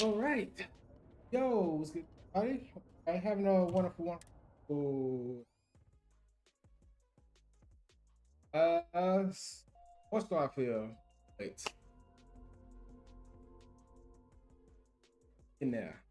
All right. Yo, what's good, buddy? I having a wonderful. Uh, what Starfield? Wait, in there.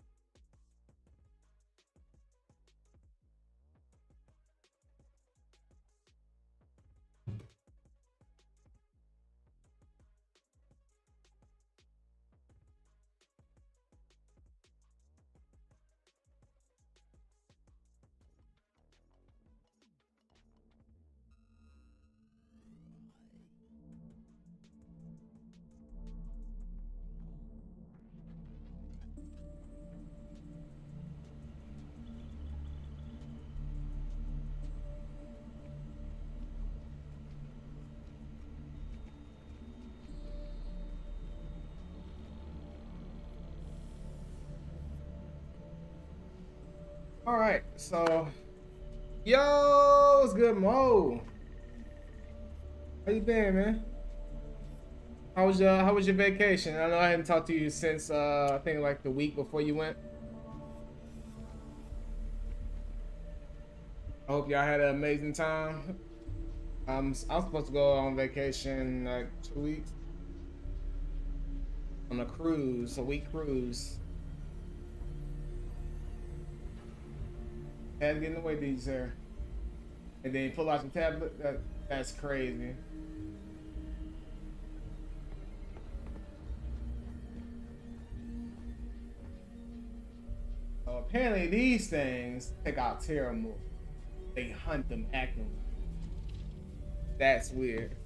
All right. So, yo, what's good, Mo? How you been, man? How was your vacation? I know I hadn't talked to you since I think like the week before you went. I hope y'all had an amazing time. I was supposed to go on vacation like 2 weeks on a cruise, a week cruise. Had to get in the way these here. And then you pull out your tablet. That's crazy. So apparently these things take out terror more. They hunt them actively. That's weird.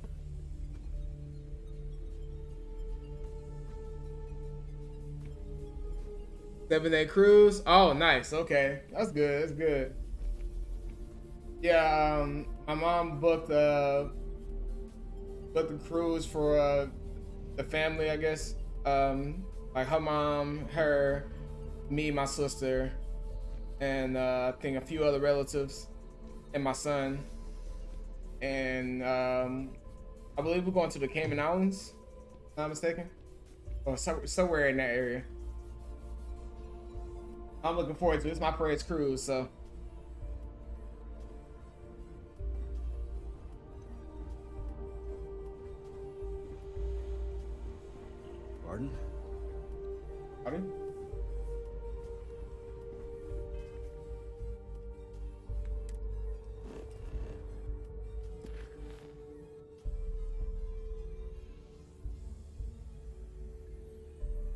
7 day cruise. Oh, nice. Okay, that's good. That's good. Yeah, my mom booked a cruise for the family, I guess. Like her mom, her, me, my sister, and I think a few other relatives, and my son. And I believe we're going to the Cayman Islands, if I'm not mistaken, or somewhere in that area. I'm looking forward to it. It's my first cruise, so. Pardon? Pardon?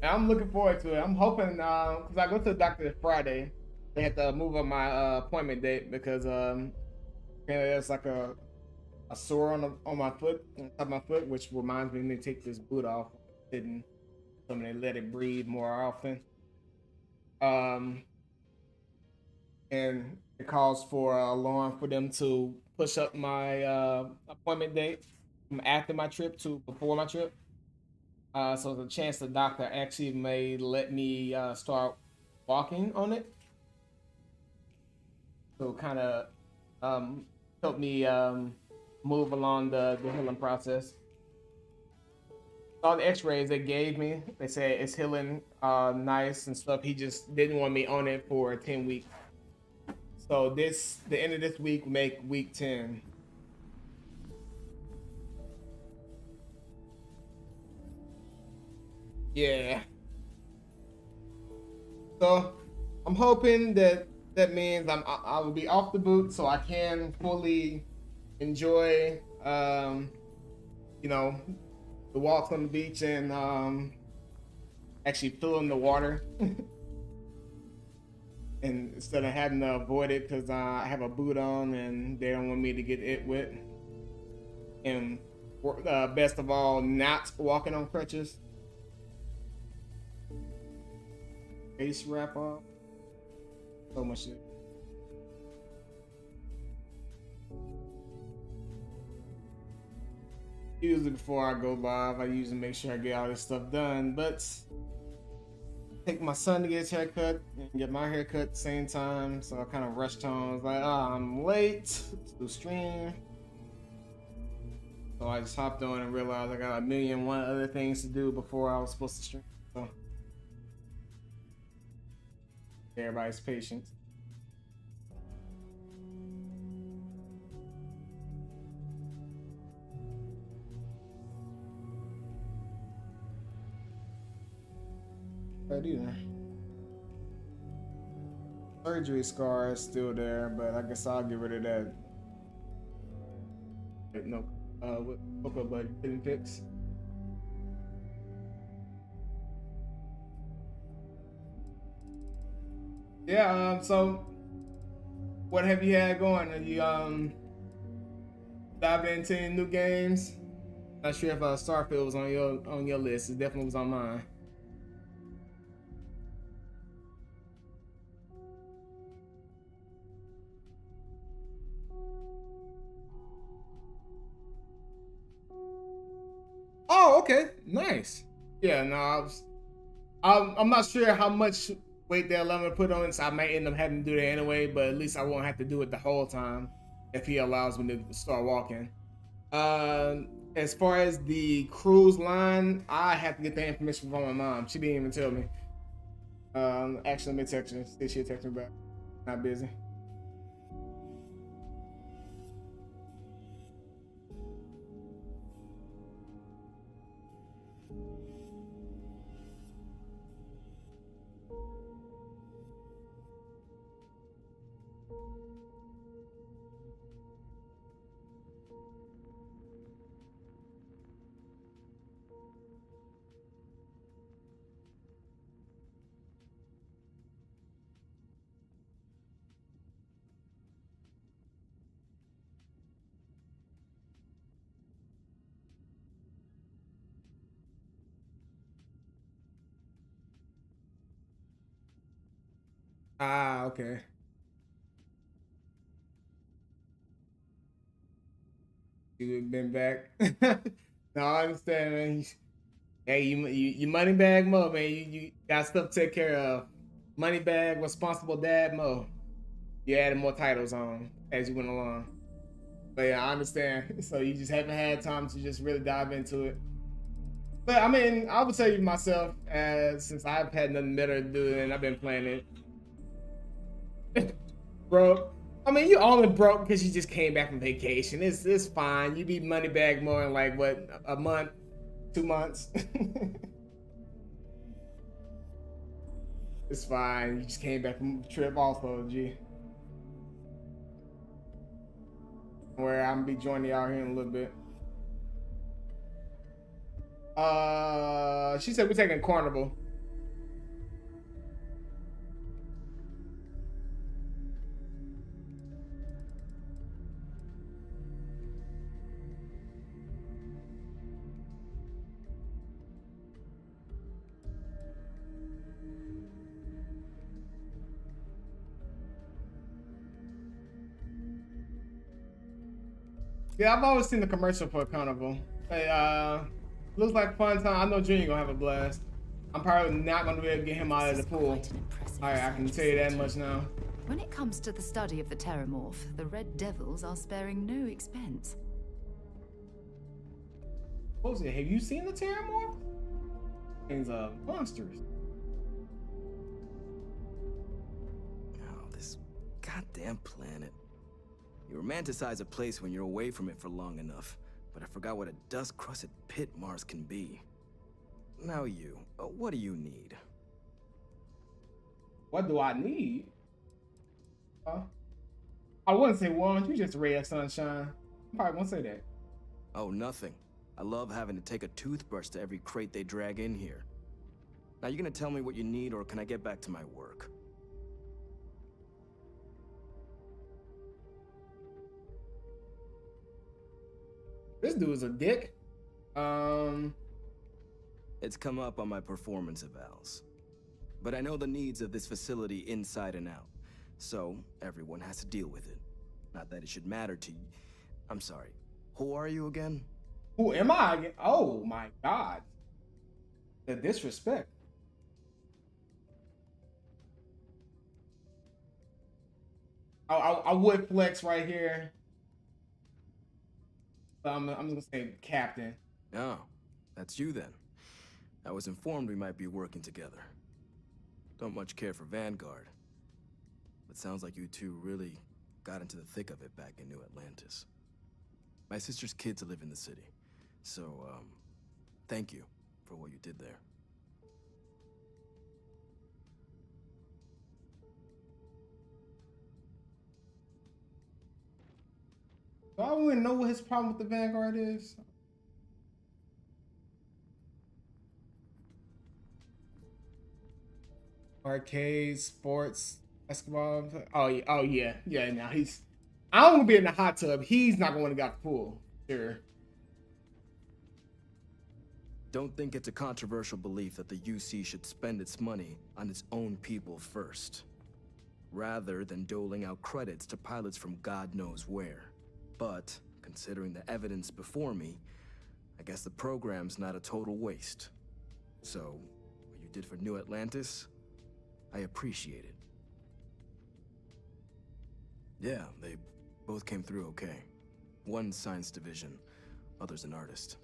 I'm looking forward to it. I'm hoping because I go to the doctor Friday. They have to move up my appointment date because apparently there's like a sore on my foot, on top of my foot, which reminds me to take this boot off. Didn't so they let it breathe more often. Um, and it calls for an alarm for them to push up my appointment date from after my trip to before my trip. So there's a chance the doctor actually may let me start walking on it. So kind of um, help me move along the healing process. All the x-rays they gave me, they say it's healing nice and stuff. He just didn't want me on it for 10 weeks. So the end of this week make week 10. Yeah. So I'm hoping that means I will be off the boot so I can fully enjoy you know the walks on the beach and actually feeling the water and instead of having to avoid it because I have a boot on and they don't want me to get it wet and best of all not walking on crutches. Face wrap off. So much shit. Usually before I go live, I usually make sure I get all this stuff done. But take my son to get his haircut and get my haircut at the same time. So I kind of rushed home. I was like, oh, I'm late to the stream. So I just hopped on and realized I got a million one other things to do before I was supposed to stream. So Everybody's patience. But either. Surgery scar is still there, but I guess I'll get rid of that. No, what Cocoa Buddy didn't fix. Yeah. So, what have you had going? Are you diving into any new games? Not sure if Starfield was on your list. It definitely was on mine. Oh, okay, nice. Yeah, no, I'm not sure how much weight they'll let me put on it, so I might end up having to do that anyway. But at least I won't have to do it the whole time if he allows me to start walking. As far as the cruise line, I have to get the information from my mom. She didn't even tell me. Actually, let me text her. See if she'll text me back. Not busy. Ah, okay. You've been back. No, I understand, man. Hey, you money bag Mo, man. You got stuff to take care of. Money bag, responsible dad Mo. You added more titles on as you went along. But yeah, I understand. So you just haven't had time to just really dive into it. But I mean, I would tell you myself, since I've had nothing better to do and I've been playing it. Bro, I mean, you only broke because you just came back from vacation. It's fine. You be money bag more in like what, a month, 2 months. It's fine. You just came back from a trip also, G. Where I'm gonna be joining y'all here in a little bit. She said we're taking Carnival. Yeah, I've always seen the commercial for Carnival. Hey, looks like fun time. I know Junior gonna have a blast. I'm probably not gonna be able to get him out of the pool. All right, I can tell you that much now. When it comes to the study of the Terramorph, the Red Devils are sparing no expense. What was it? Have you seen the Terramorph? Things monsters. Oh, this goddamn planet. You romanticize a place when you're away from it for long enough, but I forgot what a dust-crusted pit Mars can be. Now you, what do you need? What do I need? I wouldn't say one. You just a ray of sunshine. I probably won't say that. Oh, nothing. I love having to take a toothbrush to every crate they drag in here. Now you gonna tell me what you need, or can I get back to my work? This dude's a dick. It's come up on my performance evals. But I know the needs of this facility inside and out. So, everyone has to deal with it. Not that it should matter to you. I'm sorry. Who are you again? Who am I again? Oh my god. The disrespect. I would flex right here. But I'm just gonna say captain. Oh, that's you then. I was informed we might be working together. Don't much care for Vanguard, but sounds like you two really got into the thick of it back in New Atlantis. My sister's kids live in the city, so, thank you for what you did there. Do I really know what his problem with the Vanguard is? Arcade, sports, basketball. Oh yeah, yeah. Now he's. I don't want to be in the hot tub. He's not going to get the pool. Sure. Don't think it's a controversial belief that the UC should spend its money on its own people first, rather than doling out credits to pilots from God knows where. But, considering the evidence before me, I guess the program's not a total waste. So, what you did for New Atlantis, I appreciate it. Yeah, they both came through okay. One science division, other's an artist.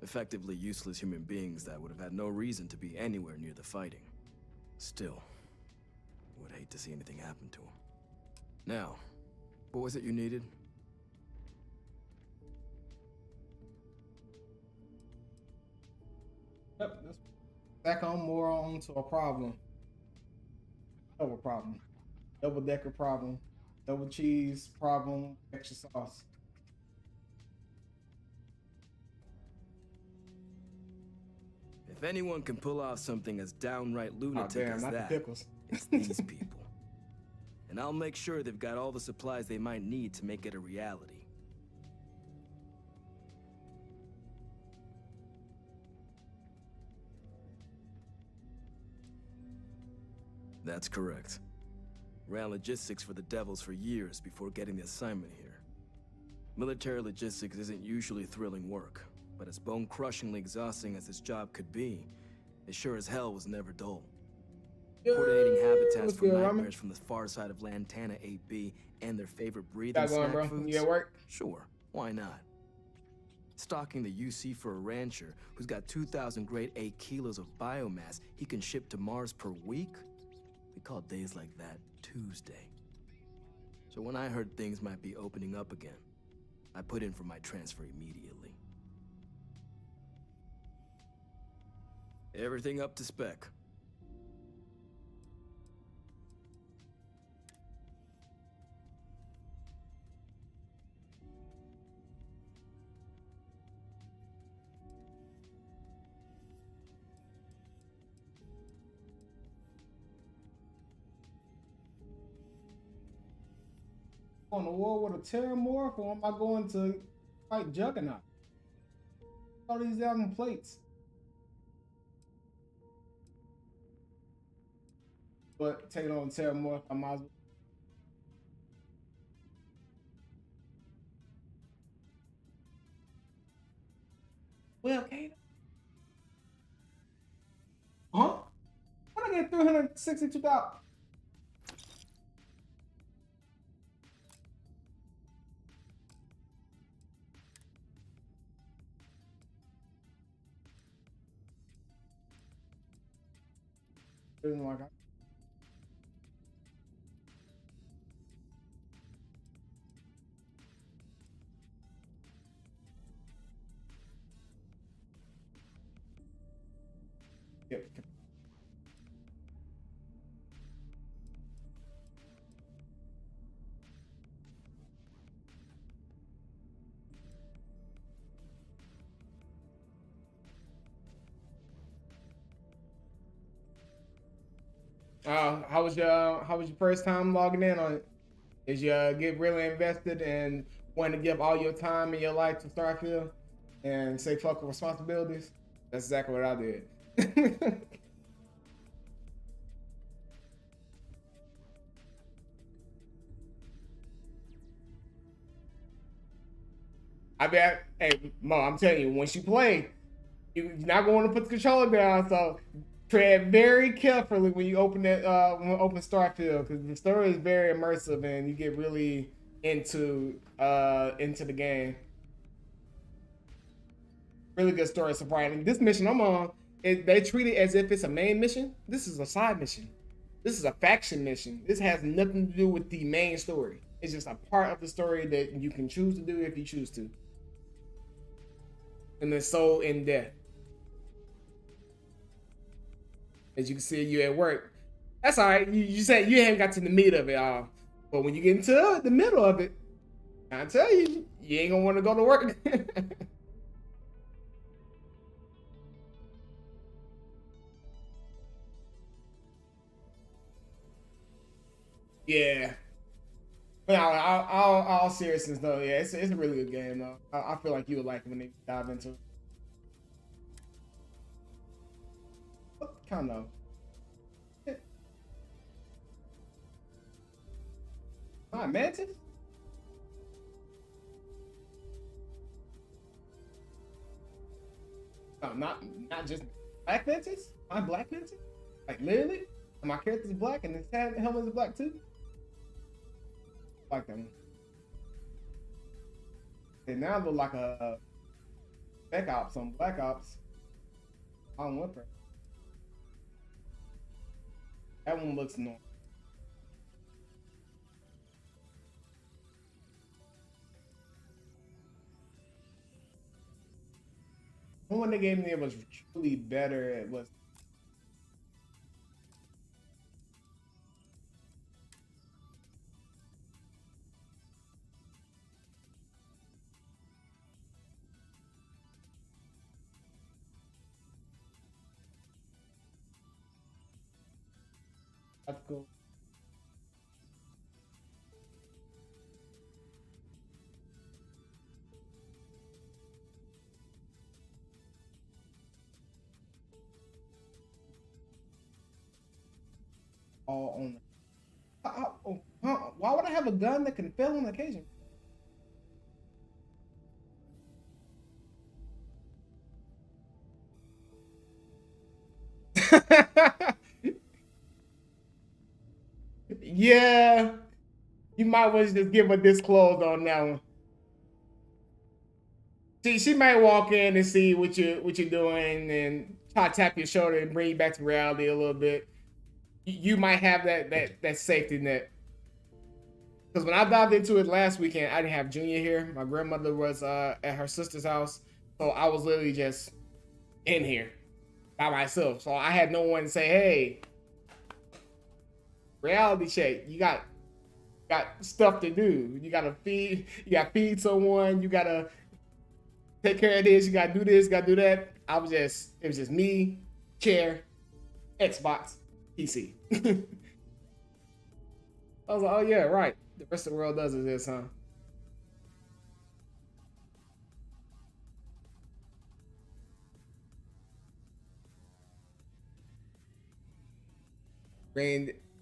Effectively useless human beings that would have had no reason to be anywhere near the fighting. Still, would hate to see anything happen to them. Now, what was it you needed? Yep, that's back on more on to a problem. Double problem. Double decker problem. Double cheese problem. Extra sauce. If anyone can pull off something as downright lunatic as not that, the pickles. it's these people. And I'll make sure they've got all the supplies they might need to make it a reality. That's correct. Ran logistics for the Devils for years before getting the assignment here. Military logistics isn't usually thrilling work, but as bone-crushingly exhausting as this job could be, it sure as hell was never dull. Coordinating habitats for nightmares from the far side of Lantana 8B and their favorite breathing snack foods? You at work? Sure, why not? Stocking the UC for a rancher who's got 2,000 grade A kilos of biomass he can ship to Mars per week? We call days like that Tuesday. So when I heard things might be opening up again, I put in for my transfer immediately. Everything up to spec. On the war with a Terramorph, or am I going to fight Juggernaut? All these album plates. But taking on Terramorph, I might as well. Well, Kate. Huh? When I get 362,000? Like yep. How was your first time logging in on it? Did you get really invested and want to give all your time in your life to Starfield and say fuck with responsibilities? That's exactly what I did. I bet, hey Mo, I'm telling you, once you play, you're not going to put the controller down. So tread very carefully when you open that open Starfield, because the story is very immersive and you get really into the game. Really good story, surprising. This mission I'm on, they treat it as if it's a main mission. This is a side mission. This is a faction mission. This has nothing to do with the main story. It's just a part of the story that you can choose to do if you choose to. And it's so in depth. As you can see, you at work. That's all right. You said you haven't got to the meat of it all. But when you get into the middle of it, I tell you, you ain't gonna want to go to work. Yeah. But all seriousness though, yeah, it's a really good game though. I feel like you would like it when they dive into it. What kind of? Mantis? No, not just black Mantis. My black Mantis? Like literally, my character's black and his helmet is black too. Like them. They now look like a Spec Ops on Black Ops. On Whipper. That one looks normal. The one they gave me was truly better. It was that's cool. All on. Why would I have a gun that can fail on occasion? Yeah, you might want to just give her disclosed on that one. She might walk in and see what you're doing and try to tap your shoulder and bring you back to reality a little bit. You might have that safety net. Because when I dived into it last weekend, I didn't have Junior here. My grandmother was at her sister's house, so I was literally just in here by myself. So I had no one to say, "Hey, reality check. You got stuff to do. You gotta feed someone. You gotta take care of this. You gotta do this. Gotta do that." It was just me, chair, Xbox, PC. I was like, "Oh yeah, right. The rest of the world does this, huh?"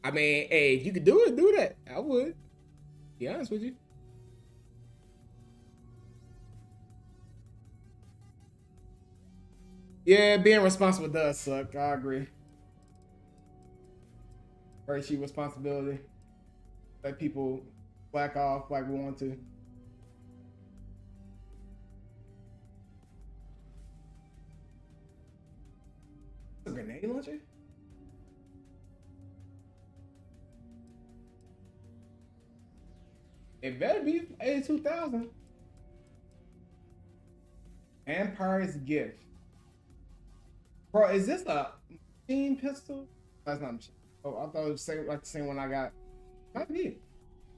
I mean, hey, if you could do it, do that. I would. Be honest with you. Yeah, being responsible does suck. I agree. Very cheap responsibility. Let people slack off like we want to. A grenade launcher? It better be 82,000. Empire's Gift. Bro, is this a machine pistol? That's not a machine. Oh, I thought it was like the same one I got. Might be.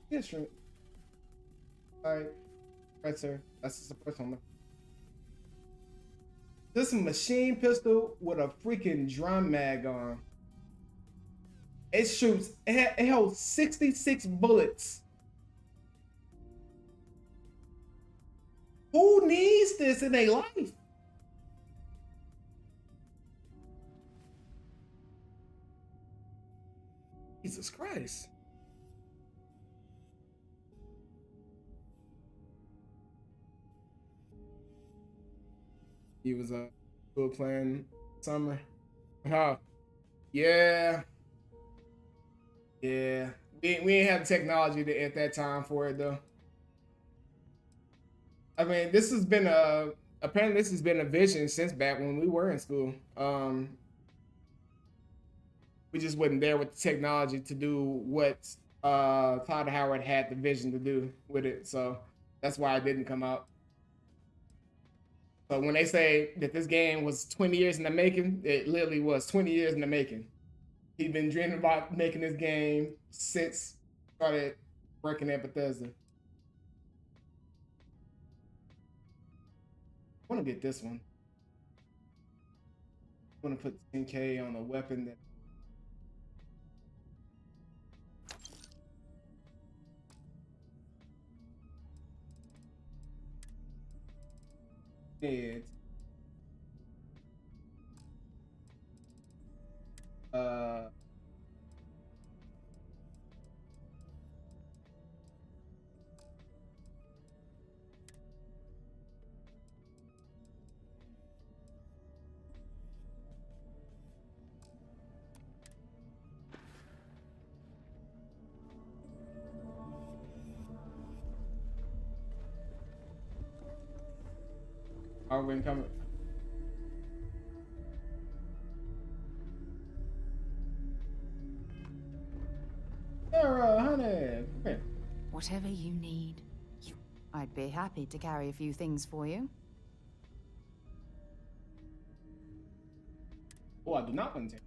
Yeah, sure. Alright. Right, sir. That's the first one. This is a machine pistol with a freaking drum mag on. It shoots, it holds 66 bullets. Who needs this in their life? Jesus Christ. He was still playing summer. Oh, yeah. Yeah. We ain't have the technology at that time for it though. I mean, this has been apparently this has been a vision since back when we were in school. We just wasn't there with the technology to do what Todd Howard had the vision to do with it. So that's why it didn't come out. So when they say that this game was 20 years in the making, it literally was 20 years in the making. He'd been dreaming about making this game since started working at Bethesda. I want to get this one. I want to put 10K on a weapon that. Dead. Are we coming? Sarah, honey. Okay. Whatever you need. I'd be happy to carry a few things for you. Oh, I do not want to.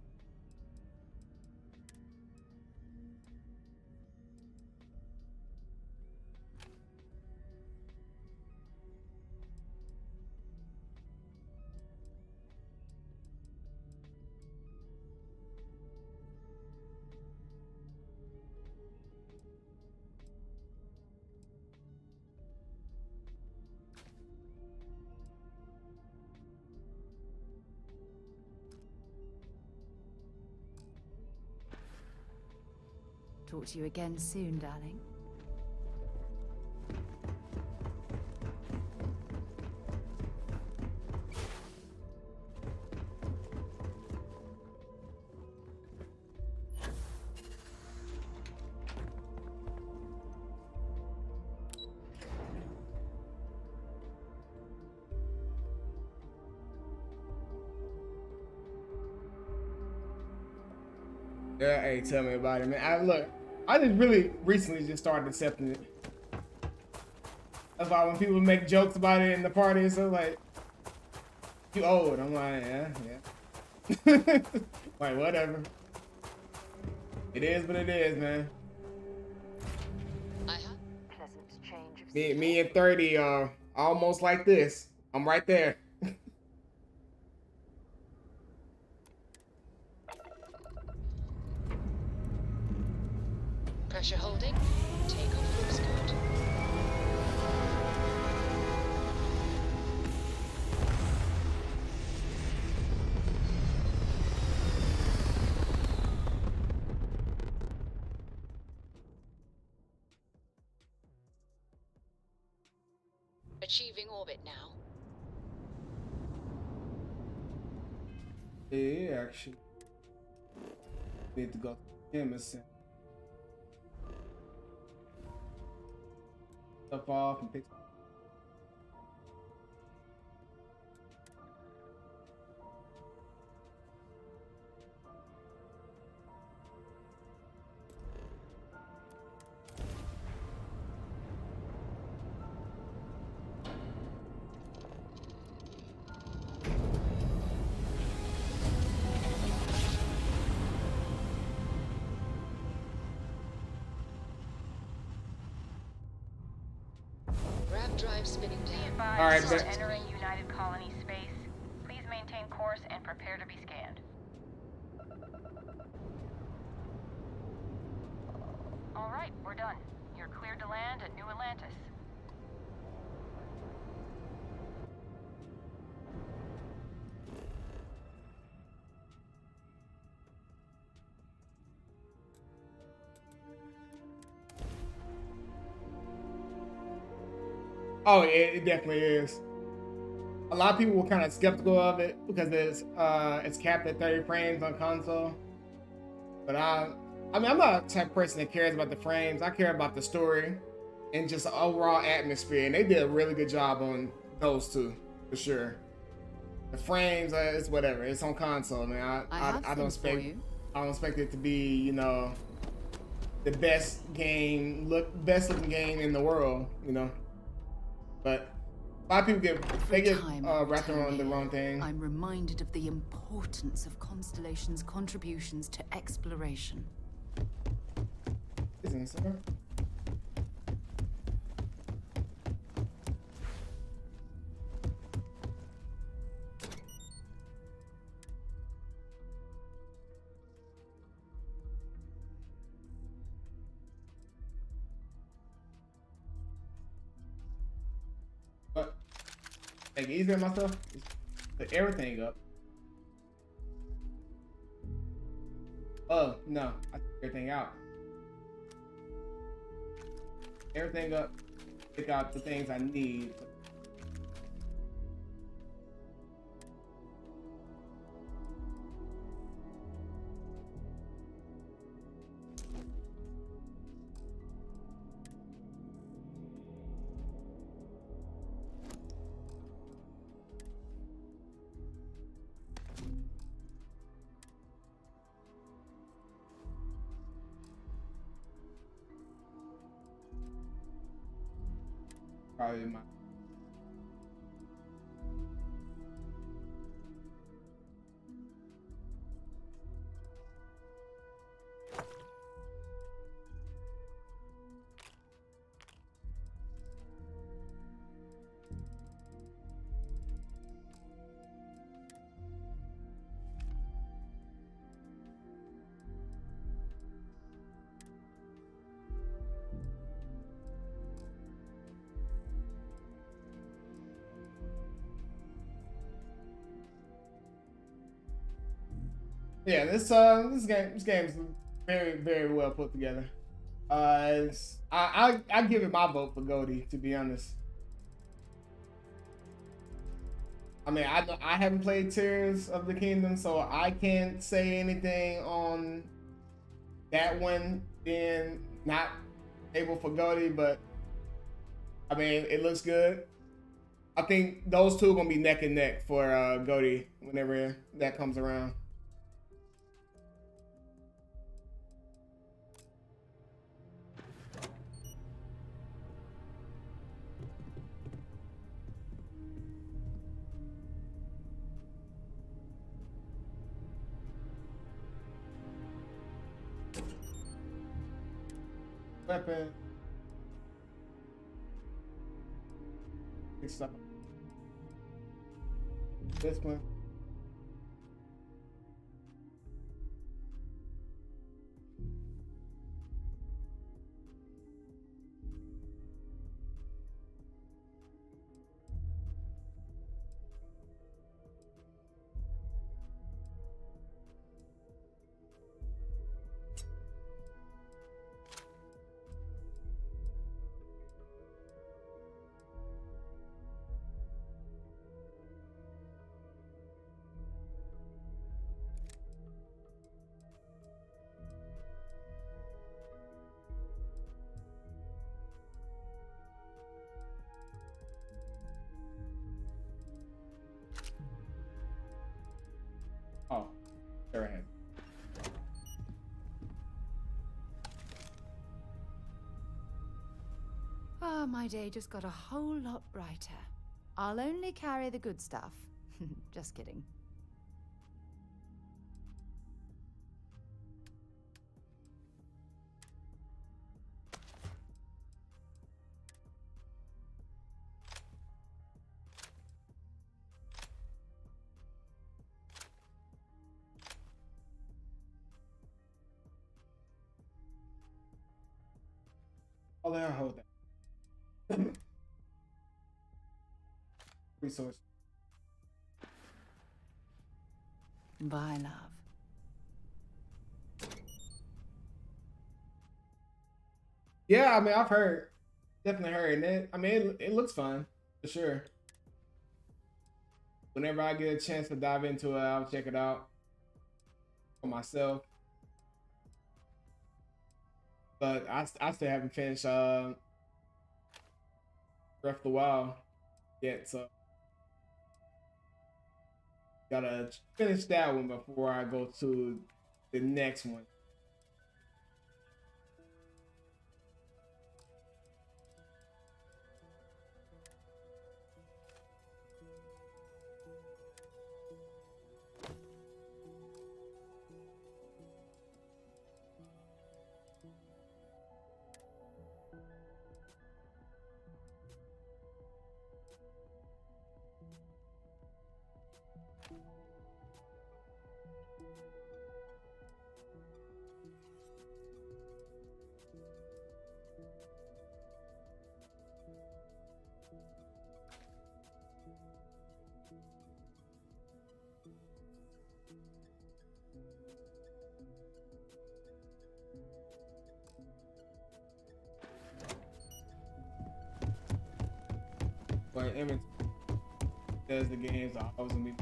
Talk to you again soon, darling. Yeah, hey, tell me about it, man. I just really recently just started accepting it. That's why when people make jokes about it in the party, so like, you old. I'm like, yeah. Like, whatever. It is what it is, man. Pleasant change of Me and 30 are almost like this. I'm right there. Pressure holding. Takeoff looks good. Achieving orbit now. Yeah, actually. Need to go to Immerse. Stuff off and pick. Drive spinning down. All right, Before but entering United Colony space, please maintain course and prepare to be scanned. All right, we're done. You're cleared to land at New Atlantis. oh, it definitely is. A lot of people were kind of skeptical of it because it's capped at 30 frames on console. But I mean, I'm not the type of person that cares about the frames. I care about the story and just the overall atmosphere. And they did a really good job on those two, for sure. The frames, it's whatever. It's on console, man. I have I don't things for expect. you. I don't expect it to be, you know, the best looking game in the world, you know. But a lot of people get wrapped around the wrong thing. I'm reminded of the importance of Constellation's contributions to exploration. Isn't it, sir? But make it easier on myself. Just put everything up. Oh no, I took everything out. Everything up. Pick out the things I need. Probably my yeah, this game's very, very well put together. I give it my vote for Goldie, to be honest. I mean, I haven't played Tears of the Kingdom, so I can't say anything on that one being not able for Goldie, but I mean, it looks good. I think those two are gonna be neck and neck for Goldie whenever that comes around. Weapon. Big stuff. This one. Oh, there I am. Ah, my day just got a whole lot brighter. I'll only carry the good stuff. Just kidding. Oh, there, hold that. Resource. Bye, love. Yeah, I mean, I've heard, definitely heard, and I mean, it looks fun for sure. Whenever I get a chance to dive into it, I'll check it out for myself. But I still haven't finished Breath of the Wild yet, so gotta finish that one before I go to the next one. But inventory does the games are always gonna be.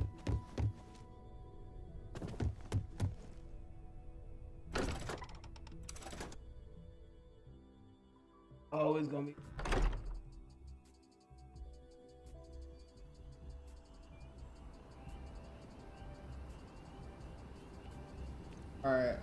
Always gonna be. All right.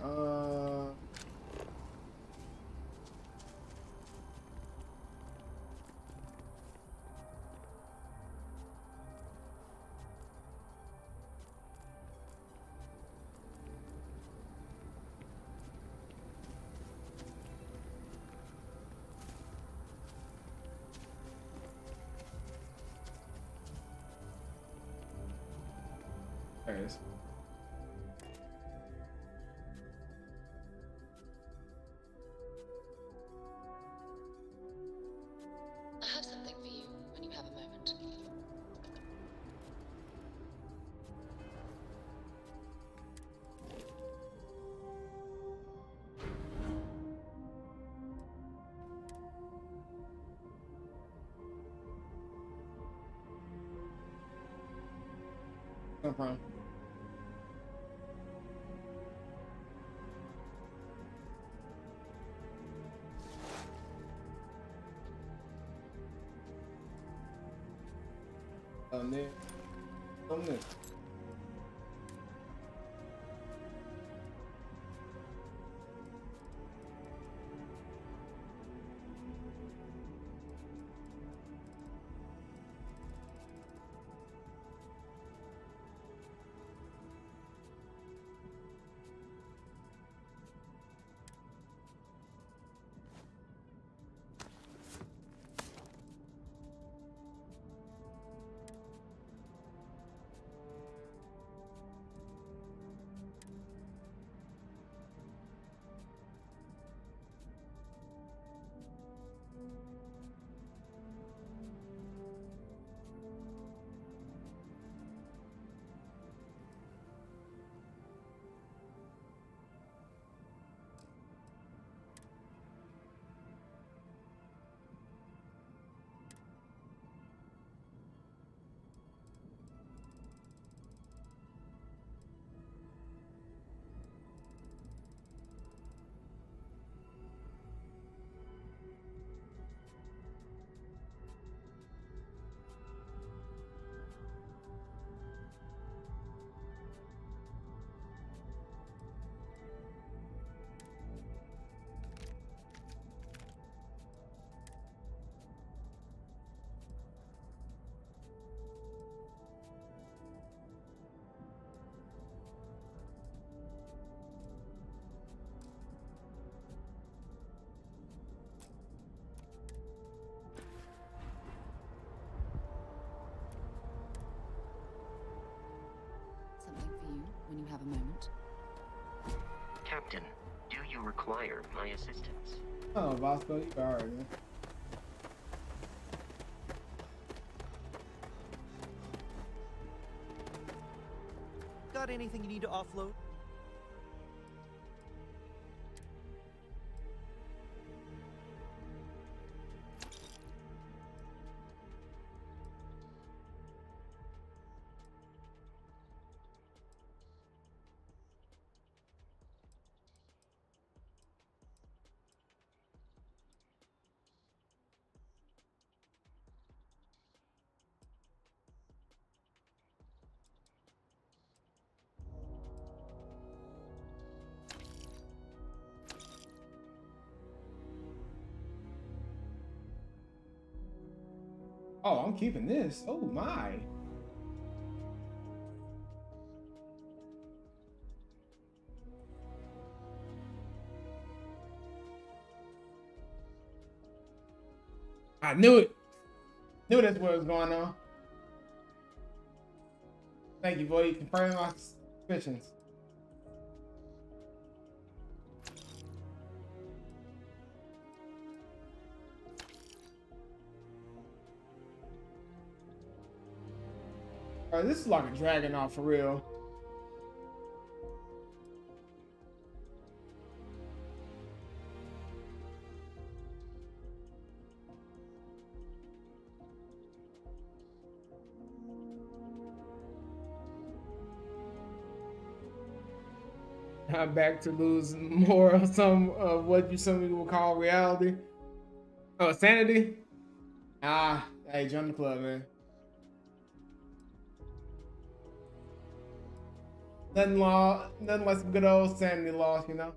There it is. I have something for you when you have a moment. No problem. Nick. Nick. Something for you when you have a moment. Captain, do you require my assistance? Oh, Vasco, you alright, man. Got anything you need to offload? Oh, I'm keeping this. Oh my. I knew it. Knew that's what was going on. Thank you, boy. You confirmed my suspicions. Bro, this is like a dragon off for real. I'm back to lose more of some of what some people would call reality. Oh, sanity? Ah, hey, join the club, man. Nothing like some good old sanity loss, you know?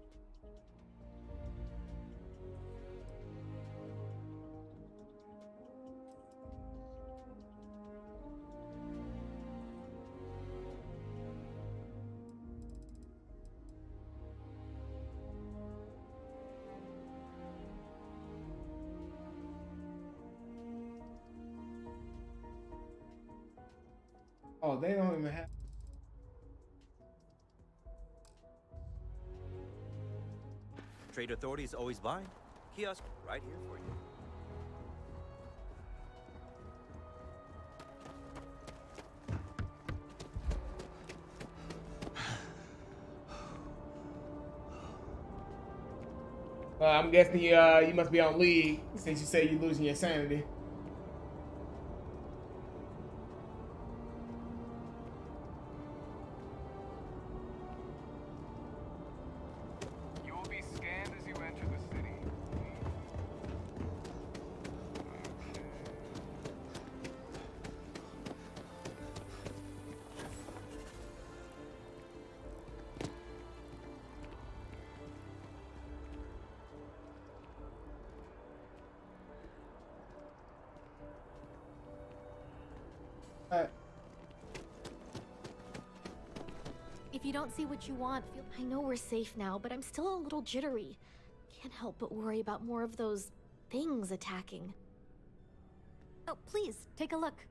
Oh, they don't even have. Trade authorities always buy. Kiosk right here for you. I'm guessing you must be on league since you say you're losing your sanity. You will be scanned as you enter the city. If you don't see what you want, I know we're safe now, but I'm still a little jittery. Can't help but worry about more of those things attacking. Oh, please, take a look.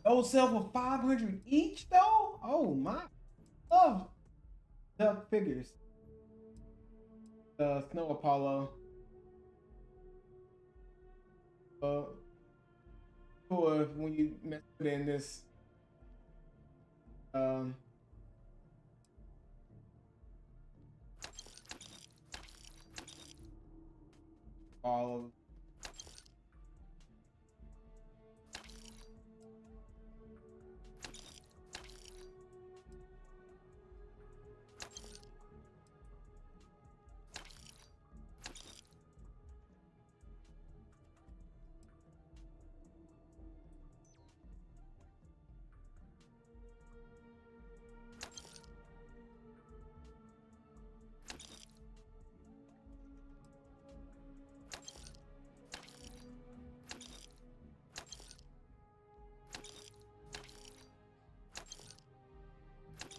Those sell for 500 each though? Oh my. Love duck figures. The Snow Apollo. Cool if when you mess it in this all of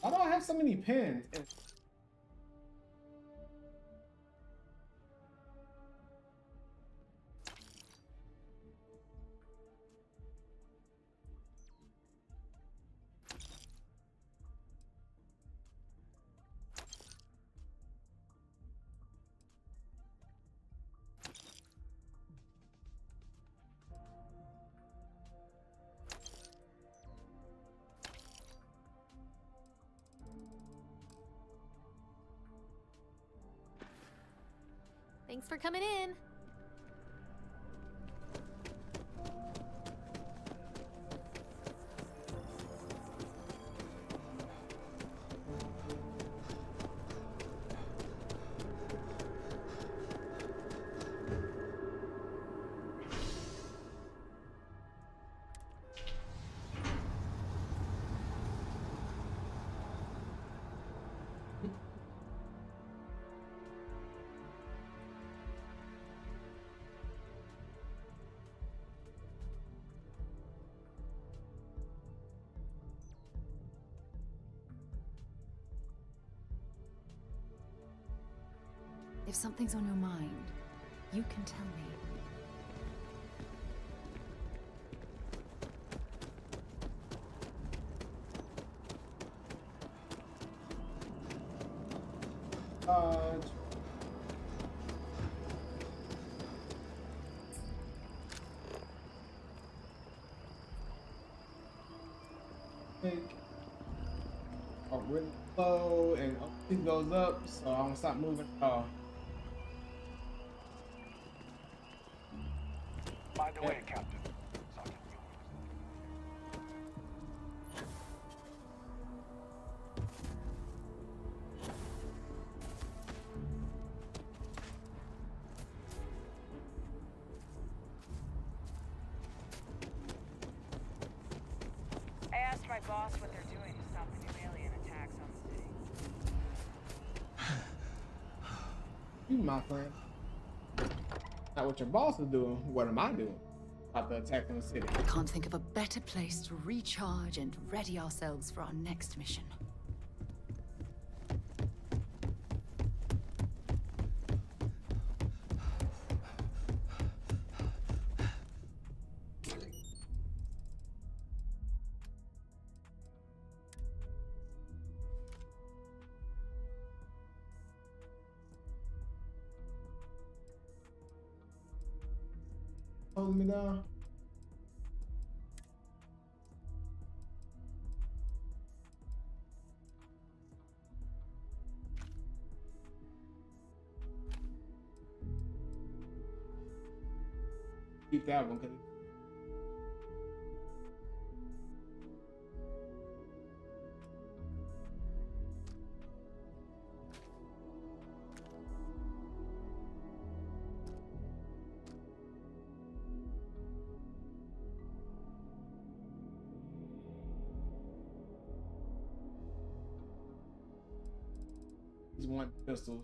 why do I have so many pins? Thanks for coming in. If something's on your mind, you can tell me. Really slow and it goes up, so I'm gonna stop moving. By the way, Captain. Sergeant I asked my boss what they're doing to stop the new alien attacks on the city. You, my friend. Not what your boss is doing. What am I doing? About to attack on the city. I can't think of a better place to recharge and ready ourselves for our next mission. Hold me down. Keep that one, cause he's one pistols.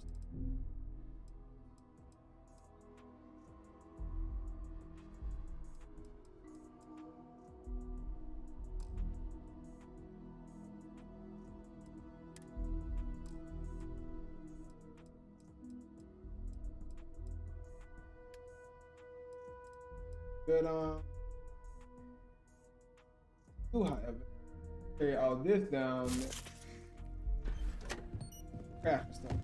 Good however, carry all this down. Craft and stuff.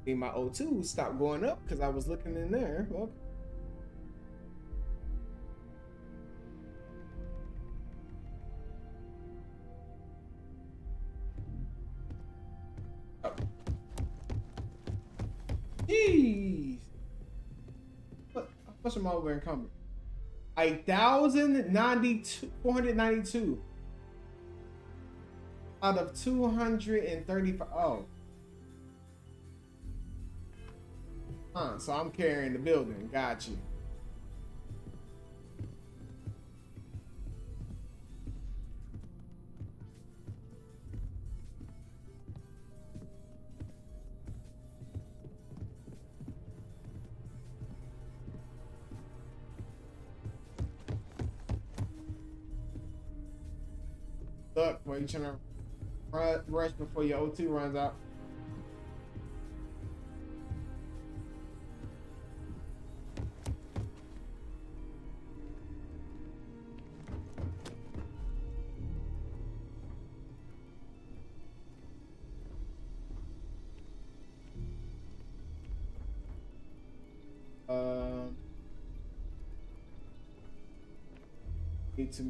Need my O2 stopped going up because I was looking in there. Well, oh. Jeez. What? How much am I over encumbered? 492 out of 235. Oh. So I'm carrying the building. Got you. Look, where you trying to rush before your O2 runs out. Need to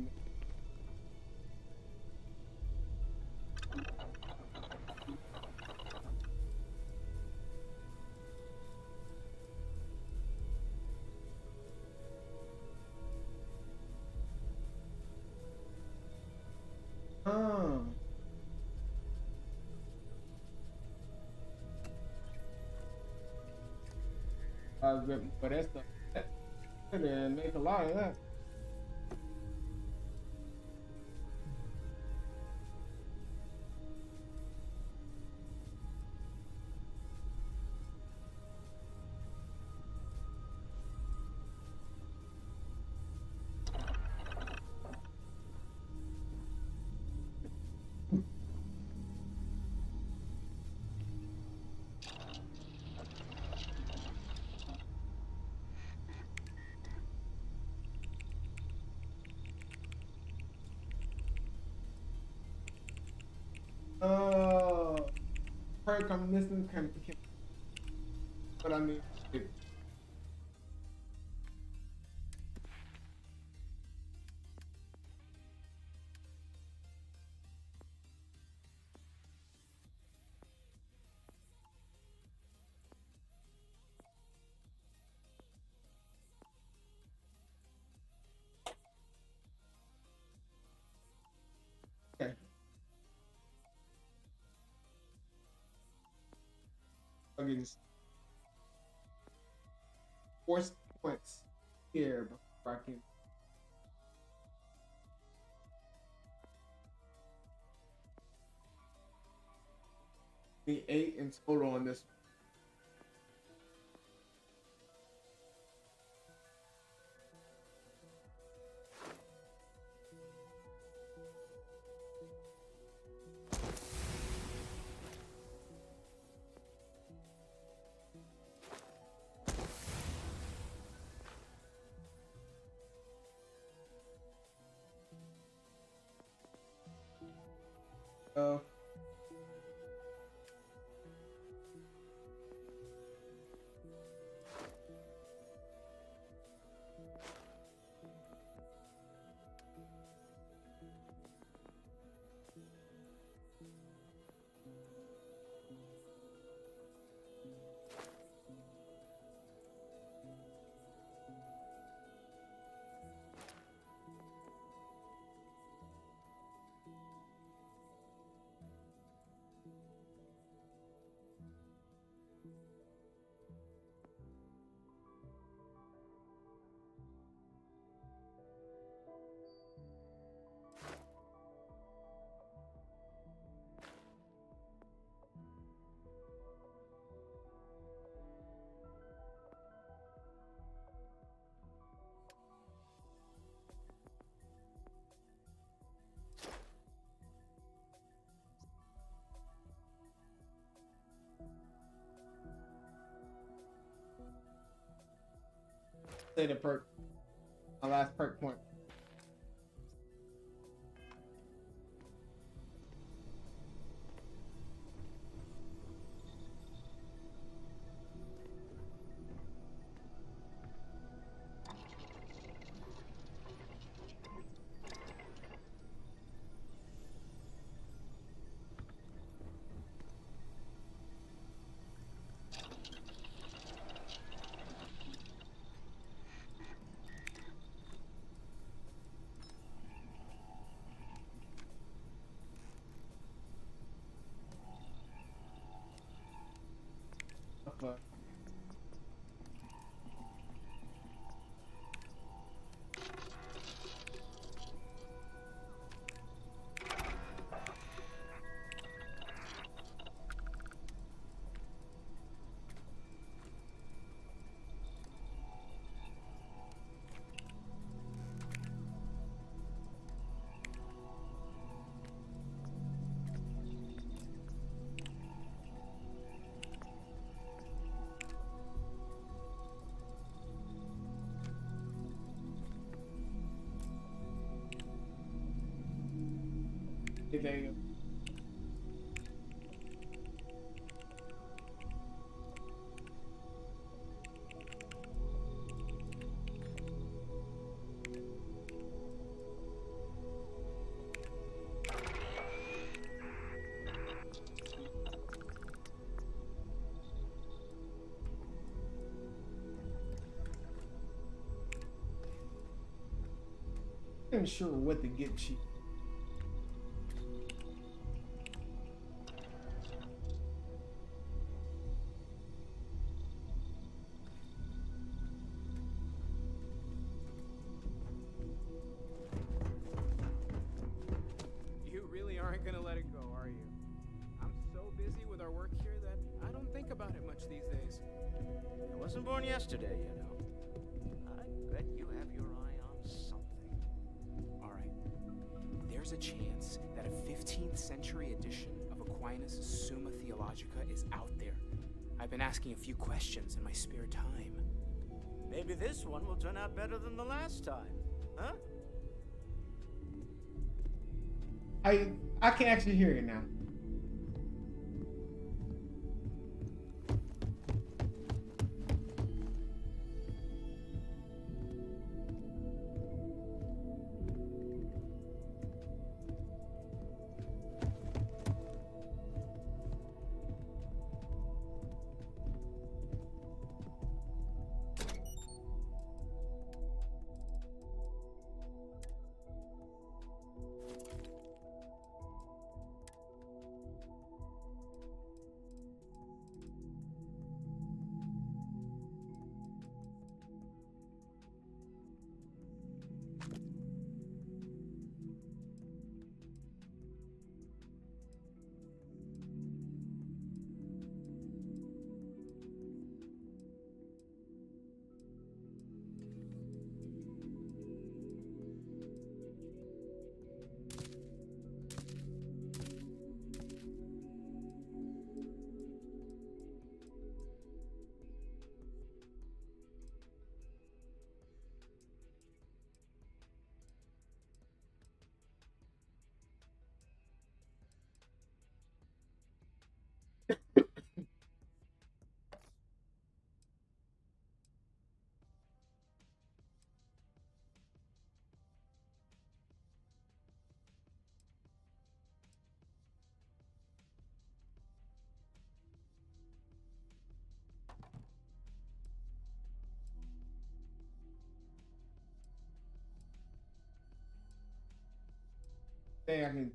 But that's the and make a lot of that. Perk I'm missing can but I mean shit. Okay. Again, force points here before I can. Need 8 in total on this. Uh, say the perk. My last perk point. But anything. I'm sure what to get cheap. our work here that I don't think about it much these days. I wasn't born yesterday, you know. I bet you have your eye on something. Alright. There's a chance that a 15th century edition of Aquinas' Summa Theologica is out there. I've been asking a few questions in my spare time. Maybe this one will turn out better than the last time, huh? I can actually hear it now. Thing I can.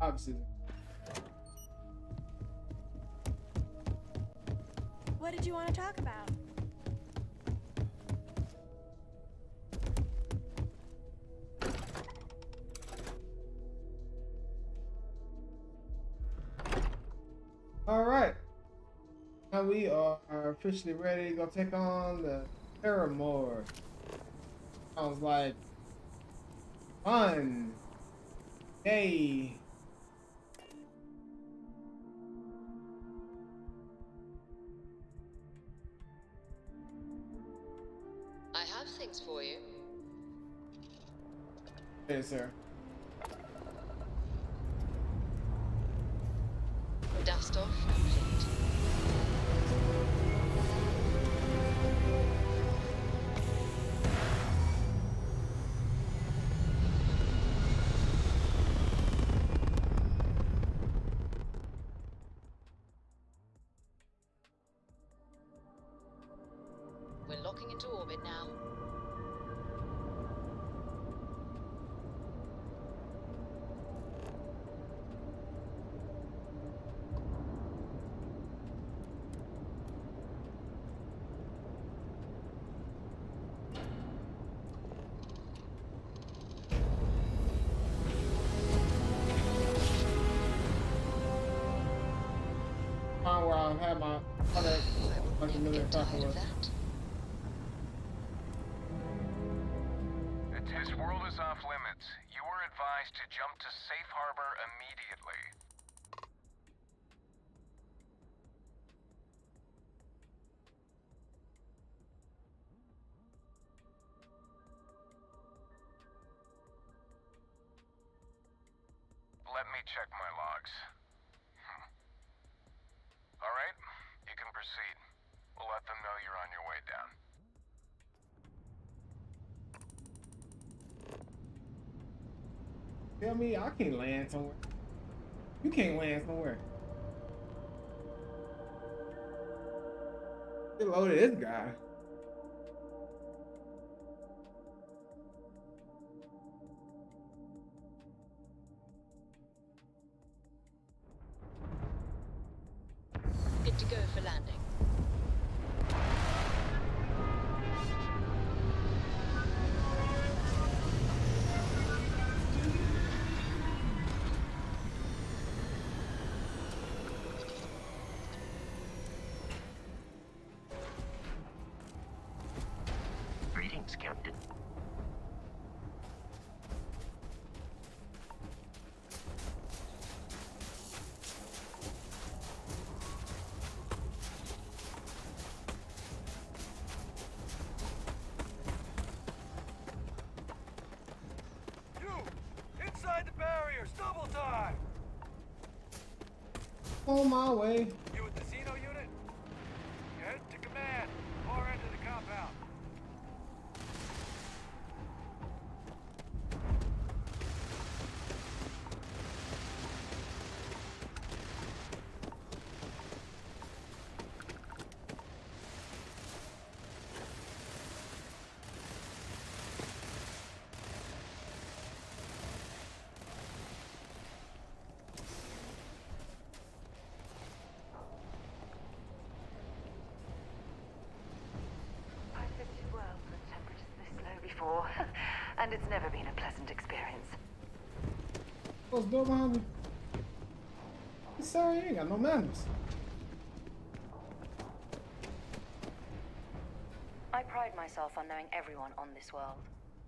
Obviously. What did you want to talk about? All right. Now we are officially ready to go take on the Paramore. Sounds like fun. Yay. I have things for you. Yes, sir. Dust off complete. We're locking into orbit now. I've had my other like a million talking with. This world is off limits. You were advised to jump to safe harbor immediately. Let me check my logs. All right, you can proceed. We'll let them know you're on your way down. Tell me I can't land somewhere. You can't land somewhere. They loaded this guy. Good to go for landing. Greetings, Captain. Inside the barriers, double time! On my way. You with the Xeno unit? Head to command, far end of the compound. And it's never been a pleasant experience. What's door behind me? He's sorry, he ain't got no manners. I pride myself on knowing everyone on this world,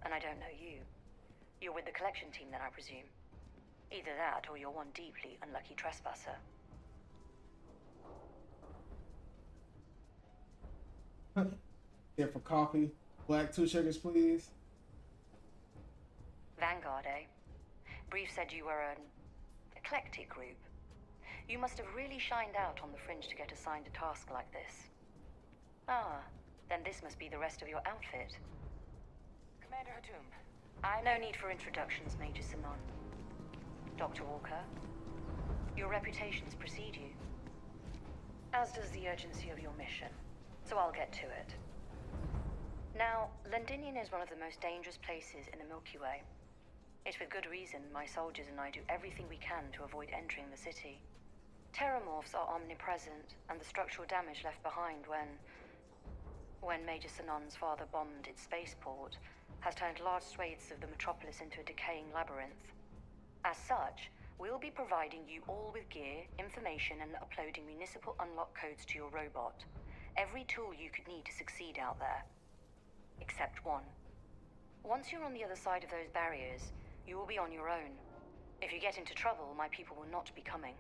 and I don't know you. You're with the collection team then, I presume. Either that, or you're one deeply unlucky trespasser. Here for coffee. Black 2 sugars, please. Vanguard, eh? Brief said you were an eclectic group. You must have really shined out on the fringe to get assigned a task like this. Ah, then this must be the rest of your outfit. Commander Hatum. No need for introductions, Major Simon. Dr. Walker, your reputations precede you. As does the urgency of your mission. So I'll get to it. Now, Londinium is one of the most dangerous places in the Milky Way. It's with good reason my soldiers and I do everything we can to avoid entering the city. Terramorphs are omnipresent, and the structural damage left behind when Major Sinan's father bombed its spaceport has turned large swathes of the metropolis into a decaying labyrinth. As such, we'll be providing you all with gear, information, and uploading municipal unlock codes to your robot. Every tool you could need to succeed out there. Except one. Once you're on the other side of those barriers, you will be on your own. If you get into trouble, my people will not be coming.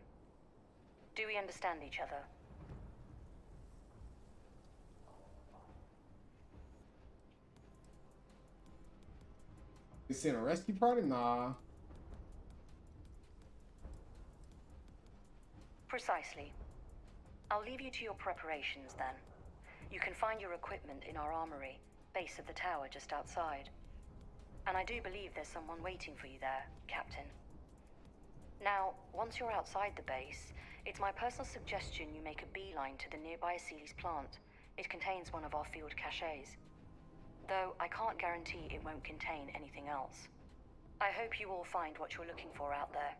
Do we understand each other? You seen a rescue party? Nah. Precisely. I'll leave you to your preparations then. You can find your equipment in our armory, base of the tower just outside. And I do believe there's someone waiting for you there, Captain. Now, once you're outside the base, it's my personal suggestion you make a beeline to the nearby Aceles plant. It contains one of our field caches. Though I can't guarantee it won't contain anything else. I hope you all find what you're looking for out there.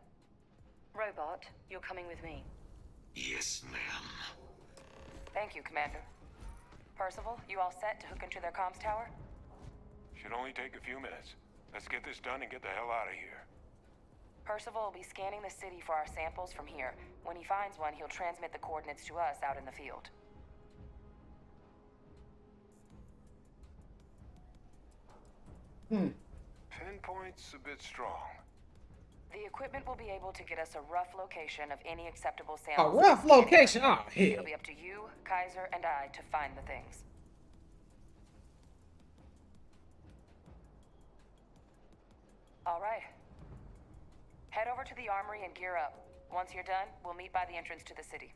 Robot, you're coming with me. Yes, ma'am. Thank you, Commander. Percival, you all set to hook into their comms tower? Should only take a few minutes. Let's get this done and get the hell out of here. Percival will be scanning the city for our samples from here. When he finds one, he'll transmit the coordinates to us out in the field. Pinpoint's a bit strong. The equipment will be able to get us a rough location of any acceptable A samples. rough location? Oh, hell. It'll be up to you, Kaiser, and I to find the things. All right. Head over to the armory and gear up. Once you're done, we'll meet by the entrance to the city.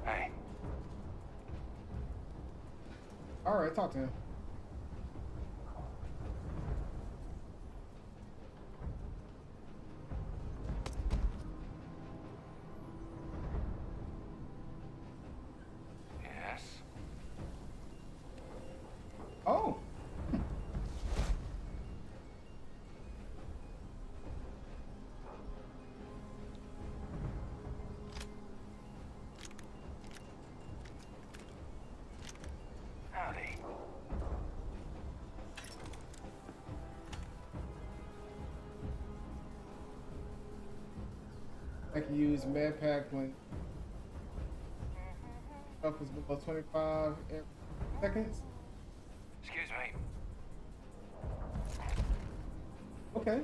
Hey. All right, talk to him. Yes? Oh. Howdy. I can use med pack when health is below 25 seconds. Excuse me. Okay.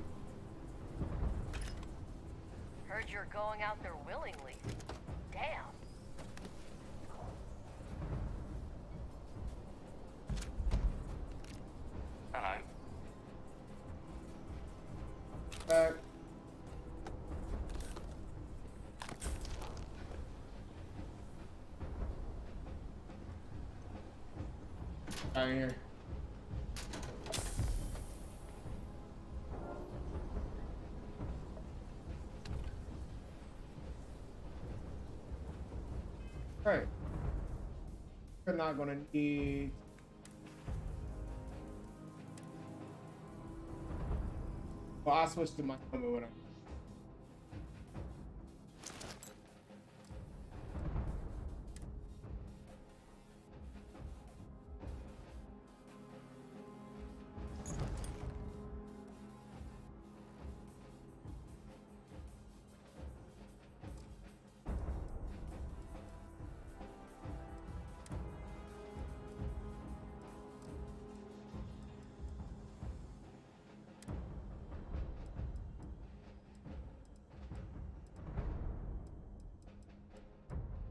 Heard you're going out there willingly. Damn. Hello. Back. Out of here. Alright. We're not gonna need. Well, I switched to my helmet when I.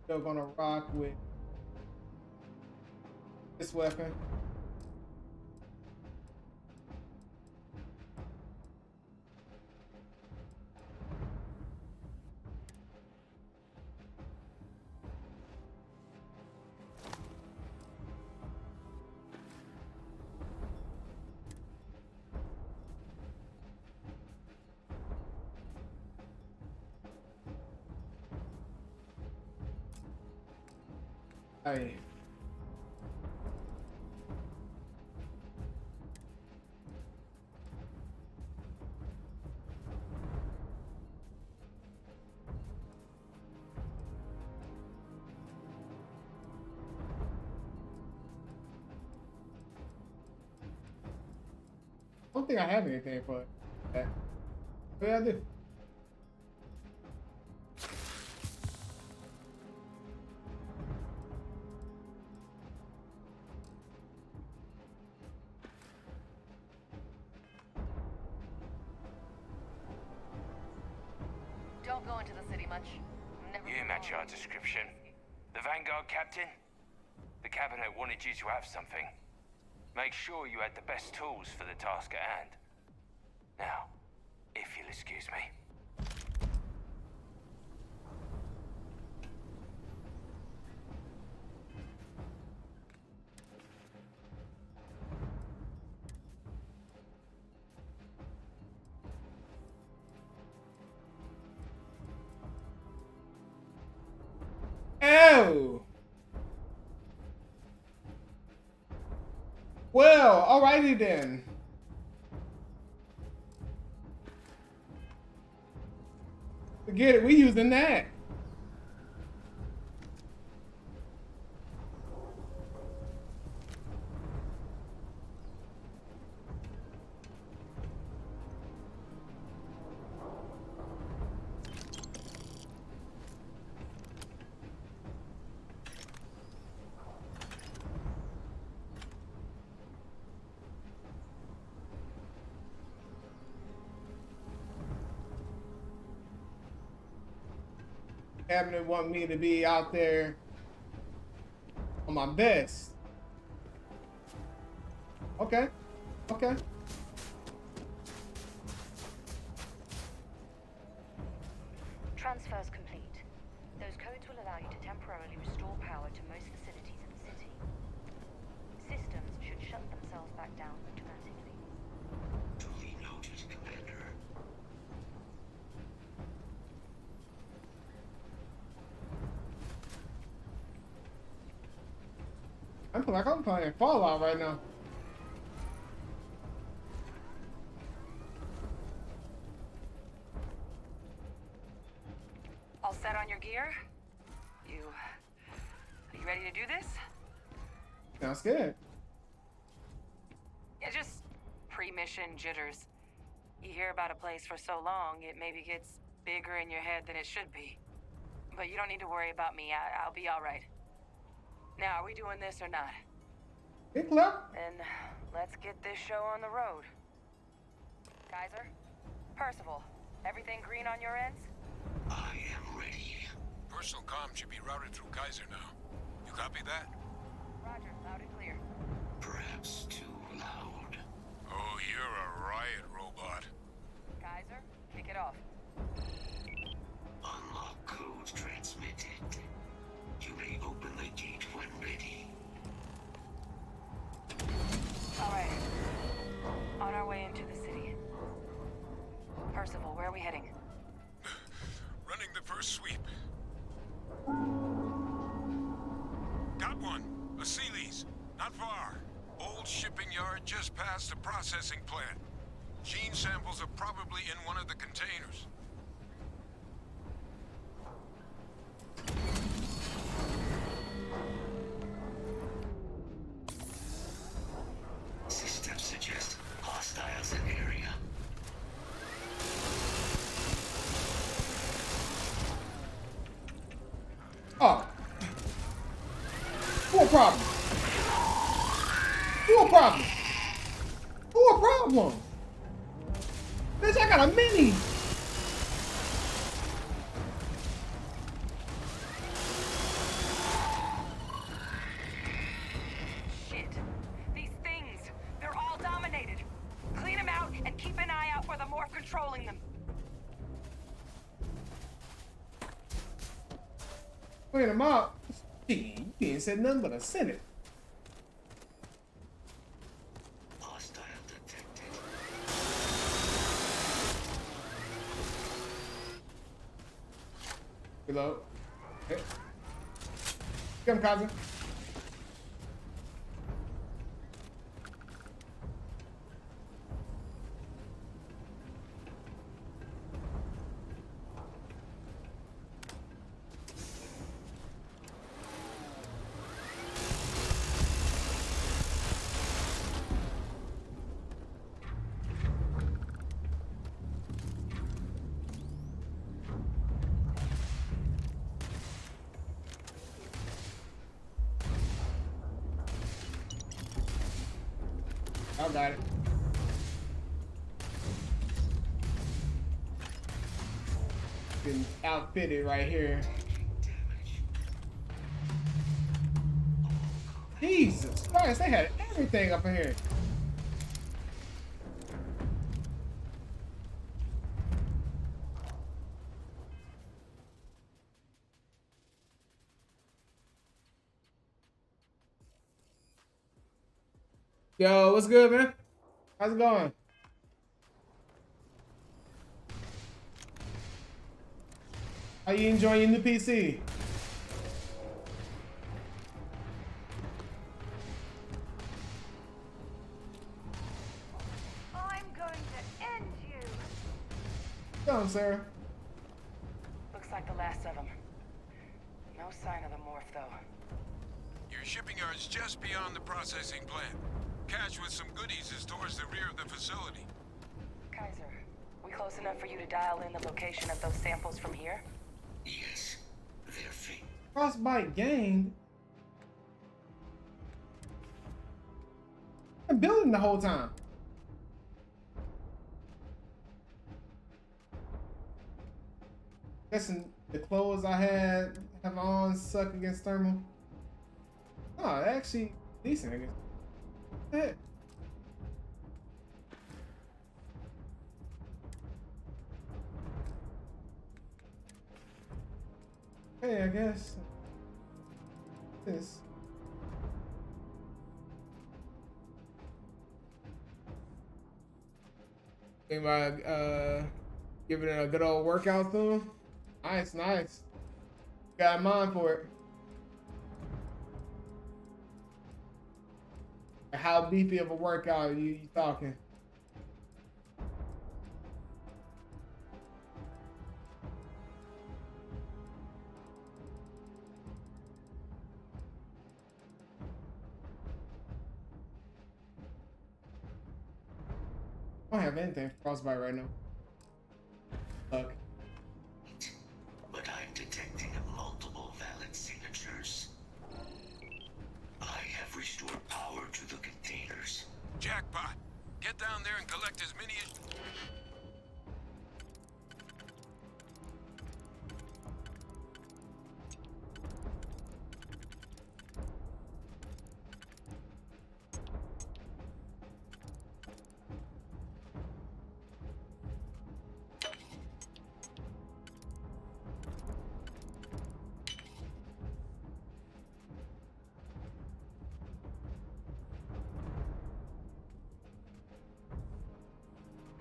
Still gonna rock with this weapon. Hey. I don't think I have anything for that. What did I do? Don't go into the city much. Never You match our description. The Vanguard captain? The cabinet wanted you to have something. Make sure you had the best tools for the task at hand. Now, if you'll excuse me. Oh. Well, alrighty then. Forget it, we using that. Cabinet want me to be out there on my best. Okay. Okay. Transfers complete. Those codes will allow you to temporarily restore power to most facilities in the city. Systems should shut themselves back down automatically. Duly noted, Commander. I feel like I'm playing Fallout right now. All set on your gear? Are you ready to do this? Sounds good. Yeah, just pre-mission jitters. You hear about a place for so long, it maybe gets bigger in your head than it should be. But you don't need to worry about me. I'll be all right. Now, are we doing this or not? Hey, Clip. Then let's get this show on the road. Kaiser? Percival, everything green on your ends? I am ready. Personal comm should be routed through Kaiser now. You copy that? Roger, loud and clear. Perhaps too loud. Oh, you're a riot robot. Kaiser, kick it off. Unlock code transmitted. You may open the gate when ready. All right. On our way into the city. Percival, where are we heading? Running the first sweep. Got one. A Sealy's. Not far. Old shipping yard just past the processing plant. Gene samples are probably in one of the containers. Systems suggest hostiles in area. Oh. Who a problem? Who a problem? Who a problem? Bitch, I got a mini. Shit. These things, they're all dominated. Clean them out and keep an eye out for the morph controlling them. Clean them out. Gee, you ain't said nothing but a Senate. Hostile detected. Reload. Okay. Come, cousin. I got it. Getting outfitted right here. Jesus Christ, they had everything up in here. Yo, what's good, man? How's it going? How you enjoying your new PC? I'm going to end you. Come on, Sarah. the last of them. No sign of the morph, though. Your shipping yard's just beyond the processing plant. Cache with some goodies is towards the rear of the facility. Kaiser, we close enough for you to dial in the location of those samples from here? Yes, they're fake. Frostbite gained. I'm building the whole time. Guessing the clothes I have on suck against thermal. Oh, actually decent against. Heck. Okay, I guess. This. Think about giving it a good old workout through. Nice, nice. Got a mind for it. How beefy of a workout are you talking? I don't have anything for frostbite right now. Fuck. But I'm detecting multiple valid signatures. I have restored power to the containers. Jackpot. Get down there and collect as many as...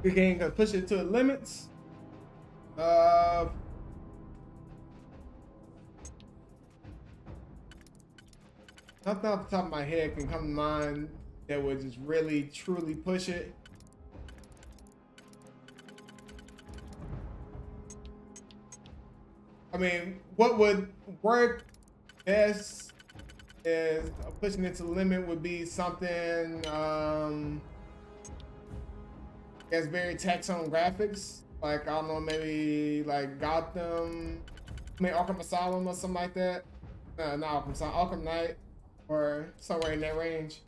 We can push it to the limits. Nothing off the top of my head can come to mind that would just really, truly push it. I mean, what would work best is pushing it to the limit would be something that's very taxed on graphics. Like, I don't know, maybe like Gotham, I mean Arkham Asylum or something like that. Not Arkham Asylum, Arkham Knight, or somewhere in that range.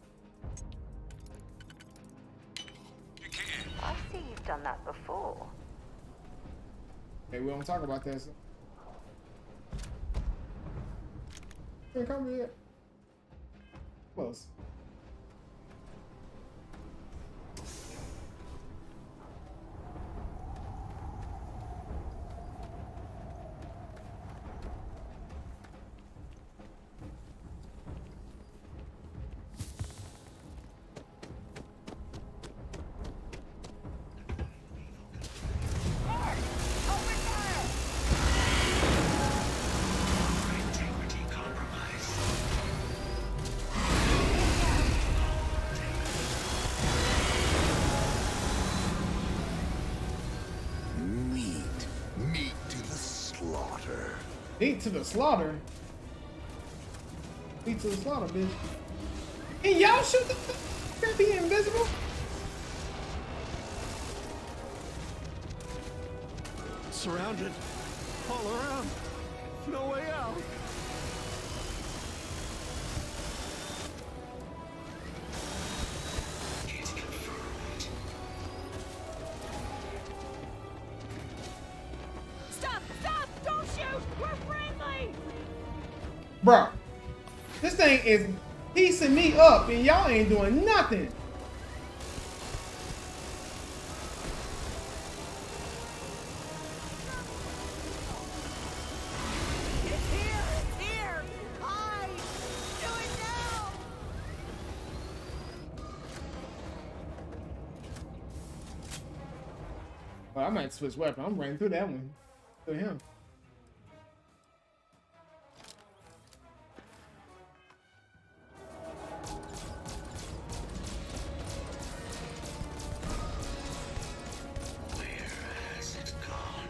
I see you've done that before. Hey, we don't talk about that. So. Hey, come here. Close. Meat to the slaughter. Meat to the slaughter, bitch. And y'all shoot the can't be invisible. Surrounded. All around. No way out. Bruh, this thing is piecing me up and y'all ain't doing nothing. It's here! I do it now! Well, I might switch weapon. I'm running through that one. To him.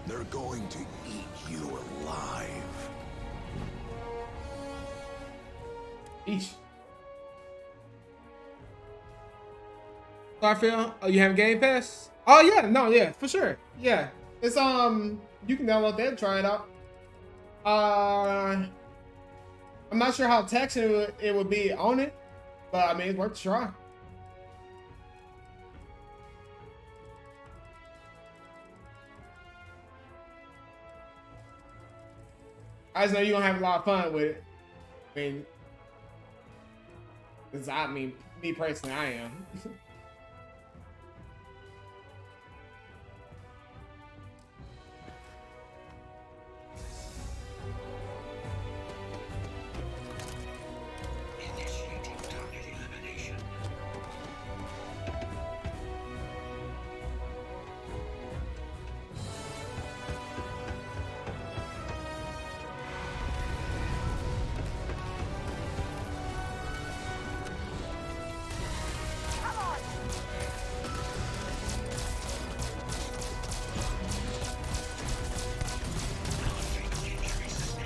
They're going to eat you alive. Eesh. Starfield? Oh, you have Game Pass? Oh yeah, no, yeah, for sure. Yeah. It's you can download that and try it out. I'm not sure how taxing it would be on it, but I mean it's worth a try. I just know you're gonna have a lot of fun with it. I mean, cause I mean, me personally, I am. Initiating target elimination.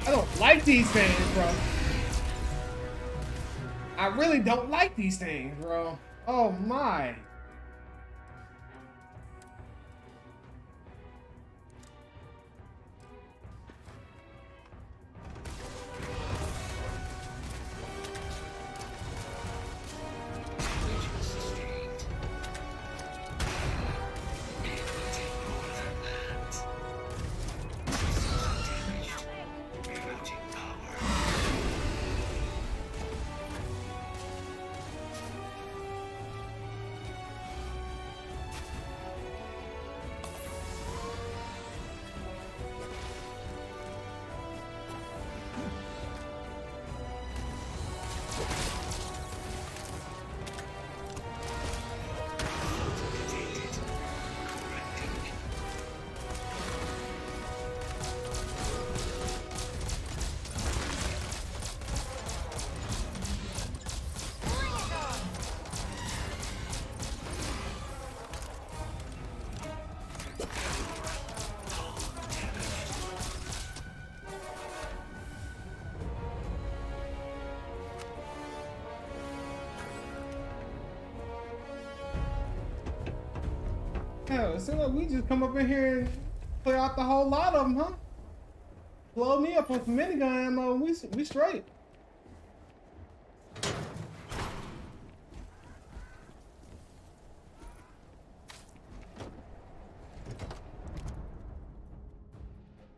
I don't like these things, bro. I really don't like these things, bro. Oh my. Hell, it seems like we just come up in here and clear out the whole lot of them, huh? Blow me up on some minigun ammo, we straight.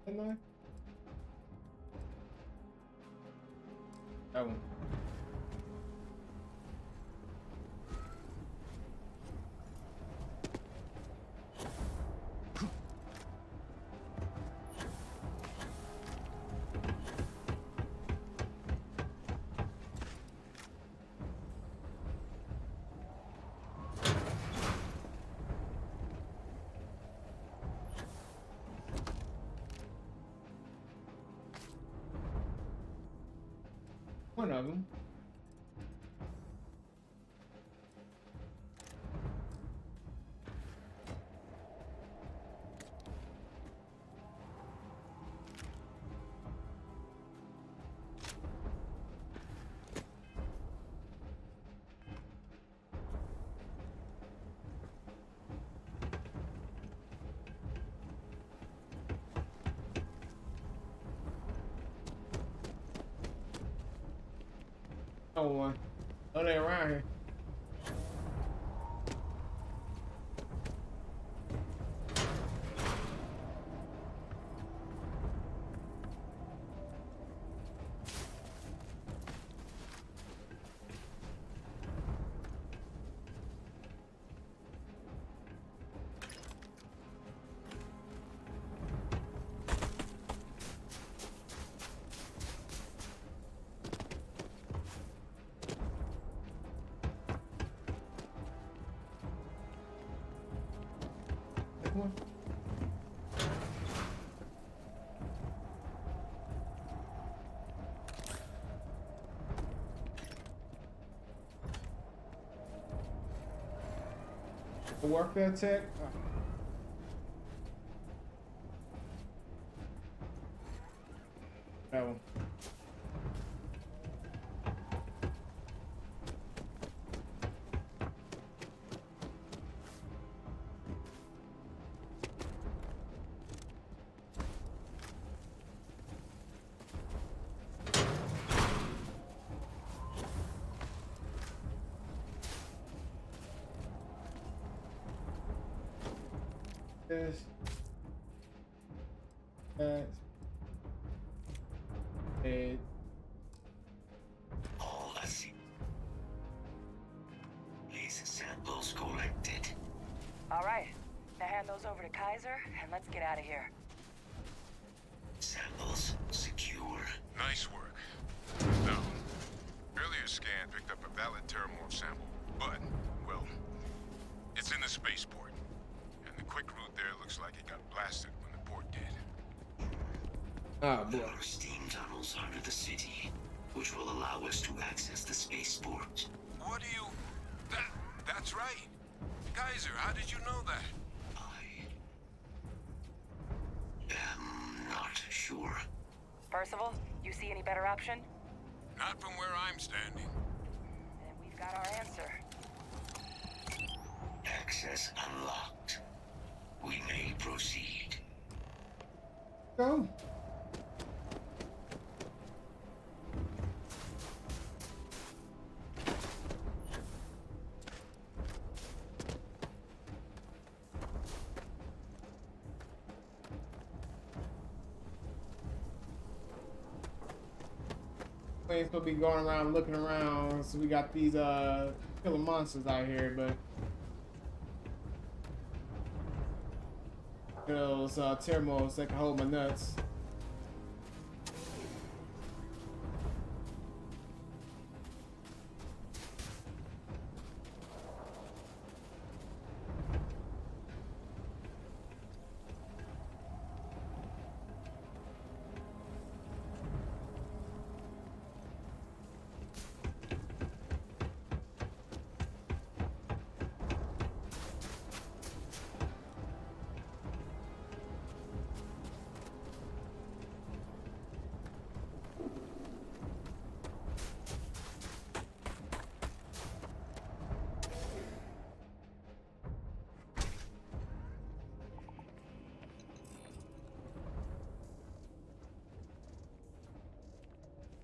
Am I? That one. One of them. Oh, one. Oh, they around here. One. The warfare tech. That one. This. That. It. All I see. These samples collected. All right. Now hand those over to Kaiser, and let's get out of here. Samples secure. Nice work. Now, earlier scan picked up a valid terramorph sample, but, well, it's in the spaceport. And the quick route there looks like it got blasted when the port did. Ah, boy. There are steam tunnels under the city, which will allow us to access the spaceport. What do you... That's right. Kaiser, how did you know that? I'm not sure. Percival, you see any better option? Not from where I'm standing. Then we've got our answer. Access unlocked. We may proceed. Go. We ain't supposed to be going around looking around, so we got these killer monsters out here, but those terramorphs that can hold my nuts.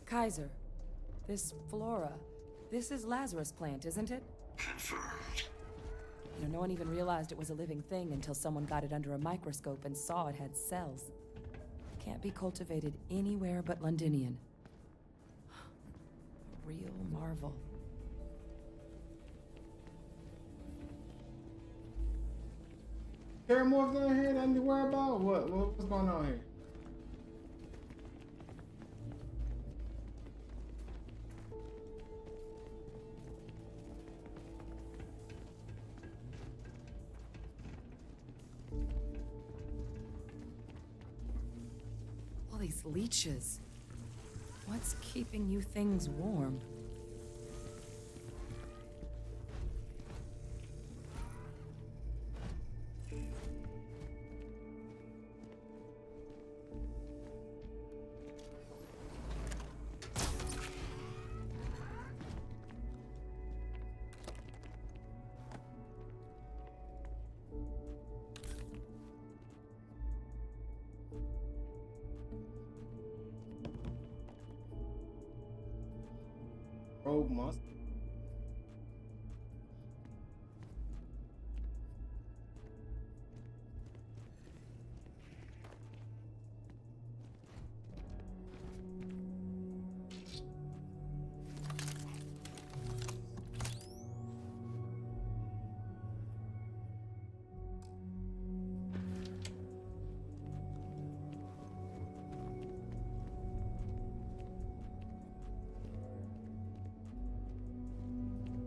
Kaiser, this flora, this is Lazarus plant, isn't it? Confirmed. You know, no one even realized it was a living thing until someone got it under a microscope and saw it had cells. Can't be cultivated anywhere but Londinian. A real marvel. Terramorphs down here that I need to worry about? What's going on here? All these leeches. What's keeping you things warm? Rogue monster.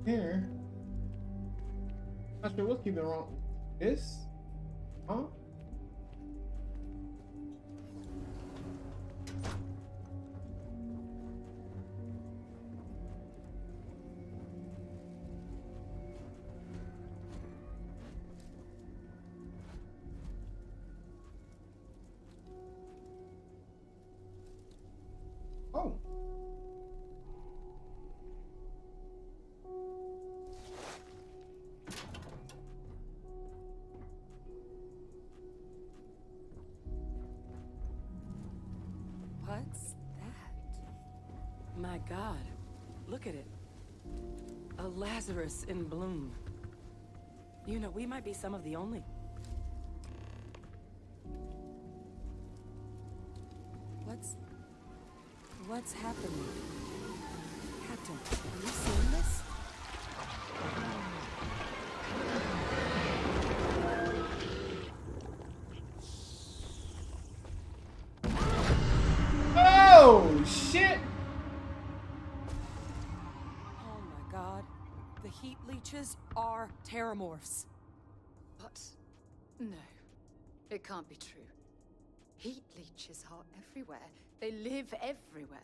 Here. Not sure what's keeping wrong. This? Huh? My God, look at it. A Lazarus in bloom. You know, we might be some of the only... What's happening? Captain, are you seeing this? Oh, shit! Oh my God. The heat leeches are terramorphs. What? No. It can't be true. Heat leeches are everywhere. They live everywhere.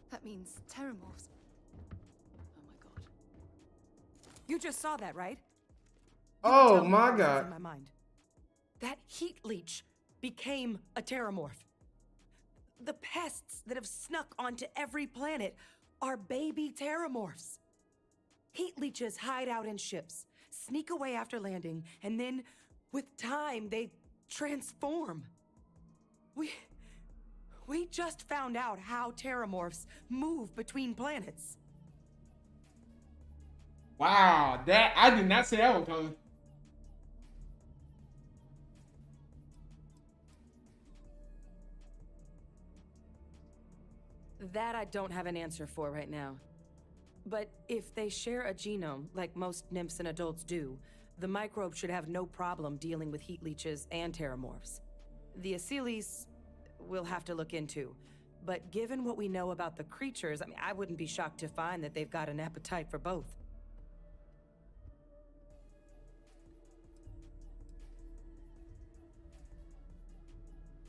That means terramorphs. Oh my God. You just saw that, right? Oh my God. In my mind. That heat leech became a terramorph. The pests that have snuck onto every planet are baby terramorphs. Heat leeches hide out in ships, sneak away after landing, and then, with time, they transform. We just found out how terramorphs move between planets. Wow, that I did not see that one coming. That I don't have an answer for right now. But if they share a genome, like most nymphs and adults do, the microbe should have no problem dealing with heat leeches and terramorphs. The Asylees we'll have to look into. But given what we know about the creatures, I mean, I wouldn't be shocked to find that they've got an appetite for both.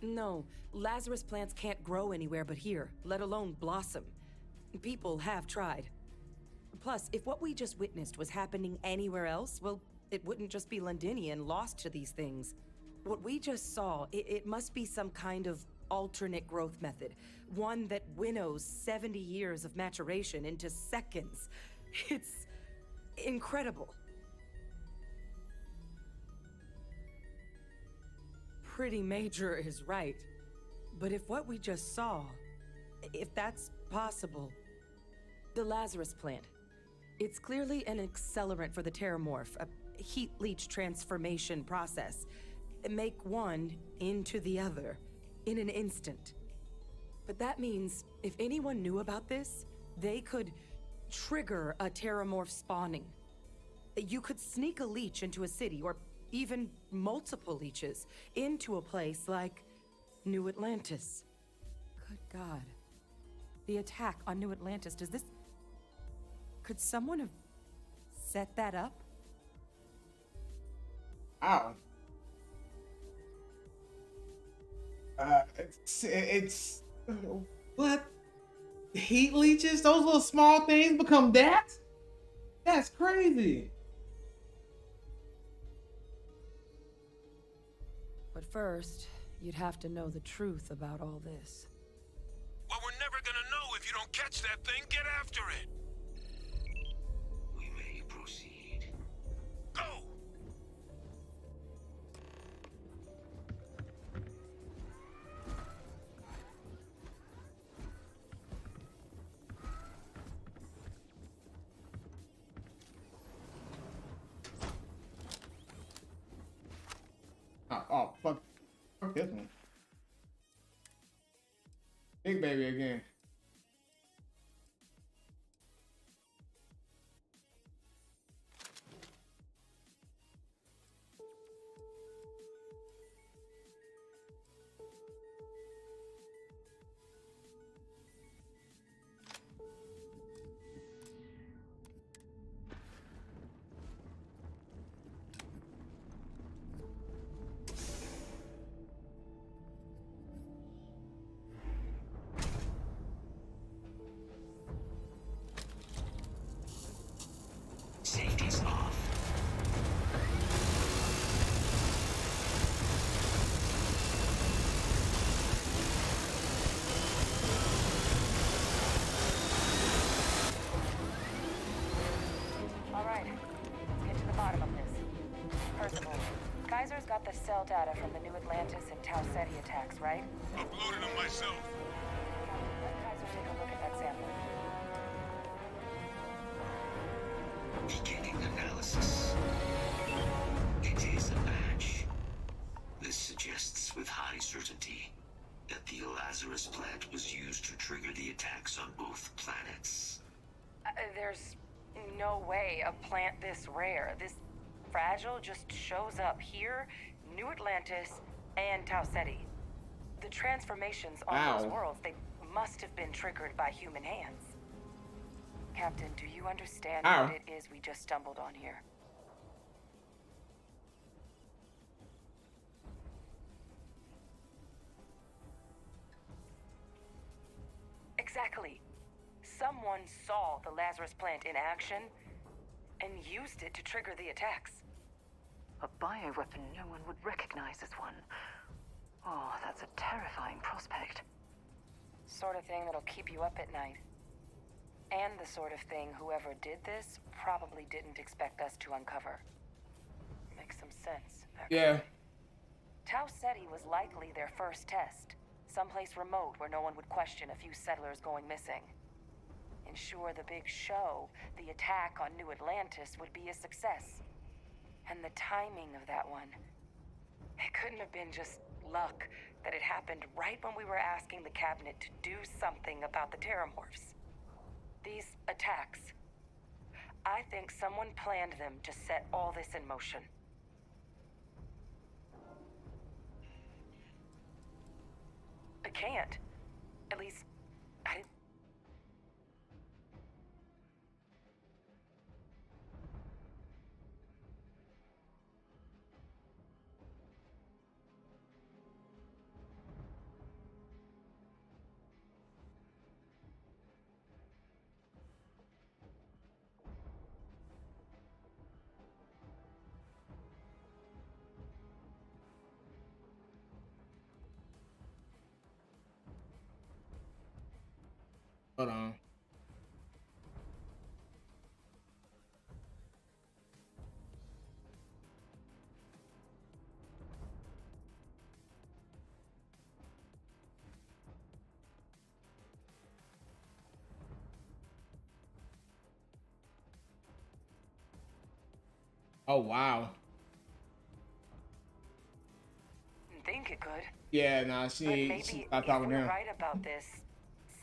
No, Lazarus plants can't grow anywhere but here, let alone blossom. People have tried. Plus, if what we just witnessed was happening anywhere else, well, it wouldn't just be Londinian lost to these things. What we just saw, it must be some kind of alternate growth method. One that winnows 70 years of maturation into seconds. It's incredible. Pretty major is right. But if what we just saw, if that's possible, the Lazarus plant, it's clearly an accelerant for the terramorph, a heat leech transformation process. Make one into the other in an instant. But that means if anyone knew about this, they could trigger a terramorph spawning. You could sneak a leech into a city, or even multiple leeches, into a place like New Atlantis. Good God. The attack on New Atlantis, does this... Could someone have set that up? Ow. It's what? Heat leeches? Those little small things become that? That's crazy. But first, you'd have to know the truth about all this. Well, we're never gonna know if you don't catch that thing. Get after it. We may proceed. Go! Oh, fuck this one. Big baby again. Safety's off. All right, let's get to the bottom of this. First of all, Kaiser's got the cell data from the New Atlantis and Tau Ceti attacks, right? Uploaded them myself. Let Kaiser take a look at that sample. Beginning analysis. It is a match. This suggests with high certainty that the Lazarus plant was used to trigger the attacks on both planets. There's no way a plant this rare, this fragile, just shows up here, New Atlantis, and Tau Ceti. The transformations on those worlds, they must have been triggered by human hands. Captain, do you understand what it is we just stumbled on here? Exactly. Someone saw the Lazarus plant in action and used it to trigger the attacks. A bioweapon no one would recognize as one. Oh, that's a terrifying prospect. Sort of thing that'll keep you up at night. And the sort of thing whoever did this probably didn't expect us to uncover. Makes some sense, actually. Yeah. Tau Ceti was likely their first test. Someplace remote where no one would question a few settlers going missing. Ensure the big show, the attack on New Atlantis, would be a success. And the timing of that one. It couldn't have been just luck that it happened right when we were asking the cabinet to do something about the terramorphs. These attacks. I think someone planned them to set all this in motion. I can't. At least, I... Hold on. Oh, wow. Didn't think it could. Yeah, nah, she stopped talking to him. Right about this.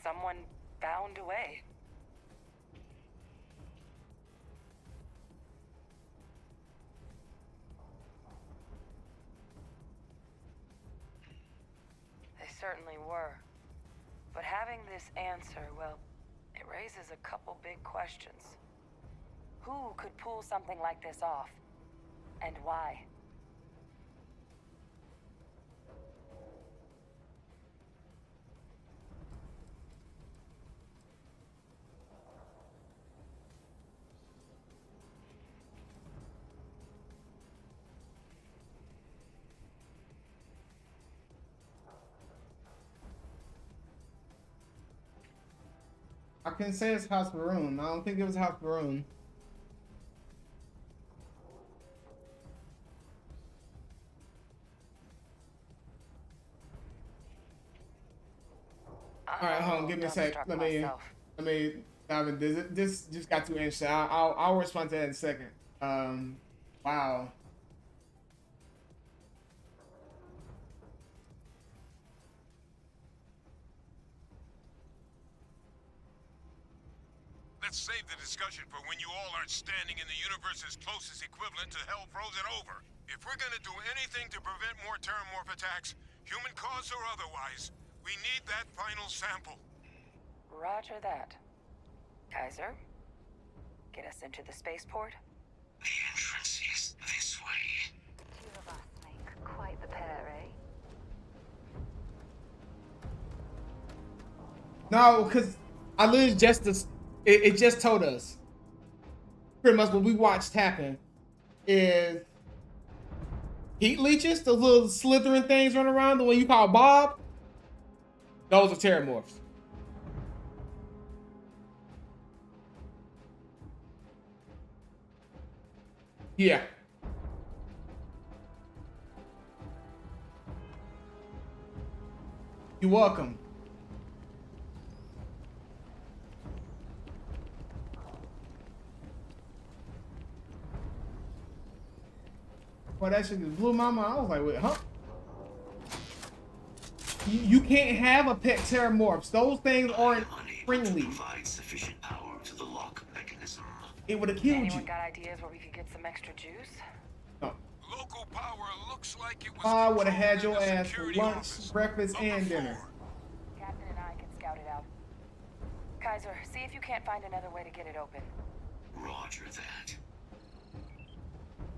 Someone found a way. They certainly were. But having this answer, well, it raises a couple big questions. Who could pull something like this off? And why? I can say it's House Maroon. I don't think it was House Maroon. All right, hold on. Give me a sec. Let me dive in. This just got too interesting. I'll respond to that in a second. Wow. Let's save the discussion for when you all aren't standing in the universe's closest equivalent to hell frozen over. If we're gonna do anything to prevent more terramorph attacks, human cause or otherwise, we need that final sample. Roger that. Kaiser, get us into the spaceport? The entrance is this way. Two of us make quite the pair, eh? No, because I literally just it just told us pretty much what we watched happen is heat leeches, those little slithering things running around, the one you call Bob. Those are terramorphs. Yeah. You're welcome. Boy, that shit just blew my mind. I was like, wait, huh? You can't have a pet Terramorphs. Those things aren't friendly. Provide sufficient power to the lock mechanism. It would have killed you. Anyone got ideas where we could get some extra juice? No. Local power looks like it was I would have had your controlled in the ass for security lunch, office. breakfast, Number and 4. dinner. Captain and I can scout it out. Kaiser, see if you can't find another way to get it open. Roger that.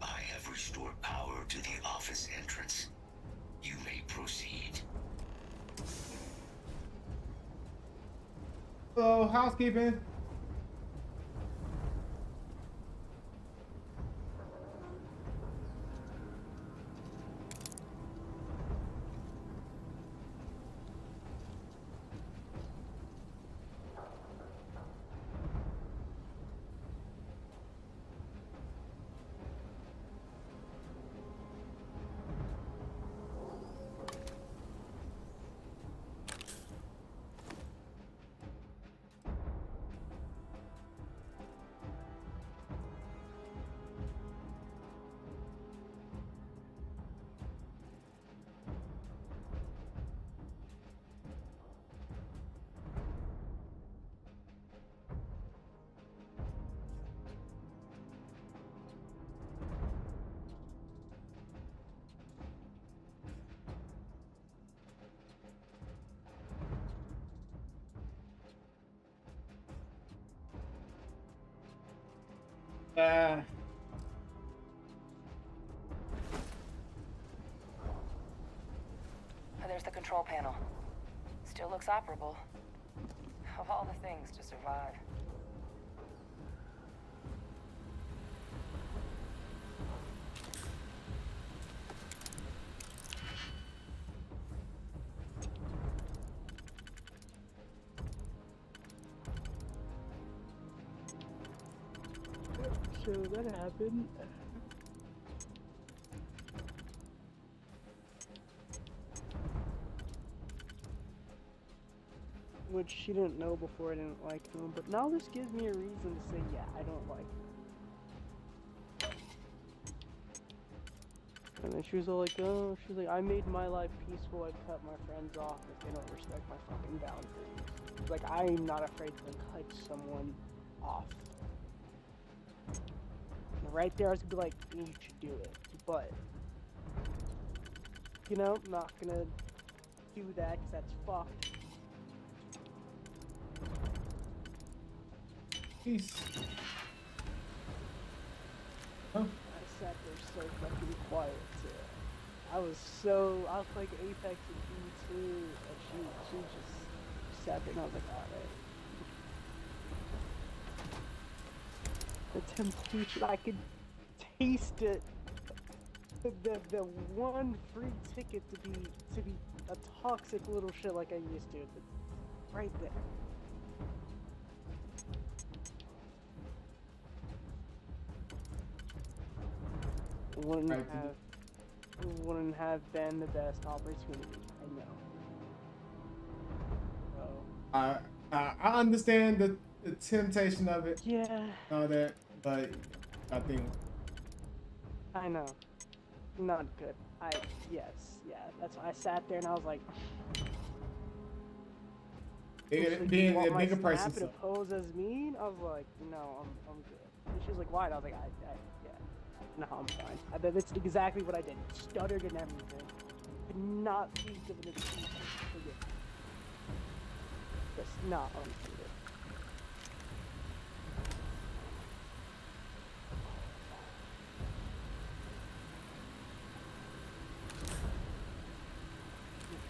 I have restored power to the office entrance. You may proceed. So, housekeeping. There's the control panel. Still looks operable. Of all the things to survive. So that happened. Which she didn't know before I didn't like him, but now this gives me a reason to say, yeah, I don't like him. And then she was all like, oh, she's like, I made my life peaceful, I cut my friends off if they don't respect my fucking boundaries. She's like, I'm not afraid to cut someone off. And right there I was gonna be like, you should do it, but, you know, I'm not gonna do that because that's fucked. Peace. Huh? I sat there so fucking quiet too. I was like Apex and E2, and she just sat there and I was like, alright. The temptation, I could taste it. The one free ticket to be a toxic little shit like I used to, but right there. Wouldn't have been the best opportunity. I know. So. I understand the temptation of it. Yeah. All that, but I think. I know. Not good. Yeah. That's why I sat there and I was like. Being a bigger person. To pose as mean, I was like, no, I'm good. And she was like, why? And I was like, yeah. No, I'm fine. I bet that's exactly what I did. Stuttered and everything. Could not think of an excuse to forget. Just not untrue.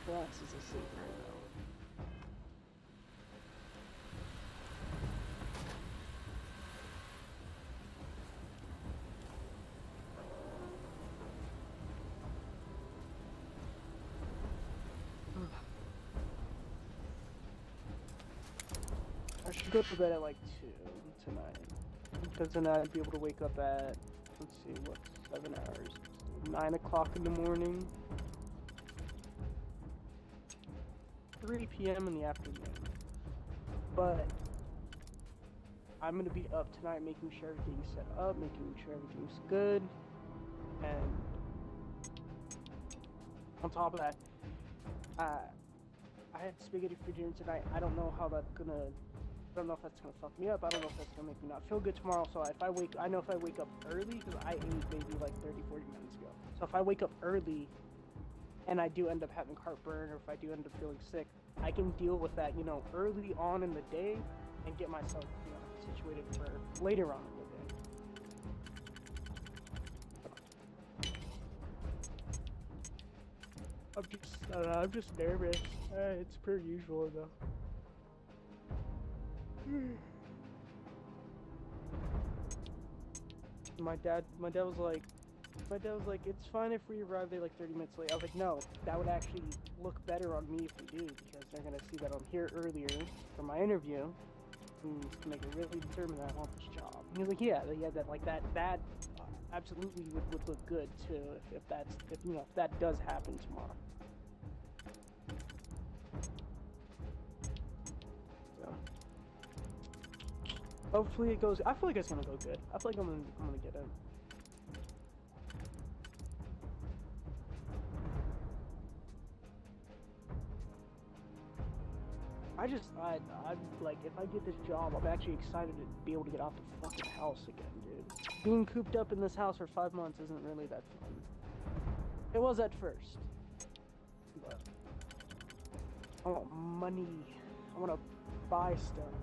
Krboss is a secret though. I should go to bed at like 2 tonight. Because then I'd be able to wake up at, let's see, what, 7 hours? 9 o'clock in the morning. 3 p.m. in the afternoon. But I'm gonna be up tonight making sure everything's set up, making sure everything's good. And On top of that, I had spaghetti for dinner tonight. I don't know how that's gonna. I don't know if that's gonna fuck me up. I don't know if that's gonna make me not feel good tomorrow. So if I wake up early, because I ate maybe like 30, 40 minutes ago. So if I wake up early, and I do end up having heartburn, or if I do end up feeling sick, I can deal with that, early on in the day, and get myself, situated for later on in the day. I'm just nervous. It's per usual though. My dad was like, it's fine if we arrive there like 30 minutes late. I was like, no, that would actually look better on me if we do, because they're gonna see that I'm here earlier for my interview, and to make it really determined that I want this job. And he was like, yeah, that absolutely would look good too if that does happen tomorrow. Hopefully it goes. I feel like it's gonna go good. I feel like I'm gonna get it. I'm like, if I get this job, I'm actually excited to be able to get out the fucking house again, dude. Being cooped up in this house for 5 months isn't really that fun. It was at first, but I want money. I want to buy stuff.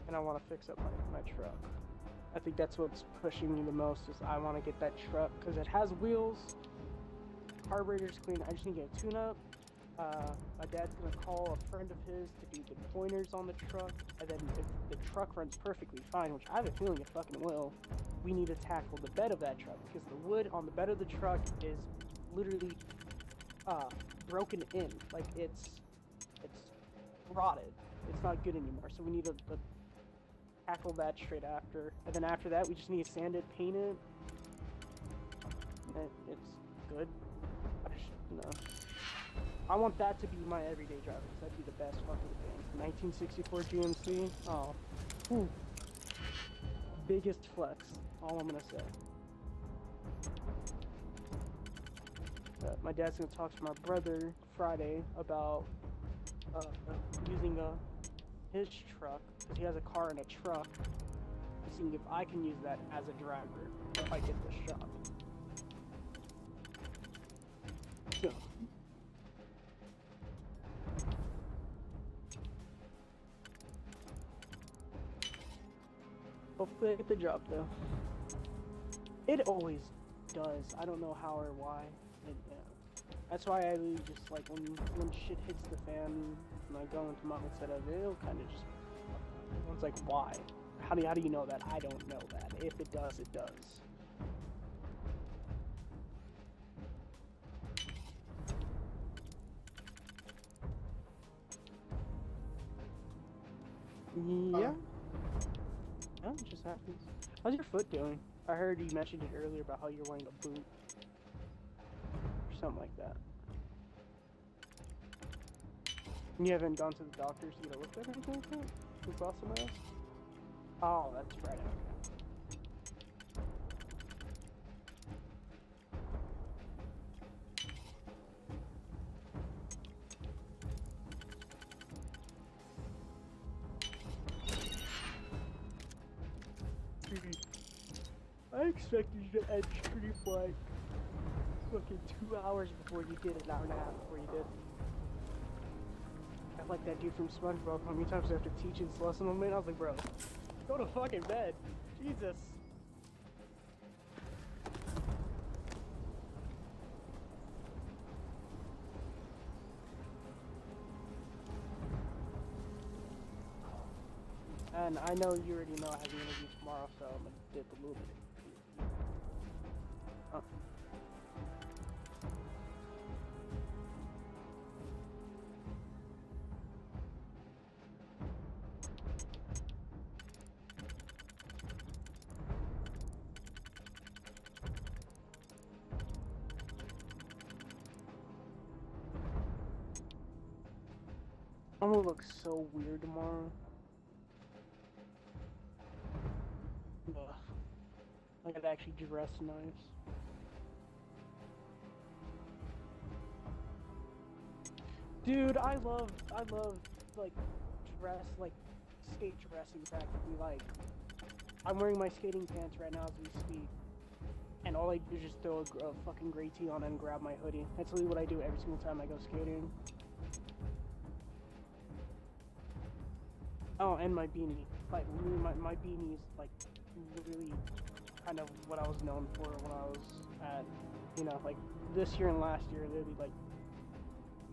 And I want to fix up my truck. I think that's what's pushing me the most, is I want to get that truck because it has wheels, carburetor's clean. I just need to get a tune-up. My dad's gonna call a friend of his to do the pointers on the truck, and then if the truck runs perfectly fine, which I have a feeling it fucking will, we need to tackle the bed of that truck, because the wood on the bed of the truck is literally broken in. Like it's rotted. It's not good anymore. So we need to tackle that straight after, and then after that we just need to sand it, paint it, and it's good. I want that to be my everyday driver, because that'd be the best fucking thing. 1964 GMC, oh, whew. Biggest flex, all I'm gonna say. My dad's gonna talk to my brother Friday about using his truck, because he has a car and a truck, seeing if I can use that as a driver if I get this job. So, hopefully I get the job though. It always does. I don't know how or why. That's why I really just like when shit hits the fan and I go into my mindset of it, it'll kind of just. Everyone's like, why? How do you know that? I don't know that. If it does, it does. Yeah. Yeah, it just happens. How's your foot doing? I heard you mentioned it earlier about how you're wearing a boot. Or something like that. You haven't gone to the doctors to get a look at or anything like that? Since last time I asked? Oh, that's right, okay. I expected you to edge pretty like fucking 2 hours before you did, an hour and a half before you did. I like that dude from SpongeBob. How many times after teaching this lesson on me, I was like, bro, go to fucking bed. Jesus. And I know you already know I have an interview tomorrow, so I'm gonna dip a little bit. Oh. I'm gonna look so weird tomorrow. Ugh. I gotta actually dress nice. Dude, I love like like skate dressing practically. Like, I'm wearing my skating pants right now as we speak, and all I do is just throw a fucking gray tee on and grab my hoodie. That's literally what I do every single time I go skating. Oh, and my beanie. Like, my beanie is like literally kind of what I was known for when I was at, you know, like this year and last year. Literally, like,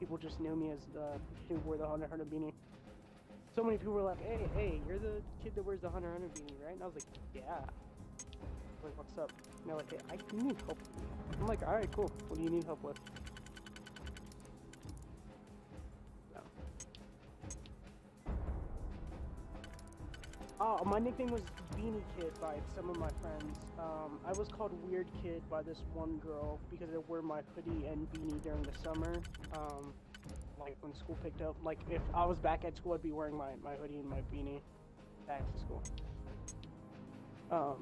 people just knew me as the kid who wore the Hunter Hunter beanie. So many people were like, hey, you're the kid that wears the Hunter Hunter beanie, right? And I was like, yeah. Like, what's up? And they're like, hey, I need help. I'm like, alright, cool. What do you need help with? Oh, my nickname was Beanie Kid by some of my friends. I was called Weird Kid by this one girl because I wore my hoodie and beanie during the summer. Like when school picked up. Like if I was back at school, I'd be wearing my hoodie and my beanie back to school. Yeah,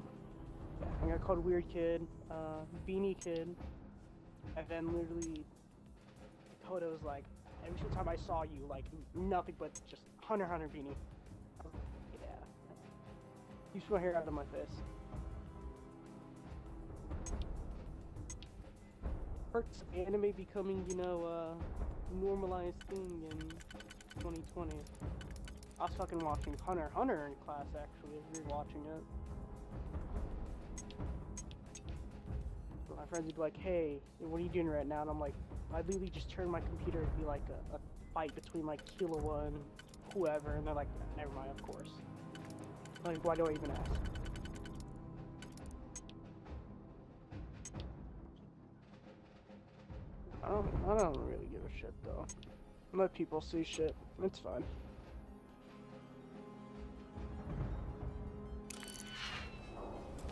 I got called Weird Kid, Beanie Kid, and then literally Toto was like, every single time I saw you, like nothing but just Hunter Hunter beanie. Keeps my hair out of my face. Perks of anime becoming, you know, normalized thing in 2020. I was fucking watching Hunter Hunter in class, actually, as we were watching it. My friends would be like, hey, what are you doing right now? And I'm like, I'd literally just turn my computer, it'd be like a fight between like Killua and whoever, and they're like, never mind, of course. Like, why do I even ask? I don't really give a shit though. Let people see shit. It's fine.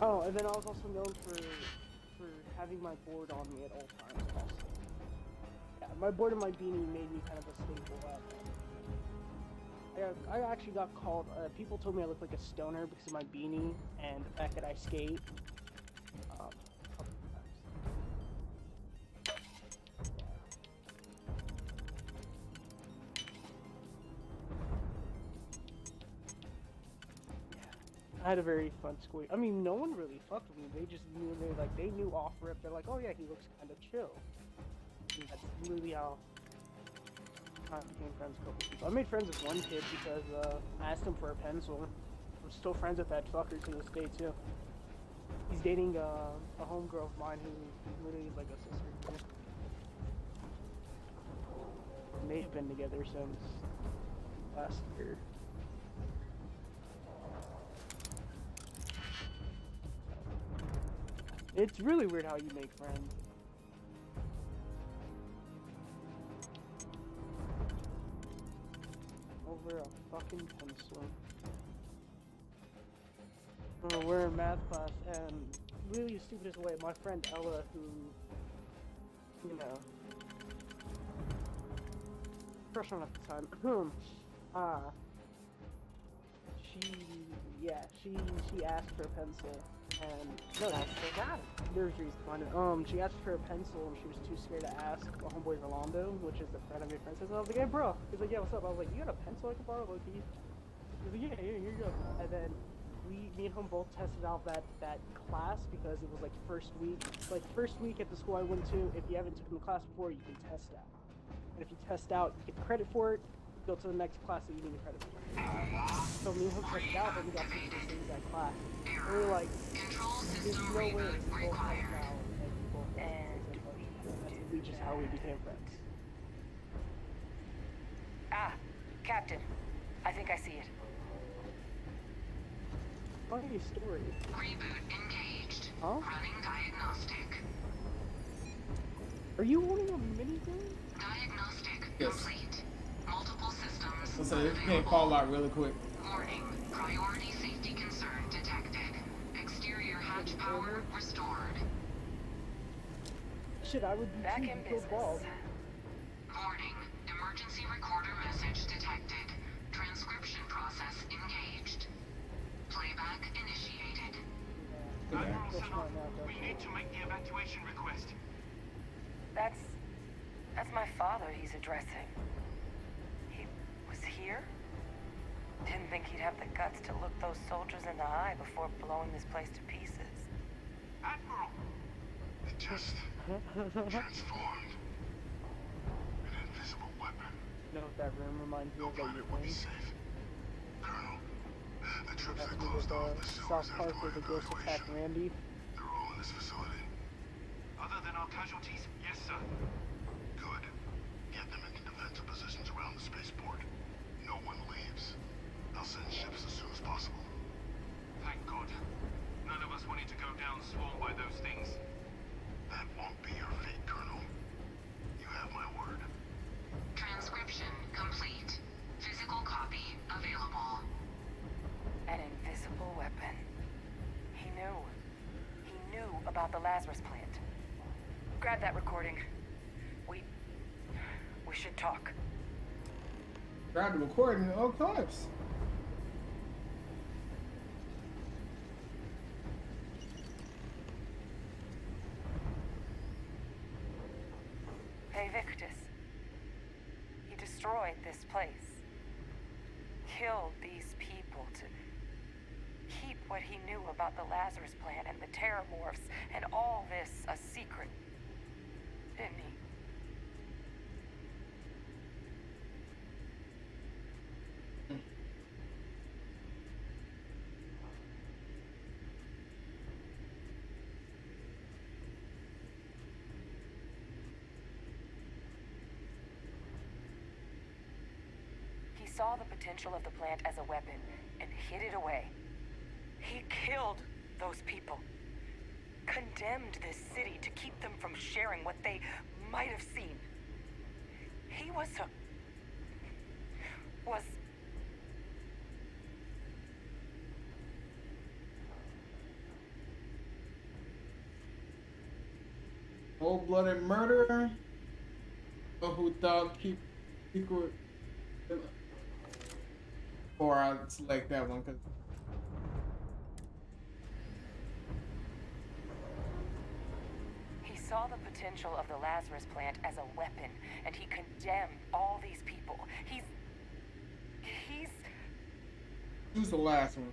Oh, and then I was also known for having my board on me at all times. Also, yeah, my board and my beanie made me kind of a staple at that. I actually got called, people told me I looked like a stoner because of my beanie and the fact that I skate. I had a very fun school. I mean, no one really fucked with me. They just knew, they knew off rip. They're like, oh yeah, he looks kind of chill. And that's literally how I became friends with a couple people. I made friends with one kid because I asked him for a pencil. I'm still friends with that fucker to this day too. He's dating a homegirl of mine who literally is like a sister to me. They've been together since last year. It's really weird how you make friends. Over a fucking pencil. We're in math class, and really the stupidest way, my friend Ella, who, you know, crush on at the time, she asked for a pencil, and no, that's so bad. There's reasons behind it. She asked for a pencil, and she was too scared to ask a homeboy Rolando, which is the friend of your friend. And I was like, hey, bro. He's like, yeah, what's up? I was like, you got a pencil I can borrow, Loki? He's like, yeah, here you go. And then me and him both tested out that class because it was like first week. Like first week at the school I went to, if you haven't taken the class before, you can test out. And if you test out, you get the credit for it. Go to the next class that you need the credit for. So me and him tested out, and we got to the same exact class. And we were like, there's no way we both tested out and we both got the same place. That's literally just how we became friends. Ah, Captain. I think I see it. Funny story. Reboot engaged. Huh? Running diagnostic. Are you holding a minigame? Diagnostic Yes. complete. Multiple systems. So you can't call out really quick. Warning. Priority safety concern detected. Exterior hatch power restored. Shit, I would be Back too in so bald. Warning. Emergency recorder message detected. Transcription process engaged. Playback initiated. Admiral Senna, we need to make the evacuation request. That's my father he's addressing. He was here? Didn't think he'd have the guts to look those soldiers in the eye before blowing this place to pieces. Admiral! It just transformed. An invisible weapon. You know what that room reminds me of that you're in? Colonel, the troops That's that me closed with off the South sewers Park after where my the ghost attacked evacuation. Randy. They're all in this facility. Other than our casualties, yes, sir. Good. Get them into defensive positions around the spaceport. No one leaves. I'll send ships as soon as possible. Thank God. None of us wanted to go down swarmed by those things. That won't be your fate, Colonel. You have my word. Transcription complete. Physical copy available. An invisible weapon. He knew. He knew about the Lazarus plant. Grab that recording. We should talk. Grab the recording, of course. Hey, Victus. He destroyed this place. Killed these people to keep what he knew about the Lazarus plant and the Terramorphs and all this a secret. Didn't he? He saw the potential of the plant as a weapon and hid it away. He killed those people. Condemned this city to keep them from sharing what they might have seen. He was cold-blooded murderer, or who thought keep secret. Or I select that one because. He saw the potential of the Lazarus plant as a weapon, and he condemned all these people. He's... Who's the last one?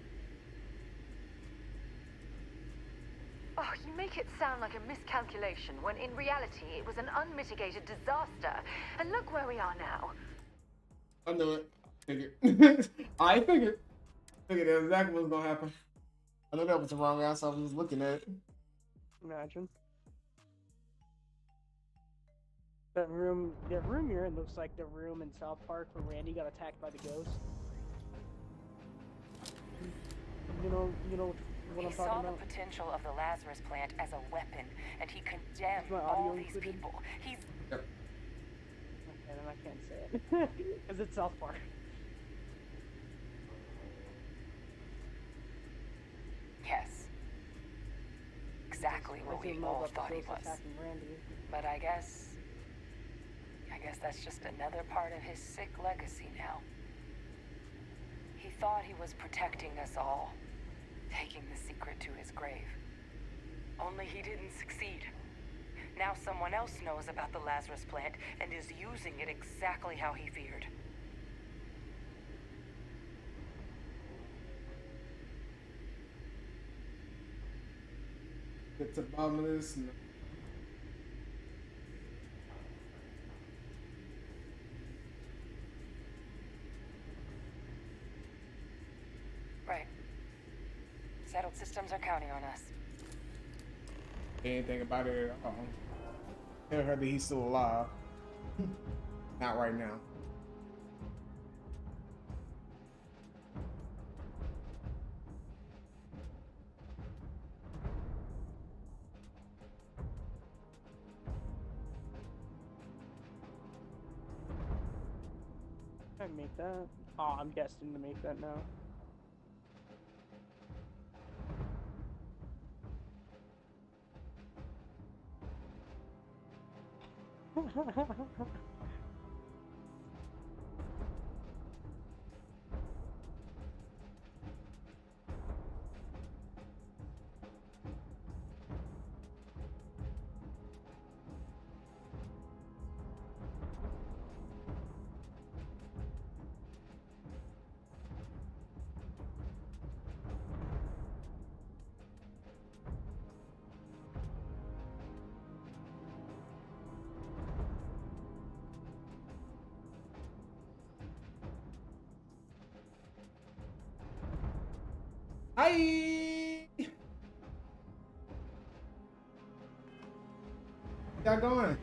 Oh, you make it sound like a miscalculation, when in reality it was an unmitigated disaster. And look where we are now. I knew it. Figured. I figured that's exactly what's gonna happen. I know that was the wrong answer. I was just looking at it. Imagine. That room you're in looks like the room in South Park where Randy got attacked by the ghost. You know what I'm talking about? He saw the potential of the Lazarus plant as a weapon, and he condemned my all audio these included? people. He's... Yep. Okay, then I can't say it. Because it's South Park. Yes. Exactly what we all thought he was. But I guess that's just another part of his sick legacy now. He thought he was protecting us all, taking the secret to his grave. Only he didn't succeed. Now someone else knows about the Lazarus plant and is using it exactly how he feared. It's abominous. And... Right. Settled systems are counting on us. Anything about it at all. Tell her that he's still alive. Not right now. Can I make that? Oh, I'm destined to make that now. Hi. Y'all going?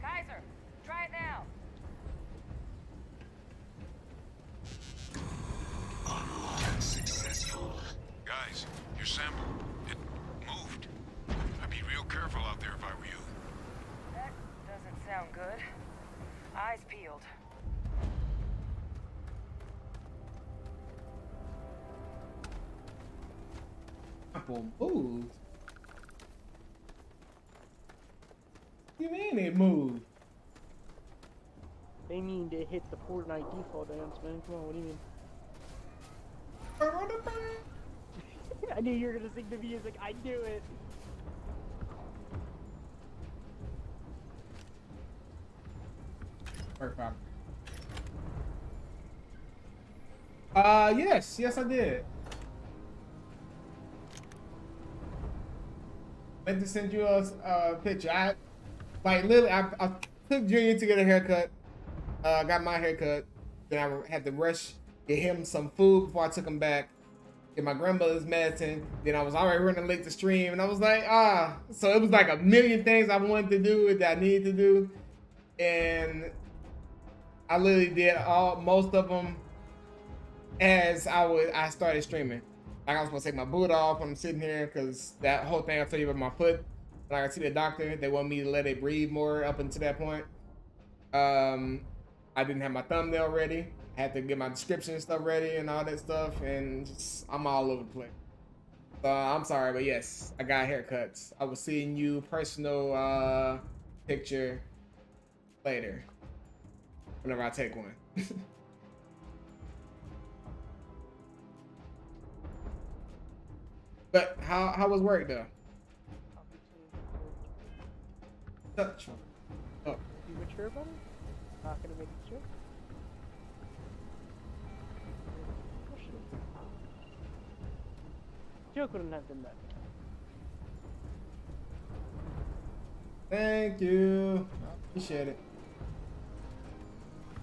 Kaiser, try it now. Successful. Guys, your sample, it moved. I'd be real careful out there if I were you. That doesn't sound good. Eyes peeled. Apple moved. What do you mean it moved? They mean to hit the Fortnite default dance, man. Come on, what do you mean? I knew you were gonna sing the music. I knew it. Perfect. Yes, I did. Meant to send you a picture. I took Junior to get a haircut. Got my haircut. Then I had to rush, get him some food before I took him back. Get my grandmother's medicine. Then I was already running late to stream, and I was like, So it was like a million things I wanted to do that I needed to do, and I literally did most of them as I started streaming. Like I was supposed to take my boot off when I'm sitting here because that whole thing I told you about my foot. Like I see the doctor, they want me to let it breathe more up until that point. I didn't have my thumbnail ready. I had to get my description and stuff ready and all that stuff, and just, I'm all over the place. So I'm sorry, but yes, I got haircuts. I will send you personal picture later, whenever I take one. But how was work though? Touch. Oh. Be mature about it? Not gonna make it sure. Joke wouldn't have done that. Thank you. I appreciate it.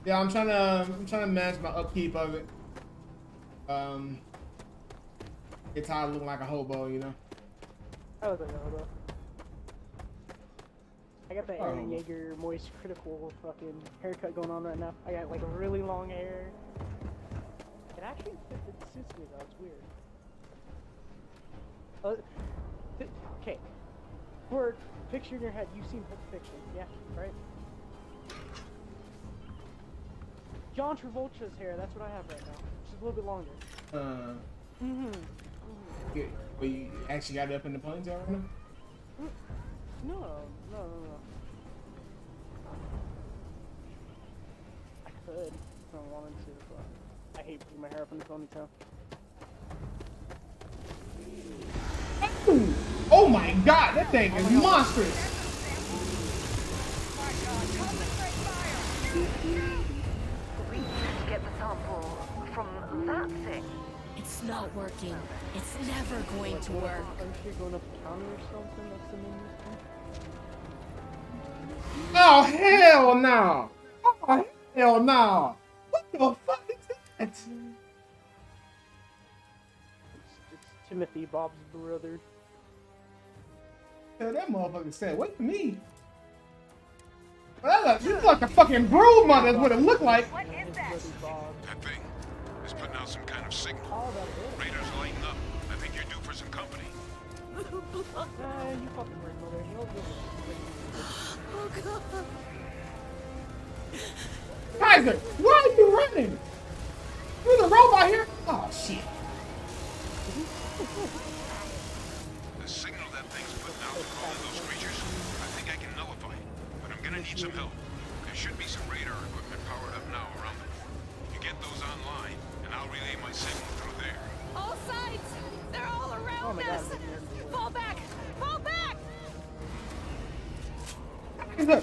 Yeah, I'm trying to manage my upkeep of it. Get tired of looking like a hobo, you know. I look like a hobo. I got the Aaron Yeager moist critical fucking haircut going on right now. I got like really long hair. It actually it suits me though. It's weird. Okay. For picture in your head, you've seen Pulp Fiction, yeah, right? John Travolta's hair. That's what I have right now. Just a little bit longer. But you actually got it up in the ponytail right now? No. I could if I wanted to, but I hate putting my hair up in the ponytail. Oh my god, that thing is monstrous! We need to get the sample from that thing. It's not working. It's never going to work. Aren't you going up the counter or something? That's the menu thing? Oh hell no! Oh hell no! What the fuck is that? It's Timothy, Bob's brother. Hell, that motherfucker said, wait for me. Well, this is like a fucking brood mother is what it looked like. What is that? That thing is putting out some kind of signal. Radar's lighting up. I think you're due for some company. You fucking brood mother. You'll do it. Oh god. Kaiser, why are you running? There's a robot here. Oh shit. The signal that thing's putting out to all of those creatures, I think I can nullify it. But I'm gonna need some help. There should be some radar equipment powered up now around them. You get those online, and I'll relay my signal through there. All sides! They're all around us! Fall back! Fall back! Kaiser,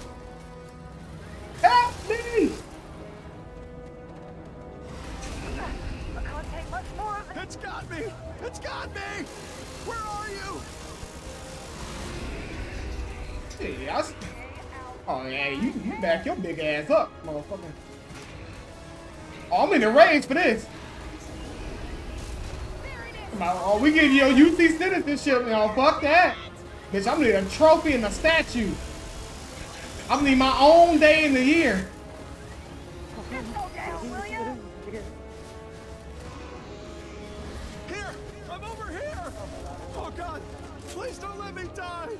help me! I can't take much more of it. It's got me! It's got me! We're Yeah, oh yeah, you back your big ass up, motherfucker. Oh, I'm in the range for this. Oh, we give you a UC citizenship, y'all. Fuck that. Bitch, I'm gonna need a trophy and a statue. I'm gonna need my own day in the year. Here! I'm over here! Oh god! Please don't let me die!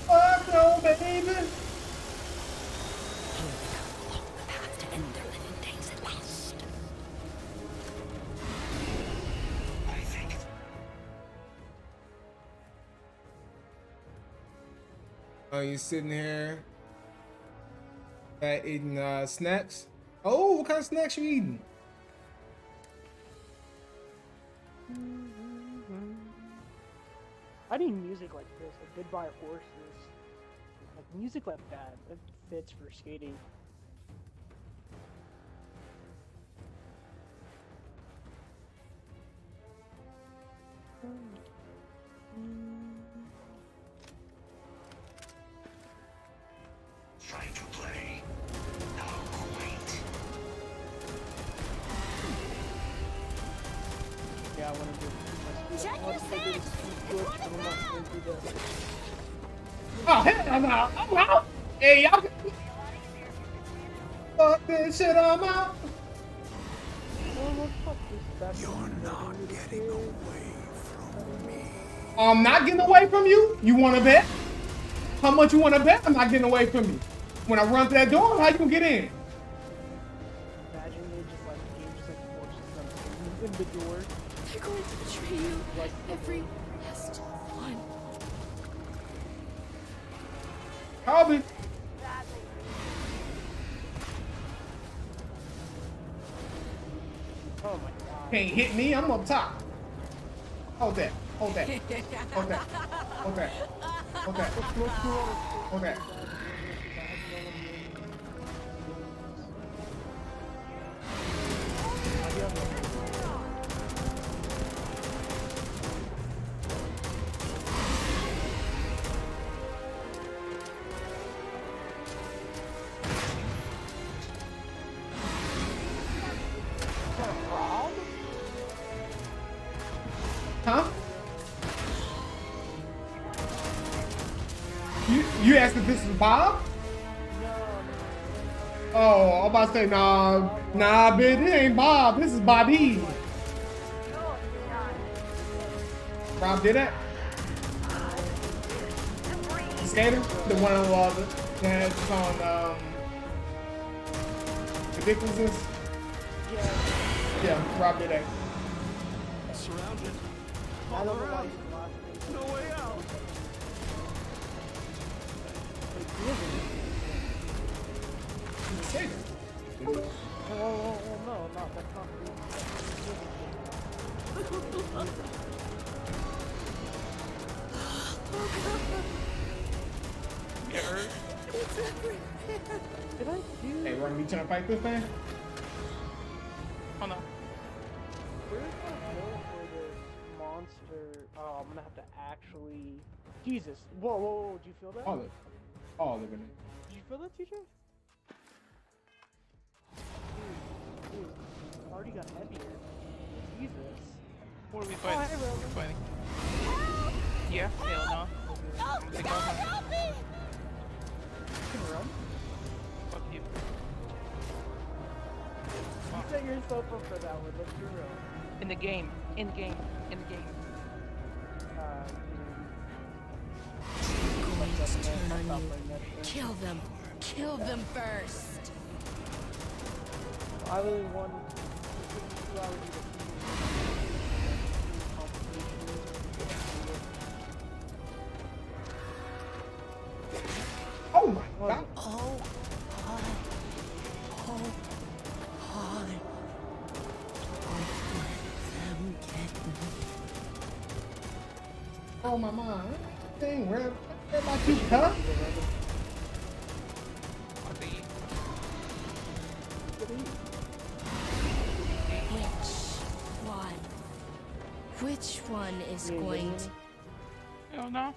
Fuck no, baby! Oh, you sitting here eating snacks? Oh, what kind of snacks you eating? I need music like this, like Goodbye Horses. Like music like that, it fits for skating. Trying to play. How quaint. Yeah, I want to do. Check your stats. Oh, hell, I'm out. I'm out. Hey, y'all. Fuck this shit, I'm out. You're not getting away from me. I'm not getting away from you? You want to bet? How much you want to bet I'm not getting away from you? When I run through that door, how you gonna get in? Imagine they just like the game just like forces them in the door. They're going to betray you. Every last one. Probably. Oh my god. Can't hit me, I'm up top. Hold that. Hold that. Hold that. Hold that. Hold that. Hold that. Huh? You asked if this is Bob? Oh, I'm about to say, nah, bitch, it ain't Bob. This is Bobby. Rob did that? The skater? The one that has on, Ridiculousness? Yeah, Rob did that. Surrounded. All around. No way out. He's a skater. Oh, no, that's not Get hurt? It's everywhere. Did I do? Hey, Ron, you trying to fight this man? Oh no. Where's my goal for this monster? Oh, I'm gonna have to actually. Jesus. Whoa. Did you feel that? All of it. Did you feel that, TJ? Dude, it already got heavier. Jesus. What are we fighting? hey, Roman. We're fighting. Yeah, hell no. No, help me! You can run. Fuck you. You set yourself up for that one. Let's be real. In the game. In the game. Turn on you. Kill them. Kill them first. I really want Oh my god. Oh, hi. Oh, hi. Don't let them get me. Oh my mind. Dang, where about you, huh? Which one is Yeah, going yeah. to... Hell no.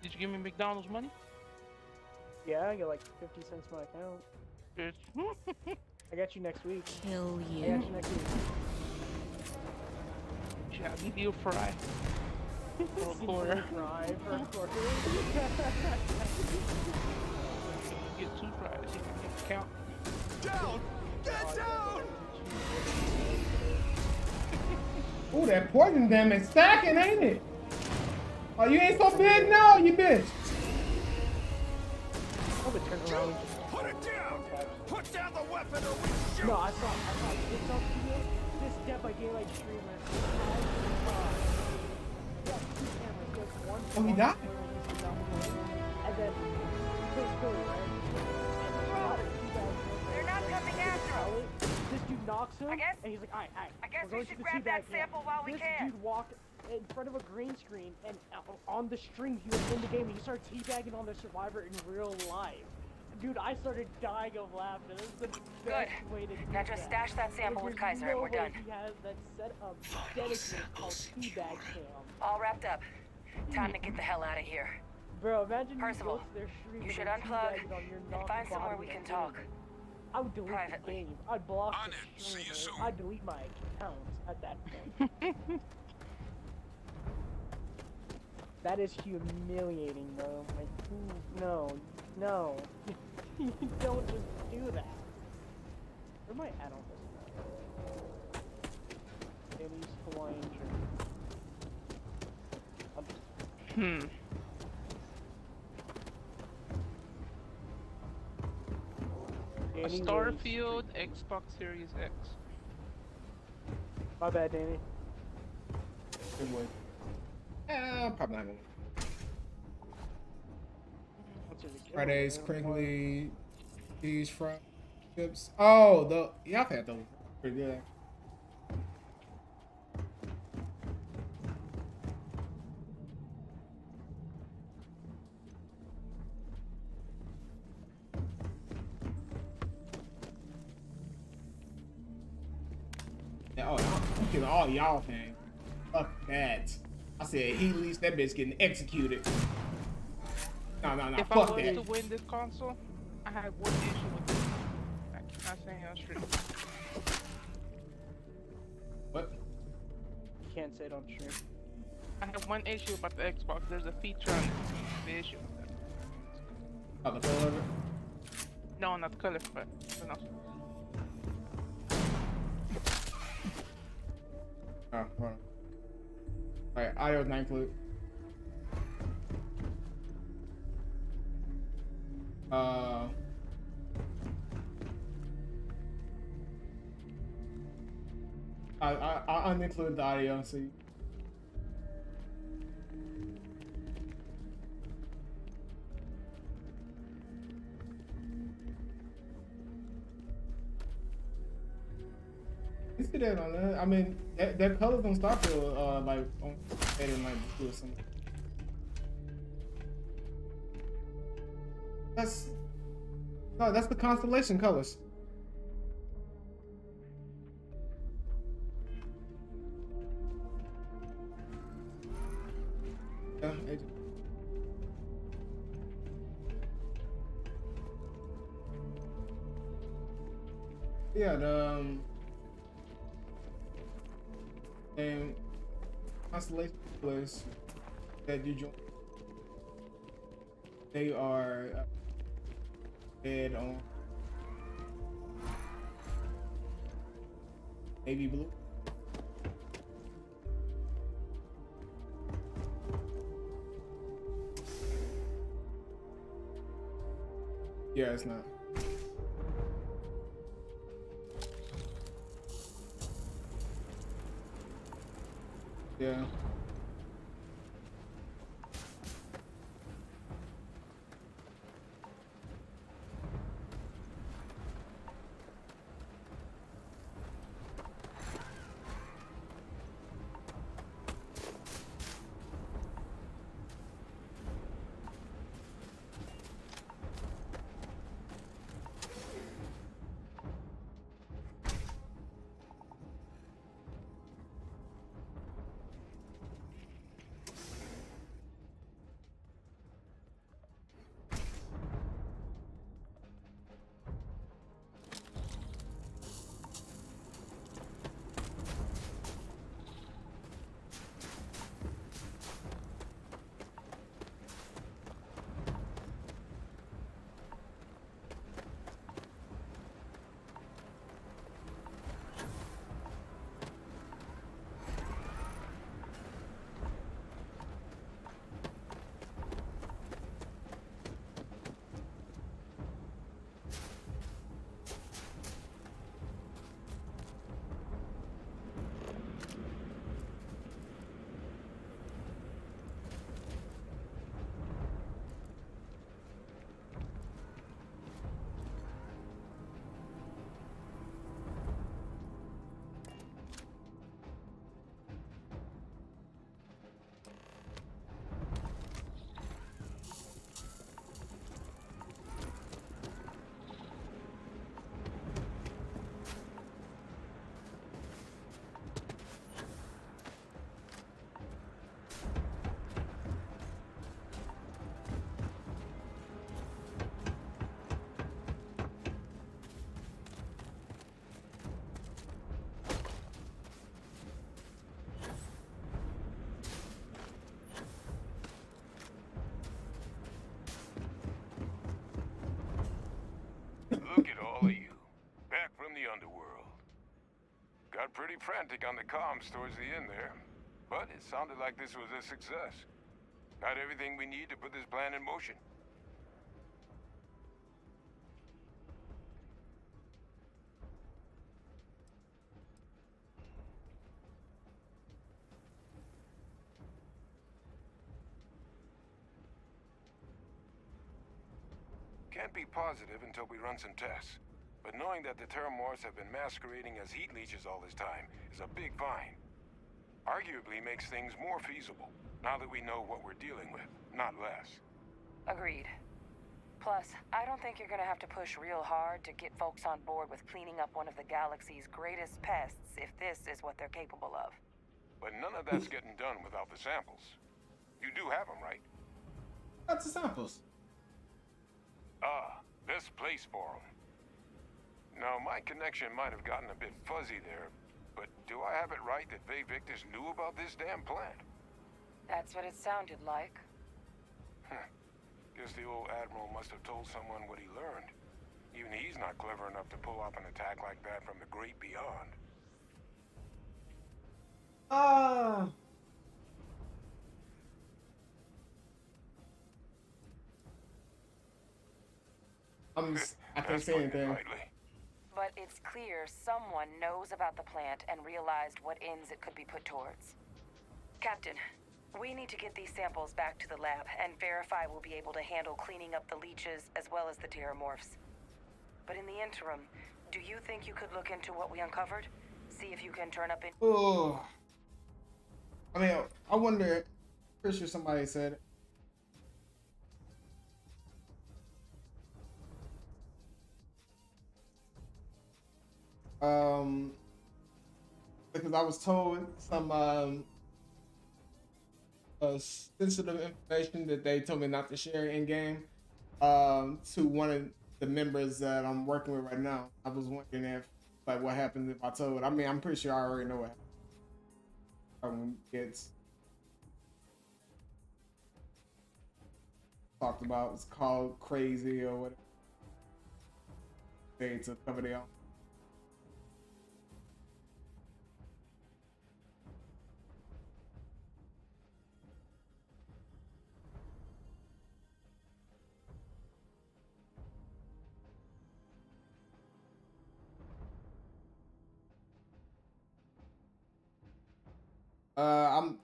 Did you give me McDonald's money? Yeah, I got like 50 cents in my account. Bitch. I got you next week. Kill I you. got you next week. Yeah, I'll give you a fry. For a quarter. Fry for a quarter. You get 2 fries. You can count. Down! Get down! Ooh, that poison damage stacking, ain't it? Oh, you ain't so big now, you bitch. I'm gonna turn around and just... Put it down! Put down the weapon or we shoot! No, I saw this on video. This Dead by Daylight streamer has, yeah, 2 cameras. He has one Oh, he died? and then he plays Philly, right? They're not coming after us. This dude knocks him, I guess- and he's like, alright, I guess we're we going should to the grab teabag that cam." sample while we this can. Dude walked in front of a green screen, and on the string he was in the game, and he started teabagging on the survivor in real life. Dude, I started dying of laughter. This is the best way to do Now just that. stash that sample Like, with there's Kaiser and no we're way done. He has that set up dedicated called teabag cam. All wrapped up. Time to get the hell out of here. Bro, imagine Percival, you go to their stream you and should they're unplug teabagging on your and find somewhere body we can and talk. game. I would delete the game. I'd block the streamer. I'd delete my account at that point. That is humiliating, bro. Like, no. You don't just do that. Where am I at on this? Danny's Hawaiian shirt. A Danny Starfield Xbox Series X. My bad, Danny. Good boy. Probably not gonna. Fridays, crinkly cheese fried chips. Oh, yeah, I've had those. Pretty good. Yeah, oh, I'm killing all y'all, man. Fuck that. I said he least that bitch getting executed. No, If I fuck was that. to win this console, I had one issue with this. I cannot say it on stream. What? You can't say it on stream. I have one issue about the Xbox. There's a feature on it. The issue with that. Oh, the color of it? No, not the color, but something else. Oh, hold on. Alright, audio is not included. I unincluded the audio, see. You see that on there? I mean, that colors on Starfield, like on better than like blue or something. That's the constellation colors. Yeah, yeah, the and constellation colors that you join, they are red on navy blue. Yeah, it's not. Yeah. back from the underworld. Got pretty frantic on the comms towards the end there, but it sounded like this was a success. Got everything we need to put this plan in motion. Can't be positive until we run some tests. But knowing that the Terramorphs have been masquerading as heat leeches all this time is a big find. Arguably makes things more feasible, now that we know what we're dealing with, not less. Agreed. Plus, I don't think you're gonna have to push real hard to get folks on board with cleaning up one of the galaxy's greatest pests if this is what they're capable of. But none of that's getting done without the samples. You do have them, right? What's the samples? This place for them. Now, my connection might have gotten a bit fuzzy there, but do I have it right that Vay Victus knew about this damn plant? That's what it sounded like. Guess the old Admiral must have told someone what he learned. Even he's not clever enough to pull off an attack like that from the great beyond. I can't say anything. But it's clear someone knows about the plant and realized what ends it could be put towards. Captain, we need to get these samples back to the lab and verify we'll be able to handle cleaning up the leeches as well as the Terramorphs. But in the interim, do you think you could look into what we uncovered? See if you can turn up in... Oh. I mean, I wonder, pretty sure somebody said it. Because I was told some sensitive information that they told me not to share in game to one of the members that I'm working with right now. I was wondering if, like, what happens if I told. I mean, I'm pretty sure I already know what happens. Gets talked about. It's called crazy or whatever. They to cover the all.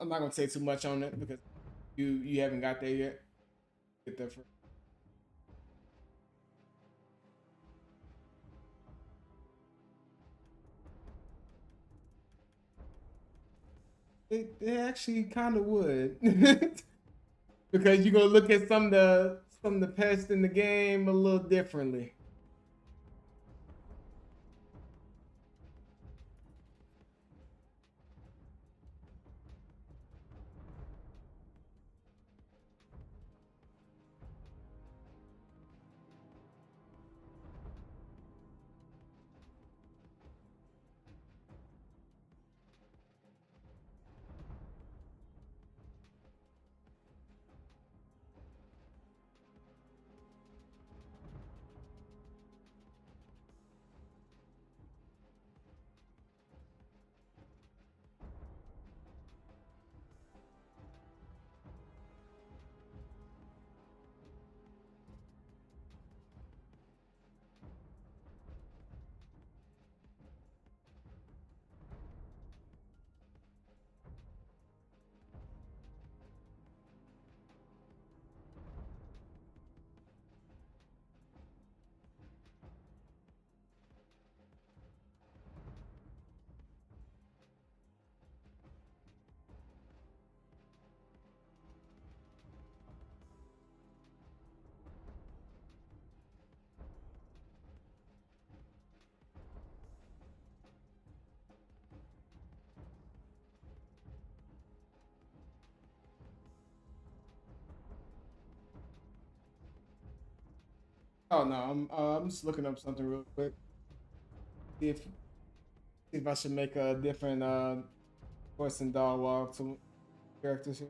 I'm not gonna say too much on it because you haven't got there yet. Get there first. It actually kind of would, because you're gonna look at some of the pests in the game a little differently. Oh no, I'm just looking up something real quick. See if I should make a different voice and dialogue to characters here.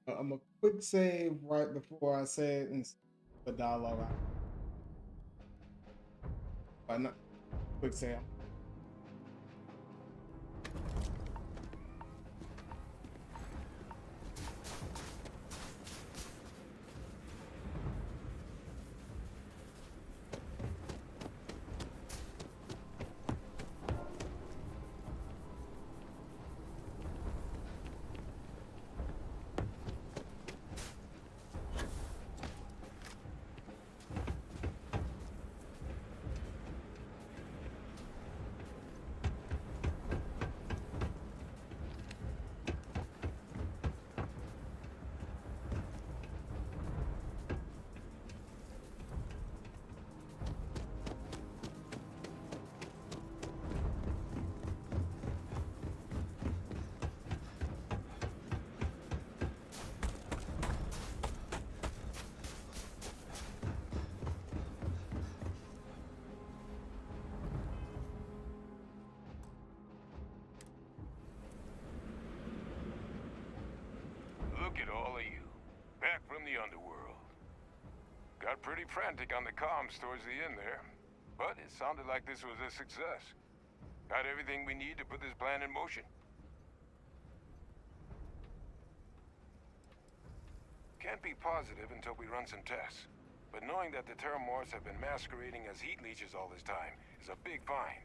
I'm a quick save right before I say it and the dialogue out. But not quick save. Look at all of you, back from the underworld. Got pretty frantic on the comms towards the end there, but it sounded like this was a success. Got everything we need to put this plan in motion. Can't be positive until we run some tests, but knowing that the Terramorphs have been masquerading as heat leeches all this time is a big find.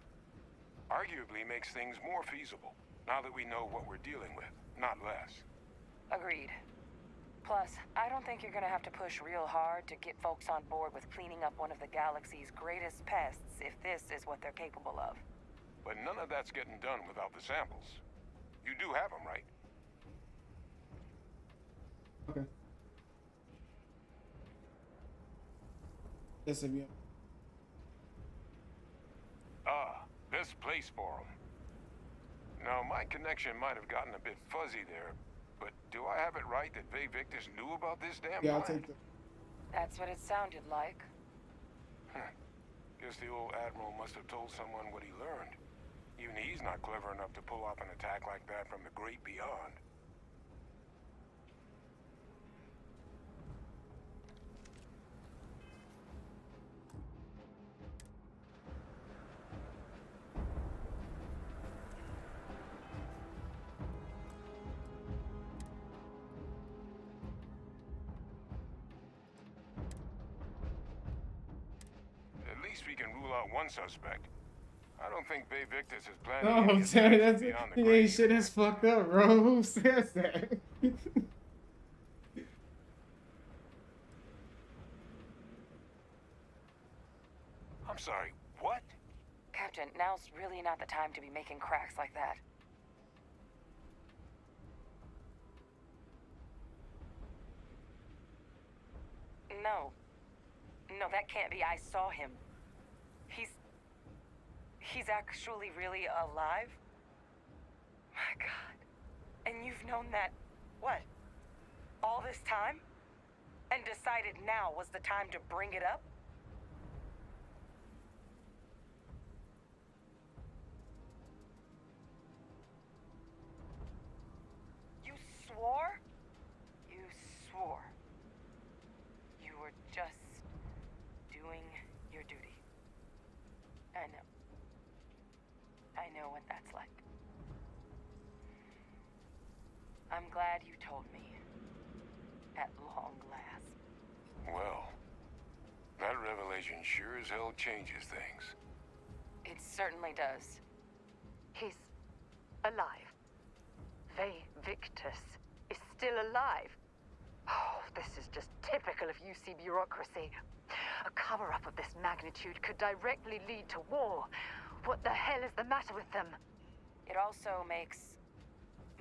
Arguably makes things more feasible, now that we know what we're dealing with, not less. Agreed. Plus, I don't think you're gonna have to push real hard to get folks on board with cleaning up one of the galaxy's greatest pests if this is what they're capable of. But none of that's getting done without the samples. You do have them, right? Okay. Yes, you. This place for them. Now, my connection might have gotten a bit fuzzy there, but do I have it right that Bay Victus knew about this damn Yeah, I'll plan? take that. That's what it sounded like. Guess the old Admiral must have told someone what he learned. Even he's not clever enough to pull off an attack like that from the great beyond. At least we can rule out one suspect. I don't think Bay Victus is planning Oh, any sorry, attacks that's beyond the yeah, grave. shit. That's fucked up, bro. Who says that? I'm sorry, what? Captain, now's really not the time to be making cracks like that. No. No, that can't be. I saw him. He's actually really alive? My God. And you've known that, what? All this time? And decided now was the time to bring it up? You swore? You swore. You were just doing your duty. I know. I know what that's like. I'm glad you told me. At long last. Well, that revelation sure as hell changes things. It certainly does. He's alive. Bay Victus is still alive. Oh, this is just typical of UC bureaucracy. A cover-up of this magnitude could directly lead to war. What the hell is the matter with them? It also makes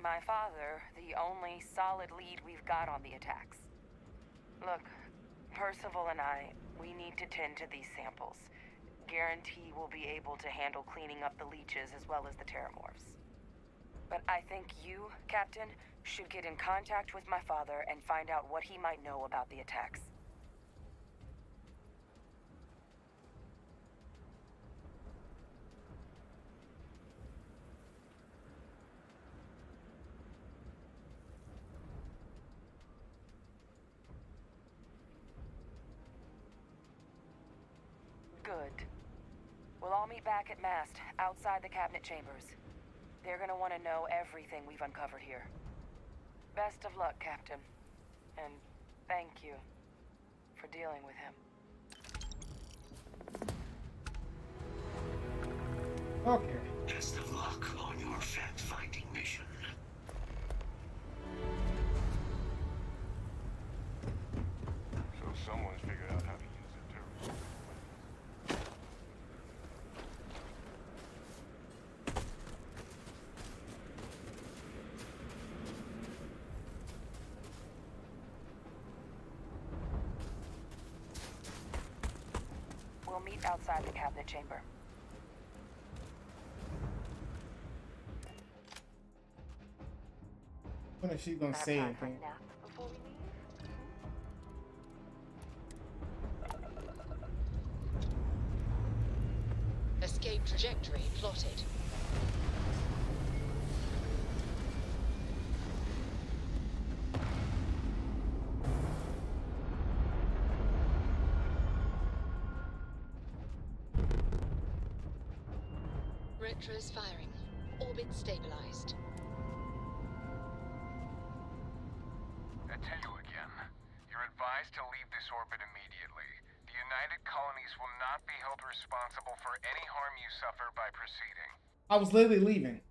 my father the only solid lead we've got on the attacks. Look, Percival and I, we need to tend to these samples. Guarantee we'll be able to handle cleaning up the leeches as well as the Terramorphs. But I think you, Captain, should get in contact with my father and find out what he might know about the attacks. all meet back at mast, outside the cabinet chambers. They're gonna want to know everything we've uncovered here. Best of luck, Captain. And thank you for dealing with him. Okay. Best of luck on your fact-finding mission. So someone's figured out how to use the turret. We'll meet outside the cabinet chamber. I wonder if she's gonna say anything. Escape trajectory plotted. Retros firing. Orbit stabilized. I tell you again, you're advised to leave this orbit immediately. The United Colonies will not be held responsible for any harm you suffer by proceeding. I was literally leaving.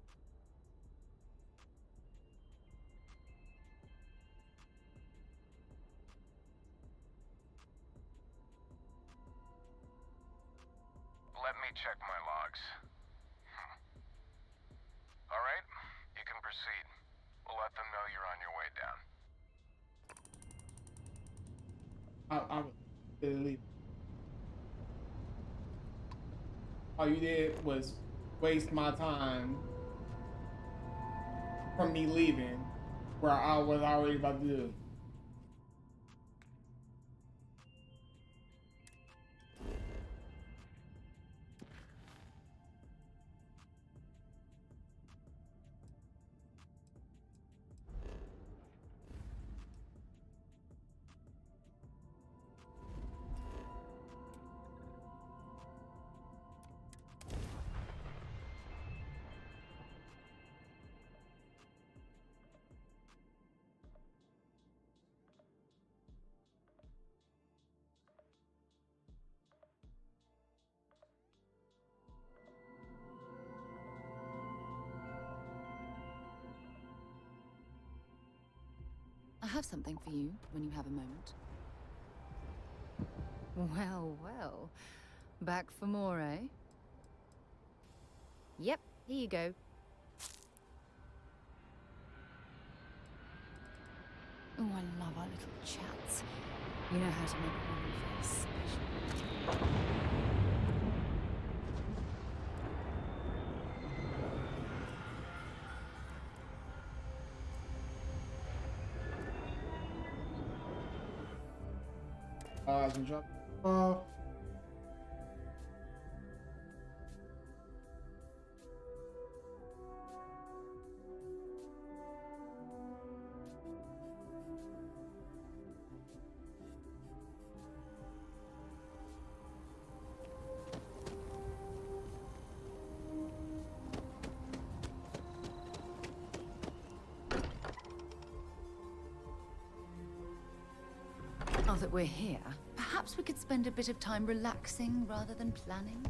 Let me check my logs. All right, you can proceed. We'll let them know you're on your way down. I was literally leaving. All you did was waste my time from me leaving where I was already about to do. I have something for you when you have a moment. Well, well. Back for more, eh? Yep, here you go. Oh, I love our little chats. You know how to make a woman feel special. I can drop off. Now that we're here, perhaps we could spend a bit of time relaxing rather than planning.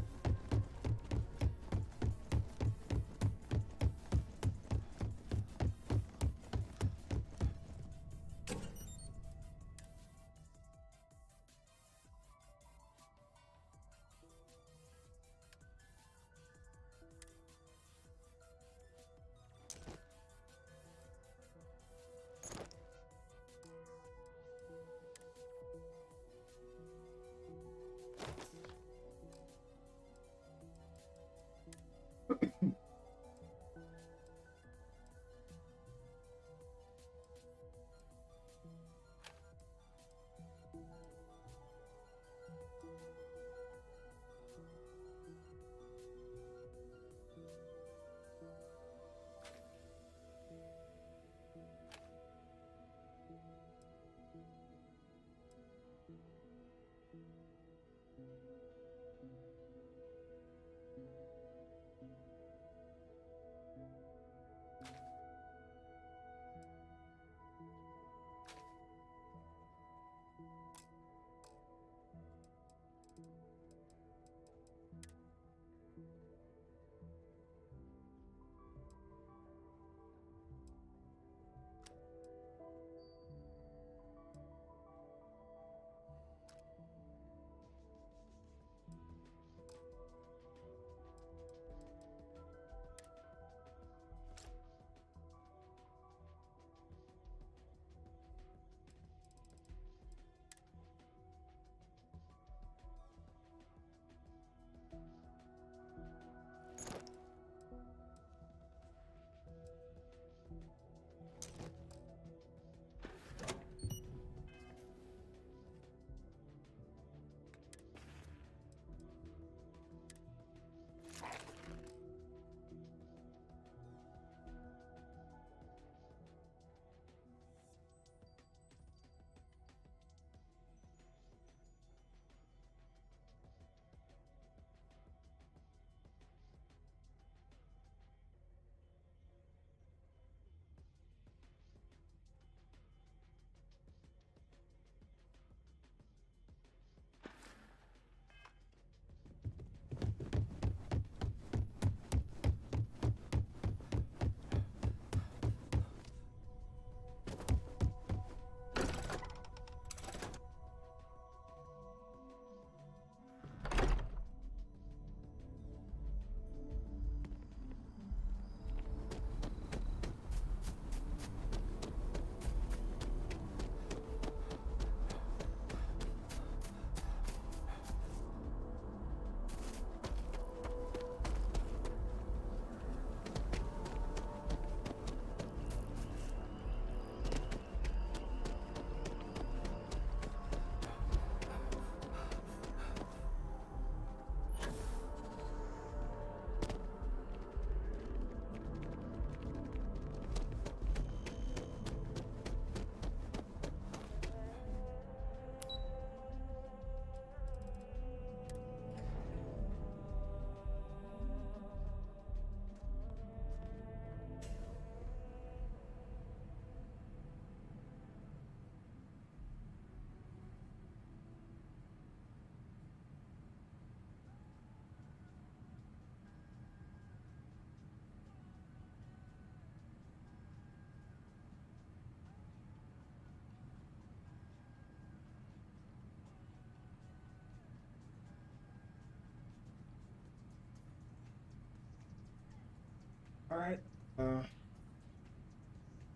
All right.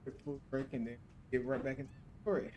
Quick food break and then get right back into the story.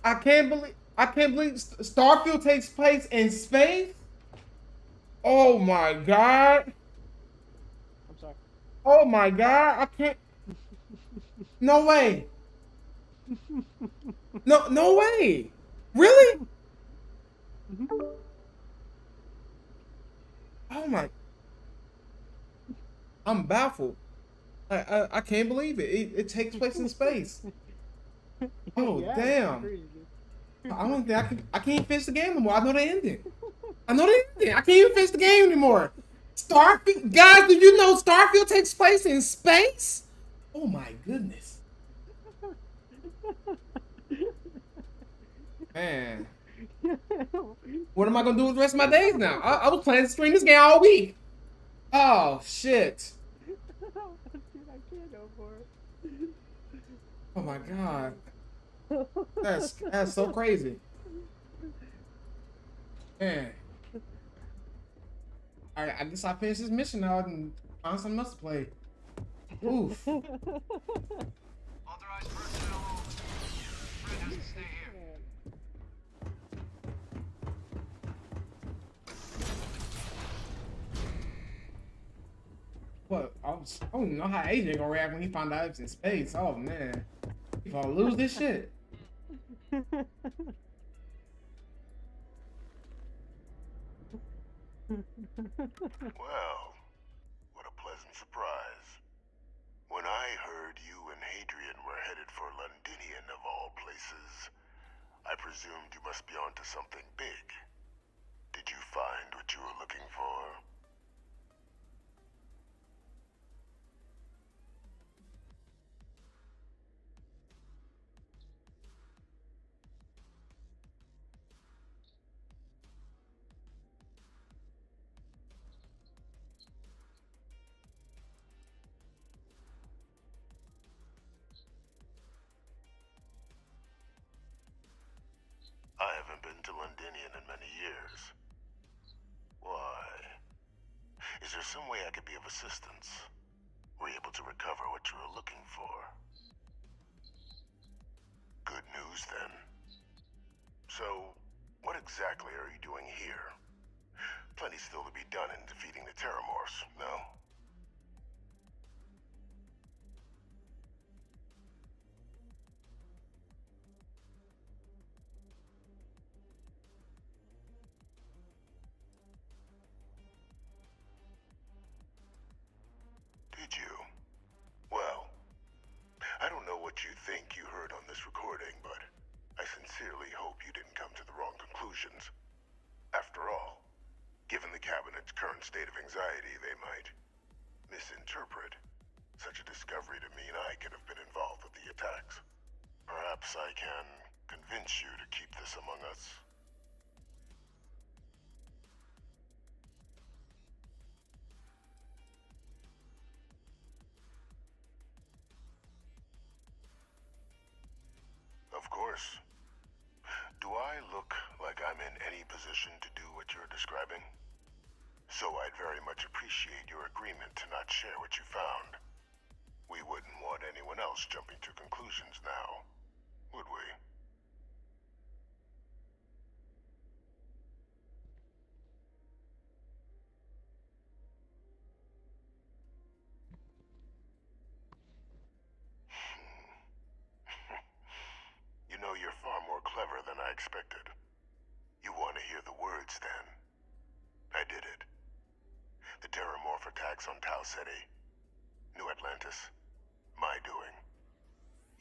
I can't believe Starfield takes place in space. Oh my god. I'm sorry. Oh my god. I can't. No way. No way. Really? Oh my. I'm baffled. I can't believe it. It takes place in space. Oh Yeah, damn. crazy. I don't think I can't even finish the game anymore. I know the ending. I can't even finish the game anymore. Starfield, guys, do you know Starfield takes place in space? Oh my goodness. Man. What am I gonna do with the rest of my days now? I was planning to stream this game all week. Oh shit. Dude, I can't no more. Oh my god. That's so crazy. Man. Alright, I guess I finished this mission now and find something else to play. Oof. Authorized personnel. Fred has to stay here. What? I don't know how AJ gonna react when he found out it's in space. Oh man. He gonna lose this shit. Well, what a pleasant surprise. When I heard you and Hadrian were headed for Londinian of all places, I presumed you must be onto something big. Did you find what you were looking for? I haven't been to Londinian in many years. Why? Is there some way I could be of assistance? Were you able to recover what you were looking for? Good news, then. So, what exactly are you doing here? Plenty still to be done in defeating the Terramorphs, no? Did you? Well, I don't know what you think you heard on this recording, but I sincerely hope you didn't come to the wrong conclusions. After all, given the Cabinet's current state of anxiety, they might misinterpret such a discovery to mean I could have been involved with the attacks. Perhaps I can convince you to keep this among us. Of course. Do I look like I'm in any position to do what you're describing? So I'd very much appreciate your agreement to not share what you found. We wouldn't want anyone else jumping to conclusions now, would we? You know, you're far more clever than I expected. You want to hear the words, then? I did it. The Terramorph attacks on Tau Ceti. New Atlantis. My doing.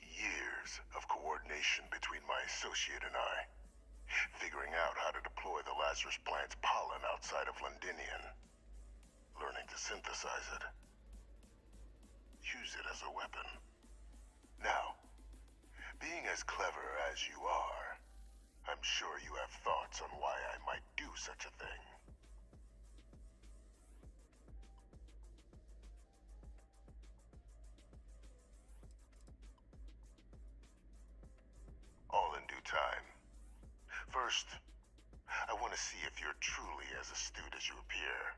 Years of coordination between my associate and I. Figuring out how to deploy the Lazarus plant's pollen outside of Londinian. Learning to synthesize it. Use it as a weapon. Now, being as clever as you are, I'm sure you have thoughts on why I might do such a thing. All in due time. First, I want to see if you're truly as astute as you appear.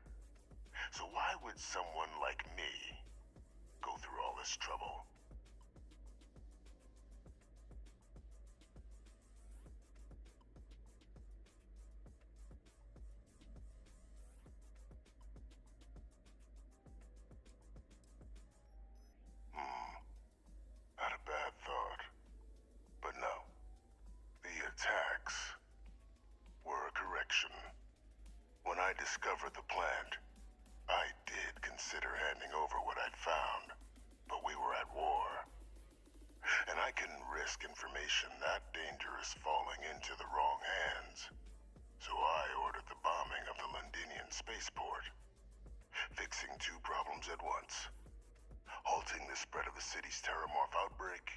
So why would someone like me go through all this trouble? discovered the plant, I did consider handing over what I'd found, but we were at war. And I couldn't risk information that dangerous falling into the wrong hands. So I ordered the bombing of the Londinian spaceport, fixing two problems at once. Halting the spread of the city's terramorph outbreak,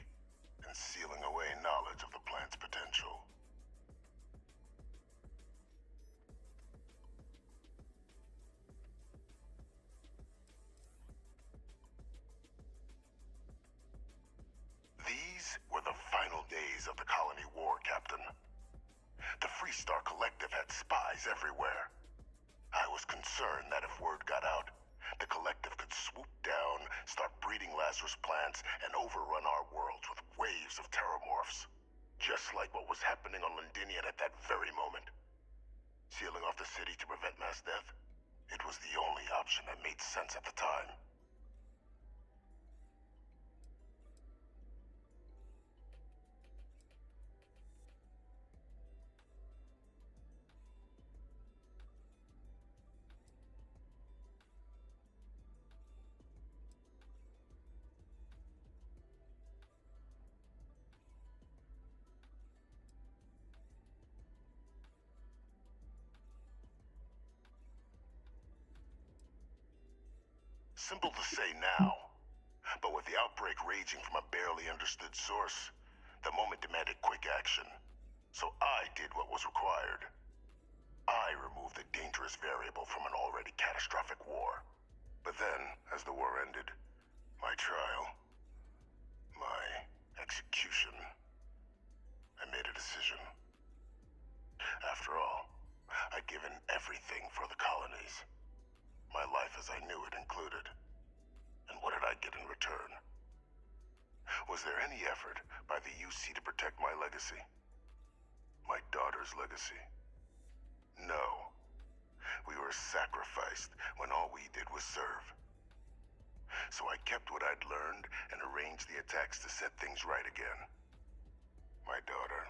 and sealing away knowledge of the plant's potential. These were the final days of the colony war, Captain. The Freestar Collective had spies everywhere. I was concerned that if word got out, the Collective could swoop down, start breeding Lazarus plants, and overrun our worlds with waves of terramorphs. Just like what was happening on Londinian at that very moment. Sealing off the city to prevent mass death? It was the only option that made sense at the time. Simple to say now, but with the outbreak raging from a barely understood source, the moment demanded quick action. So I did what was required. I removed the dangerous variable from an already catastrophic war. But then, as the war ended, my trial, my execution, I made a decision. After all, I'd given everything for the colonies. My life as I knew it included. And what did I get in return? Was there any effort by the UC to protect my legacy? My daughter's legacy? No. We were sacrificed when all we did was serve. So I kept what I'd learned and arranged the attacks to set things right again. My daughter.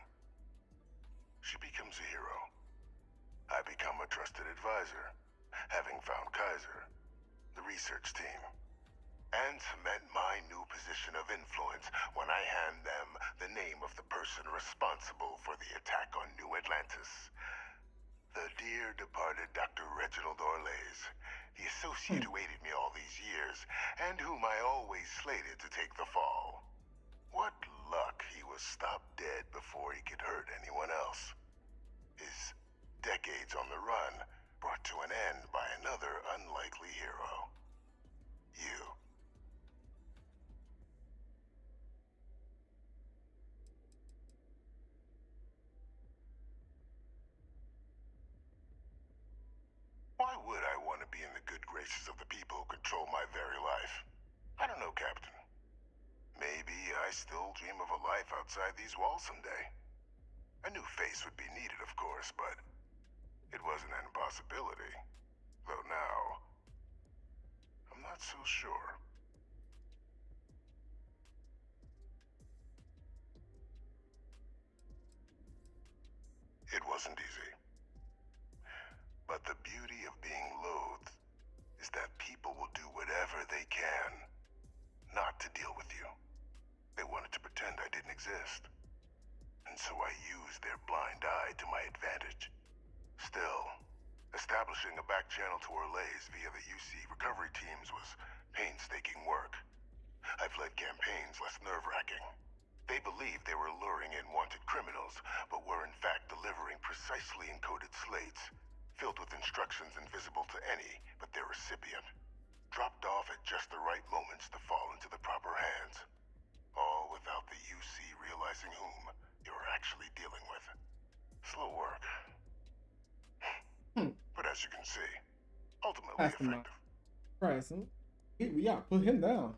She becomes a hero. I become a trusted advisor, having found Kaiser, the research team, and cement my new position of influence when I hand them the name of the person responsible for the attack on New Atlantis. The dear departed Dr. Reginald Orlays, the associate who aided me all these years, and whom I always slated to take the fall. What luck he was stopped dead before he could hurt anyone else. His decades on the run brought to an end by another unlikely hero. You. Why would I want to be in the good graces of the people who control my very life? I don't know, Captain. Maybe I still dream of a life outside these walls someday. A new face would be needed, of course, but it wasn't an impossibility. Though now, I'm not so sure. It wasn't easy. But the beauty of being loathed is that people will do whatever they can not to deal with you. They wanted to pretend I didn't exist. And so I used their blind eye to my advantage. Still, establishing a back channel to Orlays via the UC recovery teams was painstaking work. I've led campaigns less nerve-wracking. They believed they were luring in wanted criminals, but were in fact delivering precisely encoded slates, filled with instructions invisible to any but their recipient, dropped off at just the right moments to fall into the proper hands. All without the UC realizing whom they were actually dealing with. Slow work. But as you can see, ultimately effective. Right, we gotta put him down.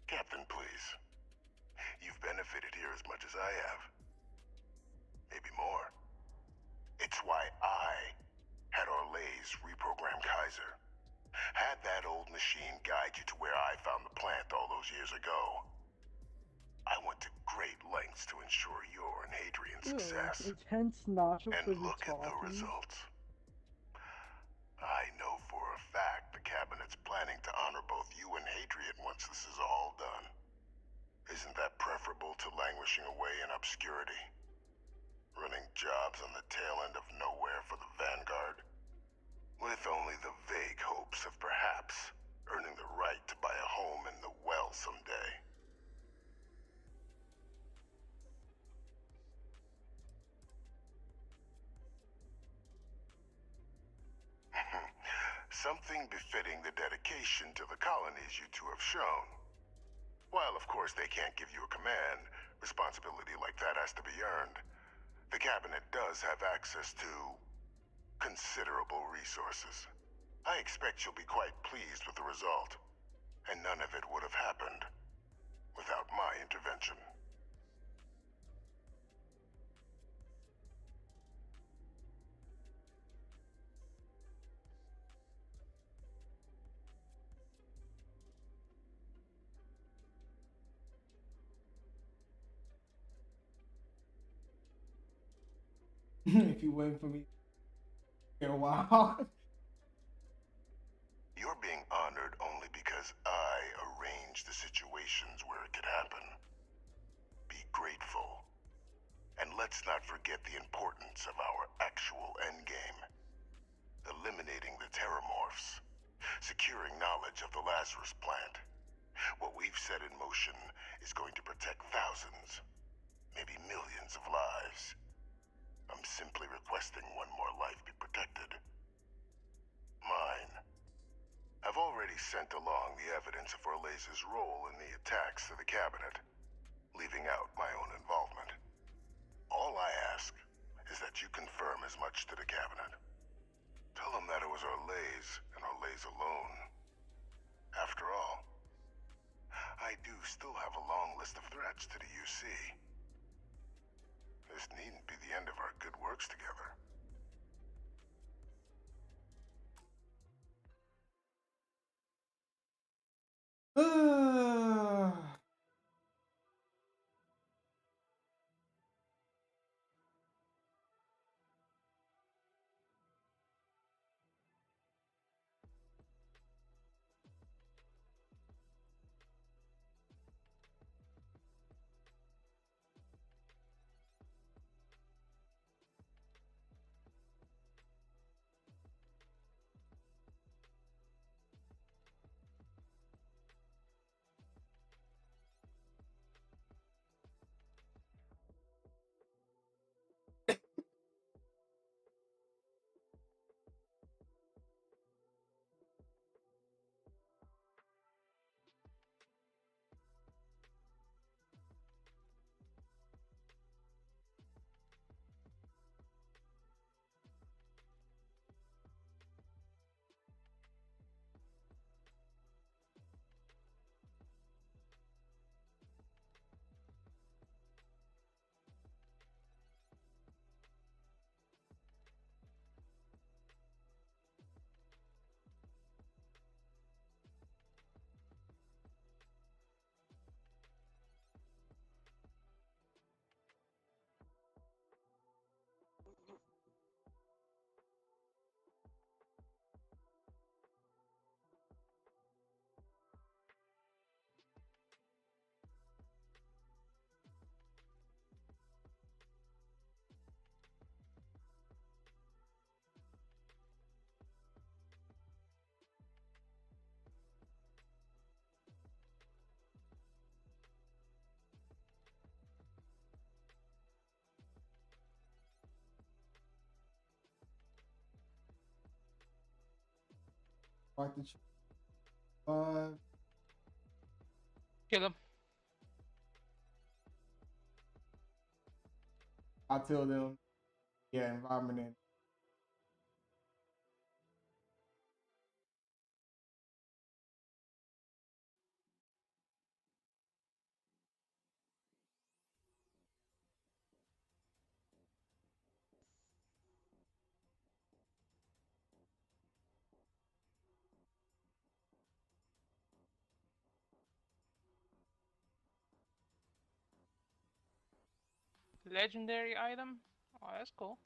Captain, please. You've benefited here as much as I have. Maybe more. It's why I had Orlays reprogram wiser. Had that old machine guide you to where I found the plant all those years ago. I went to great lengths to ensure your and Hadrian's success. Intense nacho And flavored look at the toffee. results. I know for a fact the cabinet's planning to honor both you and Hadrian once this is all done. Isn't that preferable to languishing away in obscurity? Running jobs on the tail end of nowhere for the Vanguard? With only the vague hopes of perhaps earning the right to buy a home in the well someday. Something befitting the dedication to the colonies you two have shown. While of course they can't give you a command, responsibility like that has to be earned. The cabinet does have access to considerable resources. I expect you'll be quite pleased with the result. And none of it would have happened without my intervention. If you wait for me in a while. You're being honored only because I arranged the situations where it could happen. Be grateful. And let's not forget the importance of our actual endgame. Eliminating the terramorphs. Securing knowledge of the Lazarus plant. What we've set in motion is going to protect thousands, maybe millions of lives. I'm simply requesting one more life be protected. Mine. I've already sent along the evidence of Orleza's role in the attacks to the cabinet, leaving out my own involvement. All I ask is that you confirm as much to the cabinet. Tell them that it was Orlez and Orlez alone. After all, I do still have a long list of threats to the UC. This needn't be the end of our good works together. Fight the Kill him. I tell them, yeah, environment in. Legendary item? Oh, that's cool.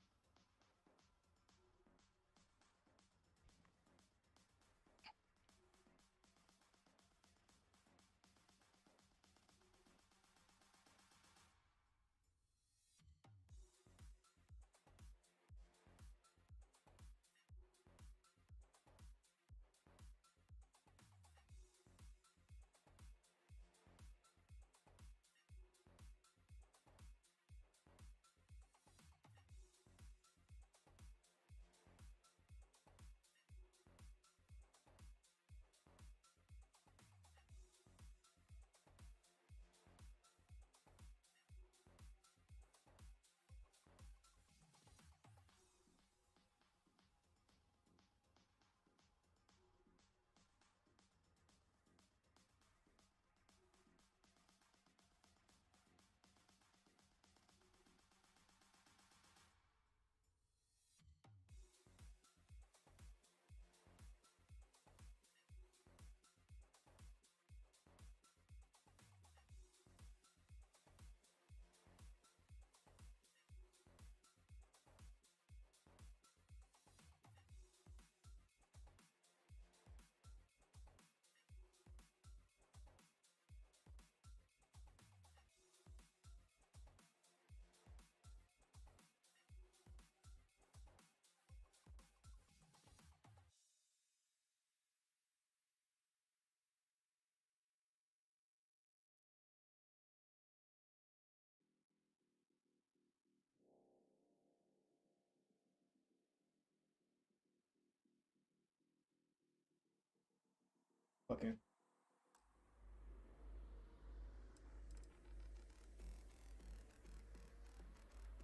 Okay.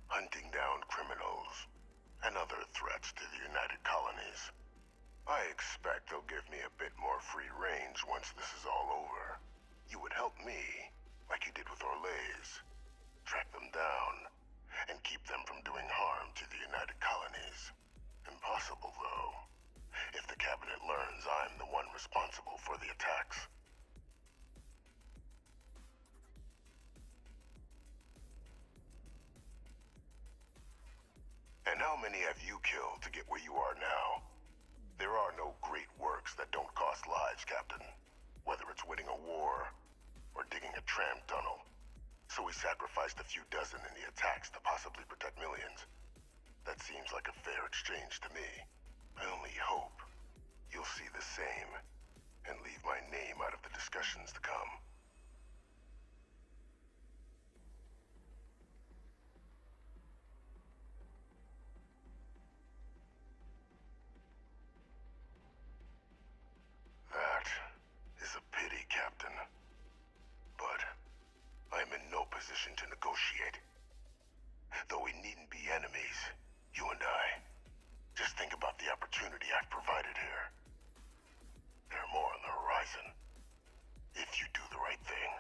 Hunting down criminals and other threats to the United Colonies. I expect they'll give me a bit more free range once this is all over. You would help me, like you did with Orlays. Track them down, and keep them from doing harm to the United Colonies. Impossible, though. If the Cabinet learns I'm the one responsible for the attacks. And how many have you killed to get where you are now? There are no great works that don't cost lives, Captain. Whether it's winning a war, or digging a tram tunnel. So we sacrificed a few dozen in the attacks to possibly protect millions. That seems like a fair exchange to me. I only hope you'll see the same, and leave my name out of the discussions to come. That is a pity, Captain. But I'm in no position to negotiate. Though we needn't be enemies, you and I. Just think about the opportunity I've provided here. There are more on the horizon. If you do the right thing.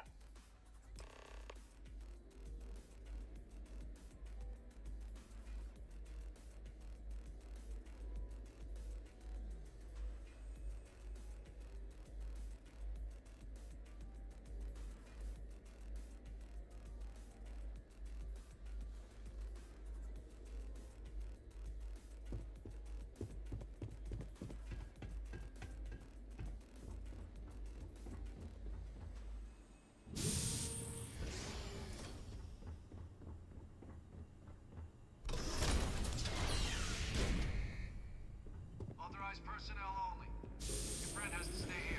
Personnel only. Your friend has to stay here.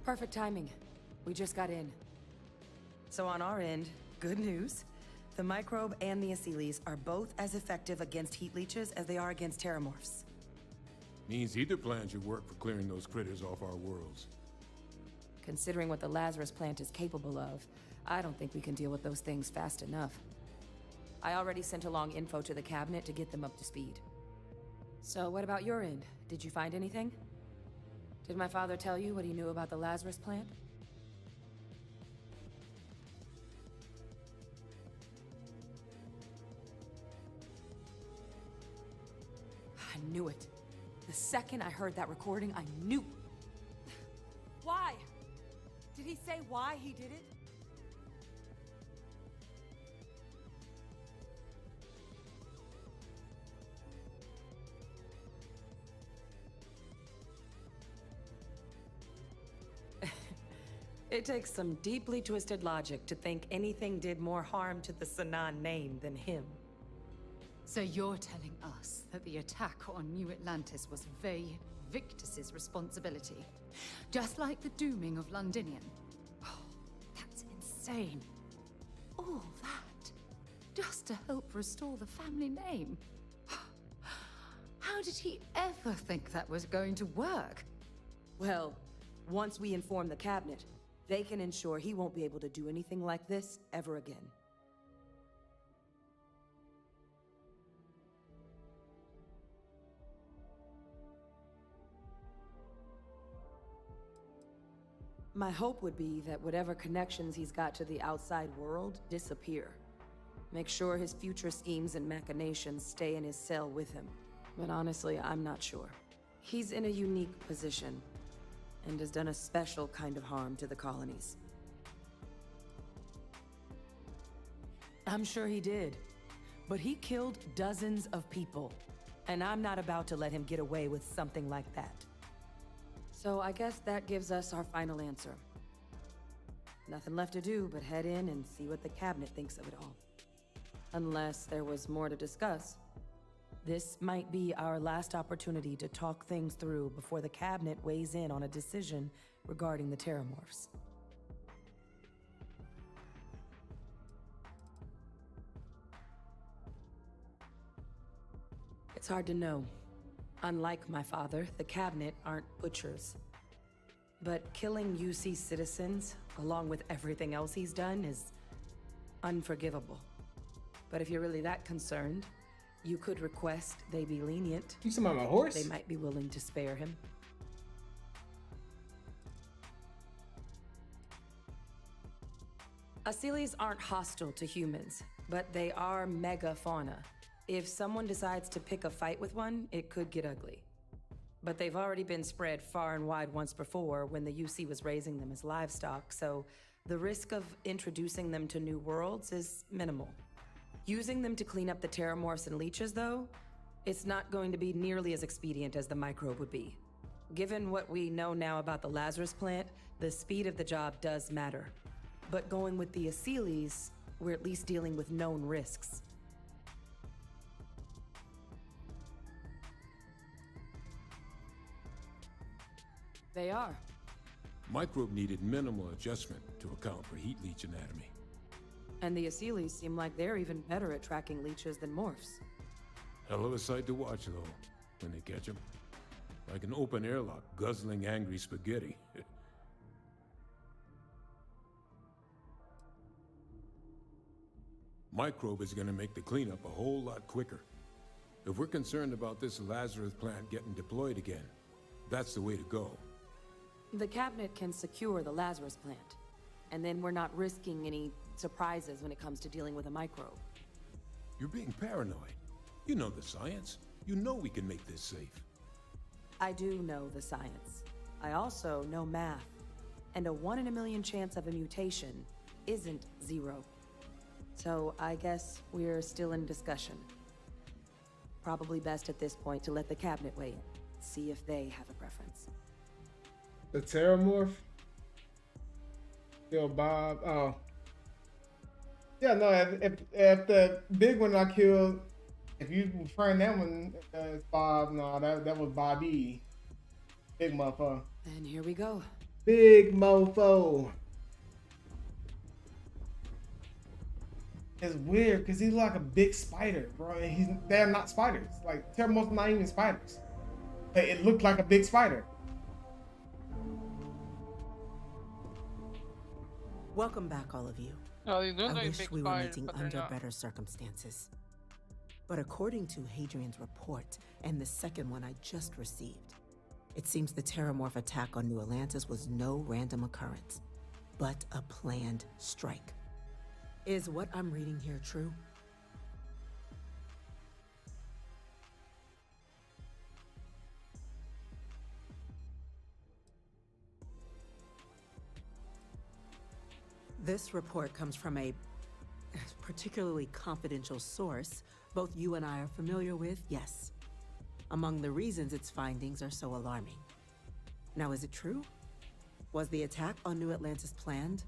Perfect timing. We just got in. So on our end, good news. The microbe and the Asylees are both as effective against heat leeches as they are against terramorphs. Means either plan should work for clearing those critters off our worlds. Considering what the Lazarus plant is capable of, I don't think we can deal with those things fast enough. I already sent along info to the cabinet to get them up to speed. So what about your end? Did you find anything? Did my father tell you what he knew about the Lazarus plant? I knew it. The second I heard that recording, I knew. Why? Did he say why he did it? It takes some deeply twisted logic to think anything did more harm to the Sanan name than him. So you're telling us that the attack on New Atlantis was Vey Victus's responsibility? Just like the dooming of Londinium? Oh, that's insane. All that, just to help restore the family name? How did he ever think that was going to work? Well, once we inform the cabinet, they can ensure he won't be able to do anything like this ever again. My hope would be that whatever connections he's got to the outside world disappear. Make sure his future schemes and machinations stay in his cell with him. But honestly, I'm not sure. He's in a unique position, and has done a special kind of harm to the colonies. I'm sure he did, but he killed dozens of people, and I'm not about to let him get away with something like that. So I guess that gives us our final answer. Nothing left to do but head in and see what the cabinet thinks of it all. Unless there was more to discuss. This might be our last opportunity to talk things through before the cabinet weighs in on a decision regarding the Terramorphs. It's hard to know. Unlike my father, the cabinet aren't butchers. But killing UC citizens, along with everything else he's done, is unforgivable. But if you're really that concerned, you could request they be lenient. You talking about my horse? They might be willing to spare him. Asylees aren't hostile to humans, but they are megafauna. If someone decides to pick a fight with one, it could get ugly. But they've already been spread far and wide once before when the UC was raising them as livestock, so the risk of introducing them to new worlds is minimal. Using them to clean up the Terramorphs and leeches, though, it's not going to be nearly as expedient as the microbe would be. Given what we know now about the Lazarus plant, the speed of the job does matter. But going with the Asylees, we're at least dealing with known risks. They are. Microbe needed minimal adjustment to account for heat leech anatomy. And the Asylees seem like they're even better at tracking leeches than morphs. Hell of a sight to watch, though, when they catch them. Like an open airlock guzzling angry spaghetti. Microbe is gonna make the cleanup a whole lot quicker. If we're concerned about this Lazarus plant getting deployed again, that's the way to go. The cabinet can secure the Lazarus plant, and then we're not risking any surprises when it comes to dealing with a microbe. You're being paranoid. You know the science. You know we can make this safe. I do know the science. I also know math. And a 1 in a million chance of a mutation isn't 0. So I guess we're still in discussion. Probably best at this point to let the cabinet weigh in, see if they have a preference. The Terramorph? Yo, Bob. Oh. Yeah, no, if the big one I killed, if you referring that one as Bob, no, that was Bobby. Big mofo. And here we go. Big mofo. It's weird because he's like a big spider, bro. And they're not spiders. Like Terramorphs not even spiders. It looked like a big spider. Welcome back, all of you. Oh, you look I like a wish big we were spider, meeting but they're under not. better circumstances. But according to Hadrian's report, and the second one I just received, it seems the Terramorph attack on New Atlantis was no random occurrence, but a planned strike. Is what I'm reading here true? This report comes from a particularly confidential source both you and I are familiar with, yes. Among the reasons its findings are so alarming. Now, is it true? Was the attack on New Atlantis planned?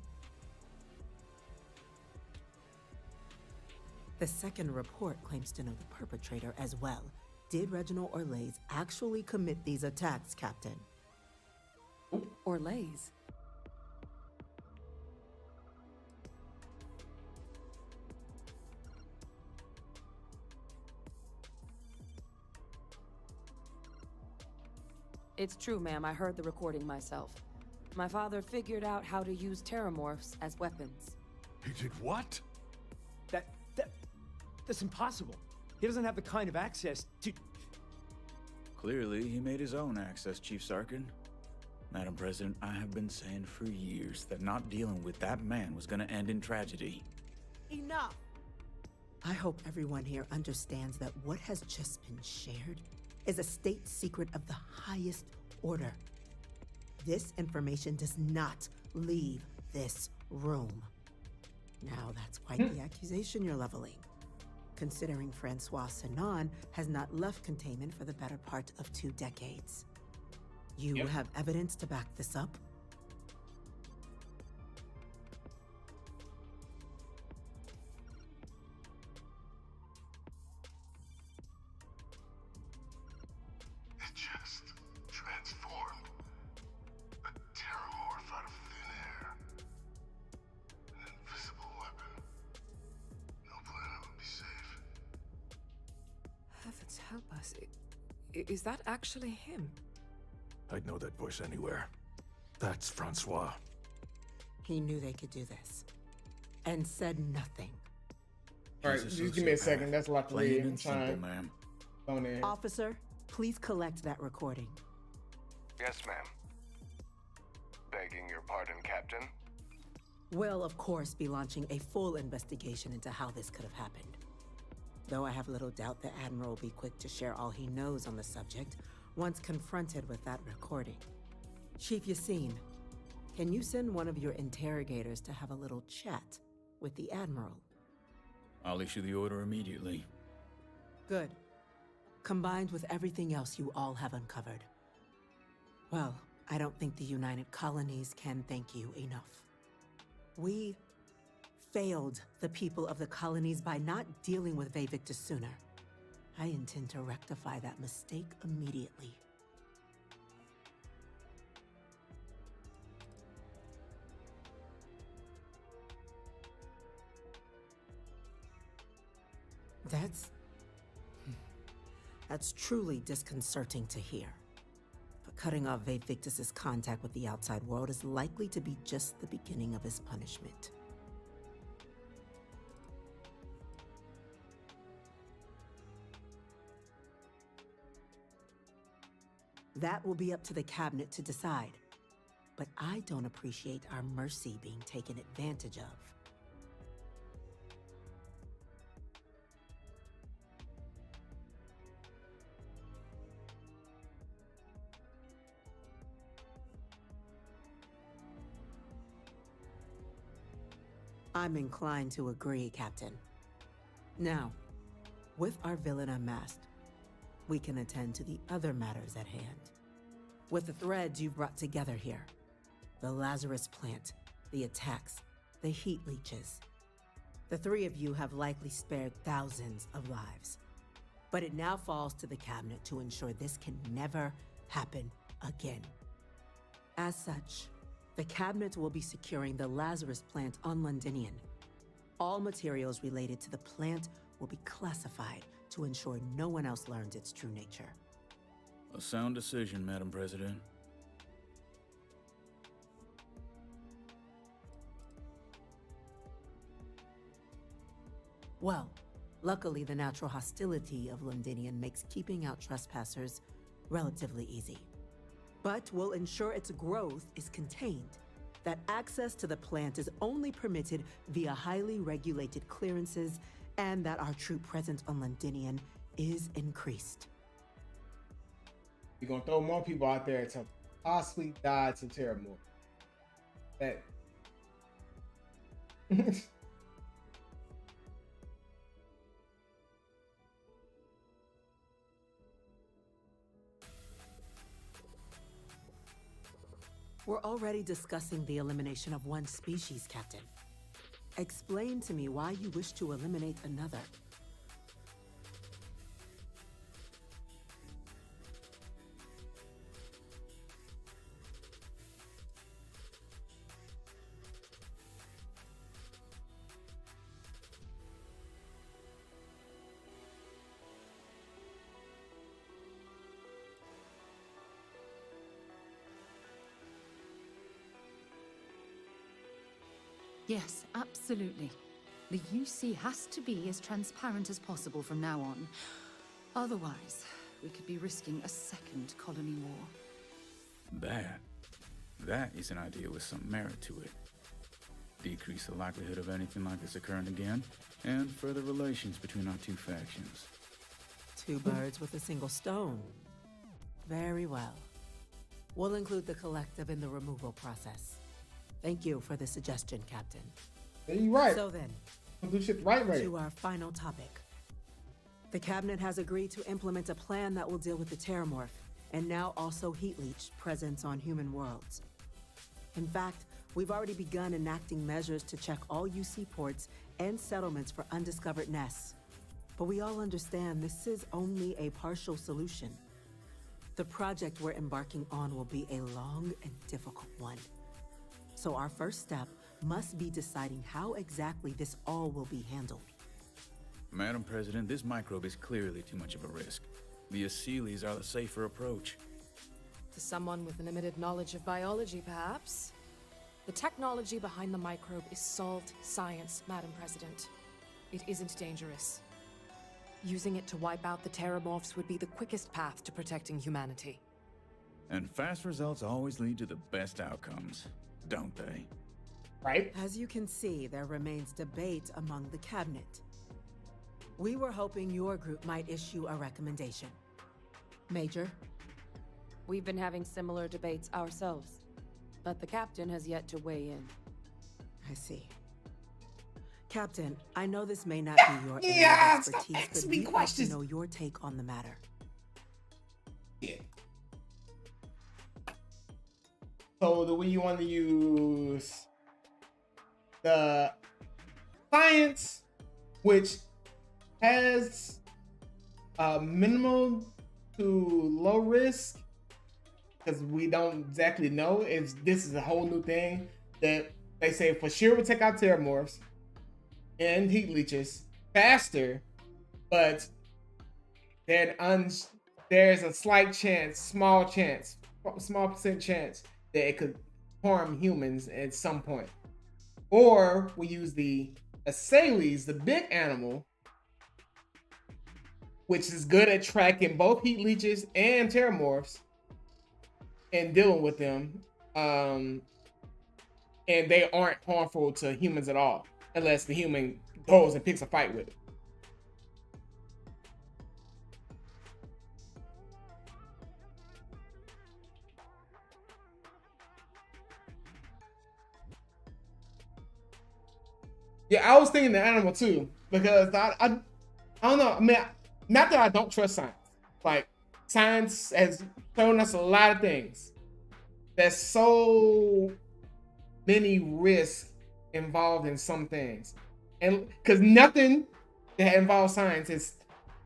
The second report claims to know the perpetrator as well. Did Reginald Orlays actually commit these attacks, Captain? Orlays? It's true, ma'am. I heard the recording myself. My father figured out how to use terramorphs as weapons. He did what? That's impossible. He doesn't have the kind of access to... Clearly, he made his own access, Chief Sarkin. Madam President, I have been saying for years that not dealing with that man was gonna end in tragedy. Enough! I hope everyone here understands that what has just been shared is a state secret of the highest order. This information does not leave this room. Now, that's quite the accusation you're leveling, considering Francois Sinon has not left containment for the better part of 2 decades. You have evidence to back this up? It just transformed a terramorph out of thin air. An invisible weapon. No planet would be safe. Heavens help us. Is that actually him? I'd know that voice anywhere. That's Francois. He knew they could do this, and said nothing. All right, just give me a second. That's a lot to read. Plain I'm and simple, trying. ma'am. On there. Officer, please collect that recording. Yes, ma'am. Begging your pardon, Captain. We'll, of course, be launching a full investigation into how this could have happened. Though I have little doubt the Admiral will be quick to share all he knows on the subject once confronted with that recording. Chief Yassine, can you send one of your interrogators to have a little chat with the Admiral? I'll issue the order immediately. Good. Combined with everything else you all have uncovered. Well, I don't think the United Colonies can thank you enough. We failed the people of the colonies by not dealing with Ve Victus sooner. I intend to rectify that mistake immediately. That's truly disconcerting to hear. But cutting off Ve Victus's contact with the outside world is likely to be just the beginning of his punishment. That will be up to the cabinet to decide. But I don't appreciate our mercy being taken advantage of. I'm inclined to agree, Captain. Now, with our villain unmasked, we can attend to the other matters at hand. With the threads you've brought together here, the Lazarus plant, the attacks, the heat leeches, the 3 of you have likely spared thousands of lives. But it now falls to the cabinet to ensure this can never happen again. As such, the cabinet will be securing the Lazarus plant on Londinian. All materials related to the plant will be classified to ensure no one else learns its true nature. A sound decision, Madam President. Well, luckily the natural hostility of Londinian makes keeping out trespassers relatively easy. But we'll ensure its growth is contained, that access to the plant is only permitted via highly regulated clearances, and that our troop presence on Londinian is increased. We're gonna throw more people out there to possibly die to Terramore. That We're already discussing the elimination of one species, Captain. Explain to me why you wish to eliminate another. Yes, absolutely. The UC has to be as transparent as possible from now on. Otherwise, we could be risking a second colony war. That is an idea with some merit to it. Decrease the likelihood of anything like this occurring again, and further relations between our two factions. Two birds with a single stone. Very well. We'll include the collective in the removal process. Thank you for the suggestion, Captain. You're right. So then, we'll do shit right. To our final topic. The Cabinet has agreed to implement a plan that will deal with the Terramorph, and now also Heat Leech presence on human worlds. In fact, we've already begun enacting measures to check all UC ports and settlements for undiscovered nests. But we all understand this is only a partial solution. The project we're embarking on will be a long and difficult one. So our first step must be deciding how exactly this all will be handled. Madam President, this microbe is clearly too much of a risk. The Aseles are the safer approach. To someone with limited knowledge of biology, perhaps? The technology behind the microbe is solved science, Madam President. It isn't dangerous. Using it to wipe out the Terramorphs would be the quickest path to protecting humanity. And fast results always lead to the best outcomes, don't they? Right? As you can see, there remains debate among the Cabinet. We were hoping your group might issue a recommendation. Major? We've been having similar debates ourselves, but the Captain has yet to weigh in. I see. Captain, I know this may not be your area of expertise, but we'd like to know your take on the matter. Yeah. So the way you want to use the science, which has minimal to low risk, because we don't exactly know if this is a whole new thing that they say for sure will take out Terramorphs and Heat Leeches faster, but then there's a slight chance, small percent chance that it could harm humans at some point. Or we use the Aseles, the big animal, which is good at tracking both Heat Leeches and Terramorphs and dealing with them. And they aren't harmful to humans at all, unless the human goes and picks a fight with it. Yeah, I was thinking the animal too, because I don't know. I mean, not that I don't trust science. Like, science has shown us a lot of things. There's so many risks involved in some things. And because nothing that involves science is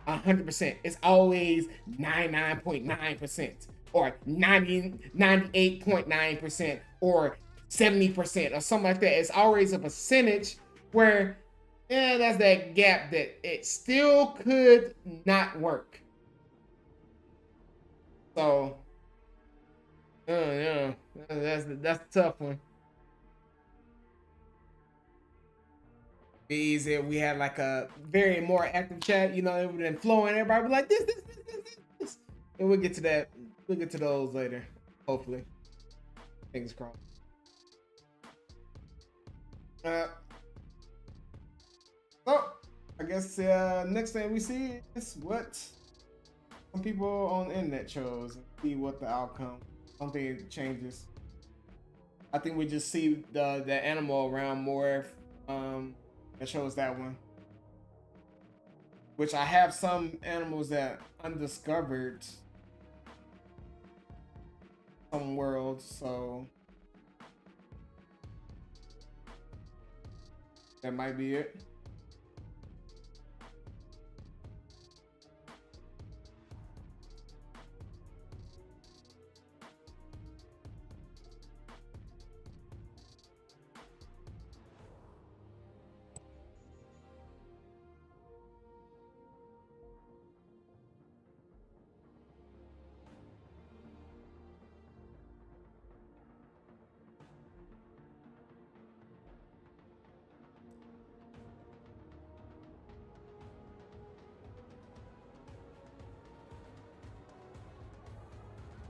100%. It's always 99.9% or 98.9% or 70% or something like that. It's always a percentage where, yeah, that's that gap that it still could not work. So, yeah, that's a tough one. Be easy if we had like a very more active chat, you know, it would have been flowing. Everybody would be like this. And we'll get to that. We'll get to those later, hopefully. Fingers crossed. So, I guess next thing we see is what some people on the internet chose and see what the outcome. I don't think it changes. I think we just see the animal around more. That shows that one. Which I have some animals that undiscovered some worlds, so that might be it.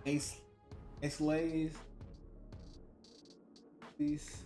Ace lays. These.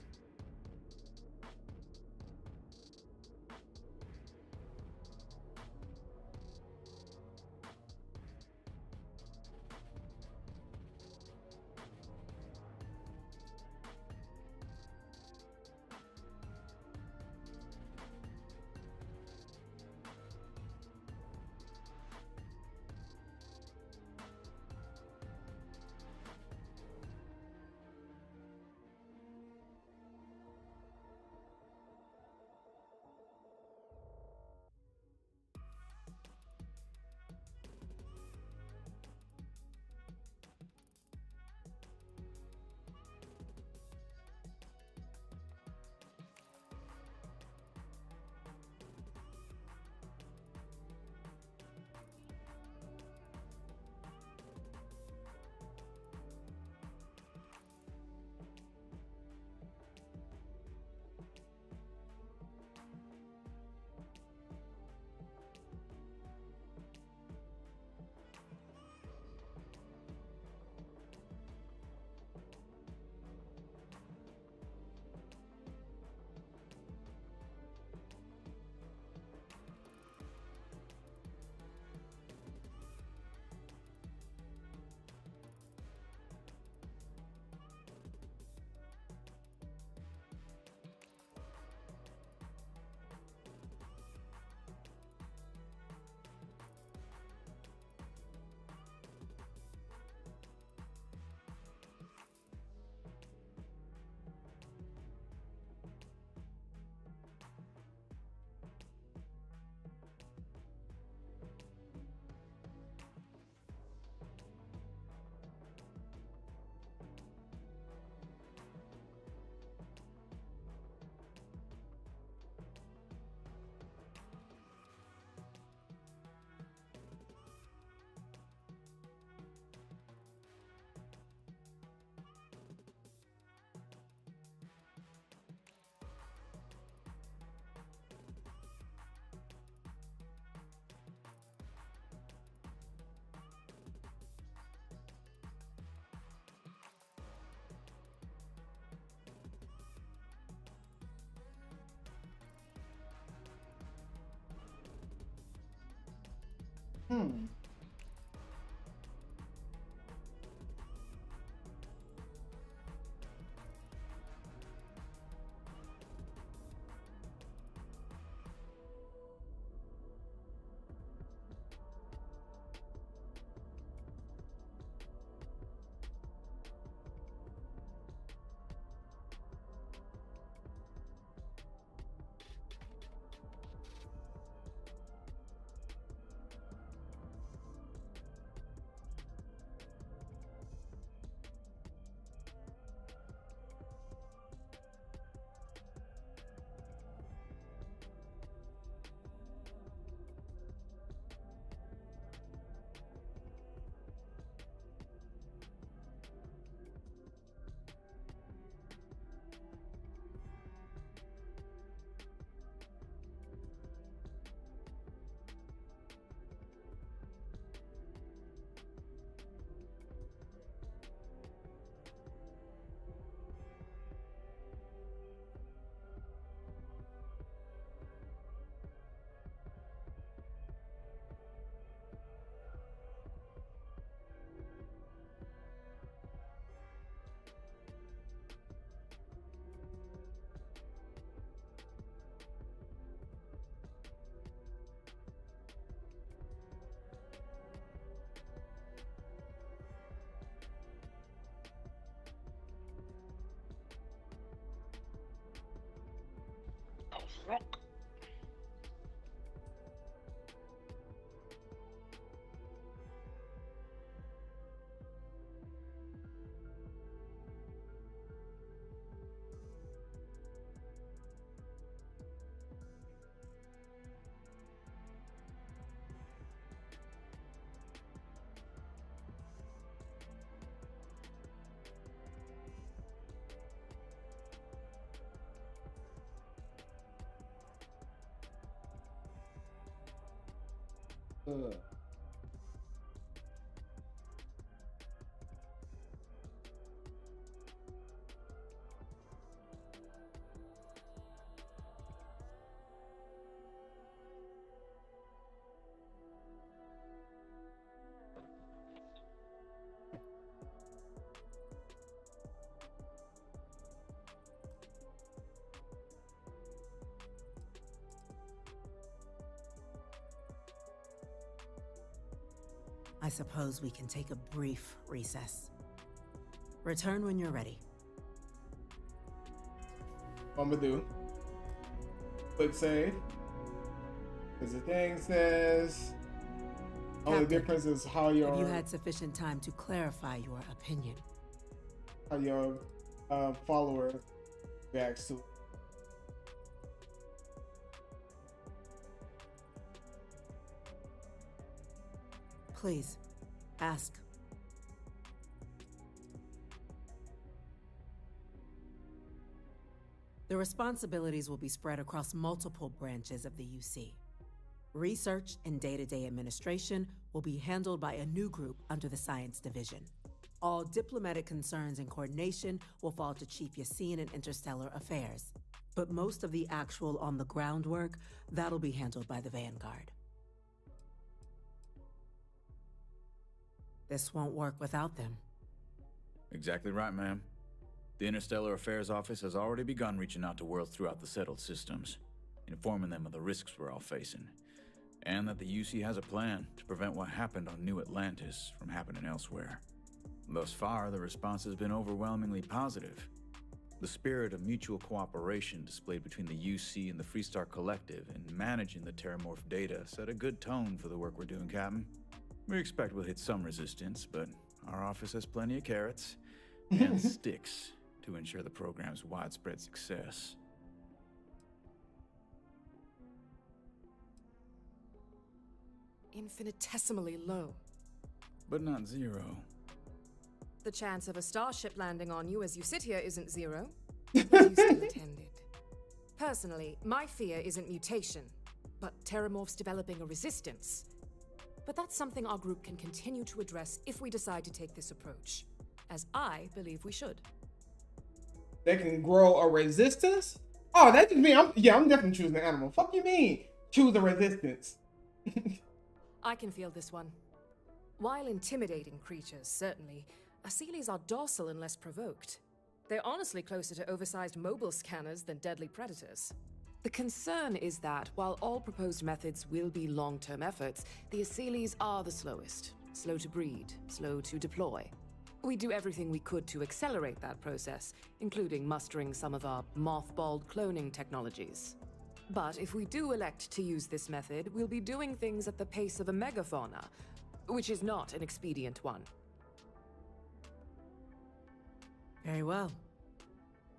I suppose we can take a brief recess. Return when you're ready. What I'm gonna do. Click save. Because the thing says only difference is how your Have you had sufficient time to clarify your opinion? How your follower reacts to it. Please, ask. The responsibilities will be spread across multiple branches of the UC. Research and day-to-day administration will be handled by a new group under the Science Division. All diplomatic concerns and coordination will fall to Chief Yassine and Interstellar Affairs. But most of the actual on-the-ground work, that'll be handled by the Vanguard. This won't work without them. Exactly right, ma'am. The Interstellar Affairs Office has already begun reaching out to worlds throughout the settled systems, informing them of the risks we're all facing, and that the UC has a plan to prevent what happened on New Atlantis from happening elsewhere. Thus far, the response has been overwhelmingly positive. The spirit of mutual cooperation displayed between the UC and the Freestar Collective in managing the Terramorph data set a good tone for the work we're doing, Captain. We expect we'll hit some resistance, but our office has plenty of carrots and sticks to ensure the program's widespread success. Infinitesimally low. But not zero. The chance of a starship landing on you as you sit here isn't zero, but you still attended. Personally, my fear isn't mutation, but Terramorphs developing a resistance. But that's something our group can continue to address if we decide to take this approach, as I believe we should. They can grow a resistance? Oh, that just mean I'm definitely choosing the animal. Fuck you mean? Choose a resistance. I can feel this one. While intimidating creatures, certainly, Aseles are docile and less provoked. They're honestly closer to oversized mobile scanners than deadly predators. The concern is that, while all proposed methods will be long-term efforts, the Aseles are the slowest. Slow to breed, slow to deploy. We do everything we could to accelerate that process, including mustering some of our mothballed cloning technologies. But if we do elect to use this method, we'll be doing things at the pace of a megafauna, which is not an expedient one. Very well.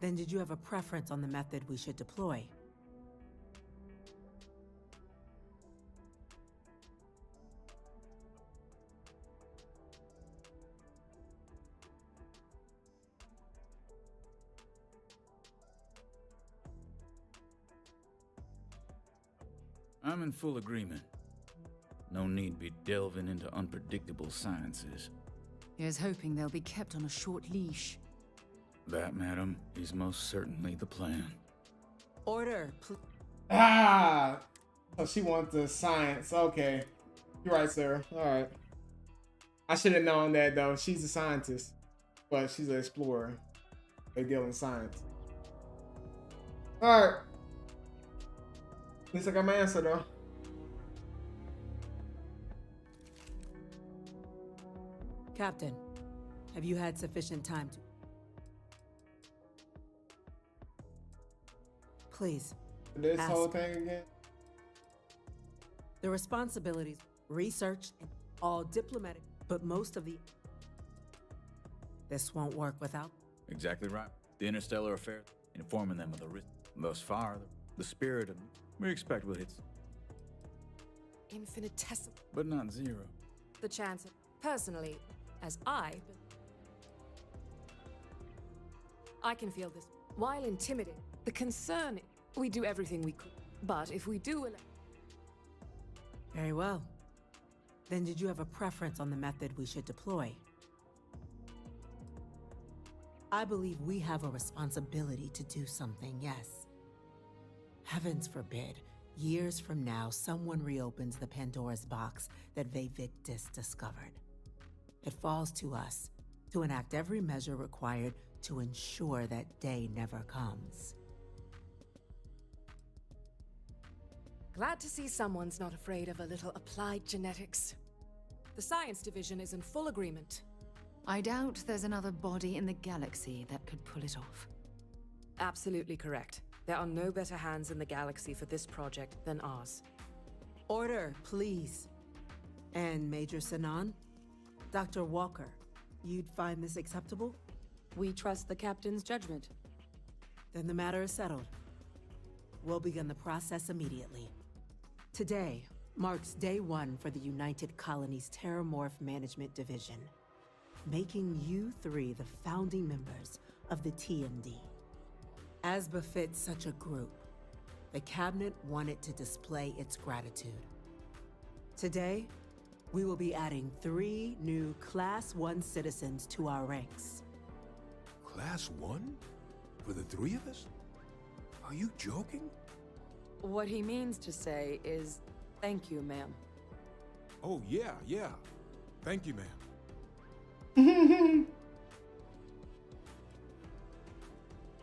Then did you have a preference on the method we should deploy? I'm in full agreement. No need be delving into unpredictable sciences. Here's hoping they'll be kept on a short leash. That, madam, is most certainly the plan. Order, Ah! So she wants the science. Okay. You're right, sir. Alright. I should have known that, though. She's a scientist. But she's an explorer. They deal in science. Alright. At least I got my answer, though. Captain, have you had sufficient time to... Please, This Ask- whole thing again? The responsibilities, research, and all diplomatic, but most of the... This won't work without... Exactly right. The interstellar affair, informing them of the risk. Thus far, the spirit of we expect will hit, Infinitesimal. but not zero. The chance of, personally, as I can feel this. While intimidated, the concern, we do everything we could. But if we do Very well. Then did you have a preference on the method we should deploy? I believe we have a responsibility to do something, yes. Heavens forbid, years from now, someone reopens the Pandora's box that Victus discovered. It falls to us to enact every measure required to ensure that day never comes. Glad to see someone's not afraid of a little applied genetics. The science division is in full agreement. I doubt there's another body in the galaxy that could pull it off. Absolutely correct. There are no better hands in the galaxy for this project than ours. Order, please. And Major Sinan? Dr. Walker, you'd find this acceptable? We trust the captain's judgment. Then the matter is settled. We'll begin the process immediately. Today marks day one for the United Colonies Terramorph Management Division, making you three the founding members of the TMD. As befits such a group, the Cabinet wanted to display its gratitude. Today, we will be adding 3 new Class 1 citizens to our ranks. Class 1? For the 3 of us? Are you joking? What he means to say is, thank you, ma'am. Oh, yeah. Thank you, ma'am.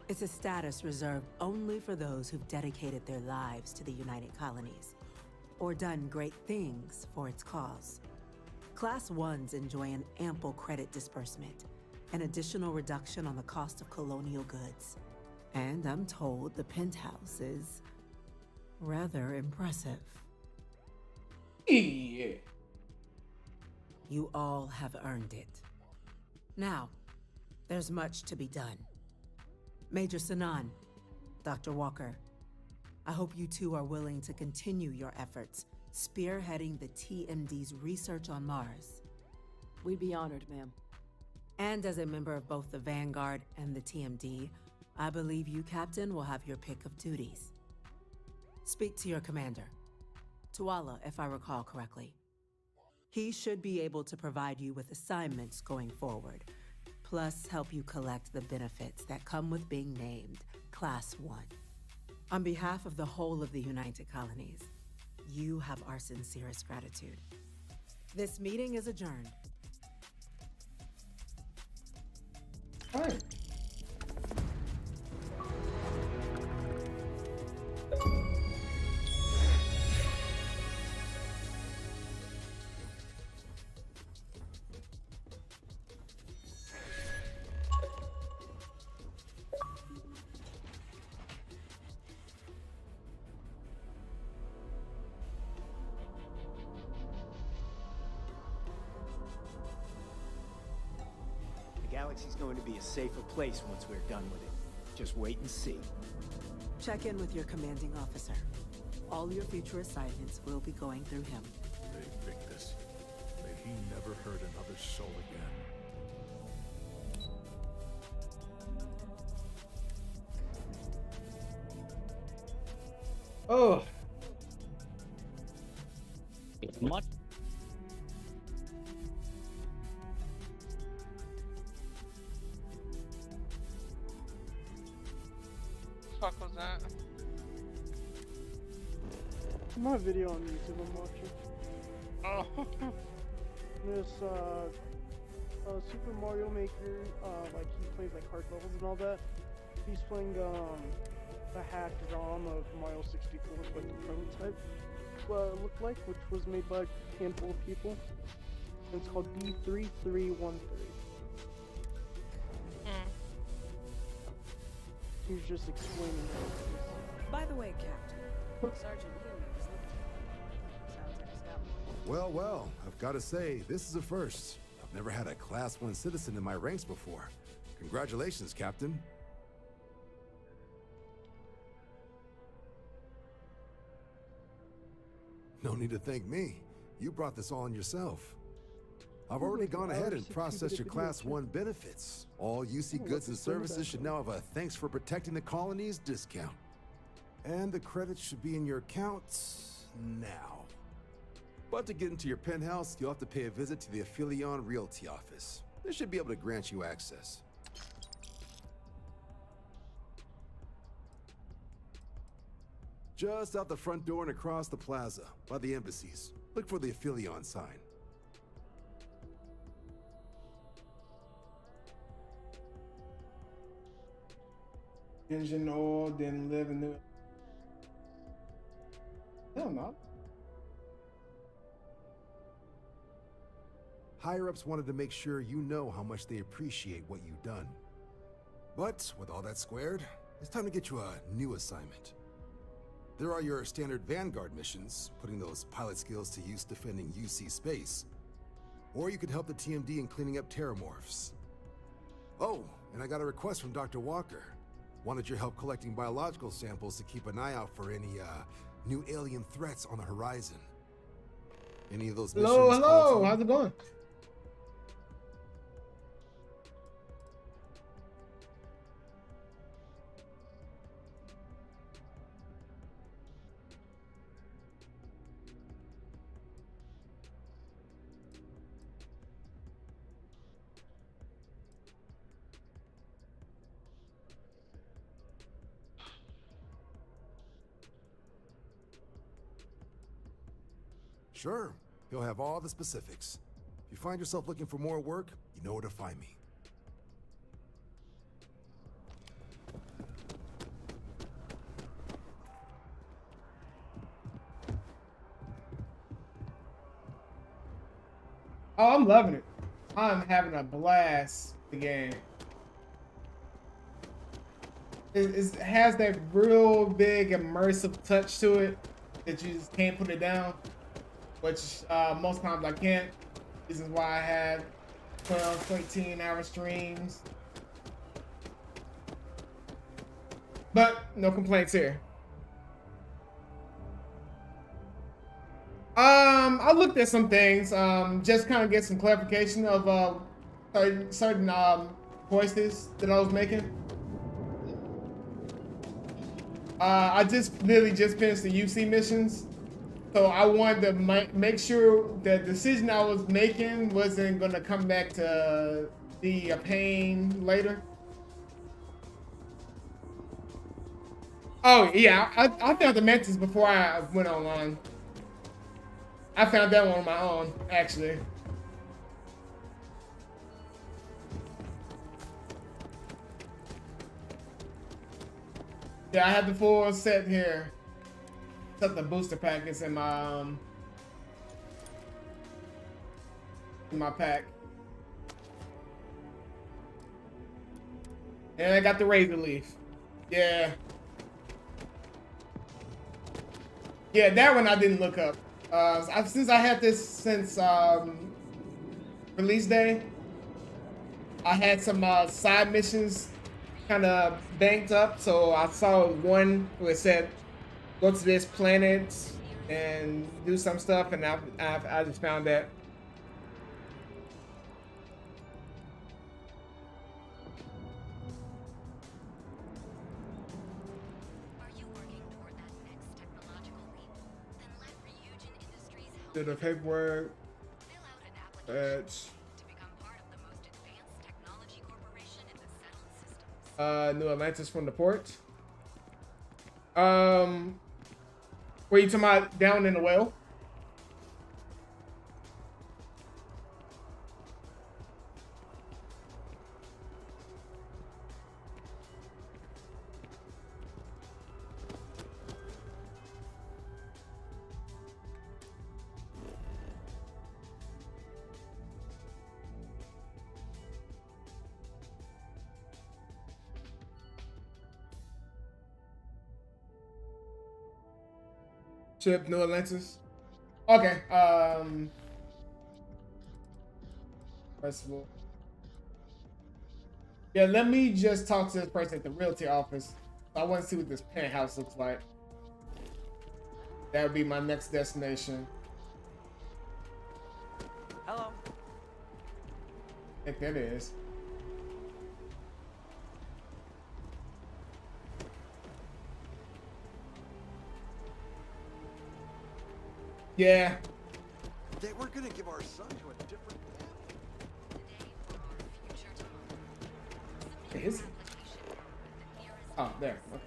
It's a status reserved only for those who've dedicated their lives to the United Colonies, or done great things for its cause. Class 1s enjoy an ample credit disbursement, an additional reduction on the cost of colonial goods. And I'm told the penthouse is rather impressive. Yeah. You all have earned it. Now, there's much to be done. Major Sinan, Dr. Walker, I hope you two are willing to continue your efforts, spearheading the TMD's research on Mars. We'd be honored, ma'am. And as a member of both the Vanguard and the TMD, I believe you, Captain, will have your pick of duties. Speak to your commander, Tuala, if I recall correctly. He should be able to provide you with assignments going forward, plus help you collect the benefits that come with being named Class 1. On behalf of the whole of the United Colonies, you have our sincerest gratitude. This meeting is adjourned. All right. The galaxy's going to be a safer place once we're done with it. Just wait and see. Check in with your commanding officer. All your future assignments will be going through him. May Victus. May he never hurt another soul again. Oh. Much. Fuck was that? My video on YouTube I'm watching. Oh. This Super Mario Maker, like he plays like hard levels and all that. He's playing a hacked ROM of Mario 64, like the prototype looked like, which was made by a handful of people. And it's called B3313. He was just explaining it. By the way, Captain. Sergeant Ian was looking. Sounds like he's got more. Well, well, I've got to say, this is a first. I've never had a Class 1 citizen in my ranks before. Congratulations, Captain. No need to thank me. You brought this on yourself. I've already gone ahead and processed your Class 1 benefits. All UC goods and services should now have a thanks for protecting the colonies discount. And the credits should be in your accounts now. But to get into your penthouse, you'll have to pay a visit to the Aphelion Realty office. They should be able to grant you access. Just out the front door and across the plaza, by the embassies. Look for the Aphelion sign. Engine oil, then live in New. Hell no. Higher-ups wanted to make sure you know how much they appreciate what you've done. But with all that squared, it's time to get you a new assignment. There are your standard Vanguard missions, putting those pilot skills to use defending UC space. Or you could help the TMD in cleaning up terramorphs. Oh, and I got a request from Dr. Walker. Wanted your help collecting biological samples to keep an eye out for any, new alien threats on the horizon. Any of those missions? Hello, how's it going? Sure, he'll have all the specifics. If you find yourself looking for more work, you know where to find me. Oh, I'm loving it. I'm having a blast with the game. It has that real big immersive touch to it that you just can't put it down, which most times I can't. This is why I have 12, 13-hour streams. But no complaints here. I looked at some things, just kind of get some clarification of certain voices that I was making. I just literally just finished the UC missions, so I wanted to make sure the decision I was making wasn't gonna come back to be a pain later. Oh yeah, I found the Mantis before I went online. I found that one on my own, actually. Yeah, I have the full set here. Except the booster pack is in my pack. And I got the razor leaf. Yeah. Yeah, that one I didn't look up. Since I had this since release day, I had some side missions kind of banked up, so I saw one where it said go to this planet and do some stuff, and I just found that. Do the paperwork. New Atlantis from the port. Were you talking about down in the well? Trip New Atlantis. Okay. Festival. Yeah, let me just talk to this person at the realty office. I want to see what this penthouse looks like. That would be my next destination. Hello. I think that is. Yeah. They were gonna give our son to a different Where is it? Oh, there. Okay.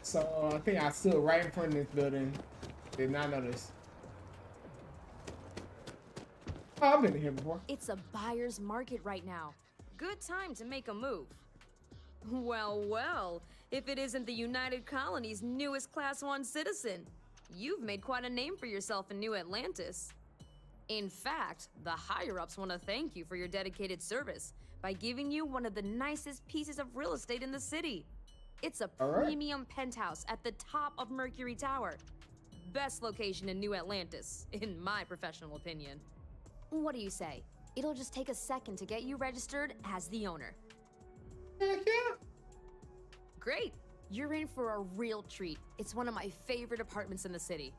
So I think I stood right in front of this building. Did not notice. Oh, I've been here before. It's a buyer's market right now. Good time to make a move. Well, well, if it isn't the United Colony's newest Class 1 citizen. You've made quite a name for yourself in New Atlantis. In fact, the higher-ups want to thank you for your dedicated service by giving you one of the nicest pieces of real estate in the city. It's a premium penthouse at the top of Mercury Tower. Best location in New Atlantis, in my professional opinion. What do you say? It'll just take a second to get you registered as the owner. Heck yeah. Great. You're in for a real treat. It's one of my favorite apartments in the city.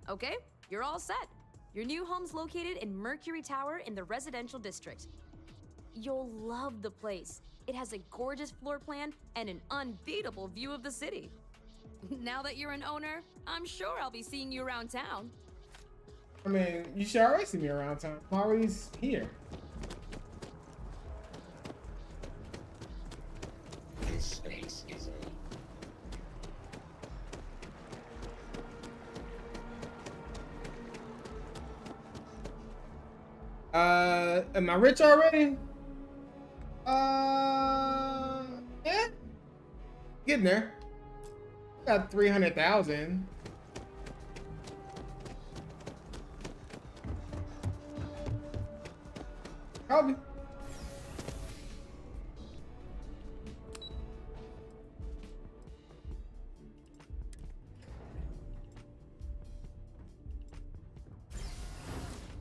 Okay, you're all set. Your new home's located in Mercury Tower in the residential district. You'll love the place. It has a gorgeous floor plan and an unbeatable view of the city. Now that you're an owner, I'm sure I'll be seeing you around town. I mean, you should already see me around town. I'm already here. This space is am I rich already? Yeah. Getting there. Got 300,000. Probably.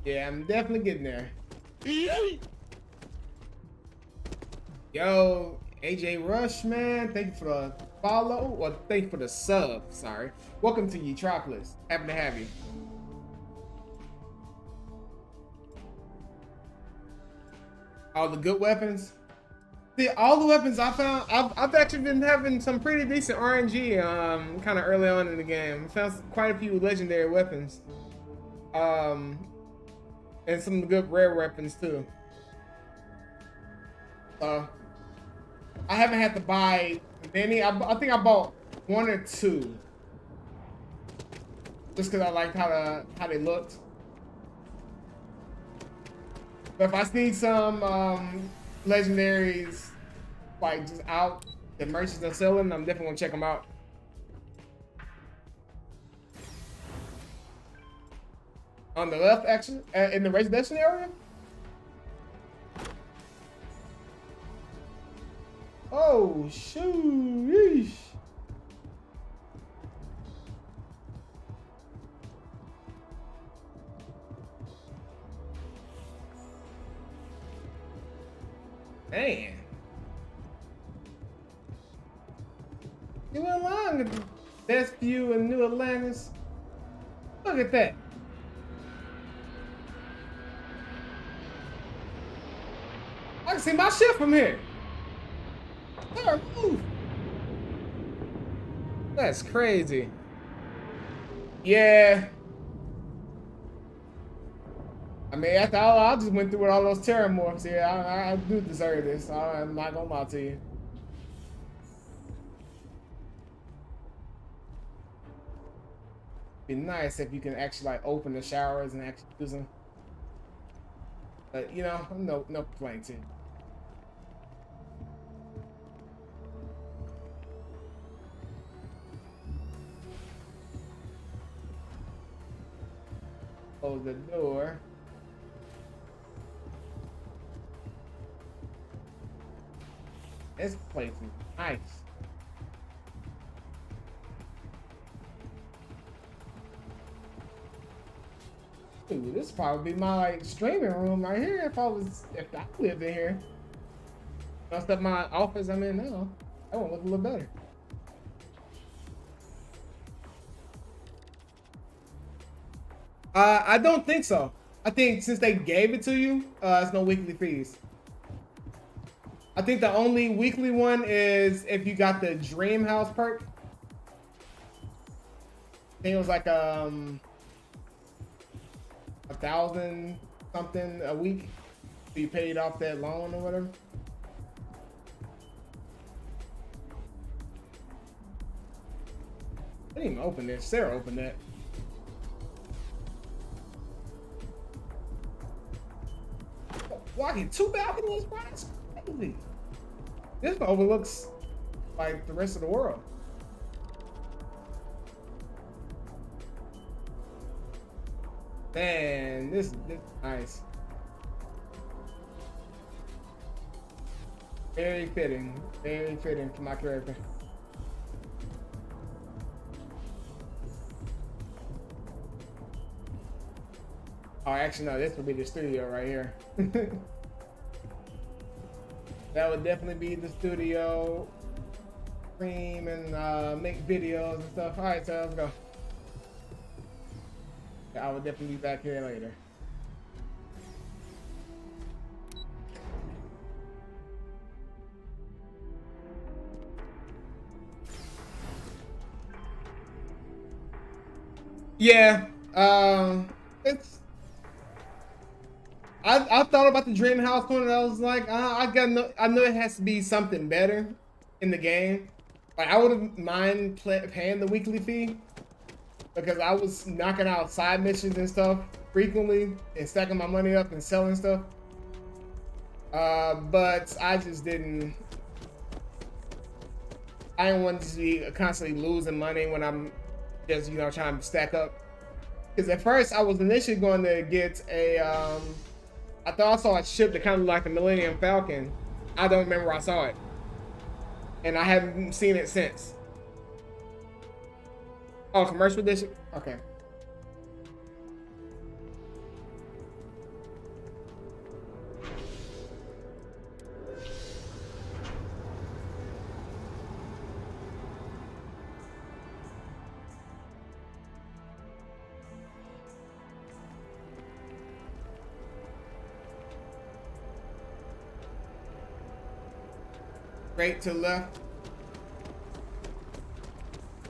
Yeah, I'm definitely getting there. Yo, AJ Rush, man, thank you for the follow, or thank you for the sub, sorry. Welcome to Utropolis. Happy to have you. All the good weapons? See, all the weapons I found, I've actually been having some pretty decent RNG kind of early on in the game. I found quite a few legendary weapons. And some good rare weapons too. I haven't had to buy many. I think I bought one or two, just because I liked how they looked. But if I see some legendaries like just out, the merchants are selling, I'm definitely gonna check them out. On the left, actually, in the residential area. Oh, shoot. Yeesh. Man. You went along with the best view in New Atlantis. Look at that. I can see my ship from here. Sir, move. That's crazy. Yeah. I mean, after all I just went through with all those terramorphs here, I do deserve this. I'm not gonna lie to you. Be nice if you can actually like open the showers and actually use them. But you know, no complaints here. Close the door. This place is nice. Dude, this probably be my like streaming room right here if I lived in here. That's up my office I'm in now. That one look a little better. I don't think so. I think since they gave it to you, it's no weekly fees. I think the only weekly one is if you got the Dream House perk. I think it was like 1,000 something a week. So you paid off that loan or whatever. I didn't even open this. Sarah opened that. Walking 2 balconies, bro. That's crazy. This overlooks like the rest of the world. Man, this is nice. Very fitting for my character. Oh, actually, no, this would be the studio right here. That would definitely be the studio. Stream and make videos and stuff. All right, so let's go. I will definitely be back here later. Yeah, it's. I thought about the Dream House one, and I was like, I know it has to be something better in the game. Like, I wouldn't mind paying the weekly fee because I was knocking out side missions and stuff frequently and stacking my money up and selling stuff. But I just didn't. I didn't want to be constantly losing money when I'm just trying to stack up. Because at first I was initially going to get a I thought I saw a ship that kind of looked like the Millennium Falcon. I don't remember where I saw it. And I haven't seen it since. Oh, commercial edition? Okay. Straight to the left.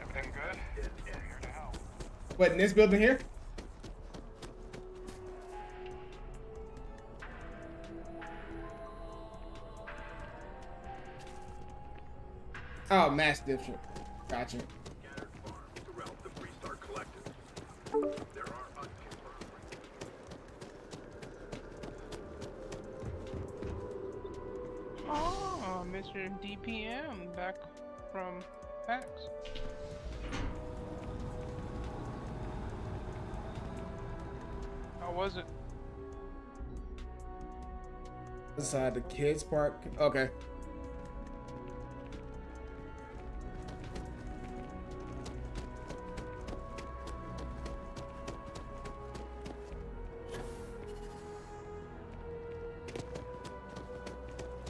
Everything good? Yeah, here to help. What, in this building here? Oh, mass different. Gotcha. Oh, Mr. DPM back from PAX. How was it? Inside the kids park. Okay.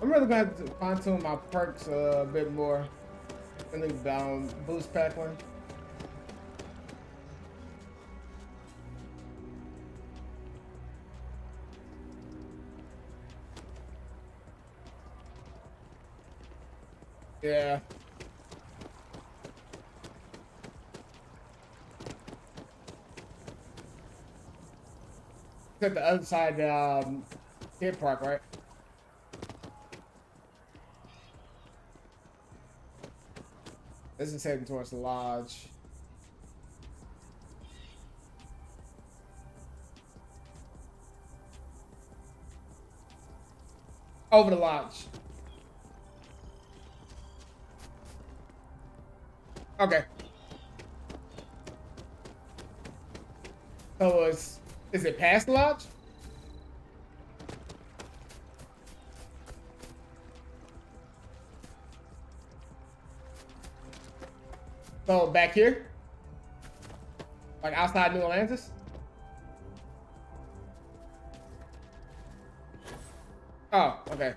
I'm really gonna have to fine-tune my perks a bit more. I think boost pack one. Yeah. It's at the other side, kid park, right? This is heading towards the lodge. Over the lodge. Okay. So is it past the lodge? So back here? Like outside New Atlantis? Oh, okay.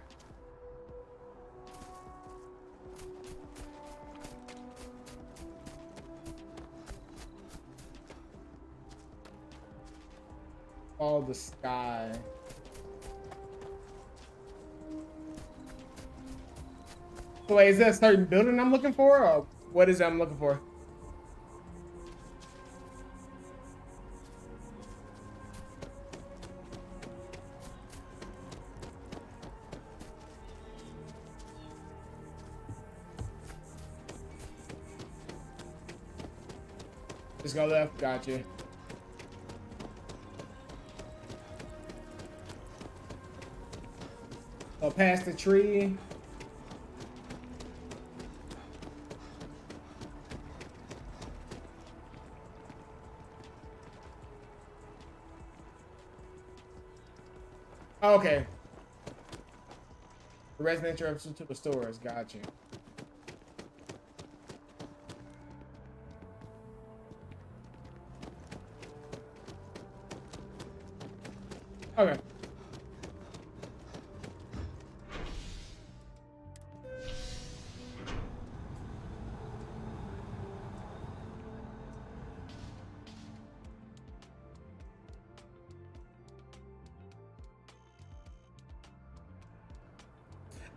Follow the sky. So wait, is that a certain building I'm looking for, or what is it I'm looking for? Just go left. Gotcha. So past the tree. Okay. The resident interruption to the stores. Gotcha. Okay.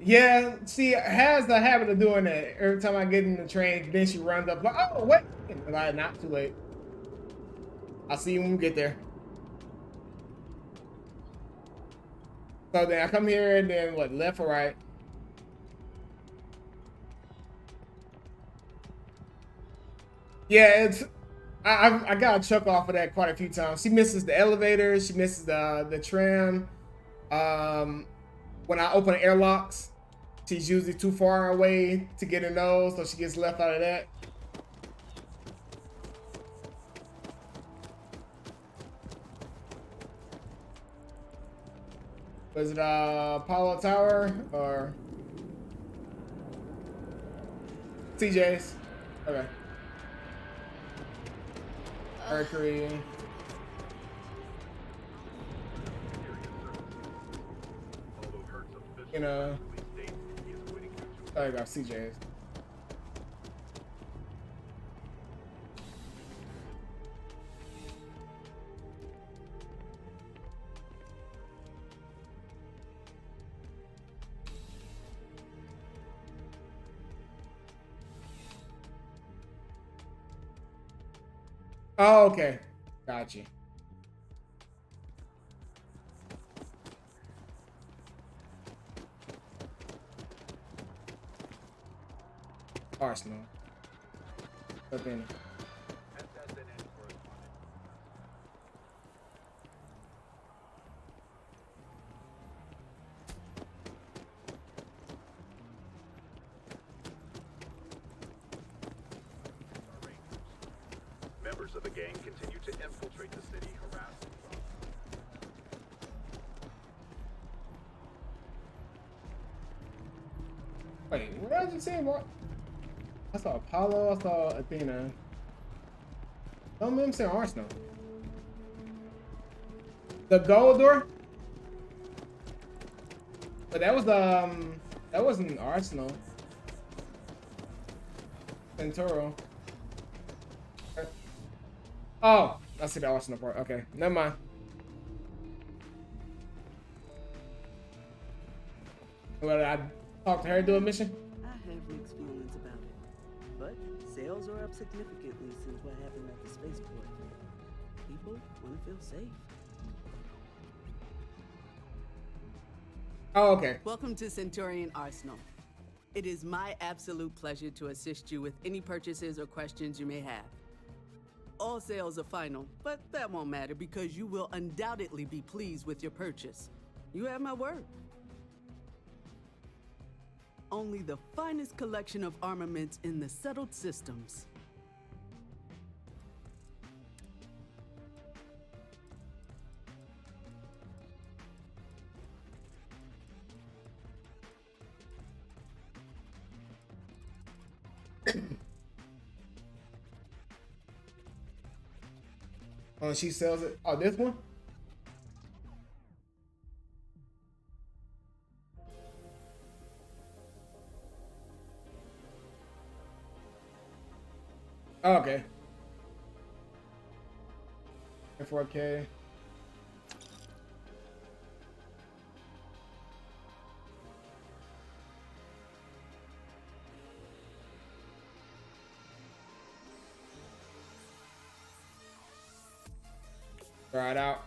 Yeah, she has the habit of doing that. Every time I get in the train, then she runs up like, oh, wait. Like, not too late. I'll see you when we get there. So then I come here and then what, left or right? Yeah, it's I got a chuck off of that quite a few times. She misses the elevator, she misses the tram. When I open airlocks, she's usually too far away to get in those, so she gets left out of that. Was it Apollo Tower or TJ's? Okay. Mercury. You know. Oh, you got CJ's. Oh, okay. Got you. Arsenal. But then. Members of the gang continue to infiltrate the city, harassing. Wait, what did you say? What? I saw Apollo, I saw Athena. Don't remember saying Arsenal. The gold door? But that was that wasn't Arsenal. Centauro. Oh, I see the Arsenal part. Okay, never mind. Well, I talked to her do a mission? I have mixed feelings about it, but sales are up significantly since what happened at the spaceport. People want to feel safe. Oh, okay. Welcome to Centurion Arsenal. It is my absolute pleasure to assist you with any purchases or questions you may have. All sales are final, but that won't matter because you will undoubtedly be pleased with your purchase. You have my word. Only the finest collection of armaments in the settled systems. Oh, she sells it. Oh, this one? Oh, okay. 4K. Try it out.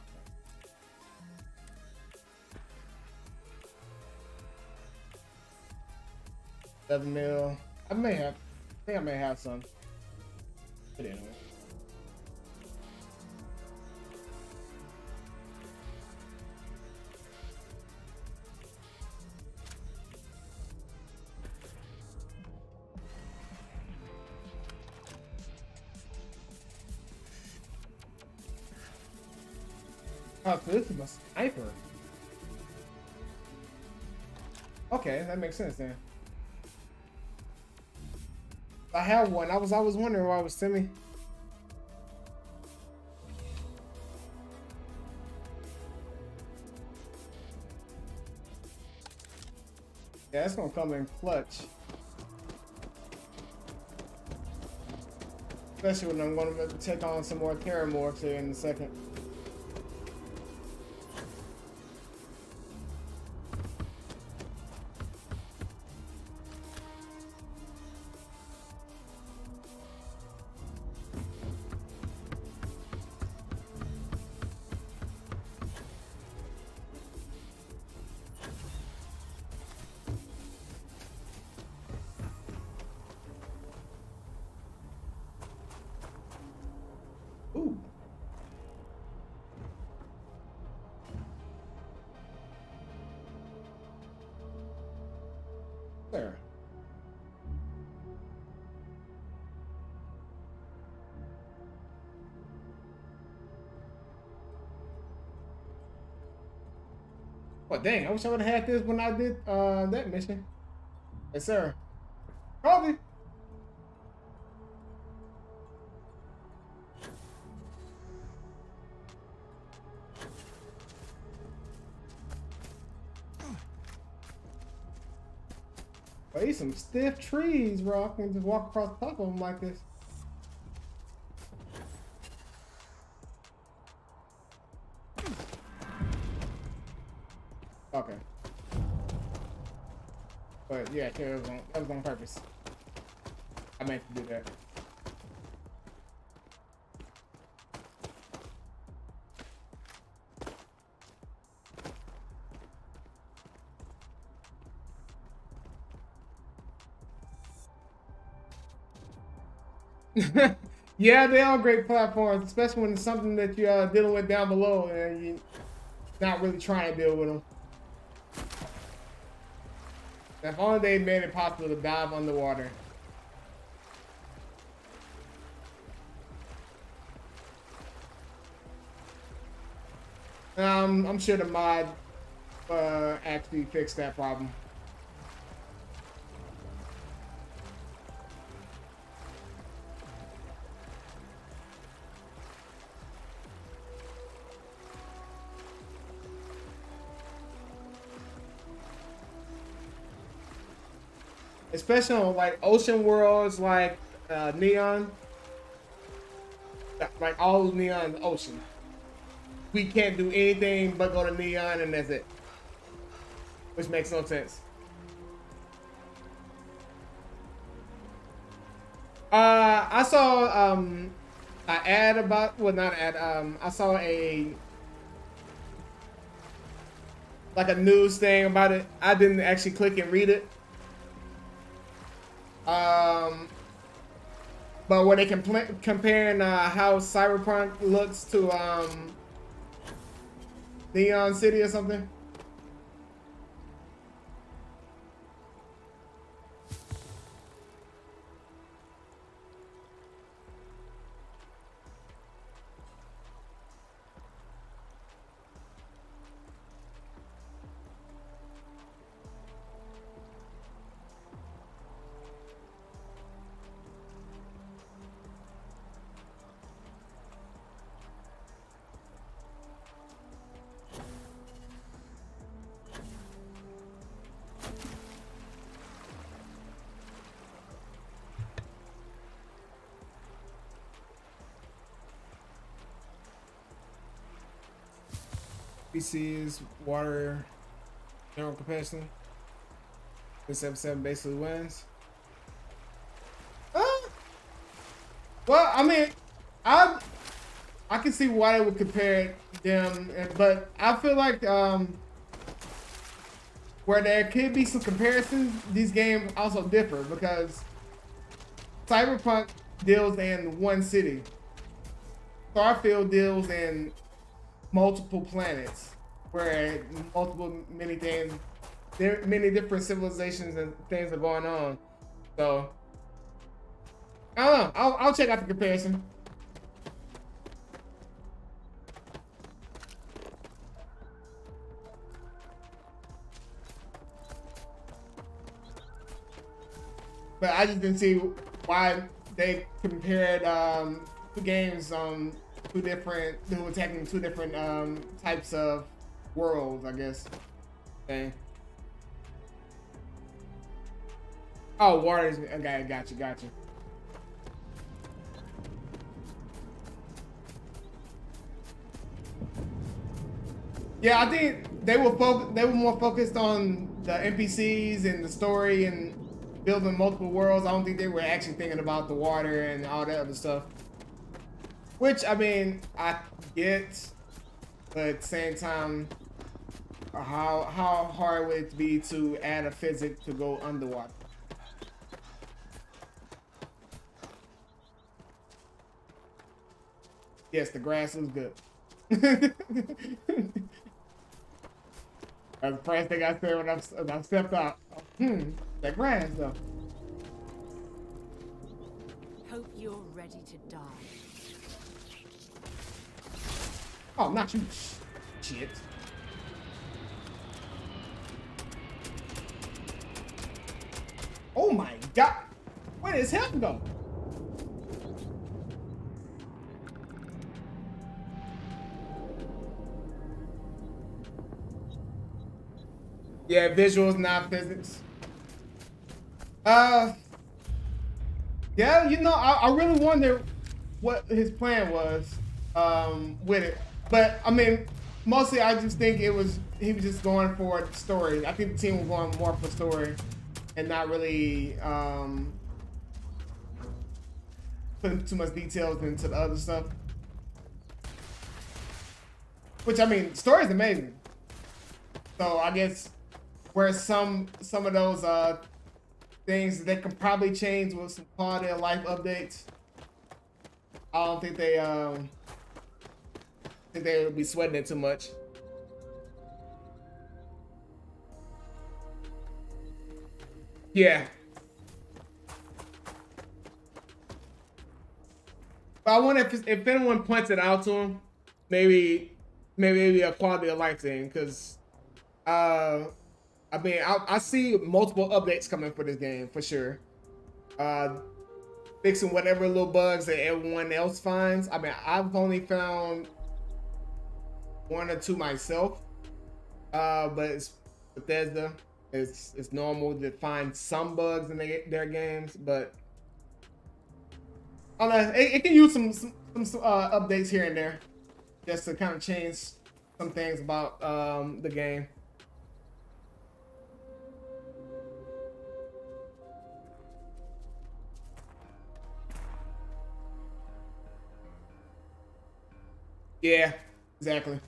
$7 mil. I think I may have some. But anyway. Oh, so this is a sniper. Okay, that makes sense then. I have one. I was wondering why it was semi. Yeah, it's gonna come in clutch. Especially when I'm gonna take on some more Terramorphs here in a second. Ooh. There. Well, dang, I wish I would have had this when I did that mission. Yes, sir. Probably. Well, these some stiff trees, bro. I can just walk across the top of them like this. Okay. But yeah, that was on purpose. I meant to do that. Yeah, they are great platforms, especially when it's something that you're dealing with down below and you're not really trying to deal with them. If only they made it possible to dive underwater. I'm sure the mod actually fixed that problem. Especially on like ocean worlds like Neon. Like all Neon ocean. We can't do anything but go to Neon and that's it. Which makes no sense. I saw an ad about, well not an ad, I saw like a news thing about it. I didn't actually click and read it. But where they comparing how Cyberpunk looks to Neon City or something. NPCs, water, general capacity. This episode basically wins. Well, I mean, I can see why they would compare them, but I feel like where there could be some comparisons, these games also differ because Cyberpunk deals in one city. Starfield deals in multiple planets, where many things, many different civilizations and things are going on. So I don't know. I'll check out the comparison. But I just didn't see why they compared two games on two different, who were attacking two different types of worlds, I guess. Okay. Oh, waters. Okay, gotcha. Yeah, I think they were more focused on the NPCs and the story and building multiple worlds. I don't think they were actually thinking about the water and all that other stuff. Which, I mean, I get, but at the same time, how hard would it be to add a physics to go underwater? Yes, the grass was good. That's the first thing I said when I stepped out. That grass though. Hope you're ready to die. Oh, not you, shit. Oh my god, where does him go? Yeah, visuals, not physics. Yeah, you know, I really wonder what his plan was with it. But I mean, mostly I just think he was just going for the story. I think the team was going more for story and not really putting too much details into the other stuff. Which, I mean, story is amazing. So I guess where some of those things they could probably change with some quality of life updates. I don't think they would be sweating it too much. Yeah. But I wonder if anyone points it out to him, maybe it'd be a quality of life thing, because I mean, I see multiple updates coming for this game, for sure. Fixing whatever little bugs that everyone else finds. I mean, I've only found 1 or 2 myself. But it's Bethesda. It's normal to find some bugs in their games, but I don't know, it can use some updates here and there, just to kind of change some things about the game. Yeah, exactly.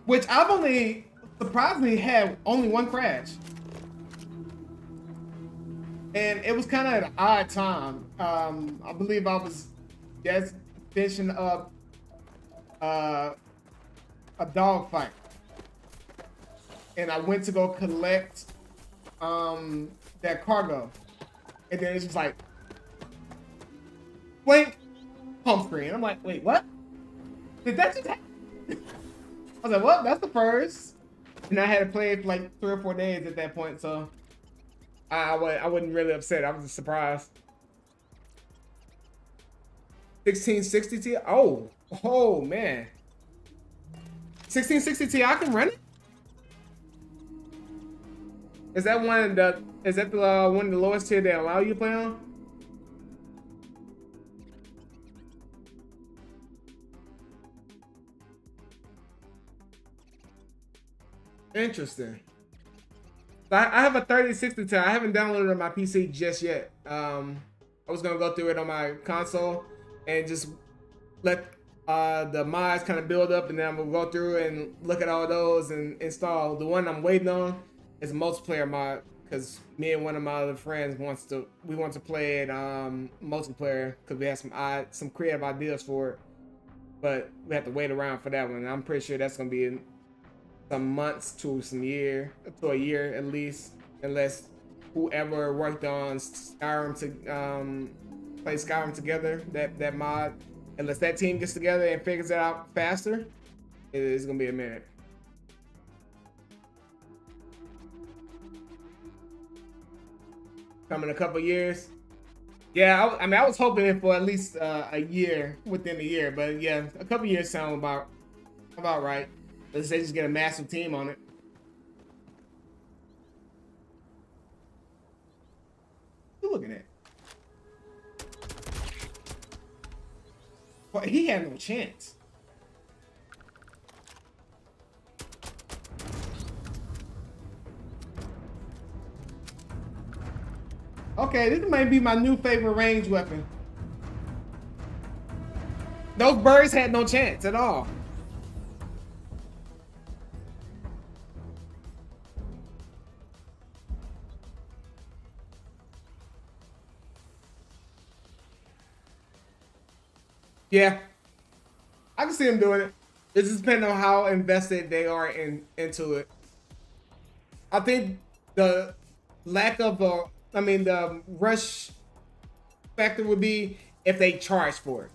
Which I've only surprisingly had only 1 crash. And it was kind of at an odd time. I believe I was just finishing up a dog fight. And I went to go collect that cargo. And then it's just like, blink, home screen. I'm like, wait, what? Did that just happen? I was like, well, that's the first. And I had to play it for like 3 or 4 days at that point, so I wasn't really upset. I was just surprised. 1660 Ti? Oh man. 1660 Ti can run it? Is that one of the lowest tier they allow you to play on? Interesting. I have a 3060 Ti. I haven't downloaded it on my PC just yet. I was gonna go through it on my console and just let the mods kind of build up, and then I'm gonna go through and look at all those and install. The one I'm waiting on is a multiplayer mod, because me and one of my other friends want to play it multiplayer, because we have some creative ideas for it, but we have to wait around for that one. I'm pretty sure that's gonna be in some months to a year at least, unless whoever worked on Skyrim to play Skyrim together, that mod, unless that team gets together and figures it out faster, it's gonna be a minute. Coming a couple years. Yeah, I mean, I was hoping for at least a year, within a year, but yeah, a couple years sound about right. Let's say just get a massive team on it. What you looking at? Well, he had no chance. Okay, this might be my new favorite range weapon. Those birds had no chance at all. Yeah, I can see them doing it. It just depends on how invested they are into it. I think the lack of the rush factor would be if they charged for it.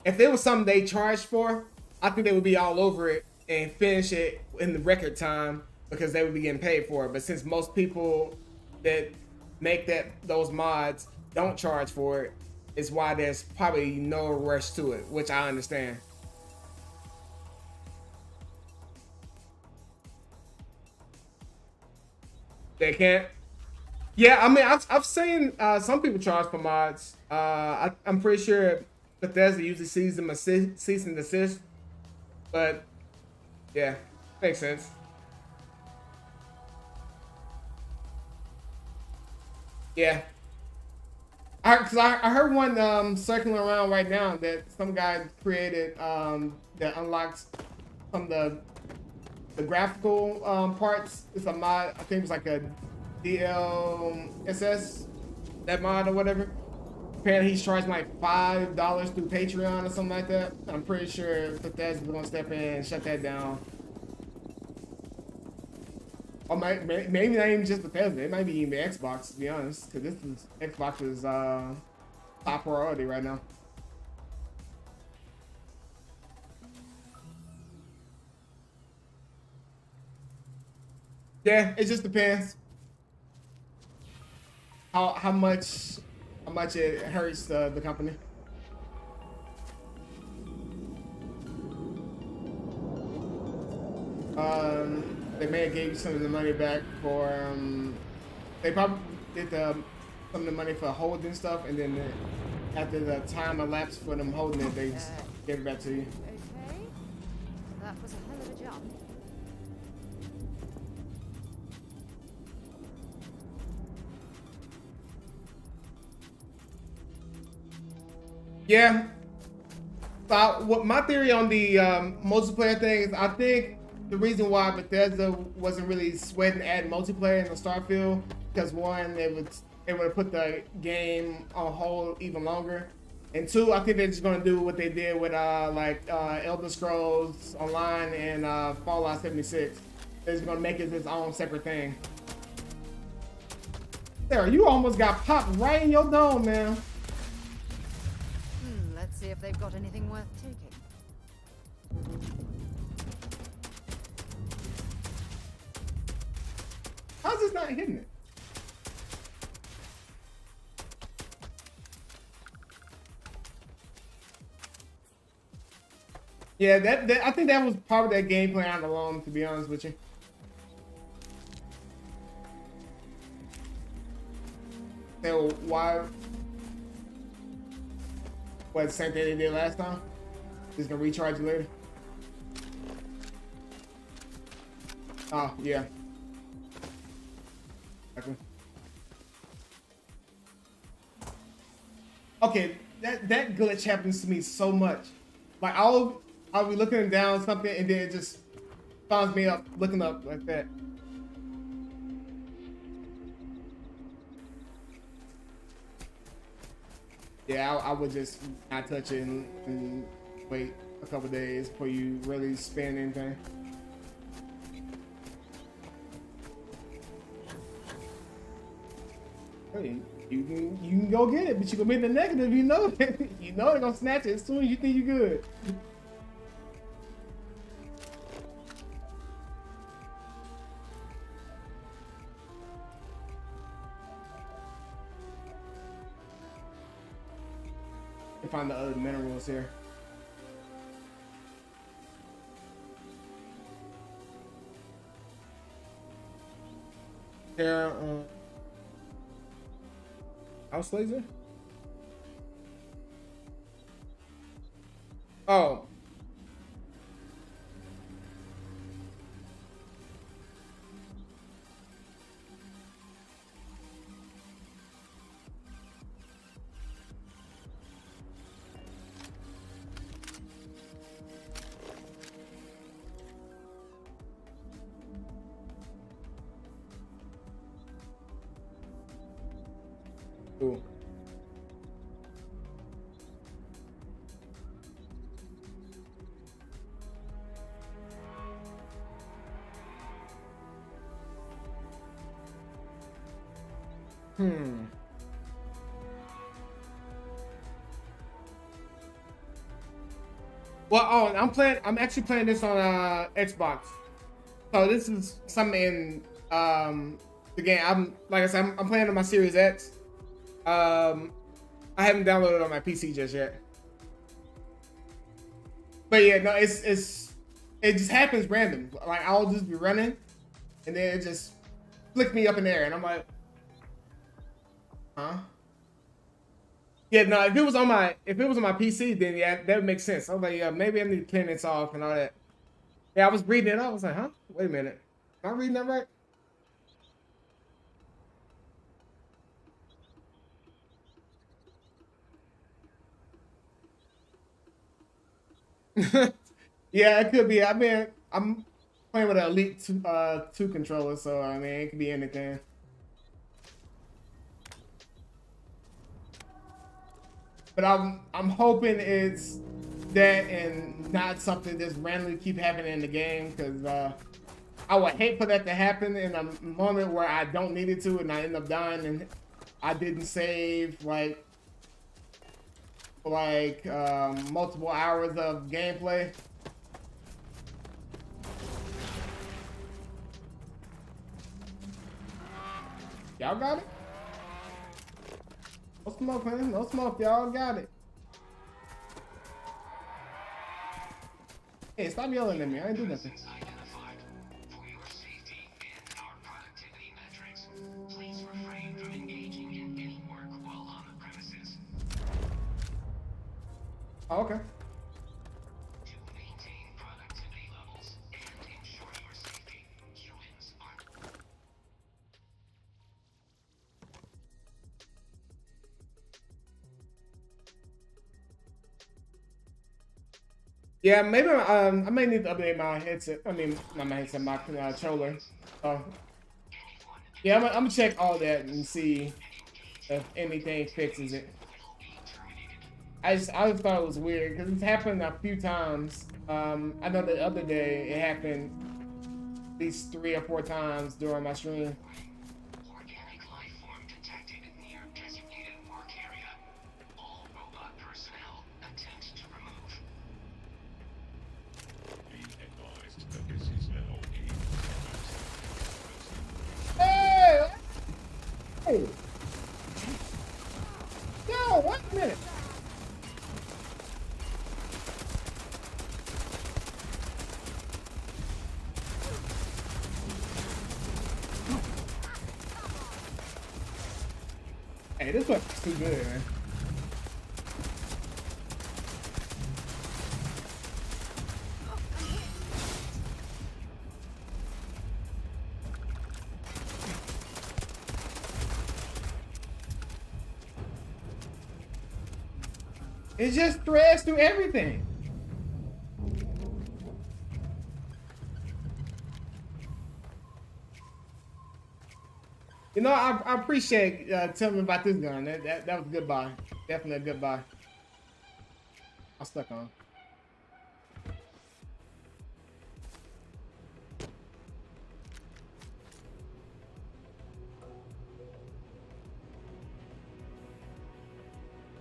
If there was something they charged for, I think they would be all over it and finish it in the record time, because they would be getting paid for it. But since most people that make those mods don't charge for it, is why there's probably no rush to it, which I understand. They can't. Yeah, I mean, I've seen some people charge for mods. I'm pretty sure Bethesda usually sees them as cease and desist, but yeah, makes sense. Yeah. Because I heard one circling around right now that some guy created that unlocks some of the graphical parts. It's a mod. I think it was like a DLSS, that mod or whatever. Apparently he's charging like $5 through Patreon or something like that. I'm pretty sure Bethesda's gonna step in and shut that down. Or maybe not even just Bethesda. It might be even Xbox, to be honest, because Xbox's top priority right now. Yeah, it just depends how much it hurts the company. They may have gave you some of the money back for they probably did some of the money for holding stuff, and then after the time elapsed for them holding it, they just gave it back to you. Okay. That was a hell of a jump. Yeah. So what my theory on the multiplayer thing is, I think the reason why Bethesda wasn't really sweating adding multiplayer in the Starfield, because one, they would have put the game on hold even longer, and two, I think they're just gonna do what they did with Elder Scrolls Online and Fallout 76. They're just gonna make it its own separate thing. Sarah, you almost got popped right in your dome, man. Let's see if they've got anything worth taking. How's this not hitting it? Yeah, that I think that was part of that game plan alone, to be honest with you. So why? What, the same thing they did last time? Just gonna recharge you later. Oh, yeah. Okay, that glitch happens to me so much. Like I'll be looking down something and then it just spawns me up looking up like that. Yeah, I would just not touch it and wait a couple days before you really spend anything. Hey, you can go get it, but you gonna be in the negative. You know you know they're gonna snatch it as soon as you think you're good. Find the other minerals here. Here, house laser. Oh. Cool. Well, oh, I'm actually playing this on Xbox. So this is something in the game. Like I said, I'm playing on my Series X. I haven't downloaded it on my PC just yet. But yeah, no, it just happens random. Like I'll just be running, and then it just flick me up in the air, and I'm like, huh? Yeah, no. If it was on my PC, then yeah, that would make sense. I was like, yeah, maybe I need to turn this off and all that. Yeah, I was reading it. I was like, huh? Wait a minute. Am I reading that right? Yeah, it could be. I mean, I'm playing with an Elite 2 controller, so I mean, it could be anything. But I'm hoping it's that and not something that's randomly keep happening in the game, because I would hate for that to happen in a moment where I don't need it to and I end up dying and I didn't save like multiple hours of gameplay. Y'all got it? No smoke, man. No smoke. Y'all got it. Hey, stop yelling at me. I ain't do nothing. Oh, okay. Yeah, maybe I may need to update my headset. I mean, not my headset, my controller. Yeah, I'm gonna check all that and see if anything fixes it. I just thought it was weird because it's happened a few times. I know the other day it happened at least 3 or 4 times during my stream. Hey! Yo, wait a minute. Hey, this weapon's too good, man. It just threads through everything. You know, I appreciate telling me about this gun. That was a good buy. Definitely a good buy. I'm stuck on.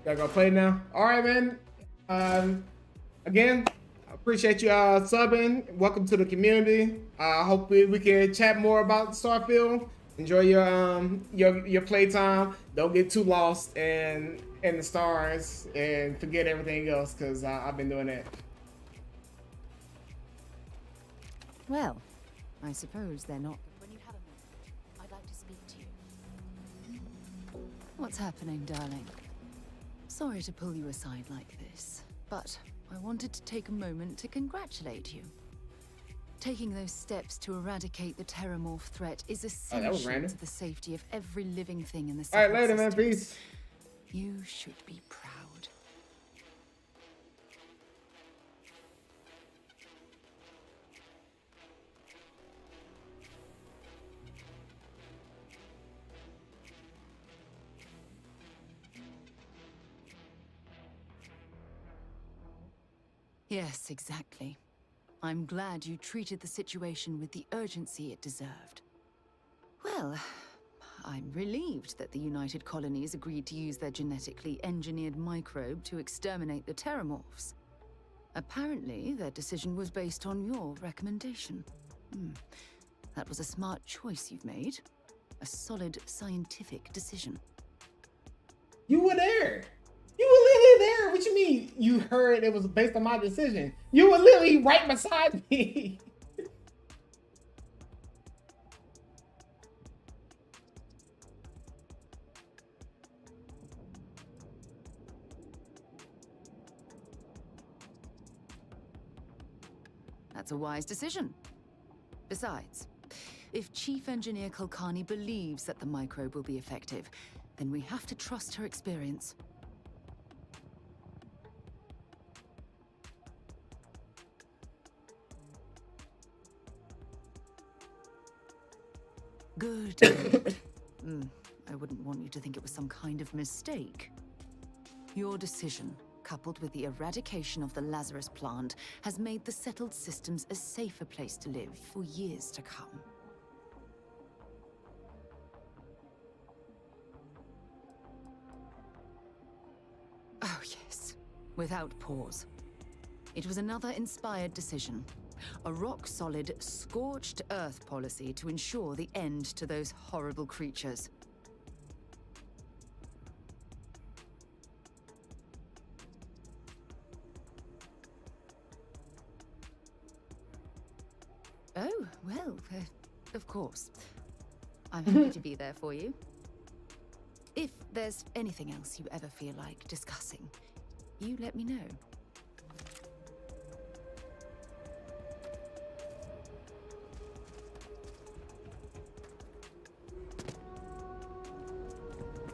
Gotta go play now. All right, man. Again, I appreciate you subbing. Welcome to the community. Hopefully we can chat more about Starfield. Enjoy your playtime. Don't get too lost in the stars and forget everything else, because I've been doing that. Well, I suppose they're not. When you have a moment, I'd like to speak to you. What's happening, darling? Sorry to pull you aside like this, but I wanted to take a moment to congratulate you. Taking those steps to eradicate the terramorph threat is essential to the safety of every living thing in the system. All right, later, man. Peace. You should be proud. Yes, exactly. I'm glad you treated the situation with the urgency it deserved. Well, I'm relieved that the United Colonies agreed to use their genetically engineered microbe to exterminate the terramorphs. Apparently, their decision was based on your recommendation. That was a smart choice you've made. A solid scientific decision. You were there. You were literally there. What you mean you heard it was based on my decision? You were literally right beside me. That's a wise decision. Besides, if Chief Engineer Kulkarni believes that the microbe will be effective, then we have to trust her experience. Good. I wouldn't want you to think it was some kind of mistake. Your decision, coupled with the eradication of the Lazarus plant, has made the settled systems a safer place to live for years to come. Oh yes, without pause. It was another inspired decision. A rock-solid, scorched earth policy to ensure the end to those horrible creatures. Oh, well, of course. I'm happy to be there for you. If there's anything else you ever feel like discussing, you let me know.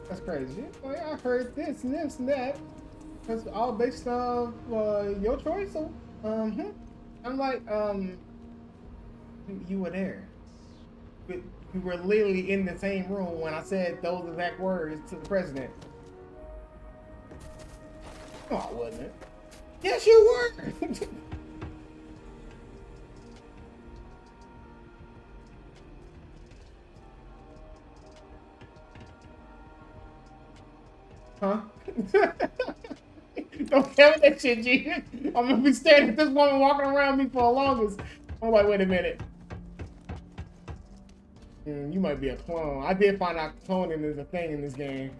That's crazy. Oh, yeah, I heard this and this and that. That's all based off your choice. So, I'm like, you were there. We were literally in the same room when I said those exact words to the president. No, I wasn't. Yes, you were. Huh? Don't tell me that shit, G. I'm gonna be staring at this woman walking around me for the longest. I'm like, wait a minute. You might be a clone. I did find out cloning is a thing in this game.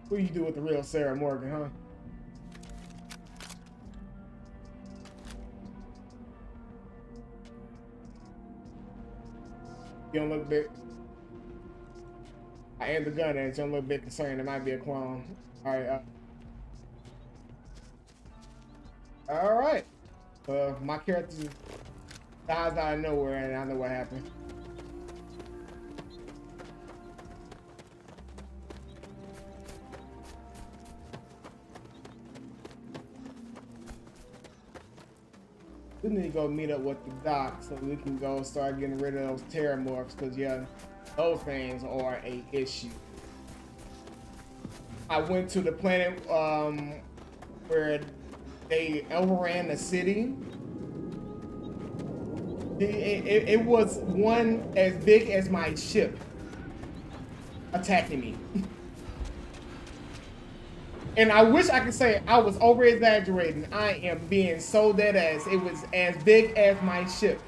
What do you do with the real Sarah Morgan, huh? You don't look big. I aimed the gun at it, so I'm a little bit concerned it might be a clone. Alright, Alright. My character just dies out of nowhere and I know what happened. We need to go meet up with the doc so we can go start getting rid of those terramorphs, because yeah, those things are a issue. I went to the planet where they overran the city. It was one as big as my ship attacking me. And I wish I could say I was over exaggerating. I am being so dead ass. It was as big as my ship.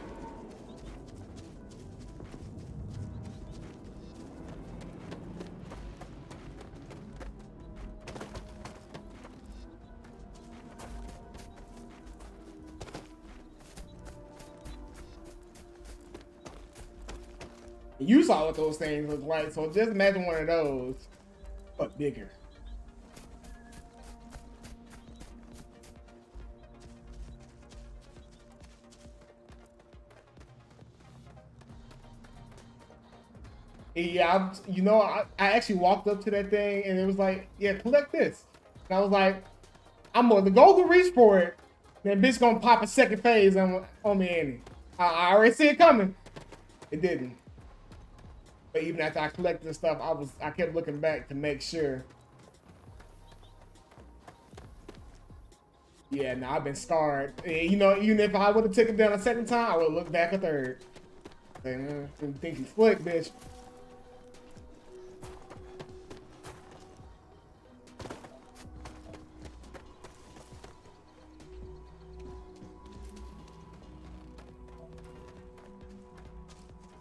You saw what those things look like, so just imagine one of those, but bigger. Yeah, you know, I actually walked up to that thing and it was like, yeah, collect this. And I was like, I'm gonna go reach for it, then bitch gonna pop a second phase on me, Annie. I already see it coming. It didn't. But even after I collected the stuff, I kept looking back to make sure. Yeah, no, I've been scarred. And, you know, even if I would have taken it down a second time, I would look back a third. And think you slick, bitch.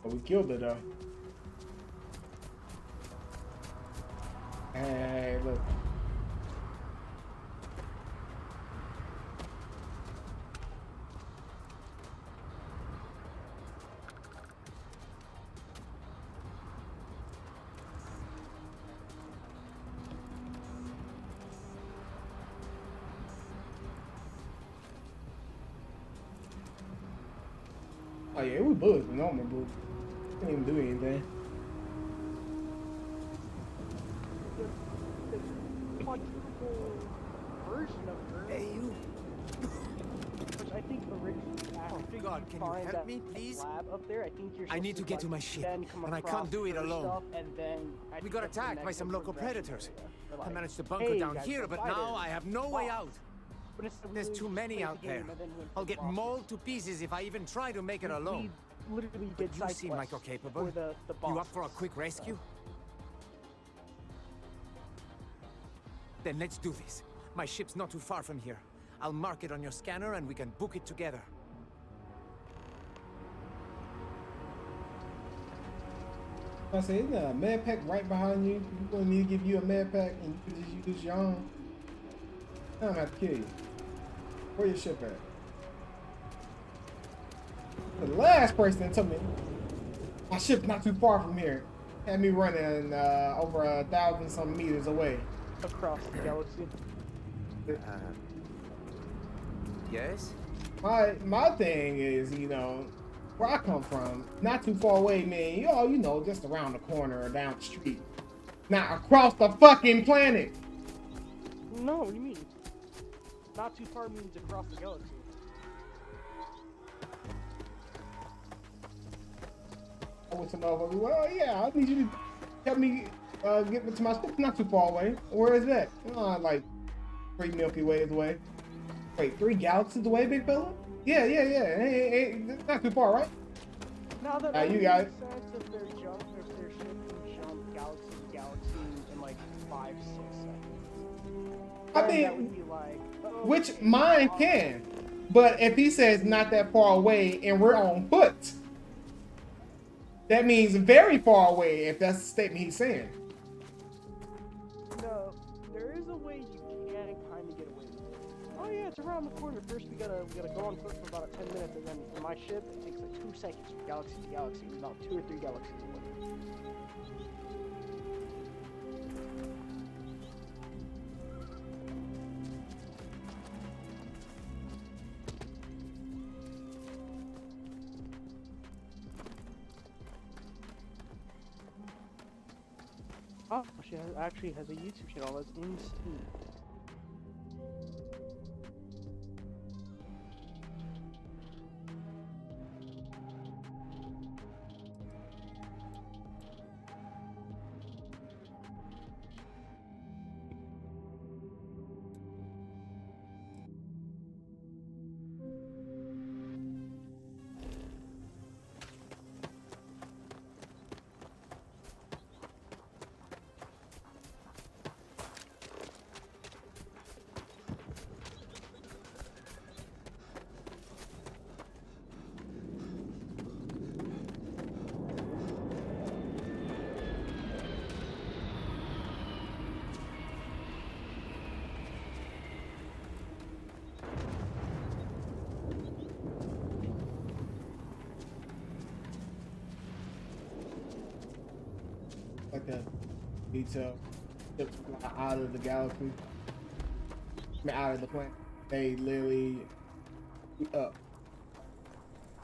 But we killed it though. Hey, look. Oh yeah, we bullets, but normal bullets. Couldn't even do anything. Version of her. Hey, you. Which I think originally after God, can you help me, please? Lab up there, I think you're I need to get to my ship, and I can't do it alone. We got attacked by some local predators. I managed to bunker down here, but now I have no way out. There's too many out there. I'll get mauled to pieces if I even try to make it alone. But you seem like you're capable. You up for a quick rescue? Then let's do this. My ship's not too far from here. I'll mark it on your scanner and we can book it together. I say, isn't there a med pack right behind you? You gonna need to give you a med pack and you can just use your own. I don't have to kill you. Where your ship at? The last person told me my ship's not too far from here. Had me running over 1,000 some meters away. Across the galaxy. Yes? My thing is, you know, where I come from, not too far away, man. You know, just around the corner or down the street. Not across the fucking planet. No, what do you mean? Not too far means across the galaxy. I went to motherfucker. Well, yeah, I need you to help me get to my ship. Not too far away. Where is that? Like 3 Milky Ways away. Wait, 3 galaxies away, big fella? Yeah. Hey, not too far, right? Now that you got makes sense if their ship can jump galaxy to galaxy in like 5-6 seconds. I mean, that would be like, which mine can, but if he says not that far away and we're on foot, that means very far away. If that's the statement he's saying. No, there is a way you can kind of get away with it. Oh yeah, it's around the corner. First we gotta go on foot for about 10 minutes, and then in my ship it takes like 2 seconds from galaxy to galaxy, about 2 or 3 galaxies away. Oh, she actually has a YouTube channel that's in Steam. like that detail. Ships fly out of the galaxy. I mean, out of the planet. They literally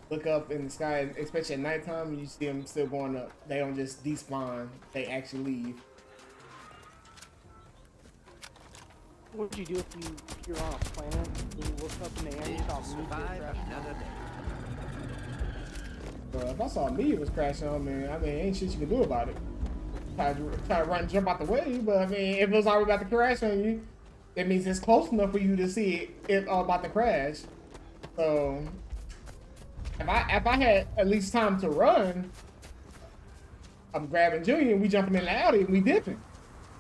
look up in the sky, especially at nighttime. You see them still going up. They don't just despawn. They actually leave. What would you do if you're on a planet and you look up in the air and you saw a meteor crash? If I saw a meteor was crashing on me, I mean, ain't shit you can do about it. Try to run and jump out the way, but I mean, if it was already about to crash on you, that means it's close enough for you to see it about to crash. So, if I had at least time to run, I'm grabbing Junior and we jumping in the alley and we dipping.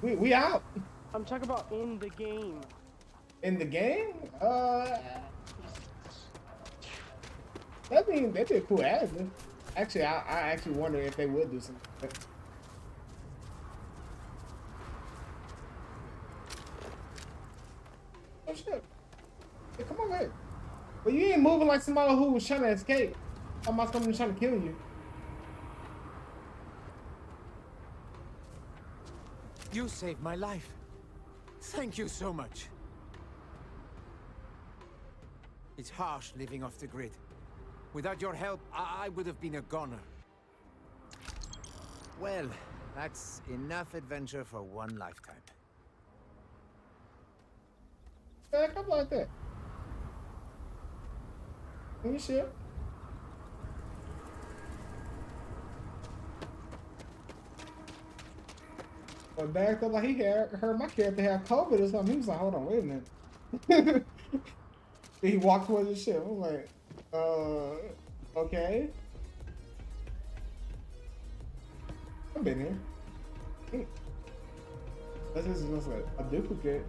We out. I'm talking about in the game. In the game? That'd be a cool added. Actually, I actually wonder if they would do something. Oh shit. Hey, come on here. But you ain't moving like somebody who was trying to escape. How am I someone trying to kill you? You saved my life. Thank you so much. It's harsh living off the grid. Without your help, I would have been a goner. Well, that's enough adventure for one lifetime. Yeah, come like that. Are you sure? But back up like he heard my character have COVID or something. He was like, hold on, wait a minute. He walked towards the ship. I'm like, okay. I've been here. This is just a duplicate.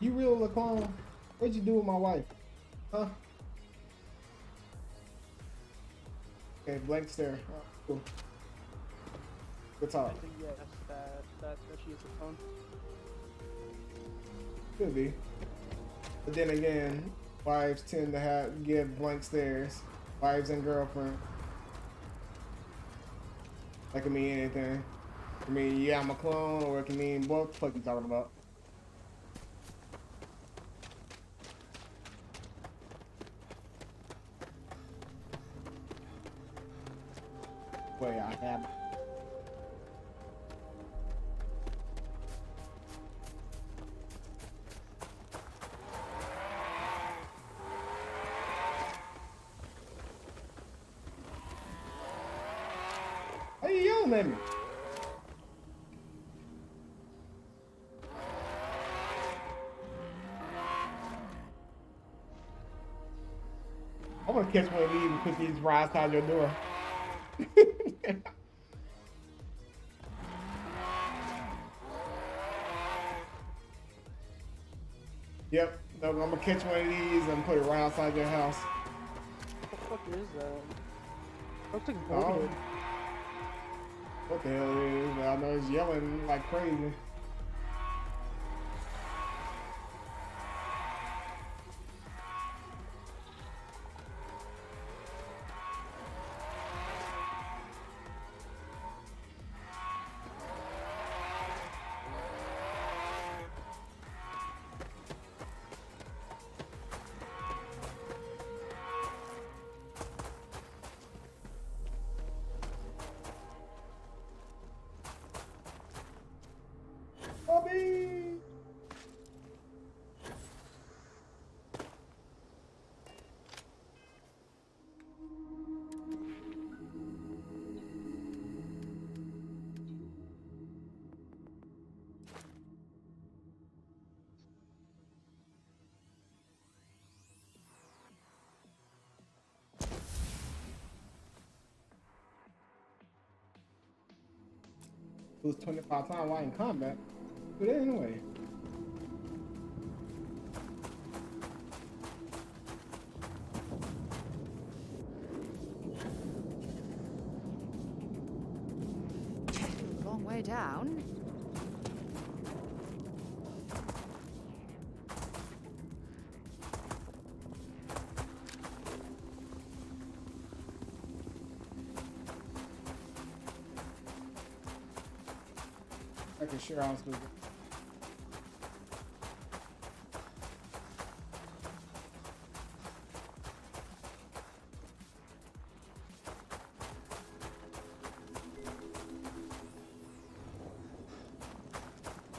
You real Lacon? What'd you do with my wife? Huh? Okay, blank stare. Oh, cool. Good talk. I think yes, that she is a phone. Could be. But then again, wives tend to give blank stares. Wives and girlfriend. That can mean anything. It can mean, yeah, I'm a clone, or it can mean, what the fuck you talking about? Wait, I have. Why are you yelling at me? I want to catch one of these and put these right outside your door. Yep, no, I'm gonna catch one of these and put it right outside your house. What the fuck is that? Looks like a bonehead. What the hell it is? I know it's yelling like crazy. Bobby! Lose 25 times while in combat. But anyway. Long way down. I can share on Google.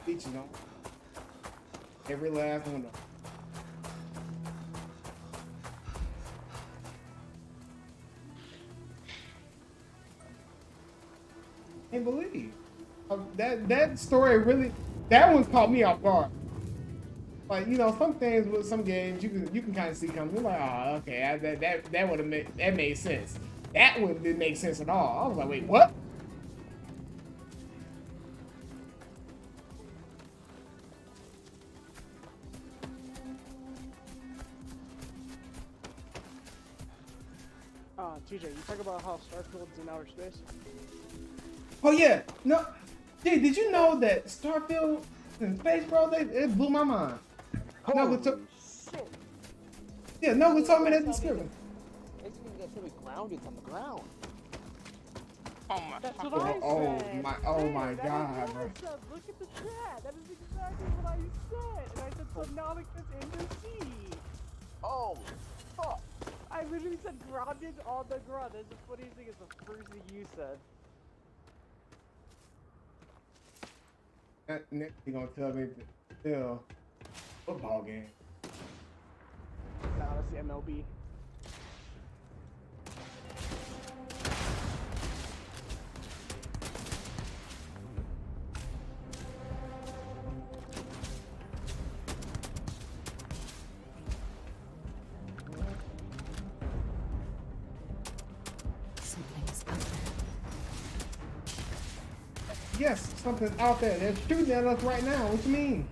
Each, you know, every last one of them. Can't believe that story really. That one caught me off guard. Like, you know, some things with some games you can kind of see coming. You're like, oh, okay, that would have made sense. That one didn't make sense at all. I was like, wait, what? TJ, you talk about how Starfield's in outer space? Oh yeah, no, dude, did you know that Starfield in space, bro? It blew my mind. Holy shit! Yeah, no, told me that description. It's gonna be grounded on the ground. Oh my! That's what I said. Oh my God, bro. Look at the chat. That is exactly what I said. And I said Subnautica in the sea. Oh fuck! I literally said grounded on the ground. That's the funniest thing. Is the first thing you said. That Nick, you gonna tell me that still football game? Nah, that's the MLB. Yes, something's out there. They're shooting at us right now. What you mean?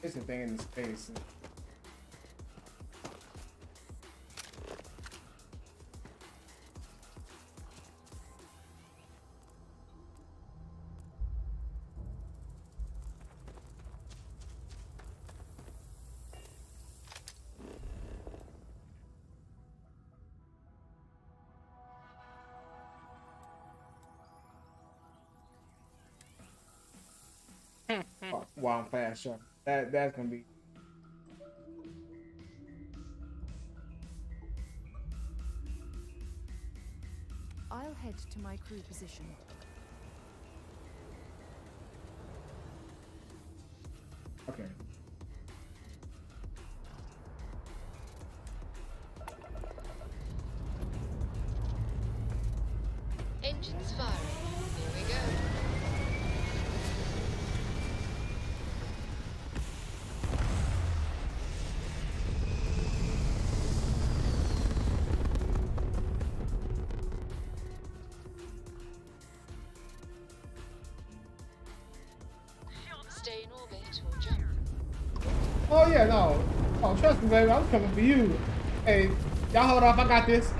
It's a thing in the space. Oh, wow, fast shot. That's gonna be. I'll head to my crew position. Okay. Engines firing. Here we go. Stay in orbit or jump. Oh yeah, no. Oh, trust me, baby. I'm coming for you. Hey, y'all hold off. I got this.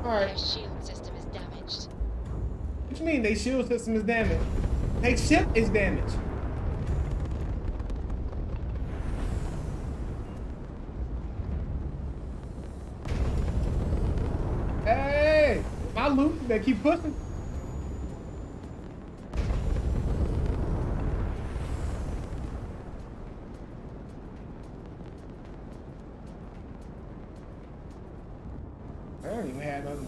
All right. Their shield system is damaged. What you mean? Their shield system is damaged? Their ship is damaged. Hey, my loot. They keep pushing. I don't even have nothing.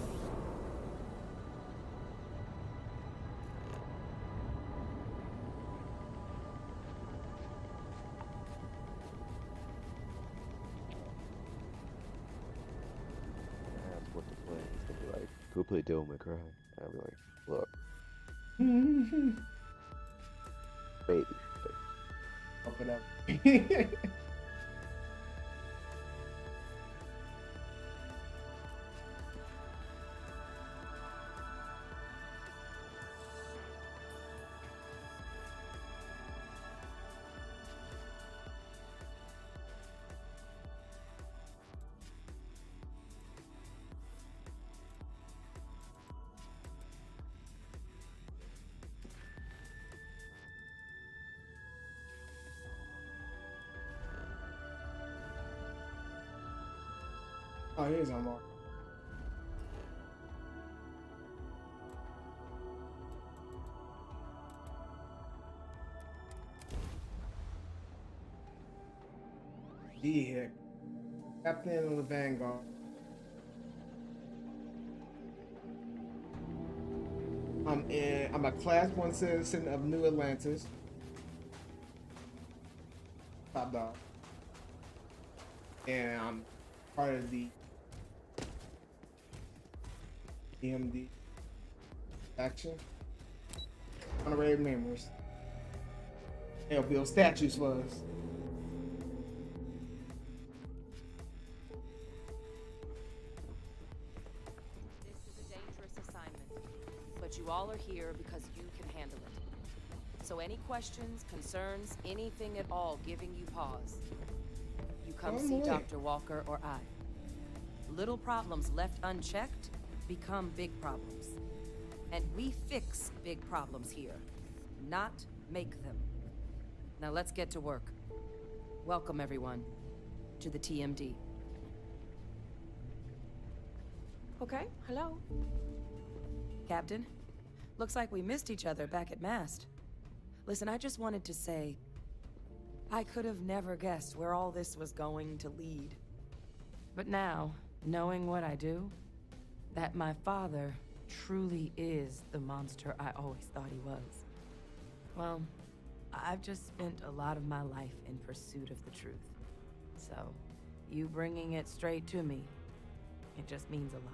That's what to play. It's gonna be like, go play Devil May Cry. I'll be like, look, baby. Open up. Oh, here's unlocked. Heck. Captain of the Vanguard. I'm a Class 1 citizen of New Atlantis. Top dog. And I'm part of the EMD action. Honorary members. They'll build statues for us. But you all are here because you can handle it. So any questions, concerns, anything at all giving you pause, you come see Dr. Walker or I. Little problems left unchecked become big problems. And we fix big problems here, not make them. Now let's get to work. Welcome everyone to the TMD. Okay, hello. Captain, looks like we missed each other back at Mast. Listen, I just wanted to say, I could have never guessed where all this was going to lead. But now, knowing what I do, that my father truly is the monster I always thought he was. Well, I've just spent a lot of my life in pursuit of the truth. So, you bringing it straight to me, it just means a lot.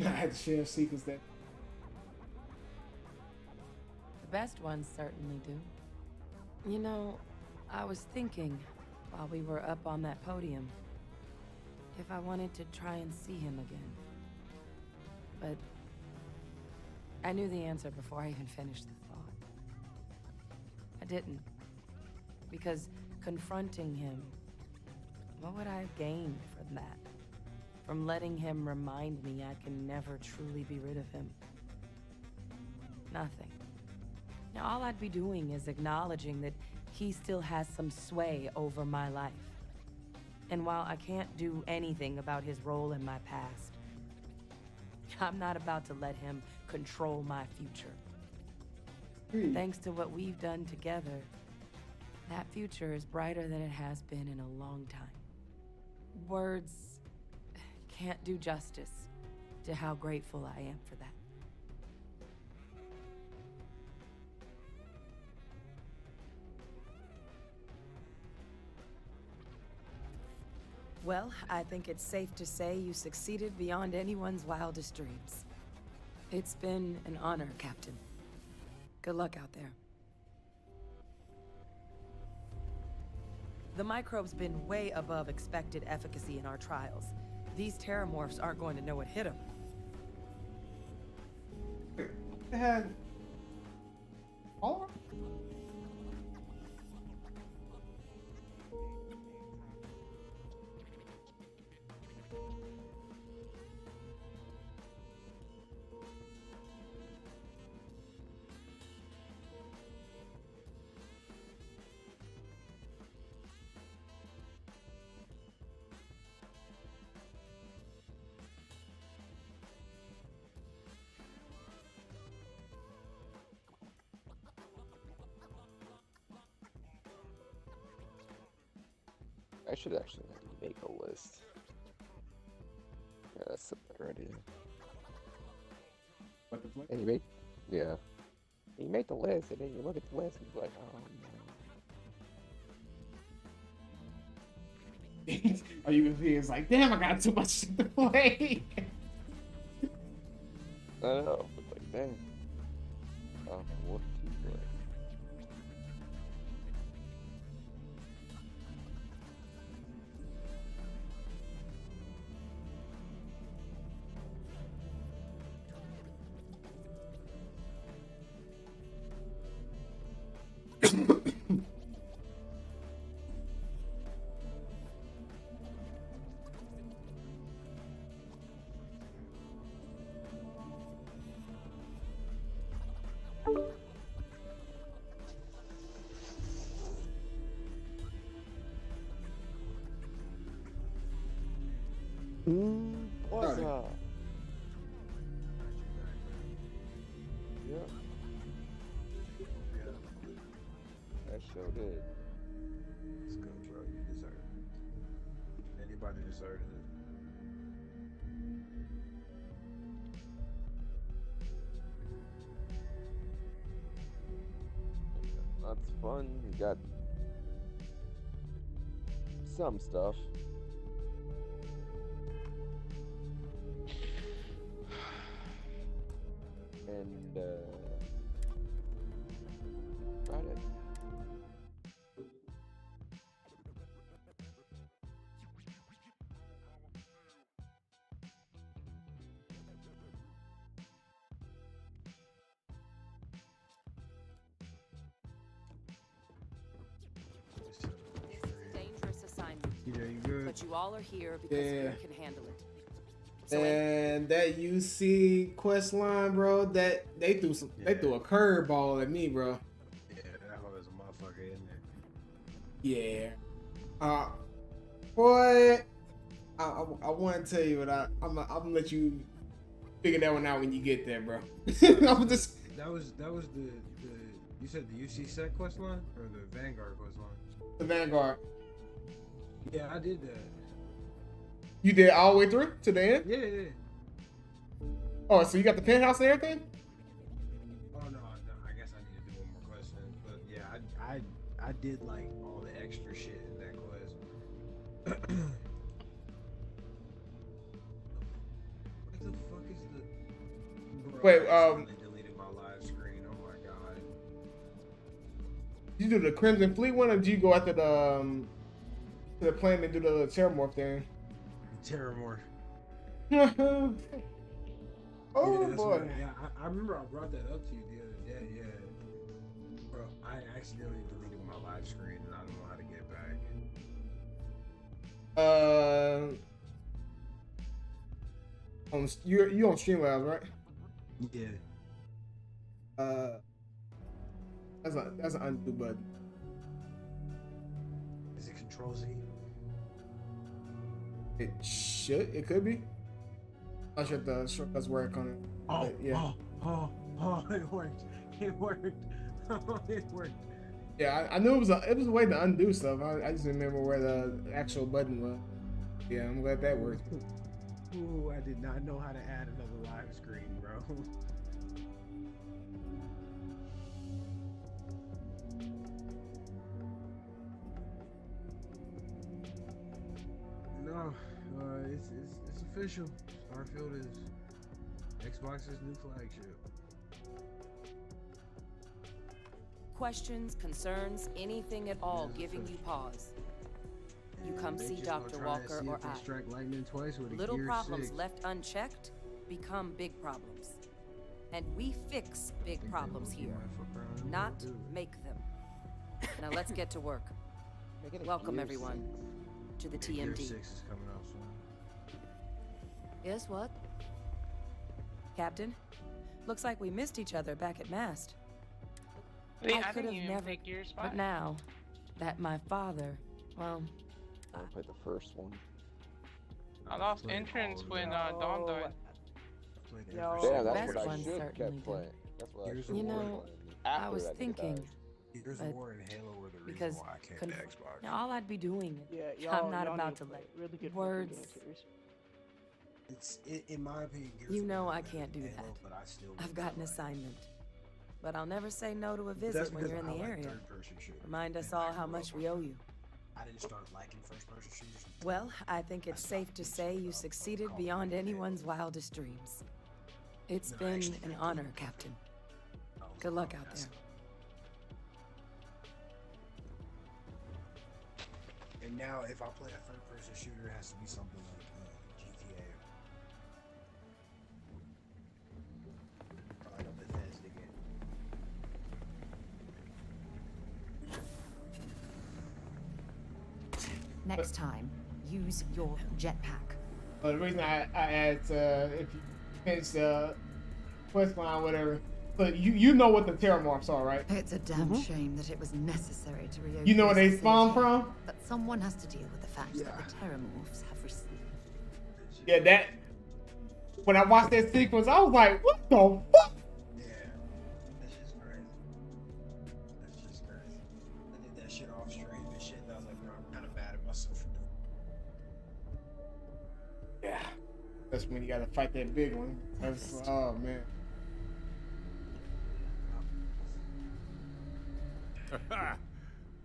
I had to share secrets that The best ones certainly do. You know, I was thinking, while we were up on that podium, if I wanted to try and see him again. But I knew the answer before I even finished the thought. I didn't. Because confronting him, what would I have gained from that? From letting him remind me I can never truly be rid of him. Nothing. Now all I'd be doing is acknowledging that he still has some sway over my life. And while I can't do anything about his role in my past, I'm not about to let him control my future. Thanks to what we've done together, that future is brighter than it has been in a long time. Words can't do justice to how grateful I am for that. Well, I think it's safe to say you succeeded beyond anyone's wildest dreams. It's been an honor, Captain. Good luck out there. The microbe's been way above expected efficacy in our trials. These terramorphs aren't going to know what hit them. they had all of I should actually make a list. Yeah, that's a better idea. What the flip? And you make, yeah. You make the list, and then you look at the list, and you're like, oh no. Are you gonna be it's like, damn, I got too much shit to play. I don't know, but like, dang. Oh, what to play? Sure did. Let's go, bro. You deserve it. Anybody deserves it. That's fun. You got some stuff. And about it. Dangerous assignment. Yeah, you good? But you all are here because Yeah. you can handle it. So And that UC quest line, bro, that they threw they threw a curveball at me, bro. Yeah, that was a motherfucker, isn't it? Yeah. Boy, I want to tell you what I'm gonna let you figure that one out when you get there, bro. I'm just. That was the you said the UC set quest line or the Vanguard quest line? The Vanguard. Yeah, I did that. You did all the way through to the end? Yeah. Oh, so you got the penthouse and everything? Oh no, I guess I need to do one more quest then. But yeah, I did like all the extra shit in that quest. What the fuck is the? Bro, Wait, I accidentally deleted my live screen. Oh my god. You do the Crimson Fleet one, or did you go after to the plane and do the Terramorph thing? Terramorph. Oh Yeah, boy. I remember I brought that up to you the other day. Yeah, bro, I accidentally deleted my live screen and I don't know how to get back. You on Streamlabs, right? Yeah. That's an undo button. Is it Control Z? It could be. I'll sure the shortcuts work on it. Oh, But, yeah. Oh, it worked. It worked. It worked. Yeah, I knew it was a way to undo stuff. I just didn't remember where the actual button was. Yeah, I'm glad that worked. Ooh, I did not know how to add another live screen, bro. No, it's official. Starfield is Xbox's new flagship. questions, concerns, anything at all giving you pause. You come They see just Dr. gonna try to Walker see or if they I. strike lightning twice with a Little Gear problems 6. left unchecked become big problems. And we fix big problems here, not make them. Now let's get to work. Welcome Gear everyone to the Gear TMD. 6 is coming out soon. Yes, what? Captain, looks like we missed each other back at Mast. I could didn't have even never, take your spot. but now that my father, well, I played the first one. I lost entrance when Dawn died. Yeah, that's best what I one should certainly kept did. playing. That's what I Gears should You of War. know, After I was that nigga thinking, died. Gears but of War and Halo were the reason because why I came to Xbox. now all I'd be doing, Yeah, I'm not y'all about need to play let it. Really good words. It's in my opinion. Gears You of know War I is can't do Halo, that. But I still I've got an assignment. But I'll never say no to a That's visit when because you're in I the like area. third-person shooters. Remind us And I all how grew much up we on owe you. I didn't start liking first-person shooters. Well, I think it's safe to say you succeeded beyond anyone's wildest dreams. It's been an honor, Captain. Good luck out there. And now, if I play a third-person shooter, it has to be something like GTA. Or like a Bethesda game. Next time, use your jetpack. The reason I asked if you finish the quest line, whatever, but you know what the Terramorphs are, right? It's a damn shame that it was necessary to reopen. You know where they this spawn facility, from? But someone has to deal with the fact that the Terramorphs have received. Yeah, that. When I watched that sequence, I was like, what the fuck? Yeah. That's just crazy. That's just crazy. And shit off stream and shit. And I was like, bro, I'm kind of mad at myself for doing. Yeah, that's when you gotta fight that big one. That's oh man.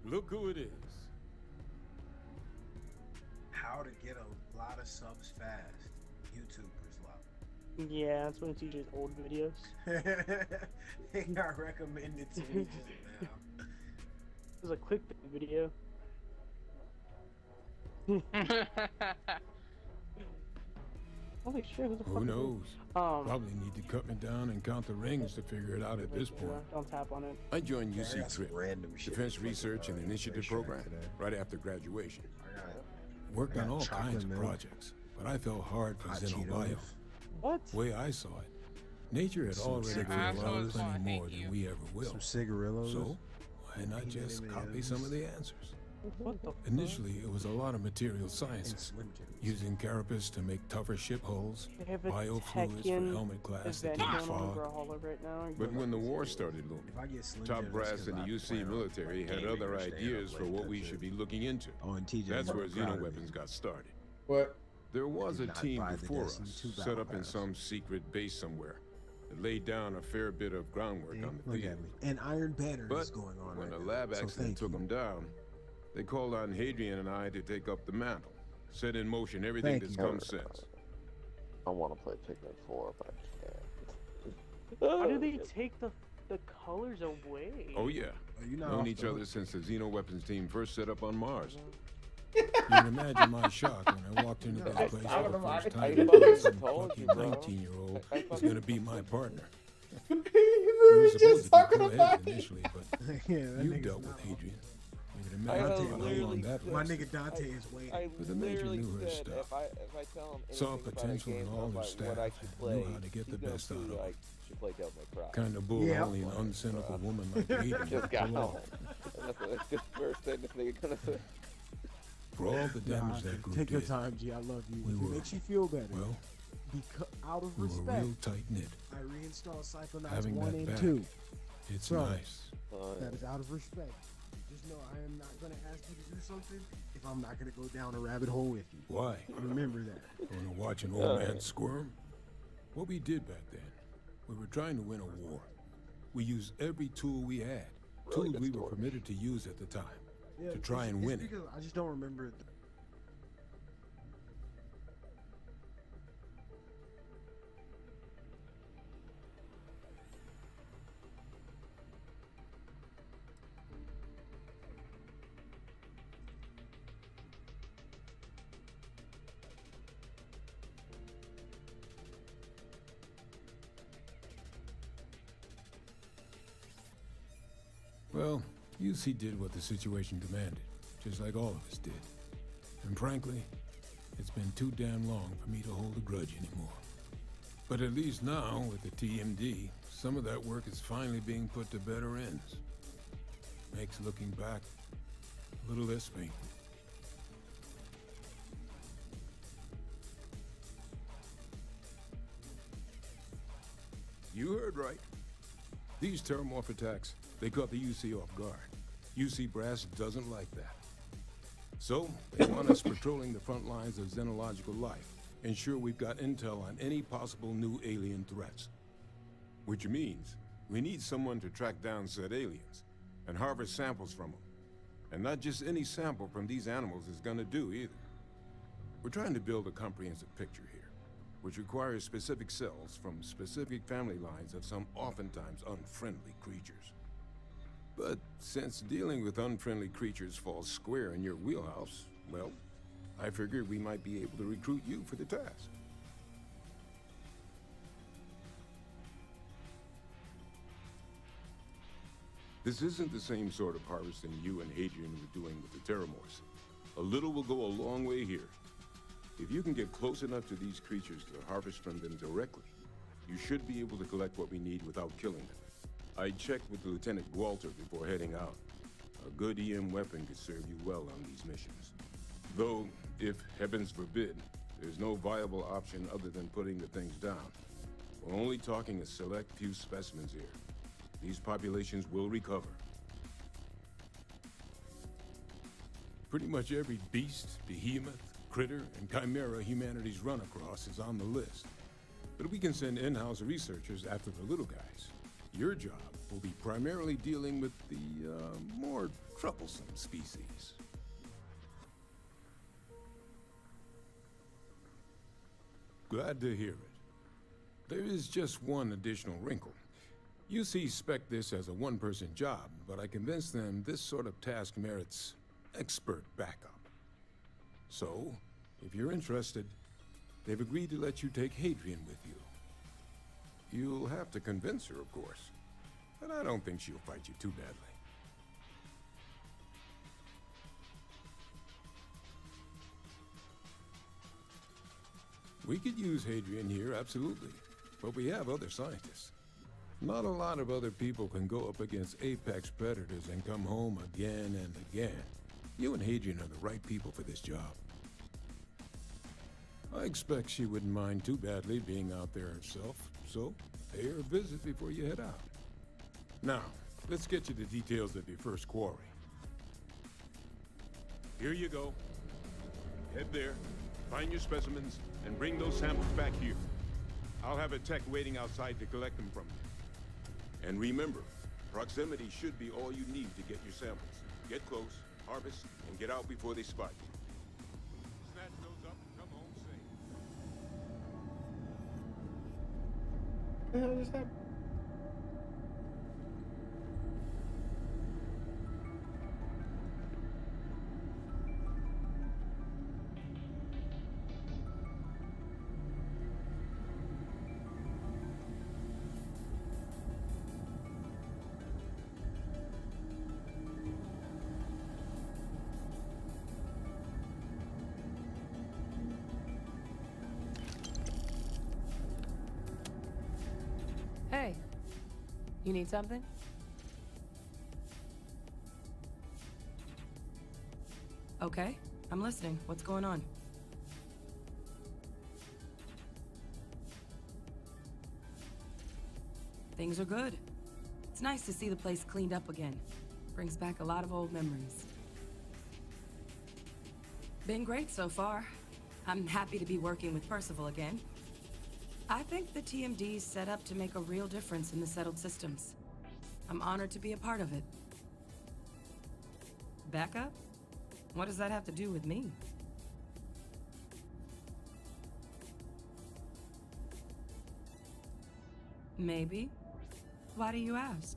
Look who it is. How to get a lot of subs fast. YouTubers love. Yeah, that's when it's usually old videos. They got recommended to me just now. It was a clickbait video. Holy shit, who the fuck Who is knows? this? Probably need to cut me down and count the rings to figure it out at this point. Don't tap on it. I joined I UC got some TRIP, random shit Defense that's Research like and a Initiative racetrack Program, today. right after graduation. I Worked on got all chocolate kinds of milk, projects, but I fell hard for hot Xenobio. Cheetos. What? The way I saw it, nature had Some already cigarillos. created plenty more than we ever will. Some cigarillos. So, why not just copy some of the answers? What the fuck? Initially, it was a lot of material sciences, using carapace to make tougher ship hulls, They have a biofluids for Tekken helmet glass that event didn't going on fog. Brawlhalla right now. But when the war started looming, If I get Slim top Jim, brass that's in the 'cause I UC plan on, military like, had gaming other or staying up ideas for late what type we shit. should be looking into. Oh, and TJ That's was where proud of me. xenoweapons got started. What? There was a Not team buy the before Destiny us, 2 set battle up in pass. some secret base somewhere, that laid down a fair bit of groundwork on the Look field. at me. And Iron Banner But is going on when right a now. lab So accident thank took you. them down, they called on Hadrian and I to take up the mantle, set in motion everything Thank that's you. come since. I want to play Pikmin 4, but I can't. How do they take the colors away? Oh yeah, Oh, you're not known off each the other hook. since the Xenoweapons team first set up on Mars. You can imagine my shock when I walked into that place for the first time. I and fucking some told fucking you, bro. 19-year-old I was fucking- going to be my partner. He We were literally supposed just to talking be about co-heads initially, but Yeah, that you nigga's dealt not with Hadrian. You can I imagine how literally long that said- My lasted. nigga Dante is waiting. But the major literally knew her said stuff. If I tell him Saw anything about a potential in game all of, her like, staff. what I should play, Knew how to get the she's gonna best out of feel her. like she played Devil May Cry. Kind of bull Yeah. only an uncynical woman like Hadrian Just could got pull home. off. That's the first thing this nigga gonna say. For all the Nah, damage that group take your did, time, G. I love you. we If it were- makes you feel better. well, Out of we were respect, real tight-knit. I reinstalled Psychonauts Having 1 that and back, 2. it's Bro, nice. That is out of respect. Just know I am not gonna ask you to do something if I'm not gonna go down a rabbit hole with you. Why? Remember that. Want to watch an old man squirm? What we did back then, we were trying to win a war. We used every tool we had, Really tools good we were story. permitted to use at the time, Yeah, to try and it's win it. because I just don't remember. Well, UC did what the situation demanded, just like all of us did. And frankly, it's been too damn long for me to hold a grudge anymore. But at least now, with the TMD, some of that work is finally being put to better ends. Makes looking back a little less painful. You heard right. These terramorph attacks, they caught the UC off guard. UC brass doesn't like that. So, they want us patrolling the front lines of xenological life, ensure we've got intel on any possible new alien threats. Which means we need someone to track down said aliens and harvest samples from them. And not just any sample from these animals is gonna do either. We're trying to build a comprehensive picture here, which requires specific cells from specific family lines of some oftentimes unfriendly creatures. But since dealing with unfriendly creatures falls square in your wheelhouse, well, I figured we might be able to recruit you for the task. This isn't the same sort of harvesting you and Hadrian were doing with the Terramorphs. A little will go a long way here. If you can get close enough to these creatures to harvest from them directly, you should be able to collect what we need without killing them. I checked with Lieutenant Walter before heading out. A good EM weapon could serve you well on these missions. Though, if heavens forbid, there's no viable option other than putting the things down. We're only talking a select few specimens here. These populations will recover. Pretty much every beast, behemoth, critter, and chimera humanity's run across is on the list. But we can send in-house researchers after the little guys. Your job will be primarily dealing with the, more troublesome species. Glad to hear it. There is just one additional wrinkle. UC spec'd this as a one-person job, but I convinced them this sort of task merits expert backup. So, if you're interested, they've agreed to let you take Hadrian with you. You'll have to convince her, of course, but I don't think she'll fight you too badly. We could use Hadrian here, absolutely, but we have other scientists. Not a lot of other people can go up against apex predators and come home again and again. You and Hadrian are the right people for this job. I expect she wouldn't mind too badly being out there herself, so pay her a visit before you head out. Now, let's get you the details of your first quarry. Here you go. Head there, find your specimens, and bring those samples back here. I'll have a tech waiting outside to collect them from you. And remember, proximity should be all you need to get your samples. Get close, harvest, and get out before they spot you. Snatch those up and come home safe. What the hell just happened? Hey, you need something? Okay, I'm listening. What's going on? Things are good. It's nice to see the place cleaned up again. Brings back a lot of old memories. Been great so far. I'm happy to be working with Percival again. I think the TMD's set up to make a real difference in the settled systems. I'm honored to be a part of it. Backup? What does that have to do with me? Maybe. Why do you ask?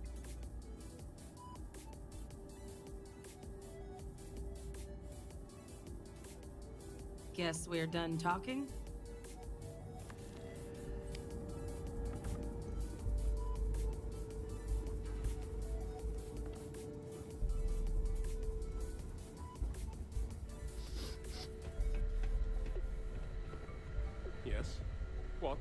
Guess we're done talking? Yes? What?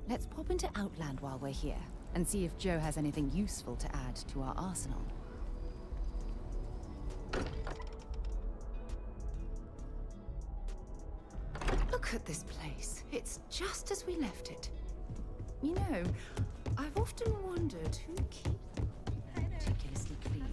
Let's pop into Outland while we're here, and see if Joe has anything useful to add to our arsenal. Look at this place. It's just as we left it. You know, I've often wondered who keeps it meticulously clean.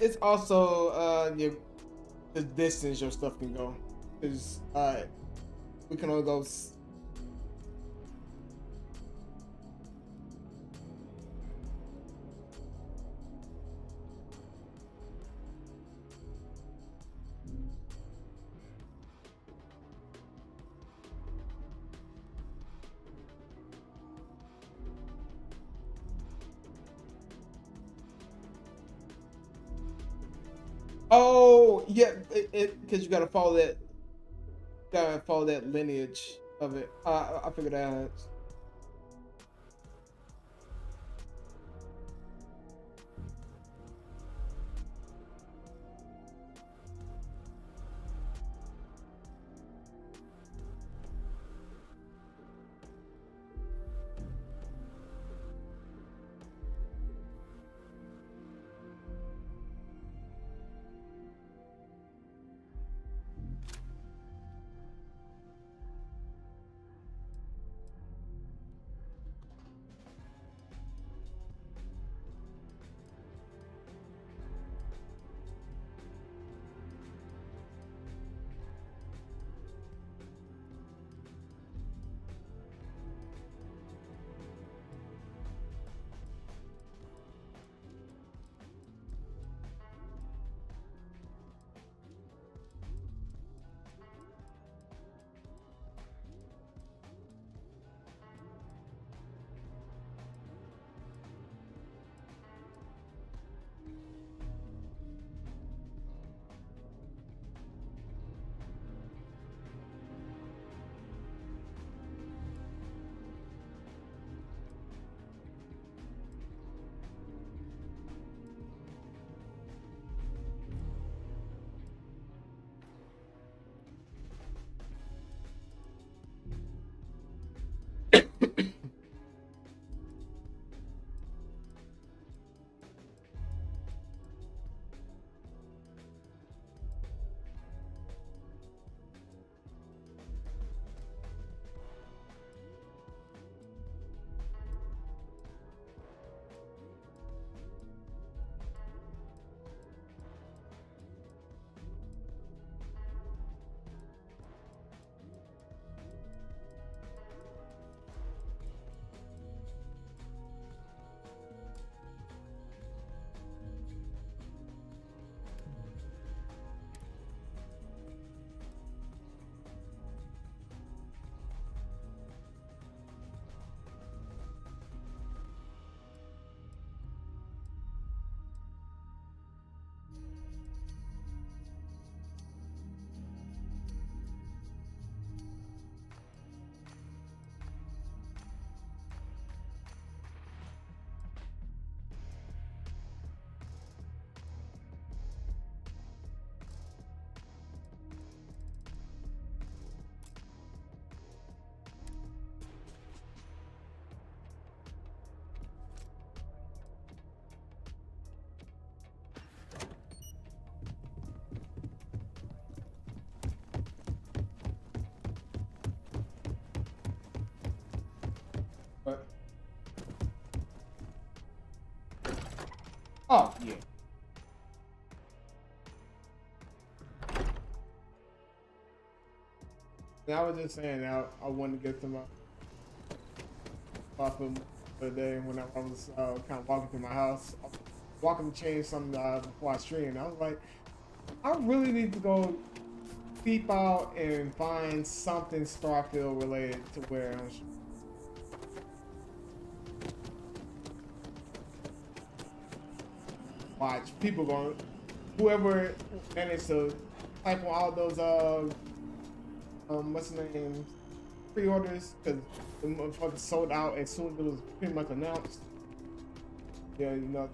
It's also the distance your stuff can go. Is we can only go. Oh yeah, because you gotta follow that lineage of it. I figured that out. Oh yeah. And I was just saying I wanted to get some off of the day when I was kind of walking through my house, walking to change something before I streamed. I was like, I really need to go peep out and find something Starfield related to where I'm. Watch people going, whoever managed to type on all those what's the name, pre-orders, because the motherfuckers sold out as soon as it was pretty much announced. Yeah, you know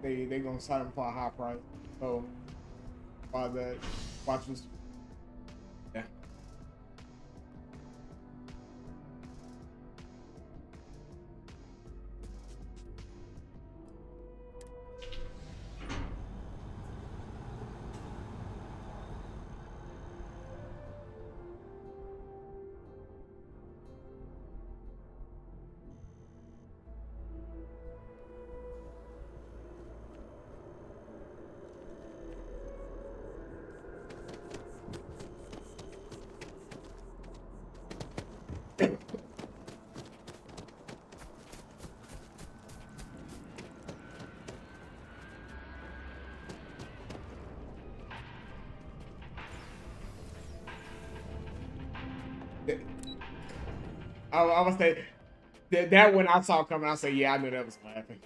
they gonna sign them for a high price. So while that watch was, yeah. I would say that when I saw it coming, I said, yeah, I knew that was gonna happen.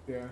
Yeah.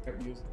kept using.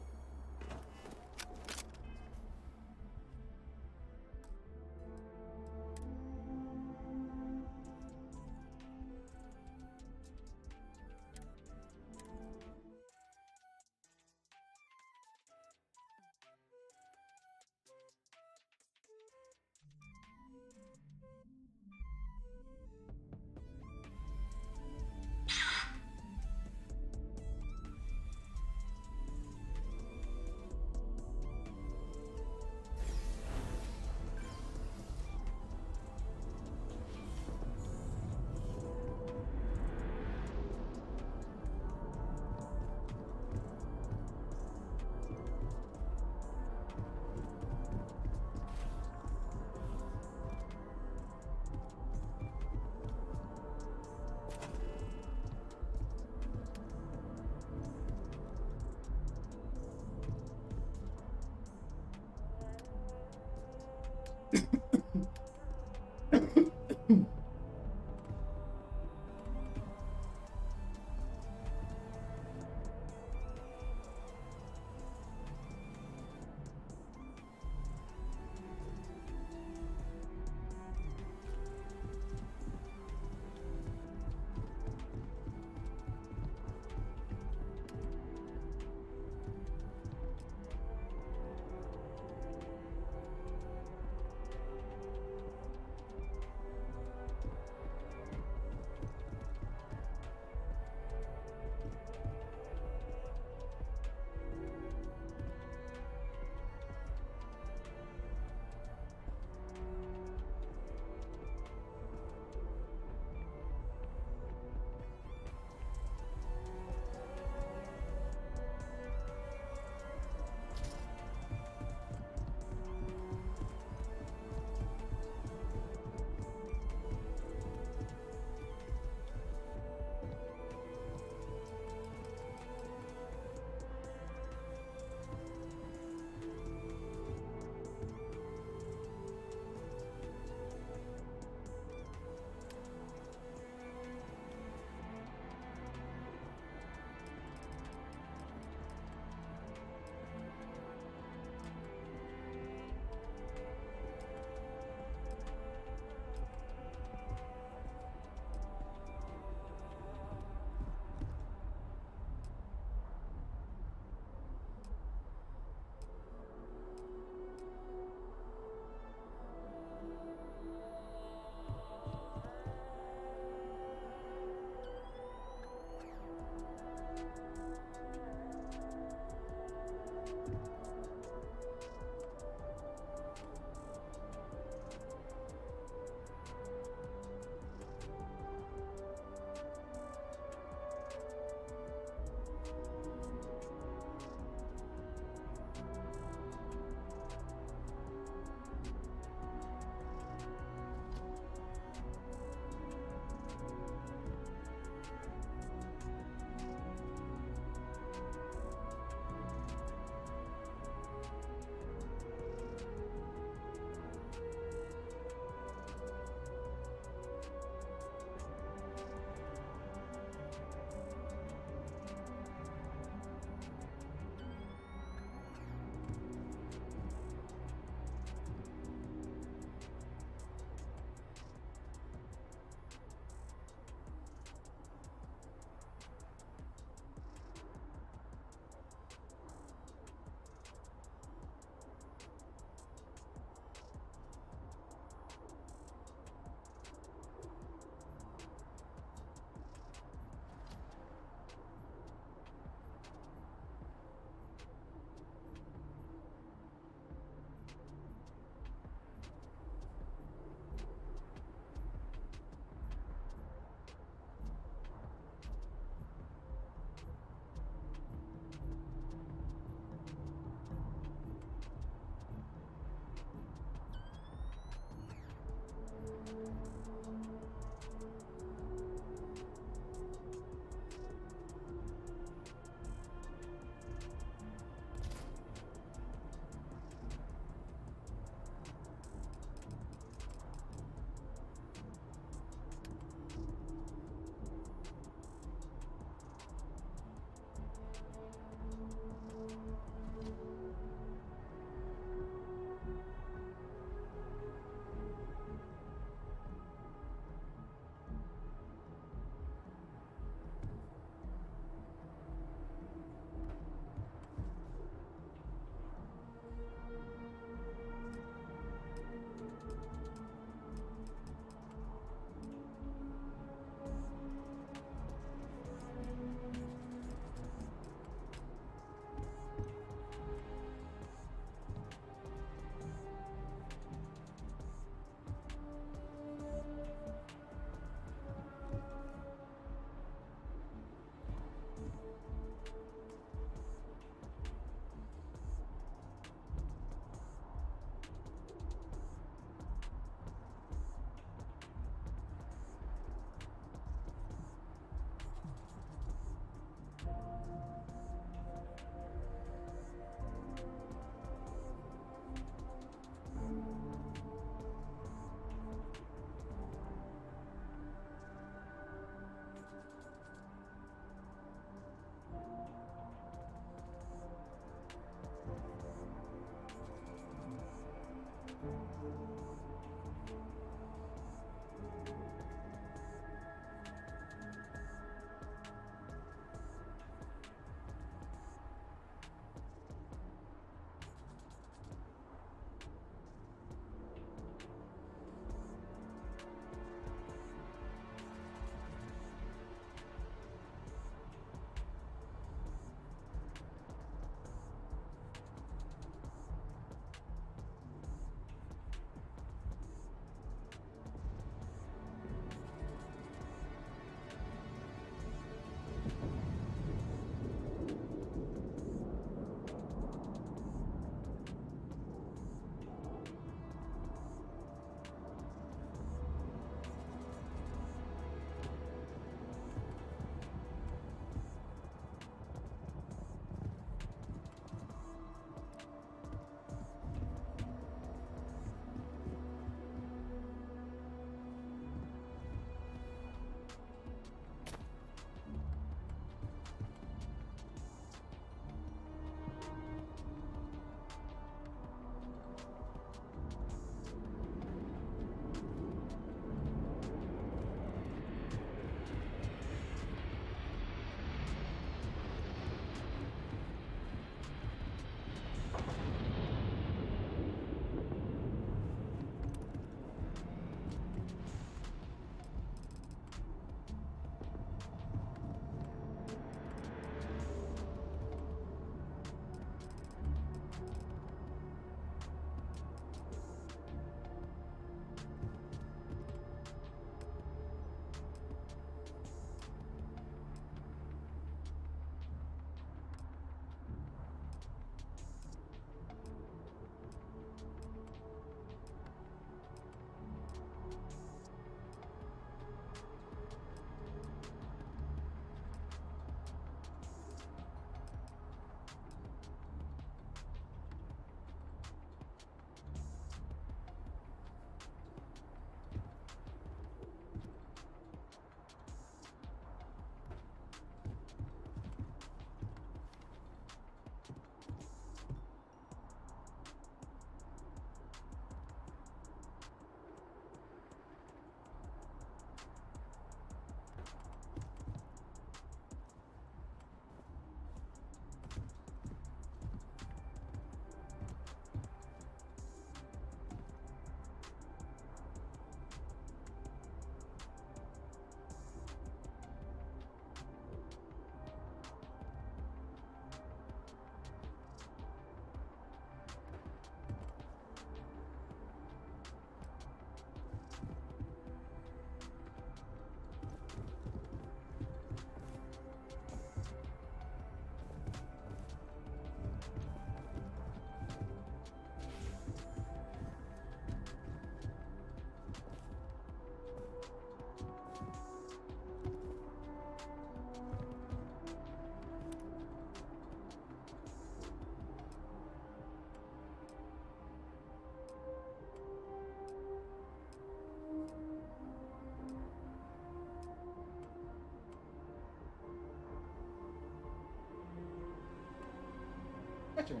Gotcha.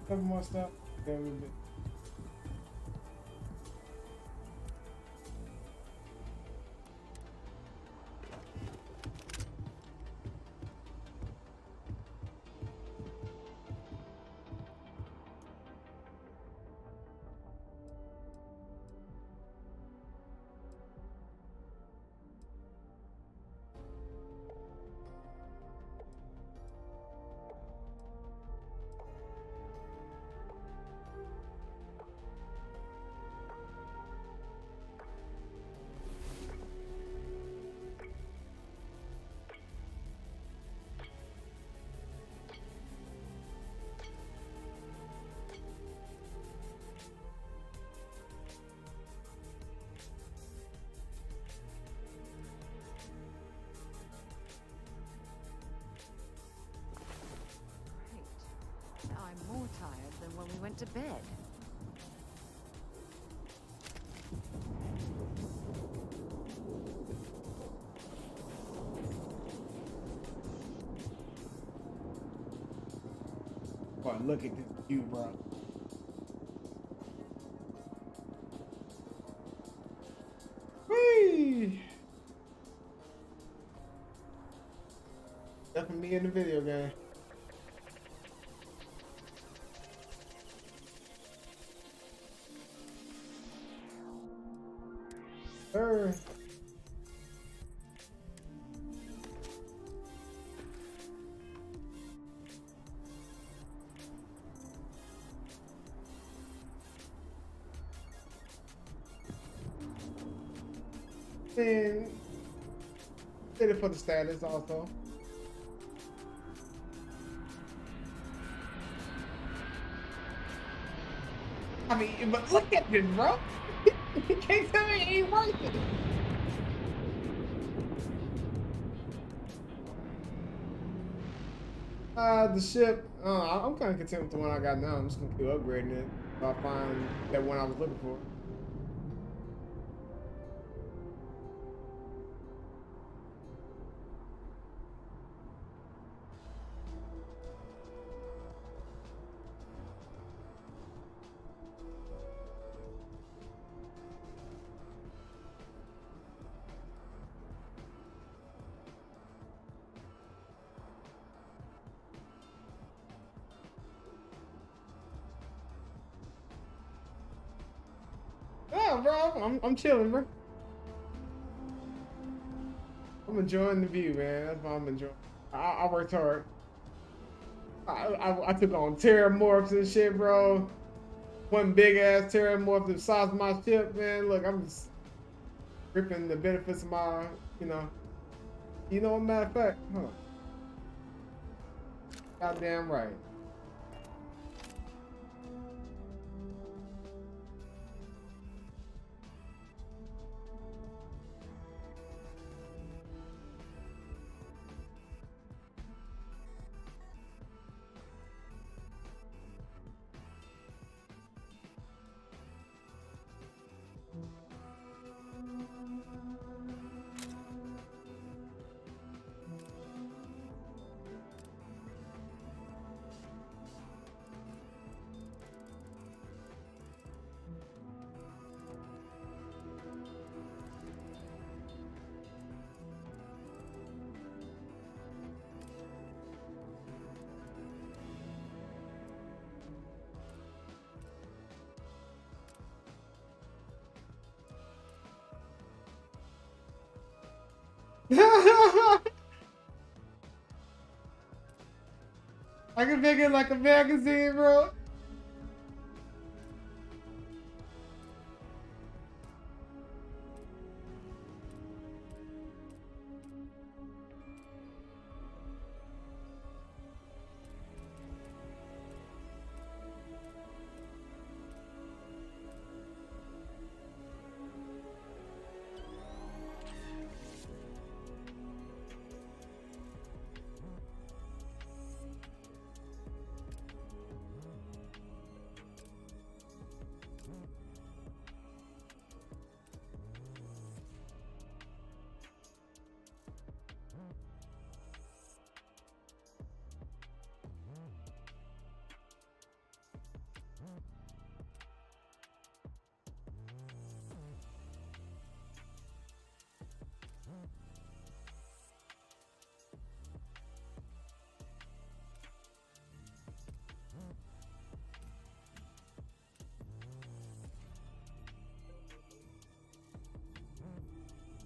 Couple more stuff. Then we'll be. I'm more tired than when we went to bed. Boy, look at this view, bro. Whee! Definitely me in the video game. Sure. And did it for the status also. I mean, but look at this, bro. You can't tell me it ain't worth it. The ship, I'm kind of content with the one I got now. I'm just gonna keep upgrading it if I find that one I was looking for. Yeah, bro, I'm chilling, bro. I'm enjoying the view, man. That's what I'm enjoying. I worked hard. I took on terramorphs and shit, bro. One big ass terramorph the size of my ship, man. Look, I'm just ripping the benefits of my, you know. Matter of fact, huh? Goddamn right. I can make it like a magazine, bro.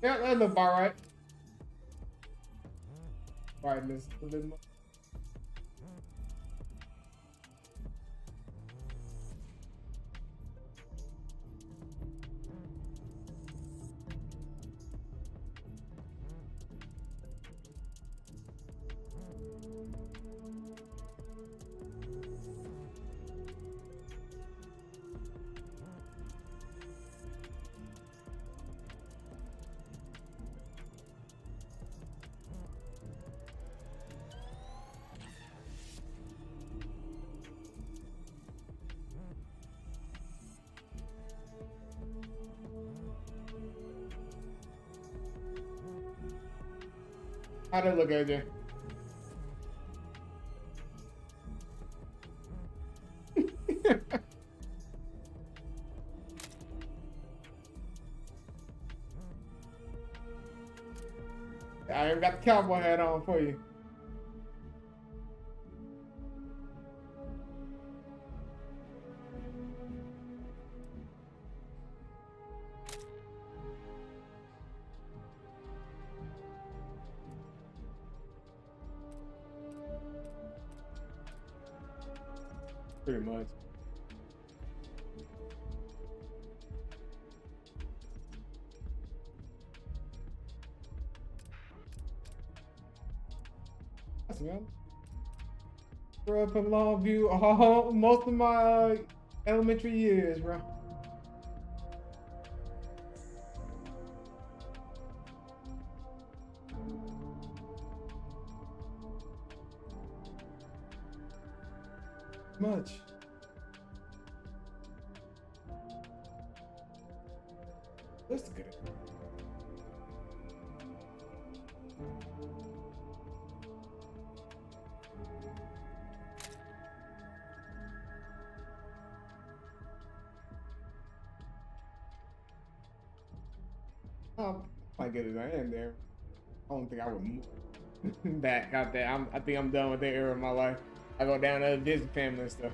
Yeah, that look about right. Brightness a little more. How'd it look, AJ? I even got the cowboy hat on for you. Pretty much. That's man. Grew up in Longview most of my elementary years, bro. Much. That's good. I might get it in there. I don't think I would move back out there. I think I'm done with that era of my life. I go down to visit family and stuff.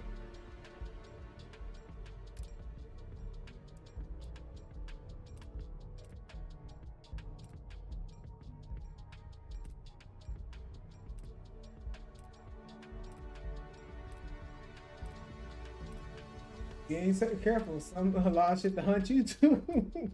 You ain't so careful. A lot of shit to hunt you too.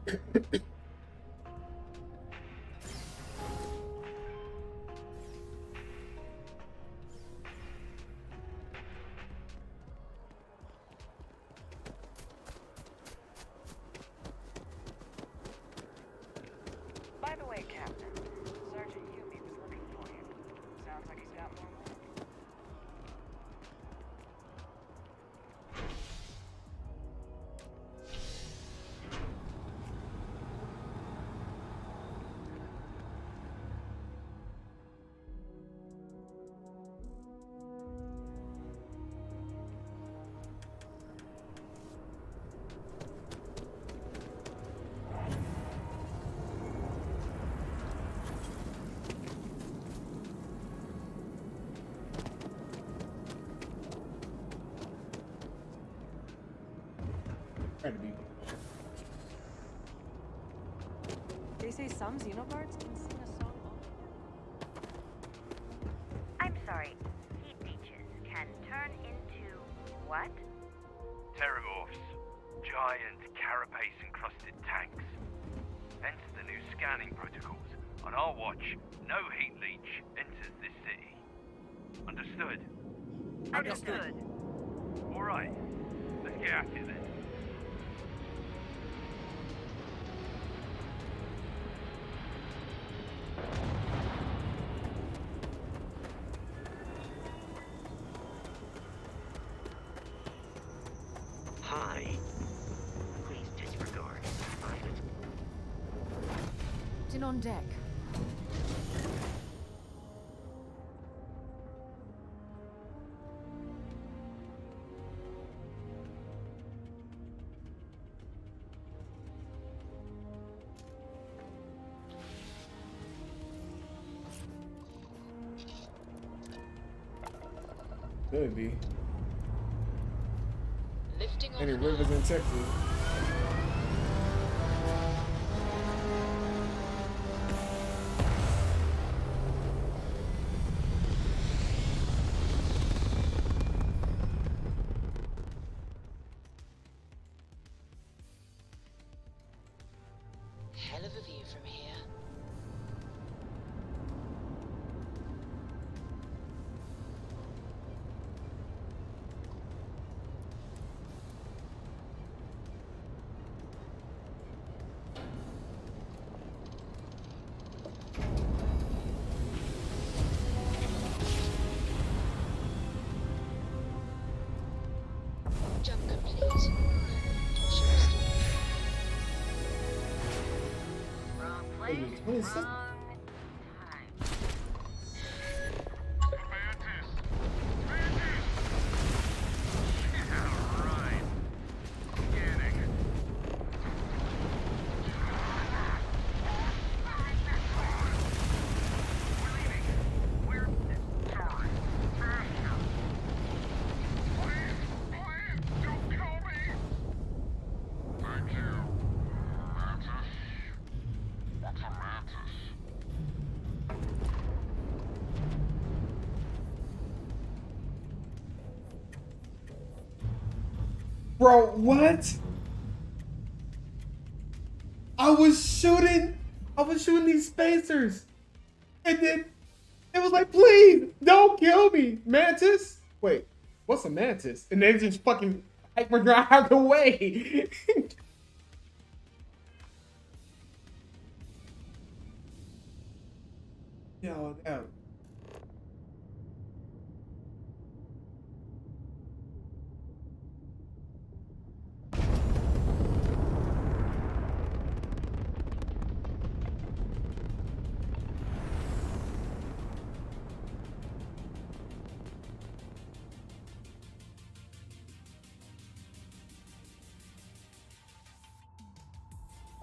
By the way, Captain, Sergeant Yumi was looking for you. Sounds like he's got more work. Trying to be. They say some xenobards can sing a song. I'm sorry. Heat leeches can turn into what? Terramorphs. Giant carapace-encrusted tanks. Hence the new scanning protocols. On our watch, no heat leech enters this city. Understood? Understood. All right. Let's get at it then. Hi. Please disregard. Captain on deck. Could be. Lifting Any off rivers now. in Texas. Hell of a view from here. Jump complete. Wrong Maybe place, 26. wrong time. Bro, what? I was shooting these spacers. And then it was like, please, don't kill me. Mantis? Wait, what's a mantis? And they just fucking hyperdrive away. Yo, damn.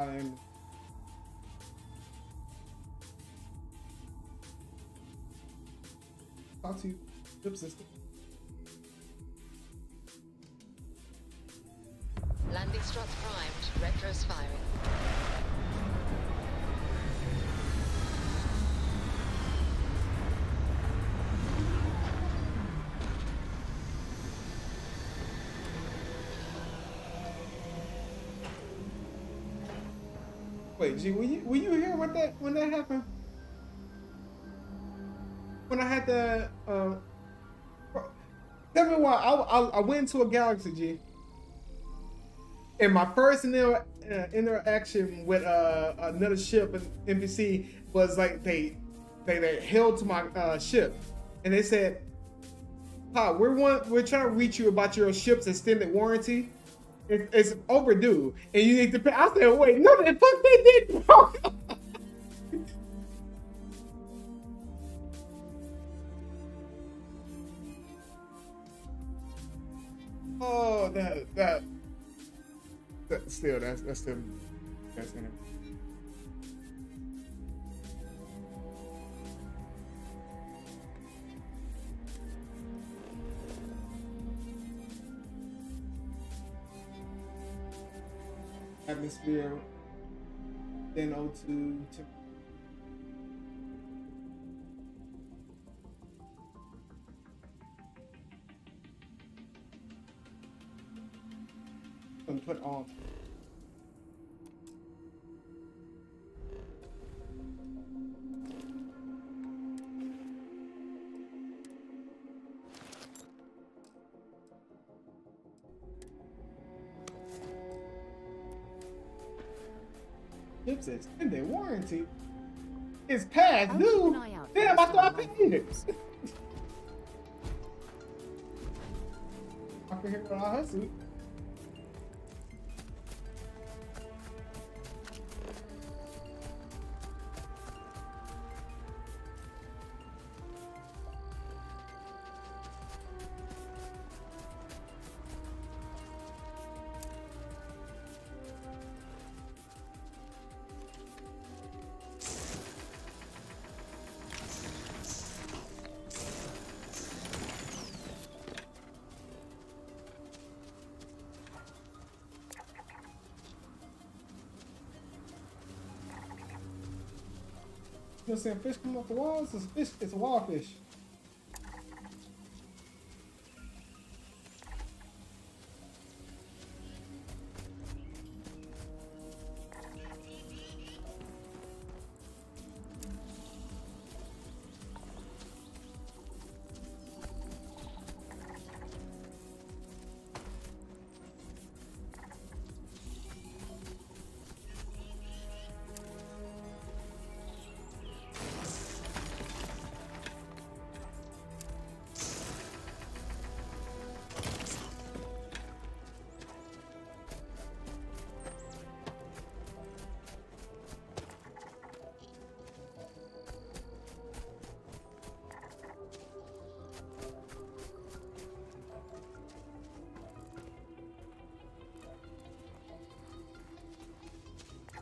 I'm talk to you. Ship system. Landing struts primed. Retros firing. Wait, G, were you here when that happened? When I had the tell me why I went into a galaxy, G, and my first interaction with another ship and NPC was like they held to my ship, and they said, "Hi, we're trying to reach you about your ship's extended warranty. It's overdue, and you need to pay." I said, "Wait, no, the fuck they did, bro." Oh, that's still gonna. Atmosphere, then O2. And put on. Chips extended warranty. It's past due. Damn, I thought I paid it. I can hear what I hustle. You know what I'm saying? Fish come off the walls. It's fish. It's a wall fish.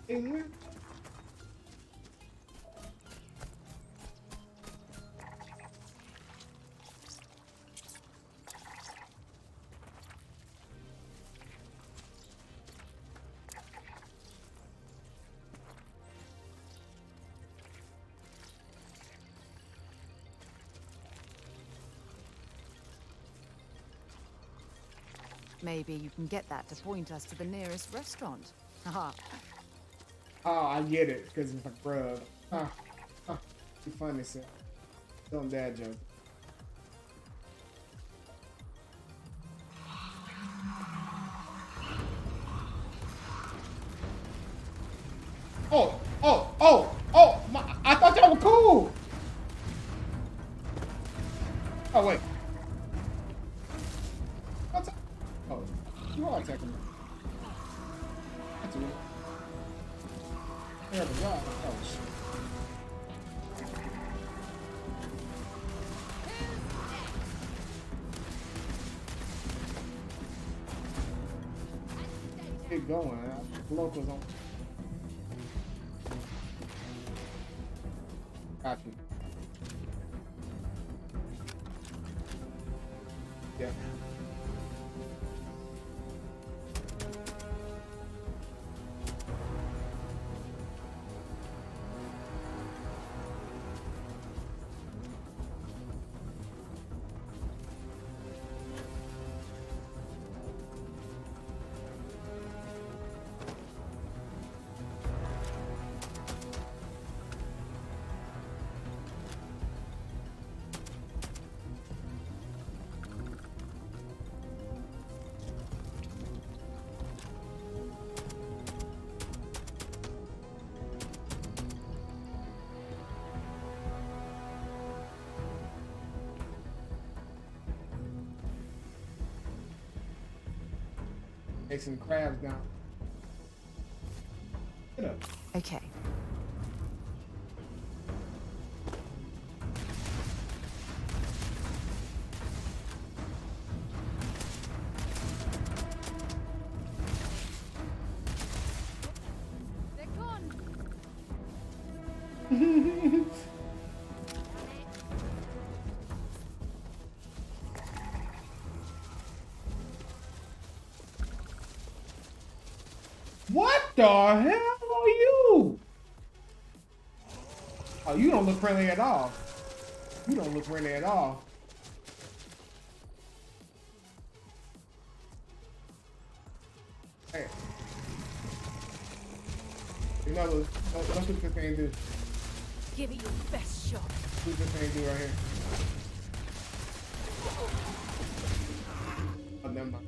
Alien? Maybe you can get that to point us to the nearest restaurant. Haha. Oh, I get it, because it's a grub. You funny, sir. Don't dad joke. Oh, I thought that was cool. Oh, wait. What's up? Oh, you are attacking me. That's weird. There we go. Oh, shit. Keep going. Locals on. Got you. Yeah. chasing crabs down. Get up. Okay. They're gone. What the hell are you? Oh, you don't look friendly at all. You don't look friendly at all. Hey. You know, let's see what this thing do. Give it your best shot. See what this thing do right here. Oh, never mind.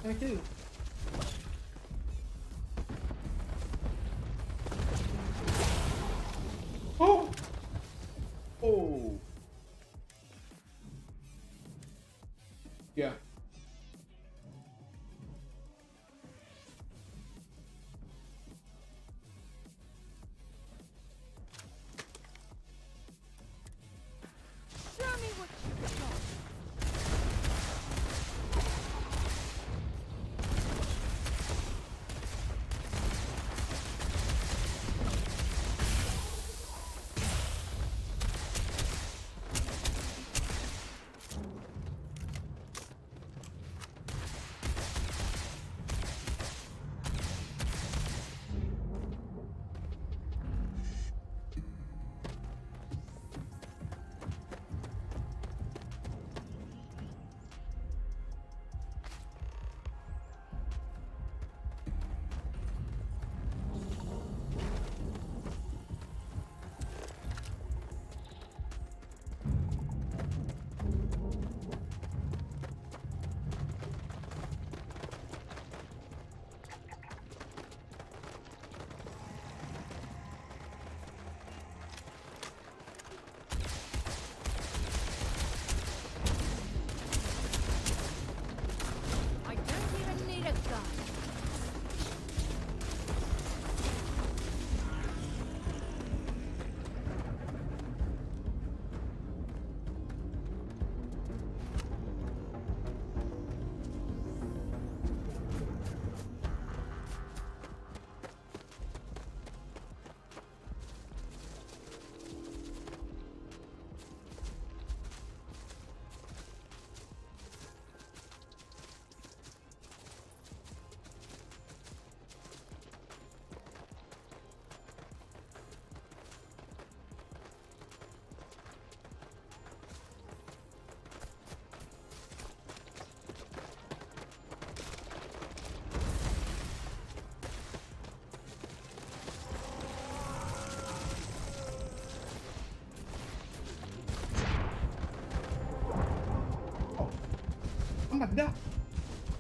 Thank you. Oh! Oh! Yeah. Show me what you've got. I don't even need a gun. Oh my god!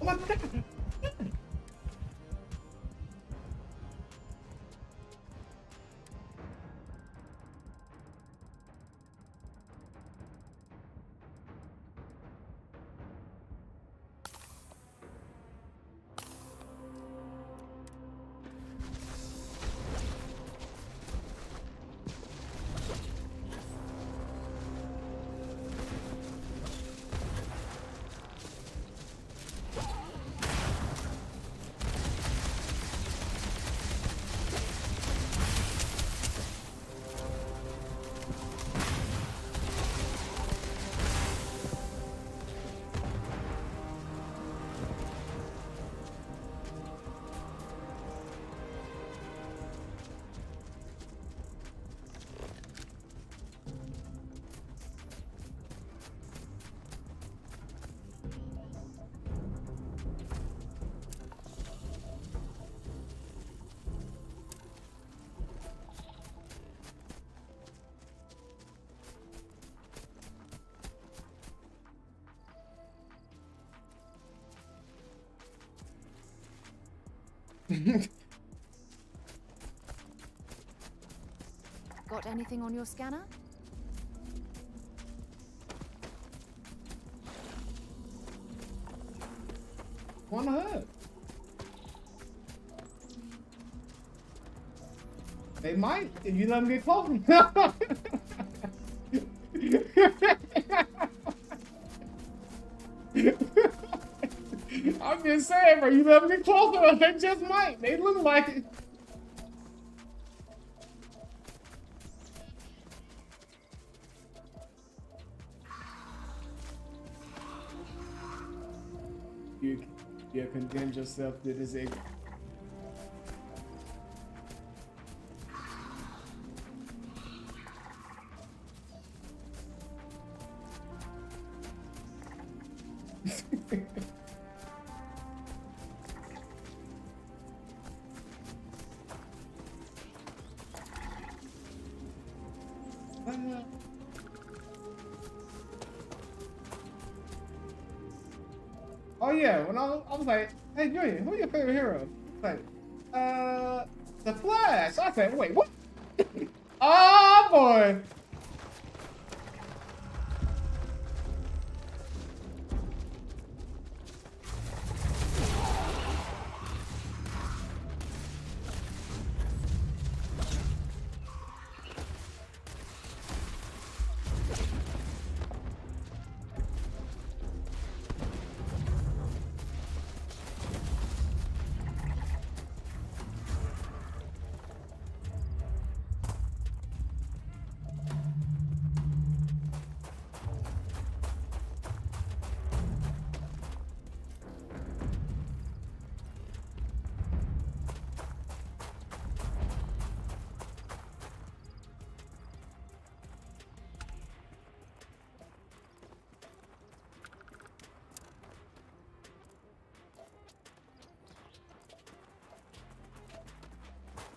Oh my god! Got anything on your scanner? On the hood. They might if you let them get close. I'm just saying, bro. You let them get closer, they just might. They look like it. You condemned yourself to this ignorance. Oh yeah, when I was like, hey Junior, who's your favorite hero? Like, the Flash. I said, wait, what? Oh boy.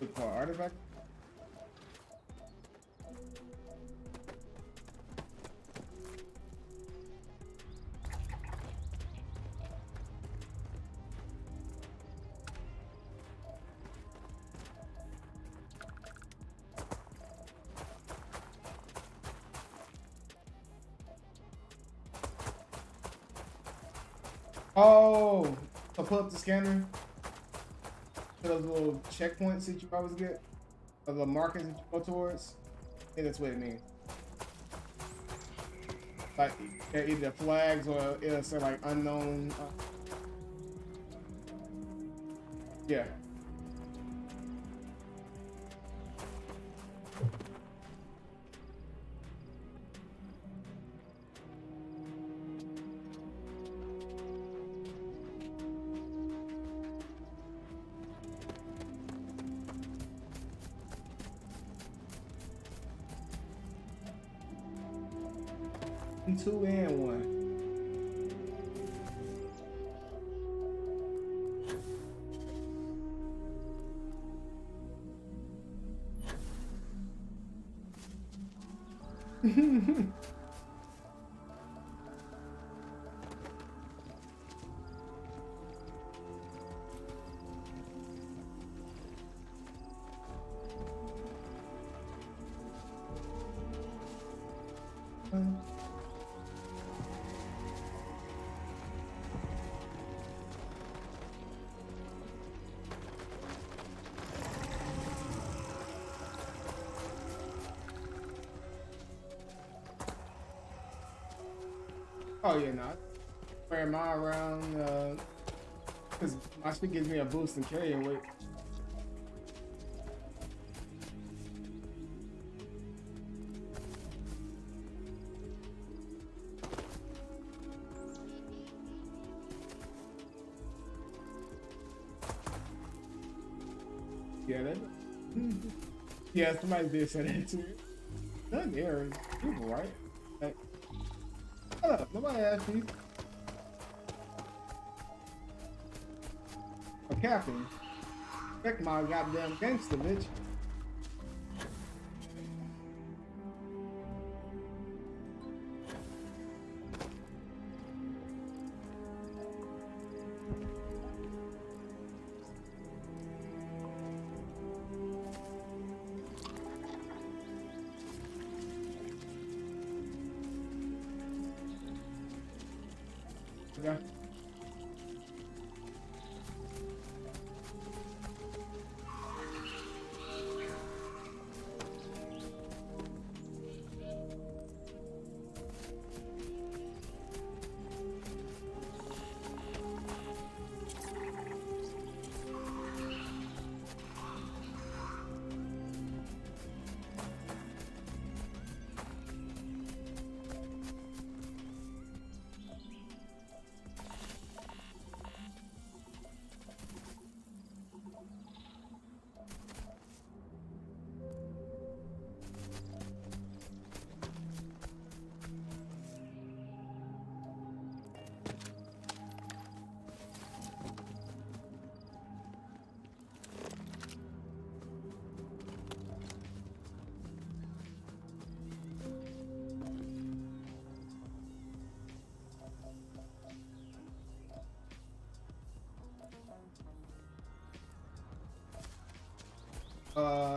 Look for artifact. Oh, so pull up the scanner. Those little checkpoints that you always get, or the markers that you go towards. I think that's what it means. Like they're either flags or it'll say like unknown. Yeah. Two and one. Oh yeah, no. Wear mine around because my shit gives me a boost in carrying weight. Yeah, that. Yeah, somebody did say that too. That there is people, right? Like, shut up, nobody asked you. A captain. Check my goddamn gangster, bitch. Yeah.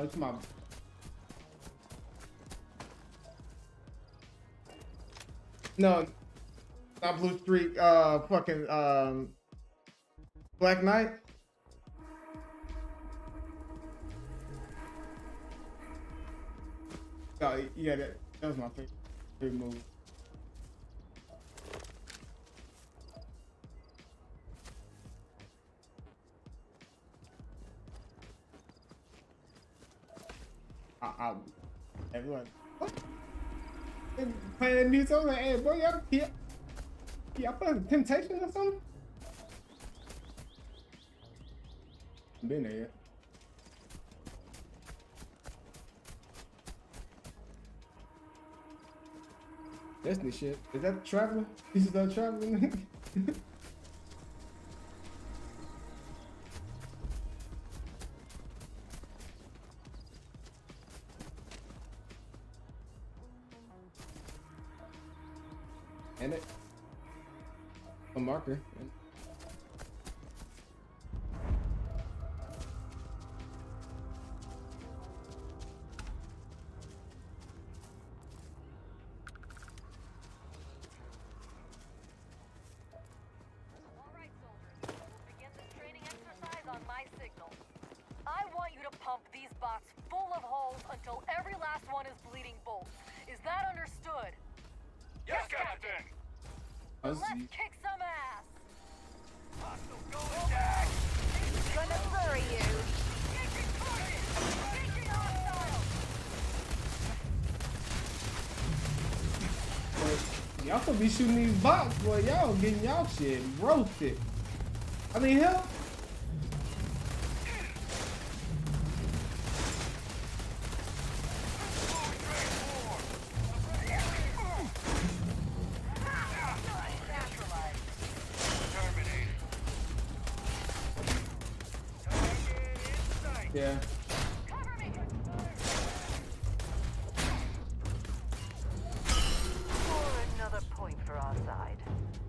It's my. No, not Blue Streak. Fucking Black Knight. Oh yeah, that was my favorite move. Everyone, what? Playing that music, I was like, hey, boy, y'all playing Temptation or something? Been there yet. Destiny shit. Is that Traveler? This is that Traveler? And it. A marker. Let's kick some ass! Hostile going down! Gonna bury you! Y'all supposed to be shooting these bots, boy. Y'all getting y'all shit roasted. I mean, hell. Yeah. Or another point for our side.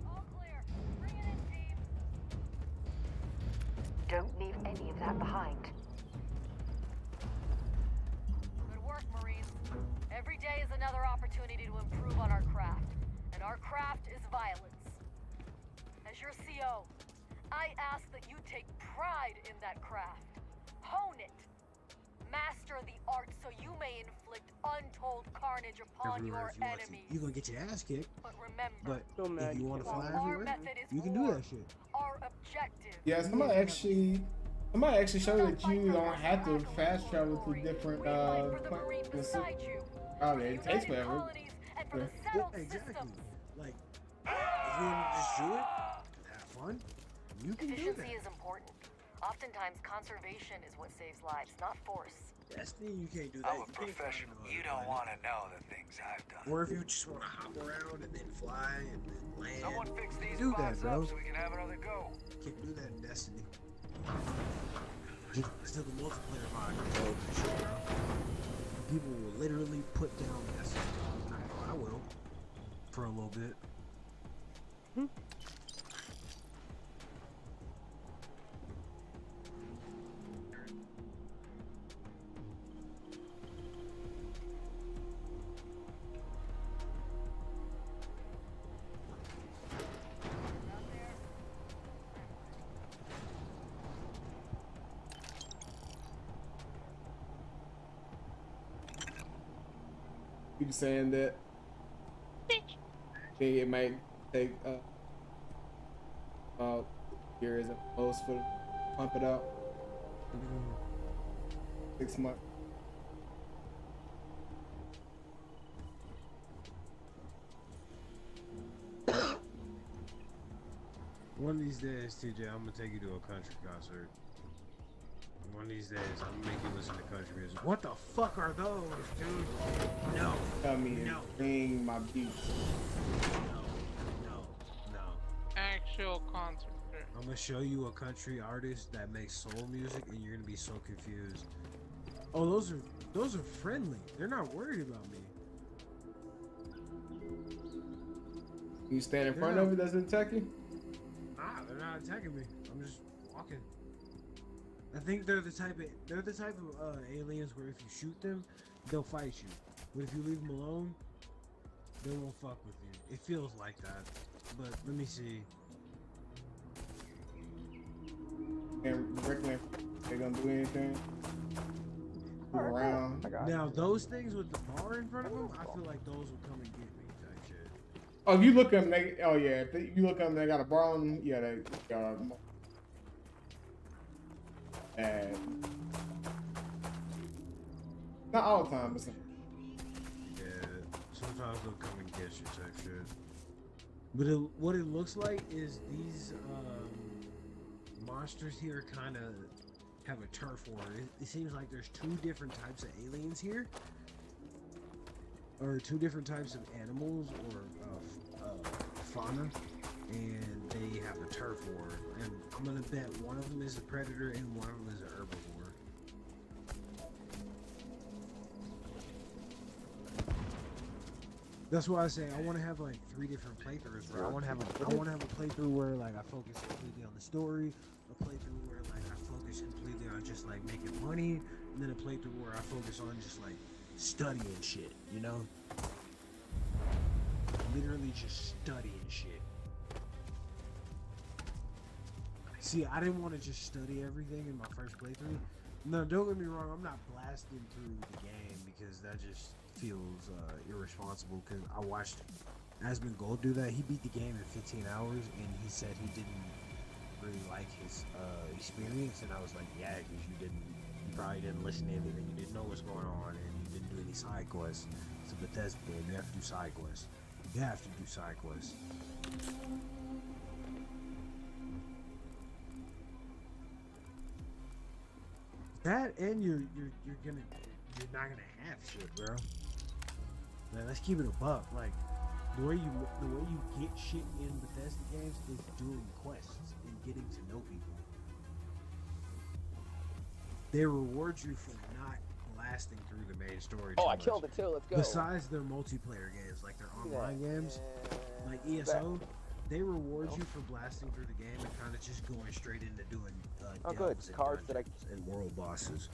All clear. Bring it in, team. Don't leave any of that behind. Good work, Marines. Every day is another opportunity to improve on our craft. And our craft is violence. As your CO, I ask that you take pride in that craft. Hone it. Master the art so you may inflict untold carnage upon your enemies. You're gonna get your ass kicked. But remember, But if you want to fly our everywhere, method is you can do that shit. our objective. Yeah, somebody actually showed that you don't have to fast travel to different planets. Oh, it takes forever. Yeah, exactly. Like, if you want to just do it, have fun, you can do Efficiency that. is important. Oftentimes, conservation is what saves lives, not force. Destiny, you can't do that. I'm a professional. You don't want to know the things I've done. Or if you just want to hop around and then fly and then land. Someone fix these do that, bots bro. up so we can have another go. Can't do that in Destiny. Still the multiplayer mod control that shit, bro. People will literally put down Destiny. I will. For a little bit. People saying that it might take about years at most for pump it out. 6 months. One of these days, TJ, I'm gonna take you to a country concert. One of these days, I'm gonna make you listen to country music. What the fuck are those, dude? No. Tell me to bring my beats. No. Actual concert. I'm gonna show you a country artist that makes soul music, and you're gonna be so confused. Oh, those are friendly. They're not worried about me. You stand in front of it, doesn't attack you? Nah, they're not attacking me. I'm just walking. I think they're the type of aliens where if you shoot them, they'll fight you. But if you leave them alone, they won't fuck with you. It feels like that. But let me see. And reckon they're gonna do anything? Move around. Now those things with the bar in front of them, I feel like those will come and get me type shit. Oh, if you look at them, if you look at them, they got a bar on them. Yeah, they got. And not all the time, but sometimes. Yeah, sometimes they'll come and get you type shit. But what it looks like is these monsters here kind of have a turf war. It seems like there's two different types of aliens here, or two different types of animals or fauna, and they have a turf war. And I'm gonna bet one of them is a predator and one of them is an herbivore. That's why I say I want to have like 3 different playthroughs. Where I want to have a playthrough where like I focus completely on the story, a playthrough where like I focus completely on just like making money, and then a playthrough where I focus on just like studying shit, you know? Literally just studying shit. See, I didn't want to just study everything in my first playthrough. No, don't get me wrong, I'm not blasting through the game because that just feels irresponsible, because I watched Asmongold do that. He beat the game in 15 hours and he said he didn't really like his experience, and I was like, yeah, because you probably didn't listen to anything, you didn't know what's going on, and you didn't do any side quests. It's a Bethesda game, you have to do side quests. You have to do side quests. That and you're not gonna have shit, bro. Man, let's keep it a buck. Like the way you get shit in Bethesda games is doing quests and getting to know people. They reward you for not blasting through the main story. Oh, I killed it too. Let's go. Besides their multiplayer games, like their online games, like ESO, they reward you for blasting through the game and kind of just going straight into doing delves and world bosses.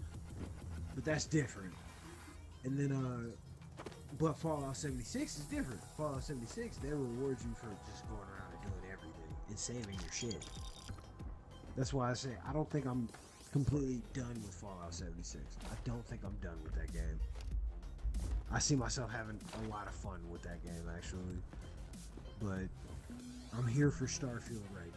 But that's different. And then but Fallout 76 is different. Fallout 76, they reward you for just going around and doing everything and saving your shit. That's why I say I don't think I'm completely done with Fallout 76. I don't think I'm done with that game. I see myself having a lot of fun with that game actually. But I'm here for Starfield right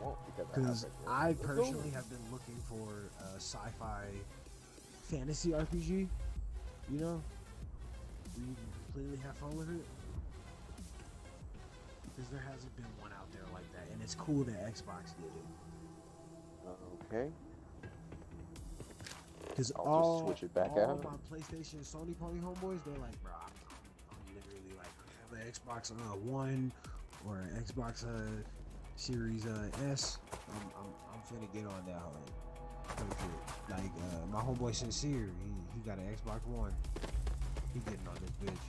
now. Because I personally have been looking for a sci-fi fantasy RPG, you know, where you can completely have fun with it. Because there hasn't been one out there like that, and it's cool that Xbox did it. Okay. Because all my PlayStation and Sony pony homeboys, they're like, bro, I'm literally like, I have an Xbox One or an Xbox Series S. I'm finna get on that whole. Like my homeboy Sincere, he got an Xbox One. He getting on this bitch.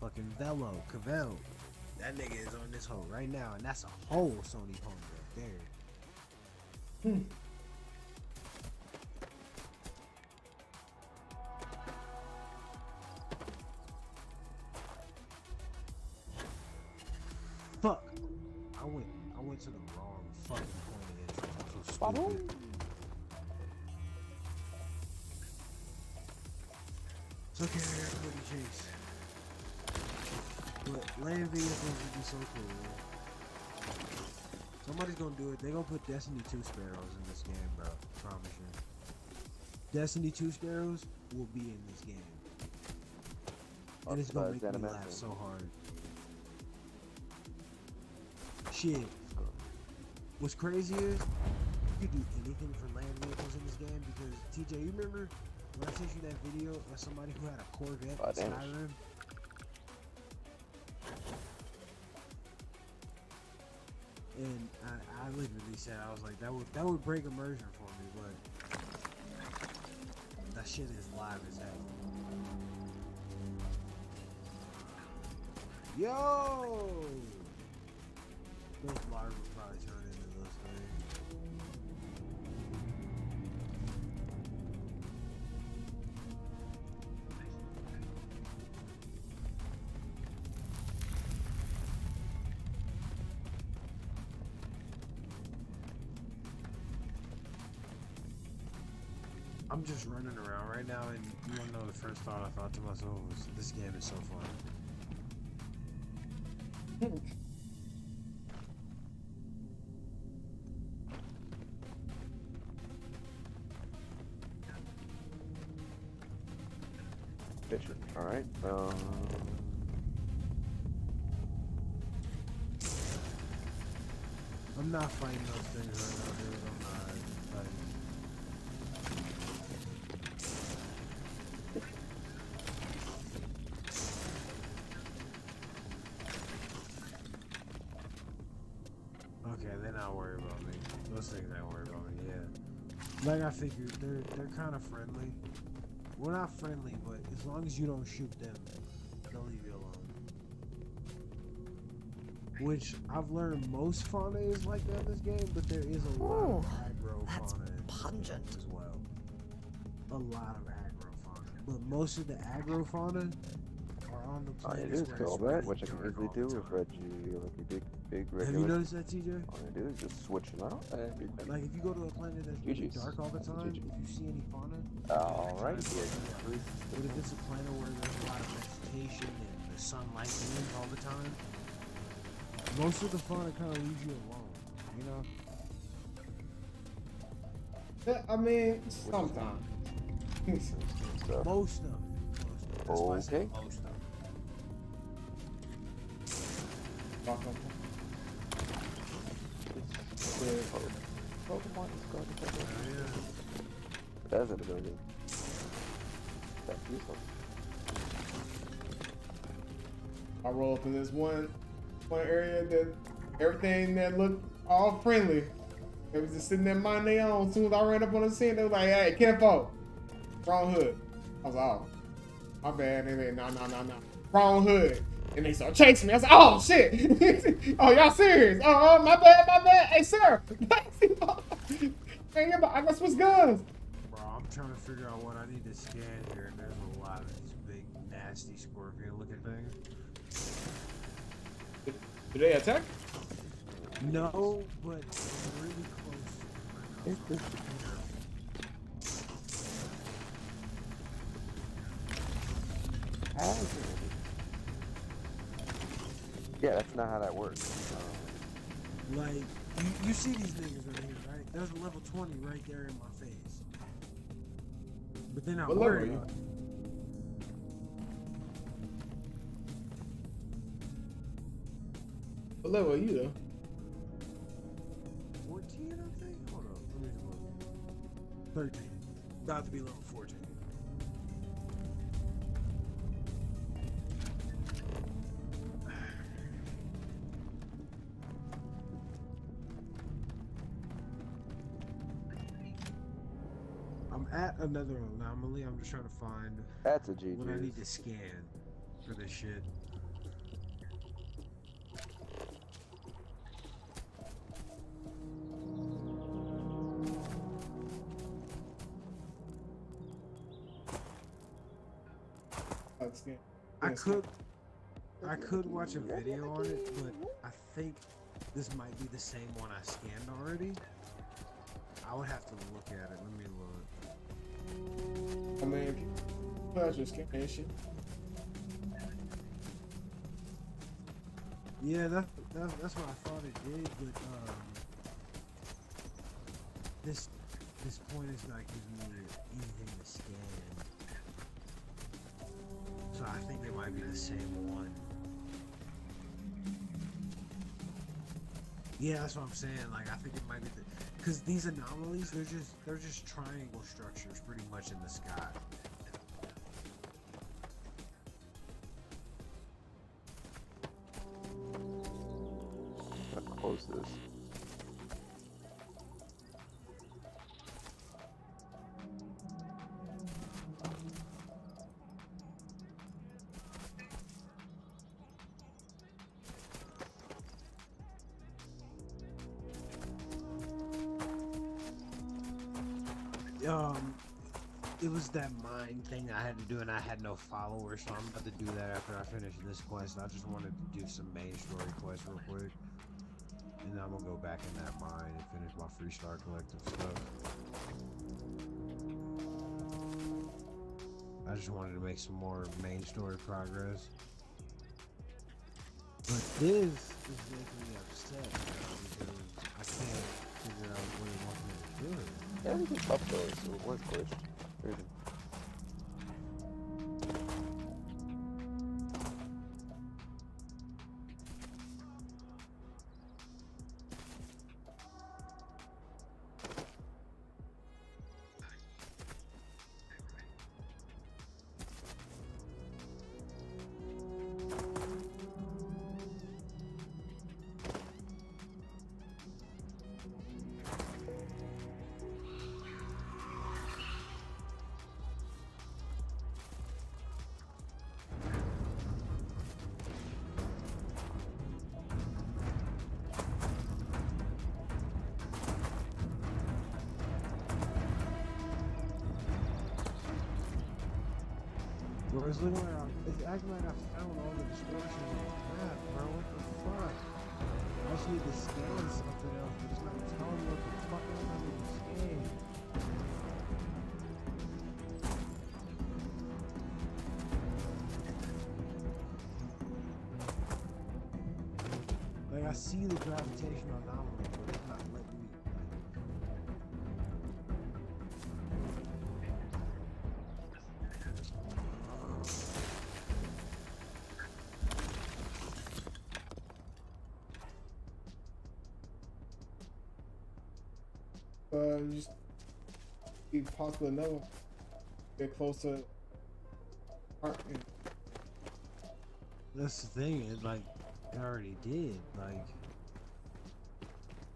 Fucking Cavell. That nigga is on this hoe right now, and that's a whole Sony pony right there. Fuck. I went to the wrong fucking point of entry. I'm so stupid. It's okay, I got Cody Chase. But land vehicles would be so cool. Somebody's gonna do it. They're gonna put Destiny 2 Sparrows in this game, bro. I promise you. Destiny 2 Sparrows will be in this game. And it's gonna make me laugh so hard. Shit. What's crazy is you can do anything for land vehicles in this game because TJ, you remember when I sent you that video of somebody who had a Corvette in Skyrim? And I literally said, I was like, that would break immersion for me, but that shit is live as hell. Yo! Those larvae will probably turn into those things. I'm just running around right now, and you wanna know the first thought I thought to myself was, this game is so fun. Fishing, alright. I'm not fighting those things right now, dude. I'm not fighting. Okay, they're not worried about me. Those things ain't worried about me, yeah. Like I figured, they're kind of friendly. Well, not friendly, but as long as you don't shoot them, they'll leave you alone. Which I've learned most fauna is like that in this game, but there is a lot of aggro fauna in this game as well. A lot of aggro fauna, but most of the aggro fauna are on the planet. It is combat, which I can easily do with Reggie, like a big regular. Have you noticed that, TJ? All I do is just switch them out. Like if you go to a planet that's really dark all the time, if you see any fauna, alright. But if it's a planet where there's a lot of vegetation and the sunlight in all the time, most of the fauna kind of leaves you alone, you know? Yeah, I mean, sometimes. Most of them. That's why I say most of them. Pokemon is going to take it. That's an ability. That's useful. I roll up in this one area that everything that looked all friendly. They was just sitting there minding their own. As soon as I ran up on the scene, they was like, "Hey, Kenfo, wrong hood." I was like, "Oh, my bad." They like, "No, wrong hood." And they started chasing me. I was like, "Oh shit! Oh, y'all serious? Oh, my bad. Hey, sir, I got switch guns." Bro, I'm trying to figure out what I need to scan here, and there's a lot of these big, nasty scorpion-looking things. Do they attack? No, but really close. Yeah, that's not how that works. Like, you see these niggas right here, right? There's a level 20 right there in my face. But they're not worried about it. What level are you though? 14, I think? Hold on, let me look. 13. About to be level 14. I'm at another anomaly. I'm just trying to find that's a GG. What I need to scan for this shit. I could watch a video on it, but I think this might be the same one I scanned already. I would have to look at it. Let me look. I mean, Pleasure, scaring shit. Yeah, that's what I thought it did, but this point is not giving me anything to scan. So I think it might be the same one. Yeah, that's what I'm saying. Like I think it might be because these anomalies they're just triangle structures pretty much in the sky. Gotta close this. It was that mine thing I had to do, and I had no followers, so I'm about to do that after I finish this quest. I just wanted to do some main story quests real quick, and then I'm gonna go back in that mine and finish my Freestar Collective stuff. I just wanted to make some more main story progress. But this is making me upset because I can't figure out what it wants me to do. Yeah, we can up those, so it was glitched. Weird. Bro, it's looking like it's acting like I found all the distortions on the map, bro. What the fuck? I just need to scan something else, but it's not telling me what the fuck else I need to scan. Like I see the gravitational anomaly, but it's not letting me. Just be possible another one. Get closer. That's the thing, it like I already did. Like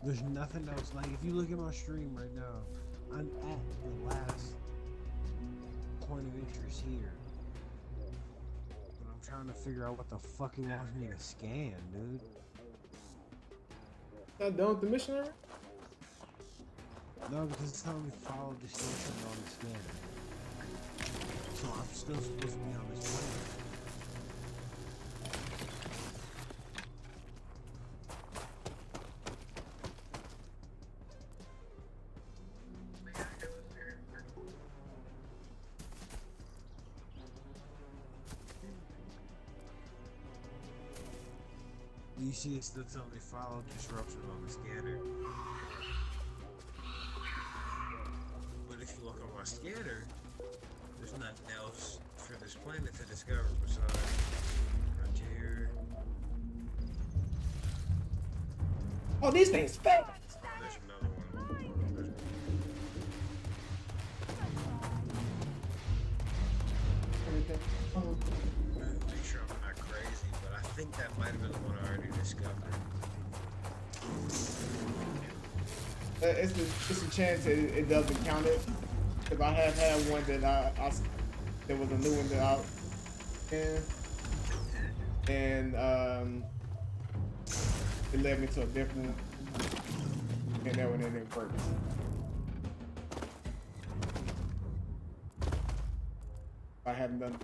there's nothing else. Like if you look at my stream right now, I'm at the last point of interest here. But I'm trying to figure out what the fuck he wants me to scan, dude. Not done with the mission already? No, because it's telling me follow distinction on the scanner. So I'm still supposed to be on this planet. You see it's still telling me follow disruptions on the scanner. If you look on my scanner, there's nothing else for this planet to discover besides frontier. Oh, these things fast. There's another one. Make sure I'm not crazy, but I think that might have been the one I already discovered. It's a chance it doesn't count it. Because I have had one that there was a new one that I and it led me to a different one. And that one didn't work. I haven't done.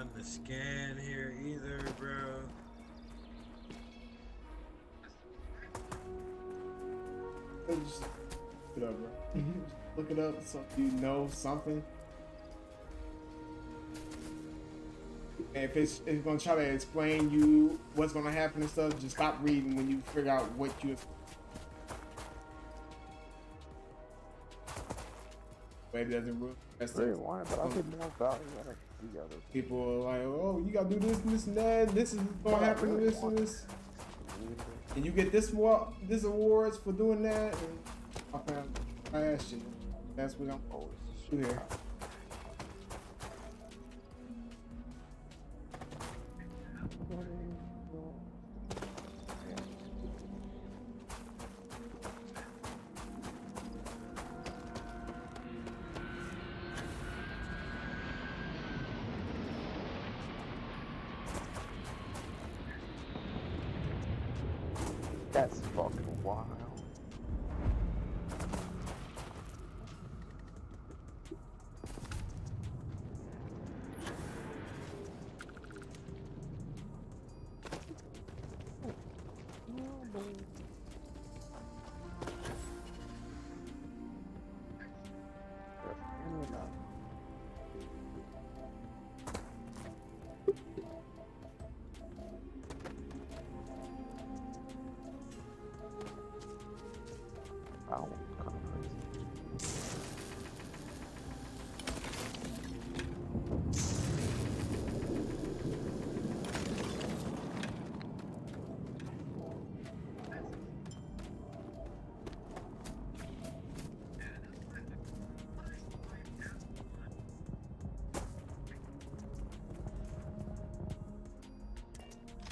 run the scan here either, bro. Just look it up, bro. Look it up so you know something. And if it's gonna try to explain you what's gonna happen and stuff, just stop reading when you figure out what you. Maybe doesn't ruin. That's really want, but I'll get more value out of the others. People are like, oh, you gotta do this, and this, and that. This is gonna happen, really this, and this. And you get this awards for doing that. And I found ass shit. That's what I'm always do here. That's fucking wild. Wow, kind of crazy.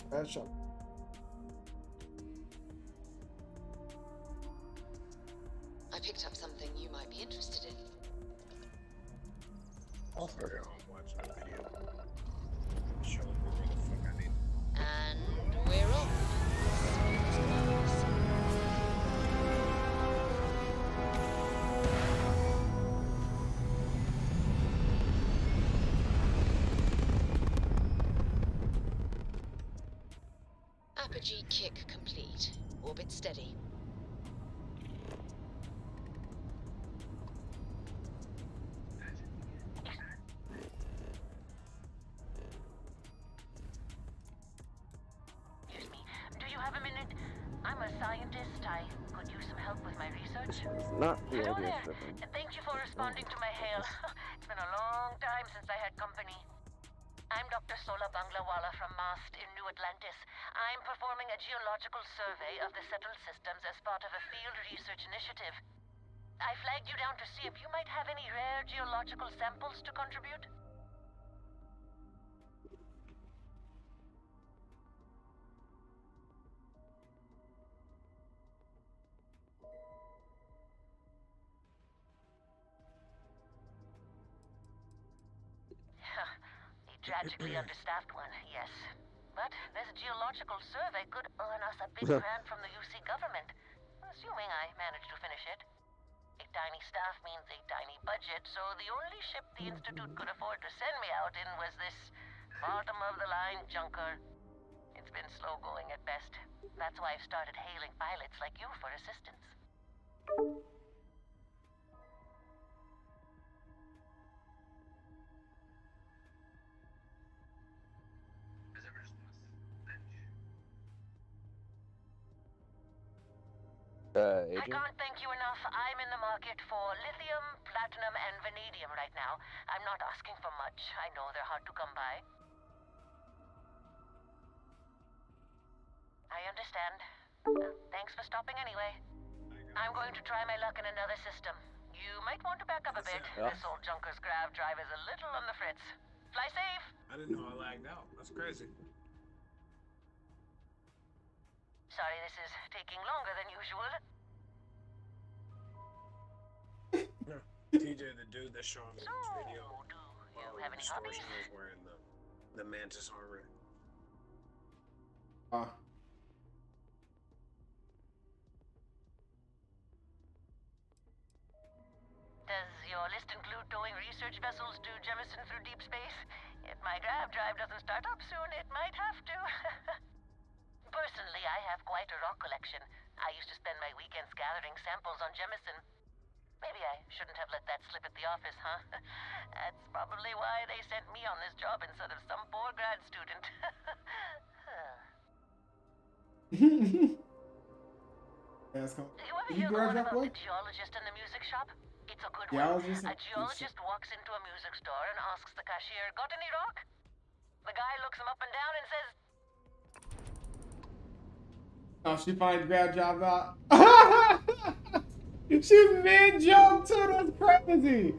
Bad shot. I picked up something you might be interested in. I'll start here. I'm watching the video. Show me what the fuck I need. And we're off. Apogee kick complete. Orbit steady. Excuse me. Do you have a minute? I'm a scientist. I could use some help with my research. It's not the Hello idea there. of Thank you for responding to my hail. It's been a long time since I had company. I'm Dr. Sola Banglawala from MAST in New Atlantis. I'm performing a geological survey of the settled systems as part of a field research initiative. I flagged you down to see if you might have any rare geological samples to contribute. The tragically understaffed one, yes. But this geological survey could earn us a big grant from the UC government, assuming I manage to finish it. A tiny staff means a tiny budget, so the only ship the Institute could afford to send me out in was this bottom-of-the-line junker. It's been slow going at best. That's why I've started hailing pilots like you for assistance. I Adrian? can't thank you enough. I'm in the market for lithium, platinum, and vanadium right now. I'm not asking for much. I know they're hard to come by. I understand. Thanks for stopping anyway. I'm going to try my luck in another system. You might want to back up a bit. Yeah. This old junker's grav drive is a little on the fritz. Fly safe! I didn't know I lagged out. That's crazy. Sorry this is taking longer than usual. TJ, the dude that's showing the video. Do you have any hobbies? Was wearing the mantis armor. Does your list include towing research vessels to Jemison through deep space? If my grav drive doesn't start up soon, it might have to. Personally, I have quite a rock collection. I used to spend my weekends gathering samples on Jemison. Maybe I shouldn't have let that slip at the office, huh? That's probably why they sent me on this job instead of some poor grad student. That's cool. You ever hear the one about the geologist in the music shop? It's a good one. A geologist walks into a music store and asks the cashier, "Got any rock?" The guy looks him up and down and says, "Oh, she finds grab job out." She's mid-joke too. That's crazy.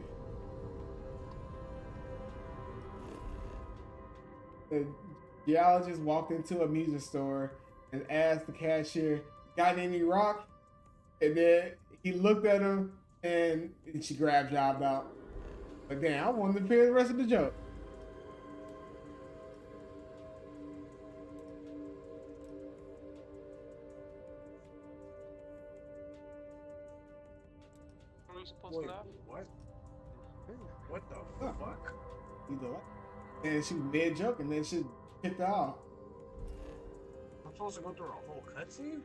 The geologist walked into a music store and asked the cashier, "Got any rock?" And then he looked at him and she grabbed job out. But damn, I wanted to hear the rest of the joke. Are we supposed to laugh? What? What the fuck? Either way. And she was mid-joke and then she kicked her off. I'm supposed to go through a whole cutscene?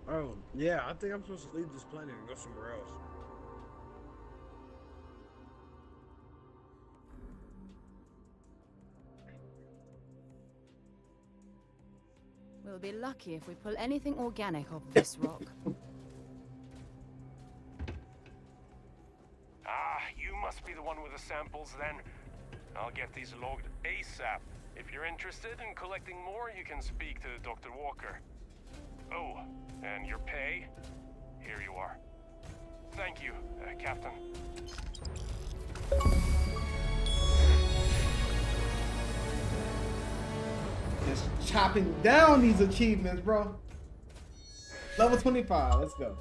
Oh, yeah, I think I'm supposed to leave this planet and go somewhere else. We'll be lucky if we pull anything organic off this rock. Ah, you must be the one with the samples then. I'll get these logged ASAP. If you're interested in collecting more, you can speak to Dr. Walker. Oh, and your pay? Here you are. Thank you, Captain. Just chopping down these achievements, bro. Level 25, let's go.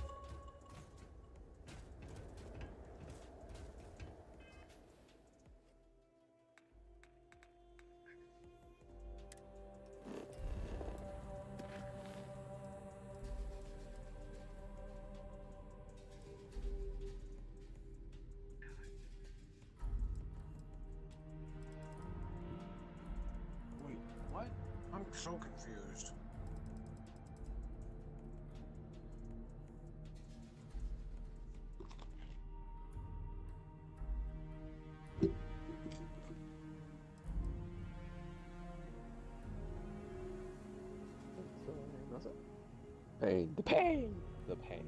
Wait, what? I'm so confused. Pain. The pain. The pain.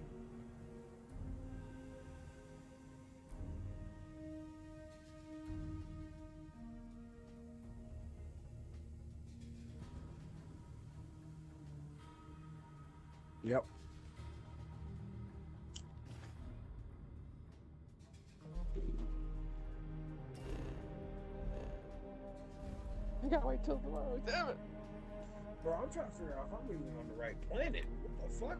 Yep. I gotta wait till tomorrow. Damn it. Bro, I'm trying to figure out if I'm even on the right planet. What the fuck?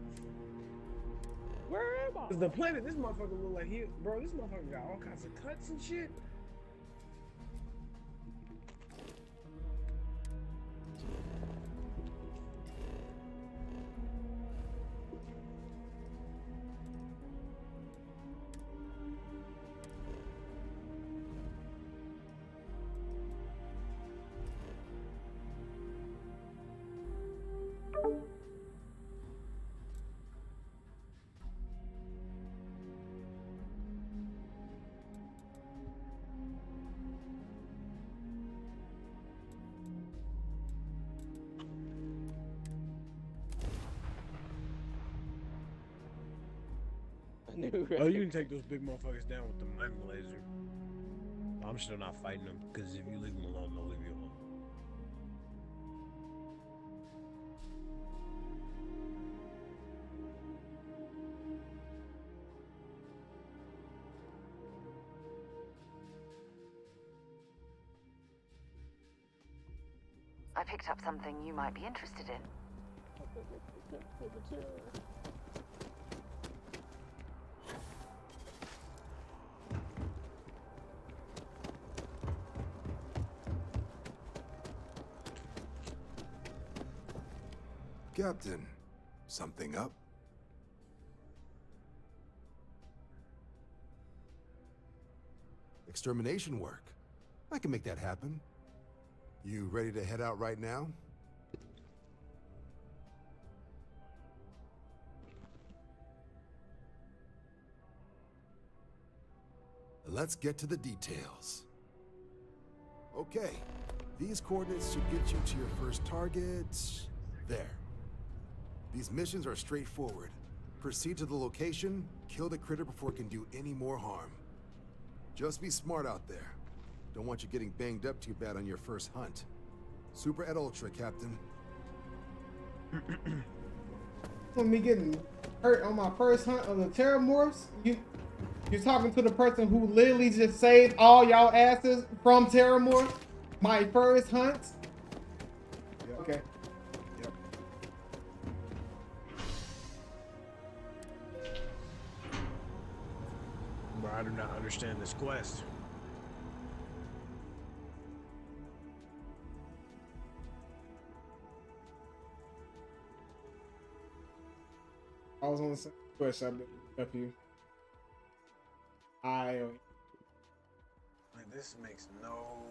Where am I? 'Cause the planet, this motherfucker look like he, bro, this motherfucker got all kinds of cuts and shit. Oh, you can take those big motherfuckers down with the mind blazer. I'm still not fighting them, because if you leave them alone, they'll leave you alone. I picked up something you might be interested in. Captain. Something up? Extermination work. I can make that happen. You ready to head out right now? Let's get to the details. Okay, these coordinates should get you to your first target. There. These missions are straightforward. Proceed to the location, kill the critter before it can do any more harm. Just be smart out there. Don't want you getting banged up too bad on your first hunt. Super et ultra, Captain. When me getting hurt on my first hunt of the Terramorphs, you're talking to the person who literally just saved all y'all asses from Terramorphs? My first hunt? Yep. Okay. Yep. Bro, I do not understand this quest. I was on the same question. I've been you. Like, this makes no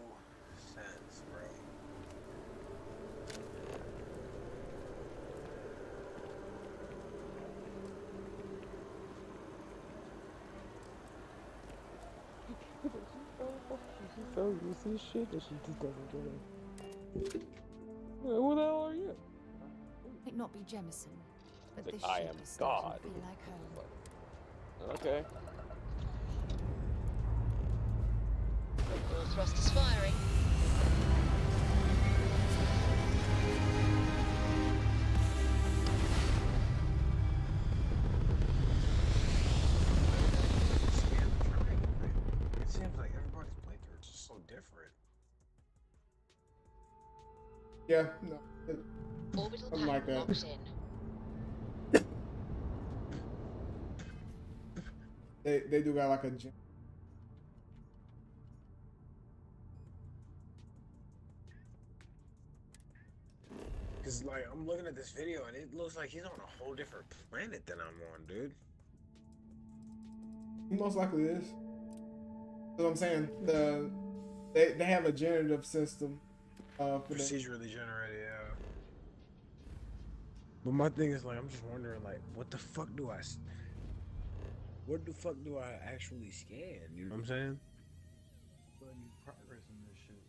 sense, bro. She's so used to this shit that she just doesn't get it. Who the hell are you? Might not be Jemison, but Like, this I ship am is starting God. to feel like home. Okay. All thrusters firing. It seems like everybody's playthrough is just so different. Yeah, no. Orbital Something like pattern that. locked in. They do got like a gym. Cause like I'm looking at this video and it looks like he's on a whole different planet than I'm on, dude. He most likely is. That's what I'm saying. They have a generative system. For Procedurally generated, yeah. But my thing is like I'm just wondering like what the fuck do I actually scan? You know what I'm saying? But I need progress in this shit.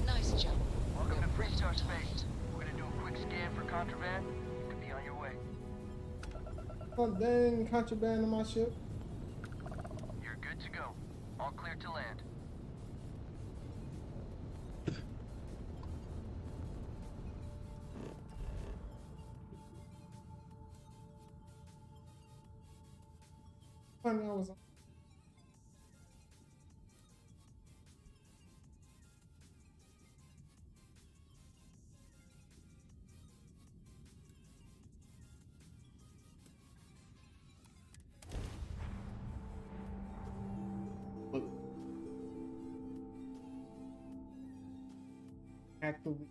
Nice jump. Welcome to Freestar Space. We're gonna do a quick scan for contraband. You could be on your way. Oh, dang, contraband on my ship. You're good to go. All clear to land. Funny, I was. Actively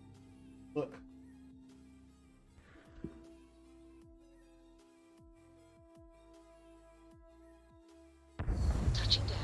look. Touching down.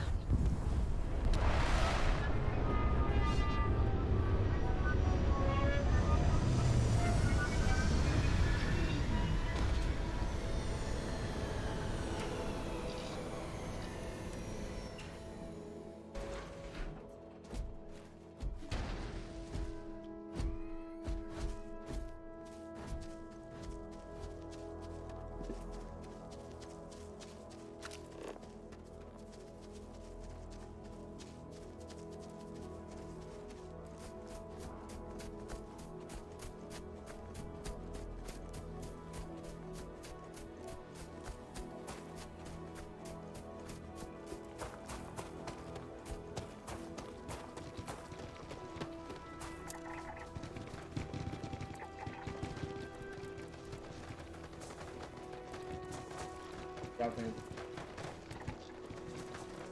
Y'all think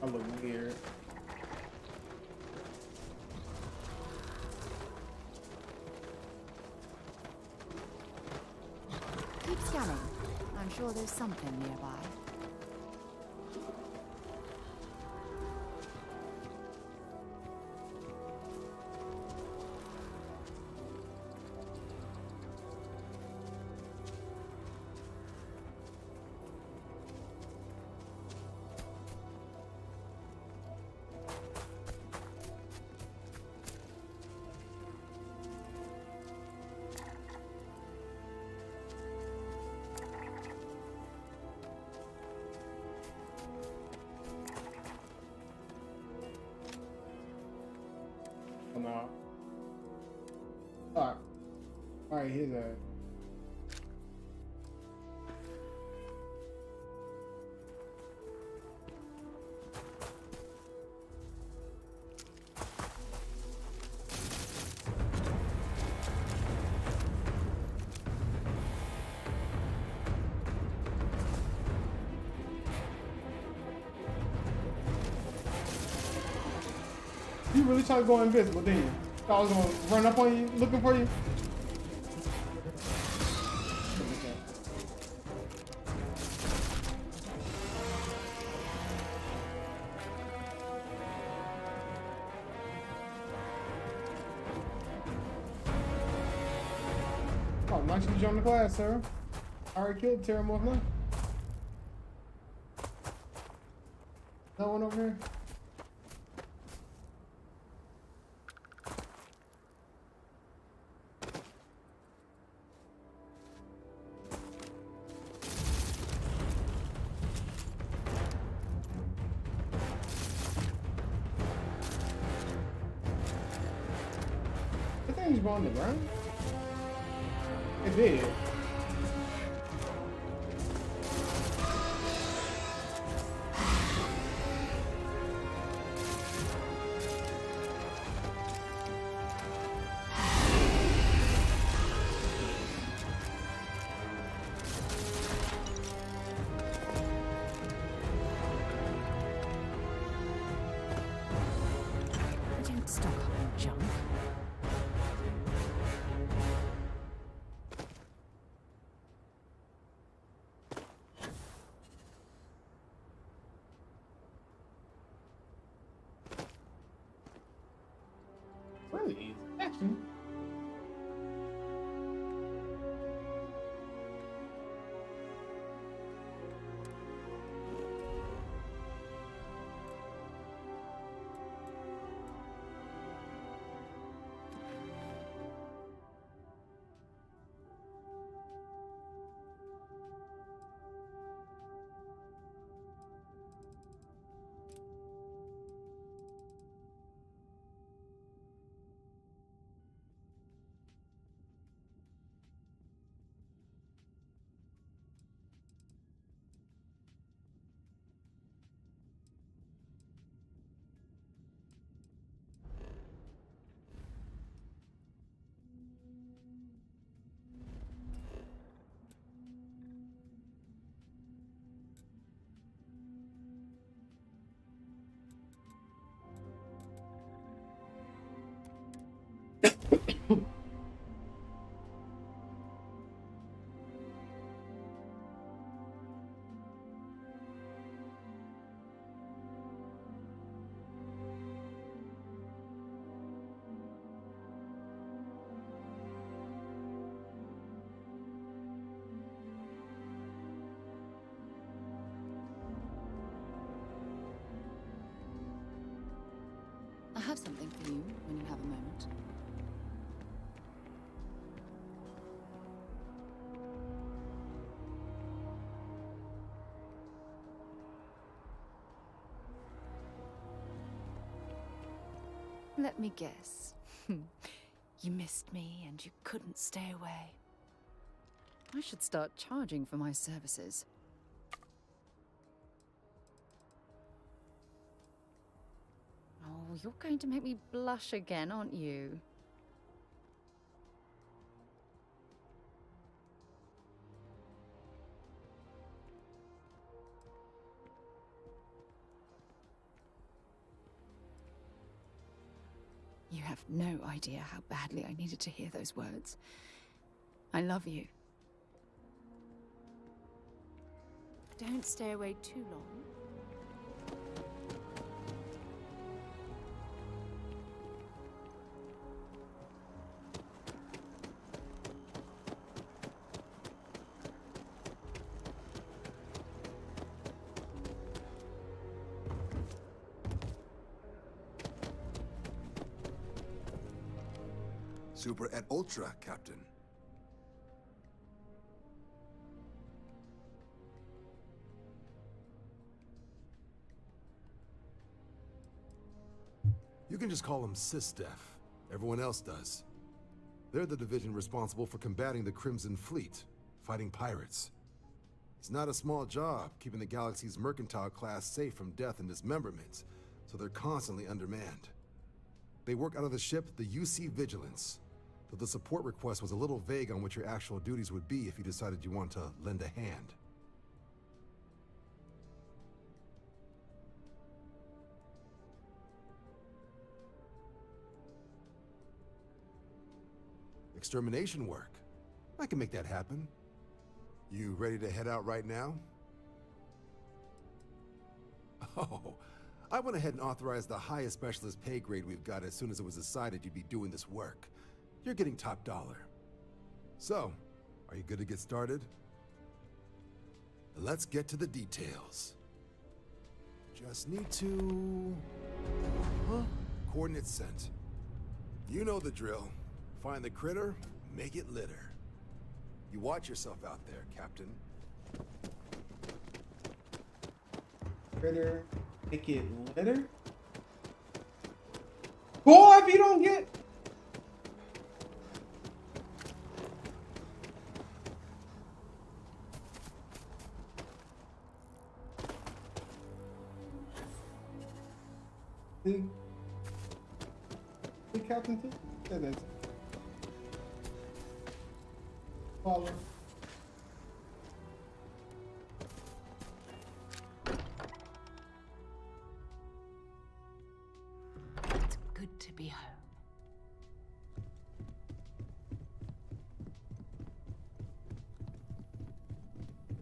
I look weird. Keep scanning. I'm sure there's something nearby. Oh, no. Fuck. Alright, here's a. You really trying to go invisible, didn't you? Thought I was gonna run up on you, looking for you. Oh, nice you joined the class, sir. I already killed Terramorph now. No one over here? The thing's going to the ground. It did. Don't stock up on junk. Really easy. Action. I have something for you when you have a moment. Let me guess. You missed me and you couldn't stay away. I should start charging for my services. Oh, you're going to make me blush again, aren't you? have no idea how badly I needed to hear those words. I love you. Don't stay away too long. Super et Ultra, Captain. You can just call them SysDef. Everyone else does. They're the division responsible for combating the Crimson Fleet, fighting pirates. It's not a small job, keeping the galaxy's mercantile class safe from death and dismemberment, so they're constantly undermanned. They work out of the ship, the UC Vigilance, though the support request was a little vague on what your actual duties would be if you decided you want to lend a hand. Extermination work. I can make that happen. You ready to head out right now? Oh, I went ahead and authorized the highest specialist pay grade we've got as soon as it was decided you'd be doing this work. You're getting top dollar. So, are you good to get started? Let's get to the details. Just need to... Huh? Coordinates sent. You know the drill. Find the critter, make it litter. You watch yourself out there, Captain. Critter, make it litter? Boy, if you don't get... The Captain too? Yeah, that's it. Follow. It's good to be home.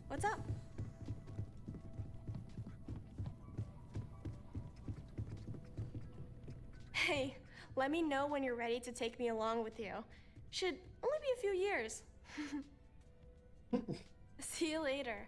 What's up? Hey, let me know when you're ready to take me along with you. Should only be a few years. See you later.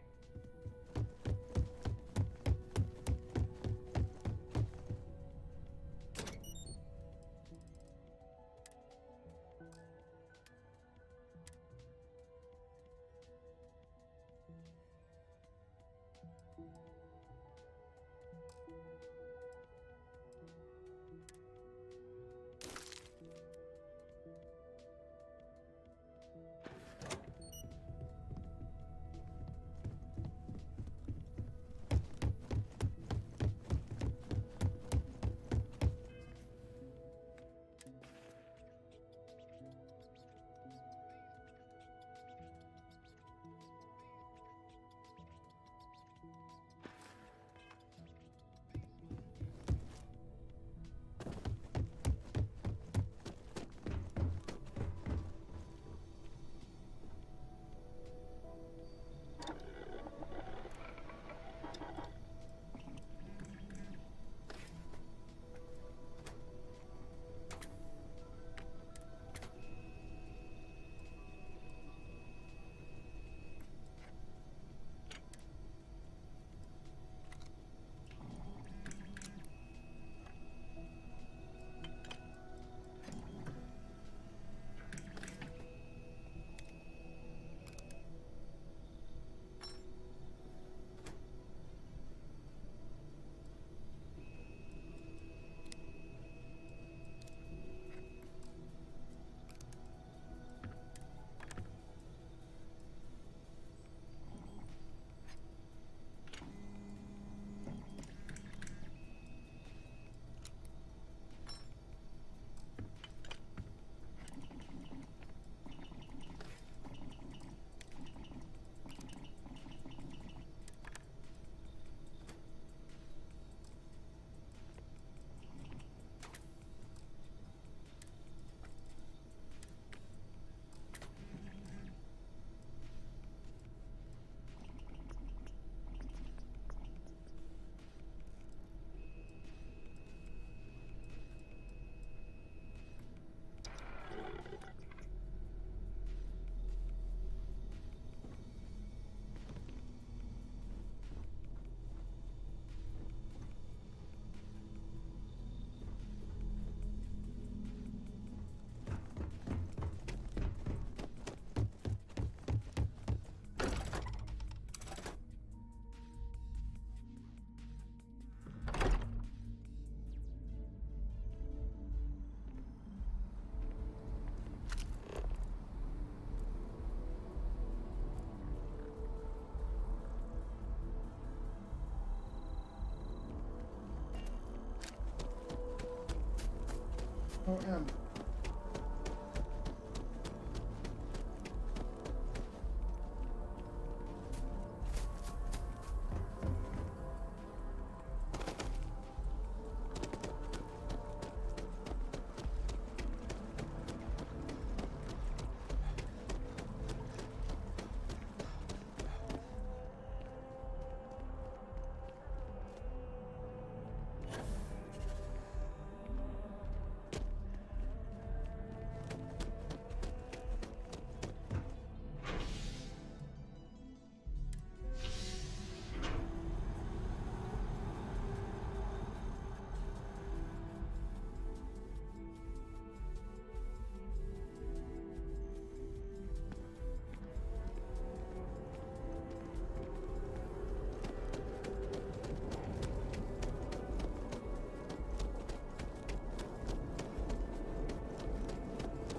Oh, am.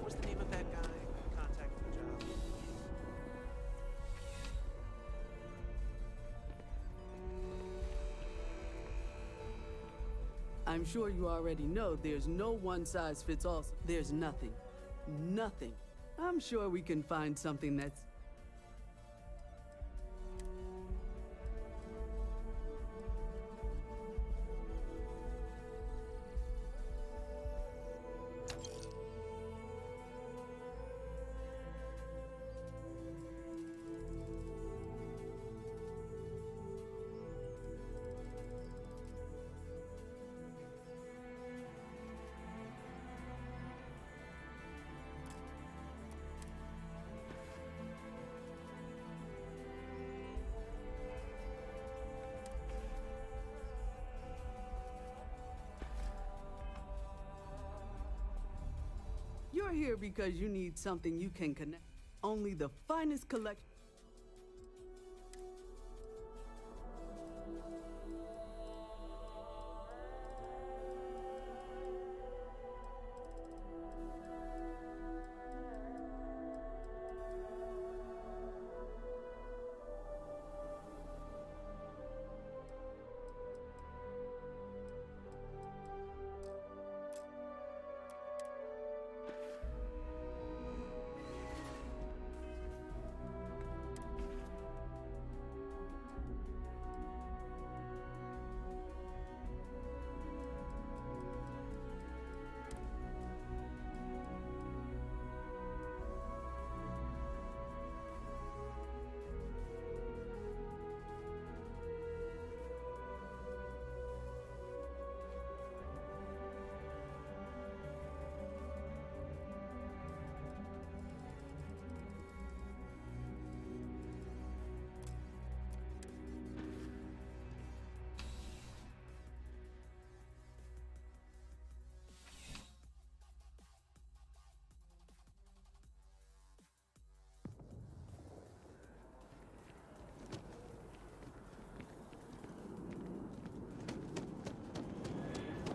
What's the name of that guy who contacted the job? I'm sure you already know there's no one-size-fits-all. There's nothing. Nothing. I'm sure we can find something that's... You're here because you need something you can connect. Only the finest collection.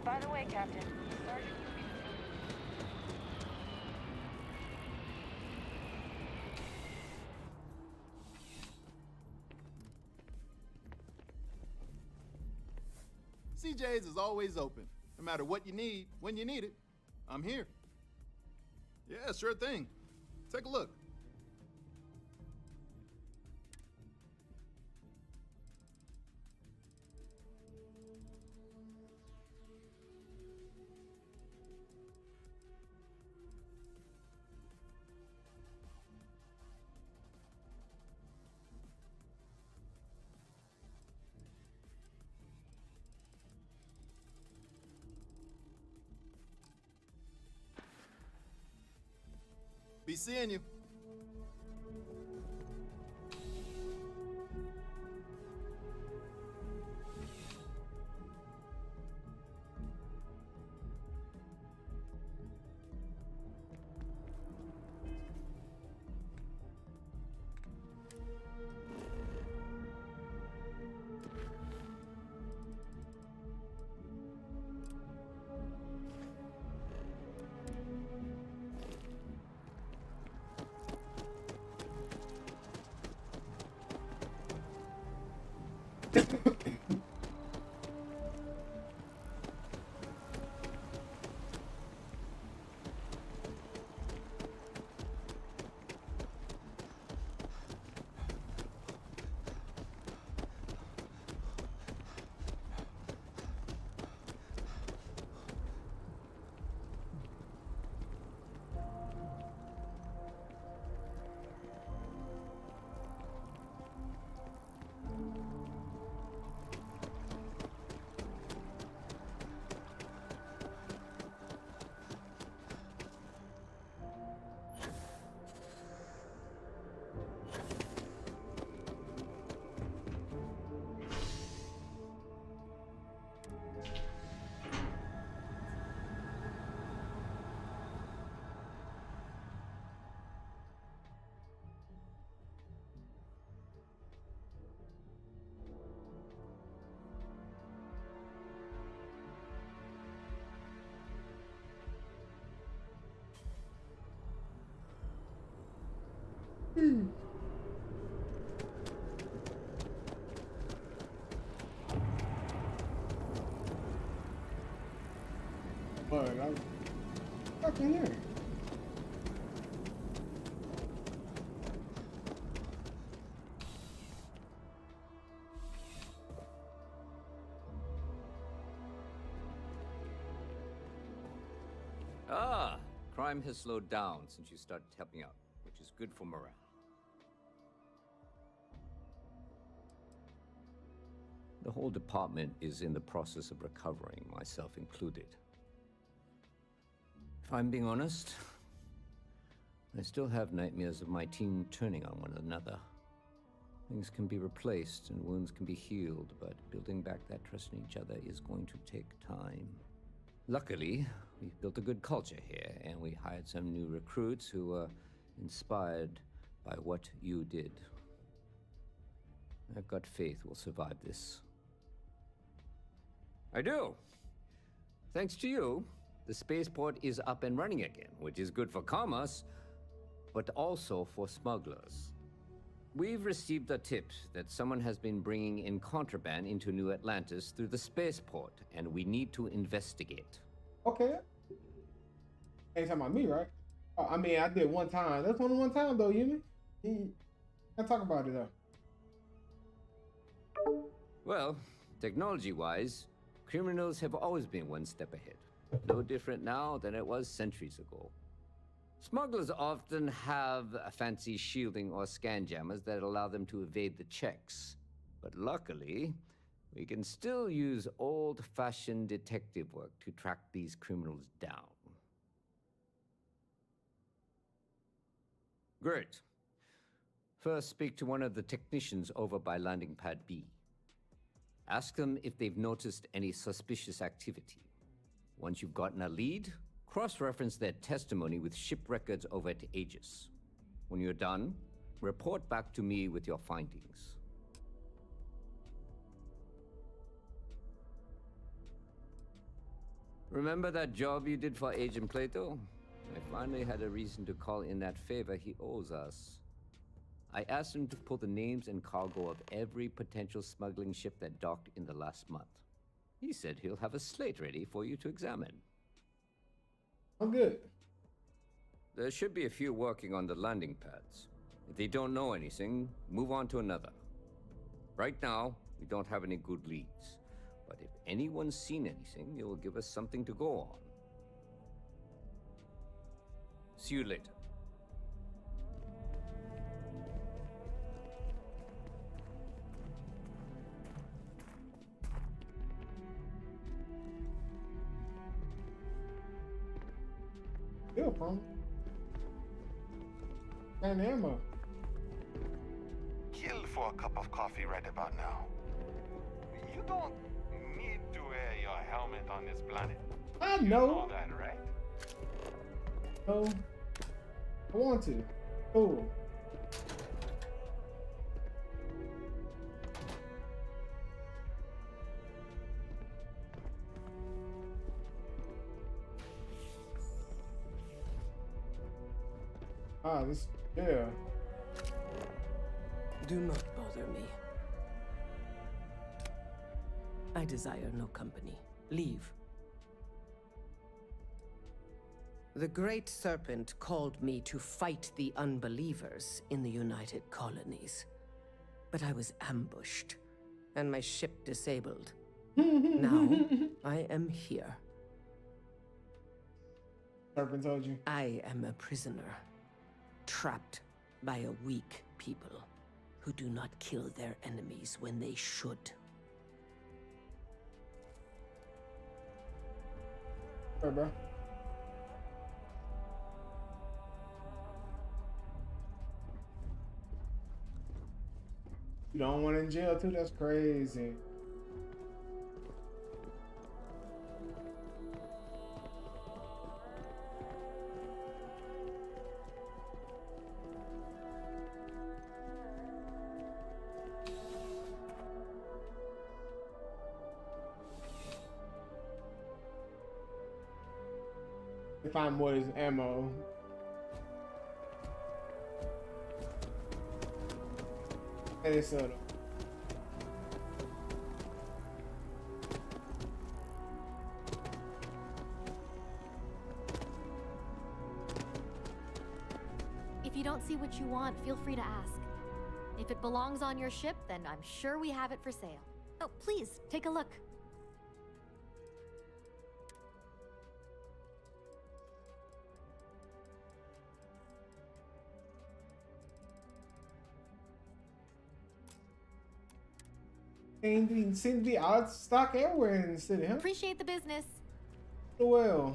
By the way, Captain, Sergeant CJ's is always open. No matter what you need, when you need it, I'm here. Yeah, sure thing. Take a look. Be seeing you. But I'm fucking here. Ah, crime has slowed down since you started helping out, which is good for morale. The whole department is in the process of recovering, myself included. If I'm being honest, I still have nightmares of my team turning on one another. Things can be replaced and wounds can be healed, but building back that trust in each other is going to take time. Luckily, we've built a good culture here, and we hired some new recruits who were inspired by what you did. I've got faith we'll survive this. I do. Thanks to you, the spaceport is up and running again, which is good for commerce, but also for smugglers. We've received a tip that someone has been bringing in contraband into New Atlantis through the spaceport, and we need to investigate. Okay. Ain't talking about me, right? I mean, I did one time. That's only one time, though, you mean? Can't talk about it, though. Well, technology-wise, criminals have always been one step ahead. No different now than it was centuries ago. Smugglers often have a fancy shielding or scan jammers that allow them to evade the checks. But luckily, we can still use old-fashioned detective work to track these criminals down. Great. First, speak to one of the technicians over by landing pad B. Ask them if they've noticed any suspicious activity. Once you've gotten a lead, cross-reference their testimony with ship records over at Aegis. When you're done, report back to me with your findings. Remember that job you did for Agent Plato? I finally had a reason to call in that favor he owes us. I asked him to pull the names and cargo of every potential smuggling ship that docked in the last month. He said he'll have a slate ready for you to examine. I'm good. There should be a few working on the landing pads. If they don't know anything, move on to another. Right now, we don't have any good leads. But if anyone's seen anything, it will give us something to go on. See you later. Still, bro. And ammo. Kill for a cup of coffee right about now. You don't need to wear your helmet on this planet. I know. You know that, right? Oh, I want to. Oh. Ah, this, yeah. Do not bother me. I desire no company. Leave. The Great Serpent called me to fight the unbelievers in the United Colonies. But I was ambushed, and my ship disabled. Now, I am here. Serpent told you. I am a prisoner, trapped by a weak people who do not kill their enemies when they should. Hey, bro. You don't want in jail too? That's crazy. Find more is ammo. Hey, so If you don't see what you want, feel free to ask. If it belongs on your ship, then I'm sure we have it for sale. Oh, please, take a look. seems to be out of stock everywhere in the city, huh? Appreciate the business. Well.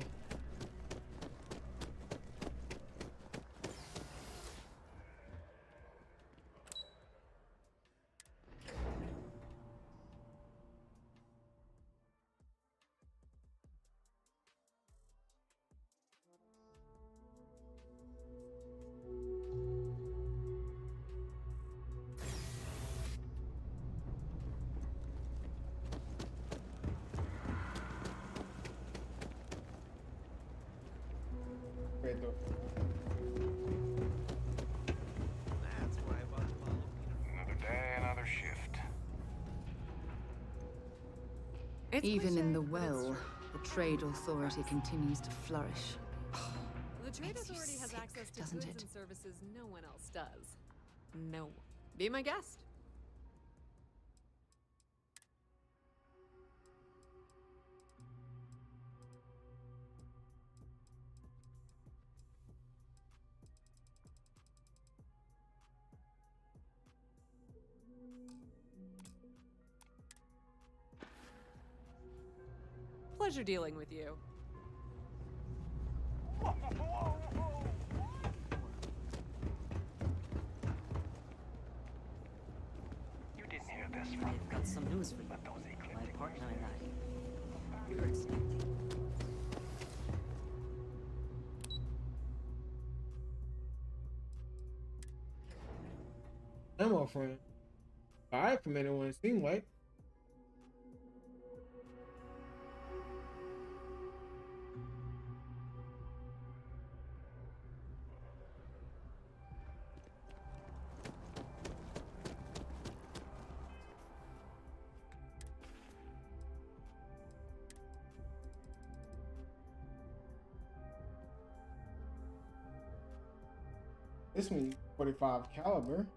That's why I bought the bottle. Another day, another shift. Even in the well, the trade authority continues to flourish. The Trade Makes you Authority has sick, access to doesn't goods it? and services no one else does. No. Be my guest. Pleasure dealing with you. You didn't hear this from I've got some news for you. My partner and I. We heard something. Ammo friend. Alright from anyone it seemed like. This one 45 caliber.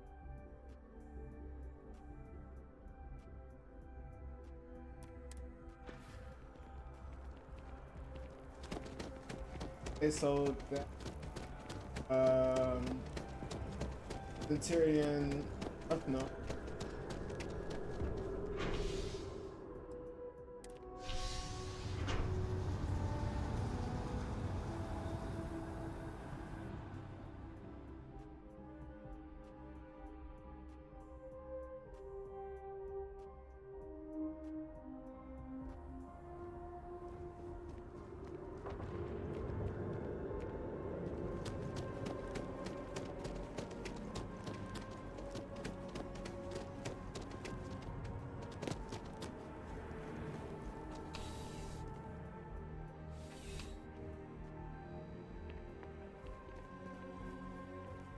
They sold that Centurion up no.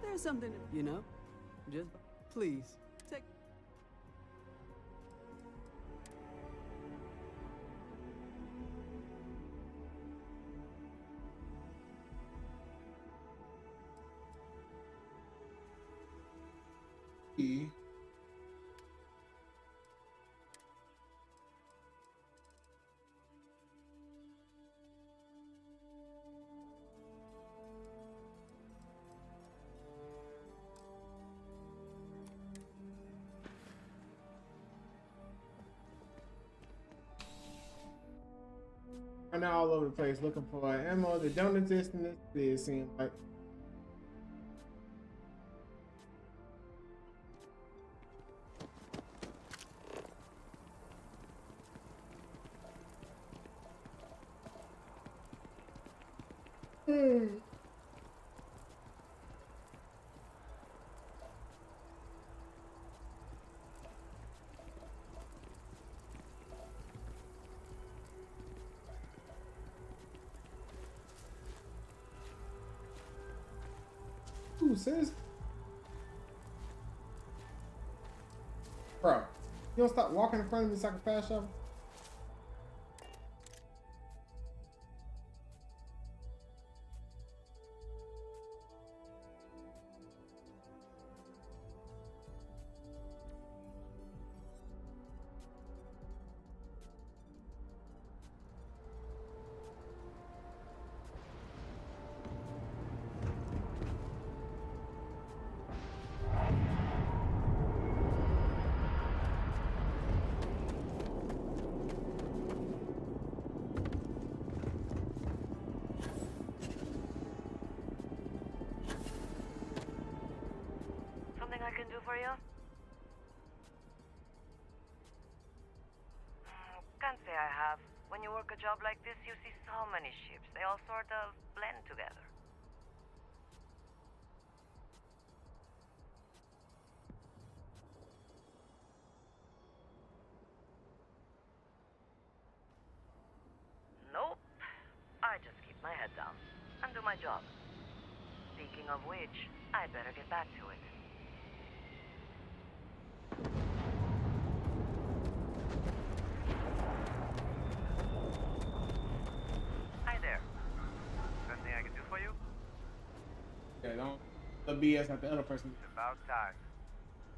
There's something, you know? Just please, take. Right now all over the place looking for ammo that don't exist in this city, it seems like. Ooh, sis. Bro, you don't stop walking in front of me so I can fast shovel? Something I can do for you? Can't say I have. When you work a job like this, you see so many ships. They all sort of blend together. Nope. I just keep my head down and do my job. Speaking of which, I better get back to it. Hi there. Something I can do for you? Okay, don't the BS at the other person. It's about time.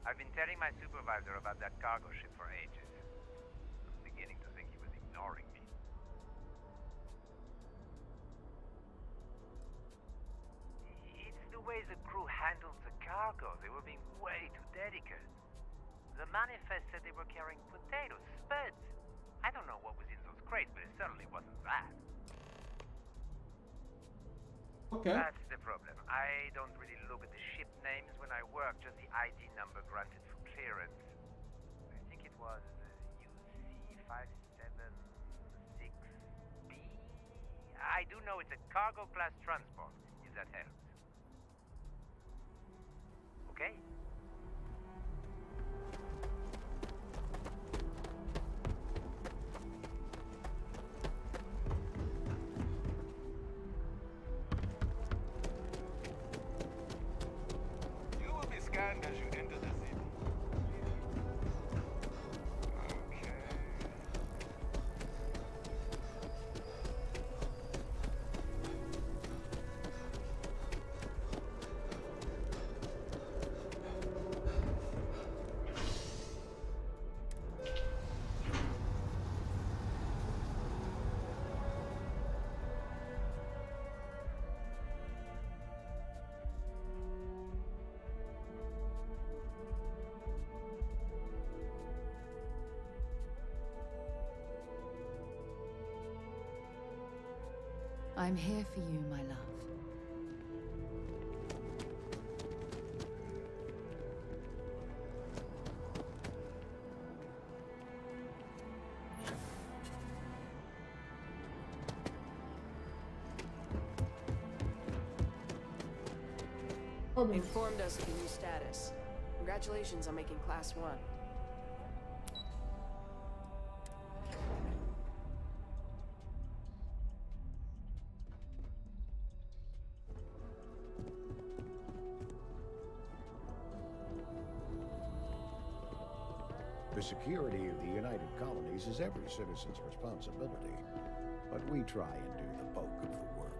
I've been telling my supervisor about that cargo ship for ages. I'm beginning to think he was ignoring me. It's the way the crew handled the cargo. They were being way too dedicated. The manifest said they were carrying potatoes, spuds. I don't know what was in those crates, but it certainly wasn't that. Okay. That's the problem. I don't really look at the ship names when I work, just the ID number granted for clearance. I think it was UC576B. I do know it's a cargo class transport, if that helps. Okay? You will be scanned as you enter the city. Okay. I'm here for you, my love. They informed us of the new status. Congratulations on making Class 1. The security of the United Colonies is every citizen's responsibility, but we try and do the bulk of the work.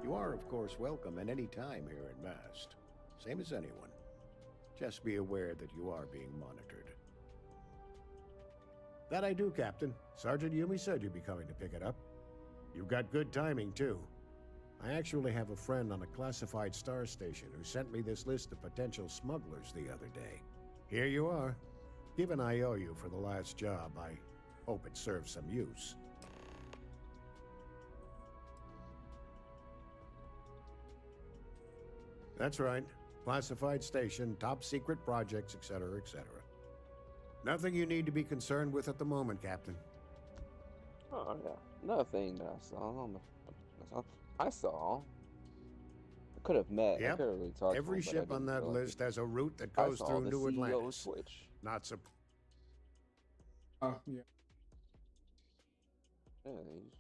You are, of course, welcome at any time here in Mast, same as anyone. Just be aware that you are being monitored. That I do, Captain. Sergeant Yumi said you'd be coming to pick it up. You've got good timing, too. I actually have a friend on a classified star station who sent me this list of potential smugglers the other day. Here you are. Given I owe you for the last job, I hope it serves some use. That's right. Classified station, top secret projects, etc., etc. Nothing you need to be concerned with at the moment, Captain. Oh, yeah. Another thing that I saw. I could have met. I Yep. could have really talked to Every him, but I ship on didn't that feel like list it. has a route that I goes saw through the New CEO Atlantis. switch. Not so. Oh, yeah. Yeah, he's-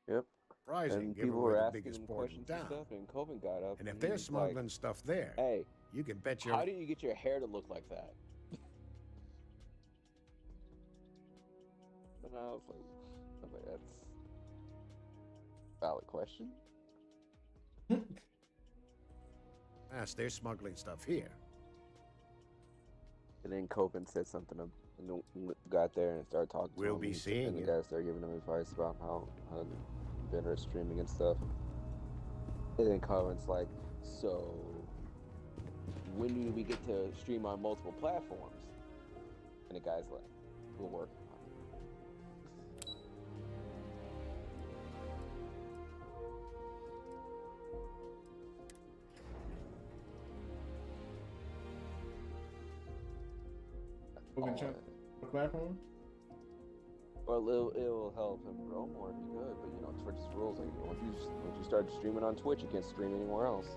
Yep. surprising And given people we're were the asking biggest him port in questions and town. stuff, and Coven got up. And if he they're was like, smuggling stuff there, hey, you can bet your... how do you get your hair to look like that? And I was like, that's a valid question. Yes, they're smuggling stuff here. And then Coven said something, and then got there and started talking to him. We'll be seeing and the you. guys started giving him advice about how better streaming and stuff. And then Coven's like, so when do we get to stream on multiple platforms? And the guy's like, we'll work on it. What platform? Well, it'll help him grow more if he could, but you know, Twitch's rules, like, once you start streaming on Twitch, you can't stream anywhere else.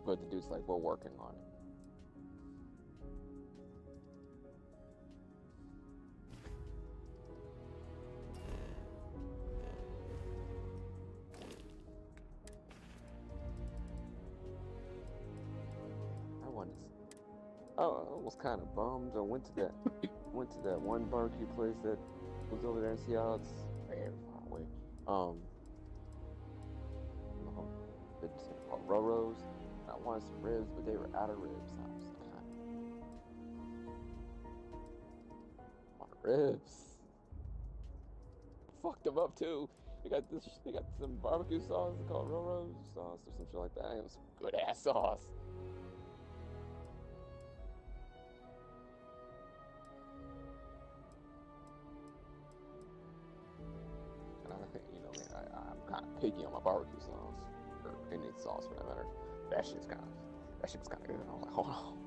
But the dude's like, we're working on it. I was kind of bummed. I went to that one barbecue place that was over there in Seattle. It's very far away. It's called Roro's. I wanted some ribs, but they were out of ribs. I was kind of want ribs. Fucked them up too. They got some barbecue sauce called Roro's sauce or some shit like that. It was good ass sauce. I'm kind of picky on my barbecue sauce, or any sauce for that matter. That shit was kind of good. I was like, hold on.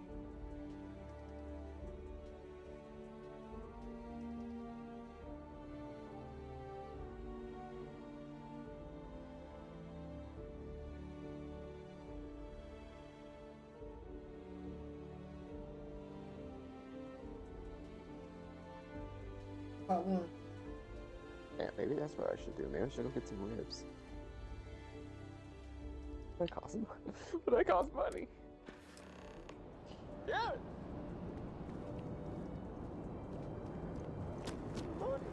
Yeah, maybe that's what I should do. Maybe I should go get some ribs. Would that cost money? Yeah. Money.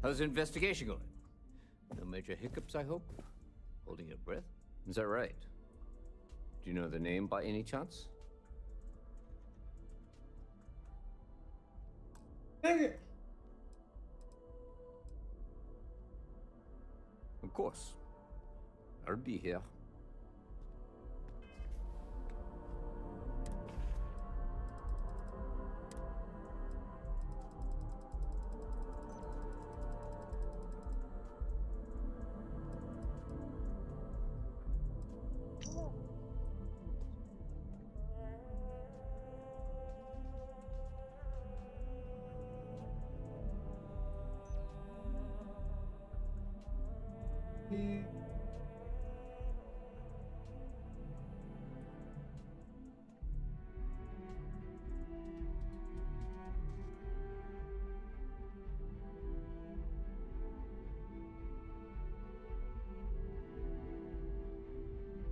How's the investigation going? No major hiccups, I hope? Holding your breath? Is that right? Do you know the name by any chance? Dang it! Of course. I'll be here.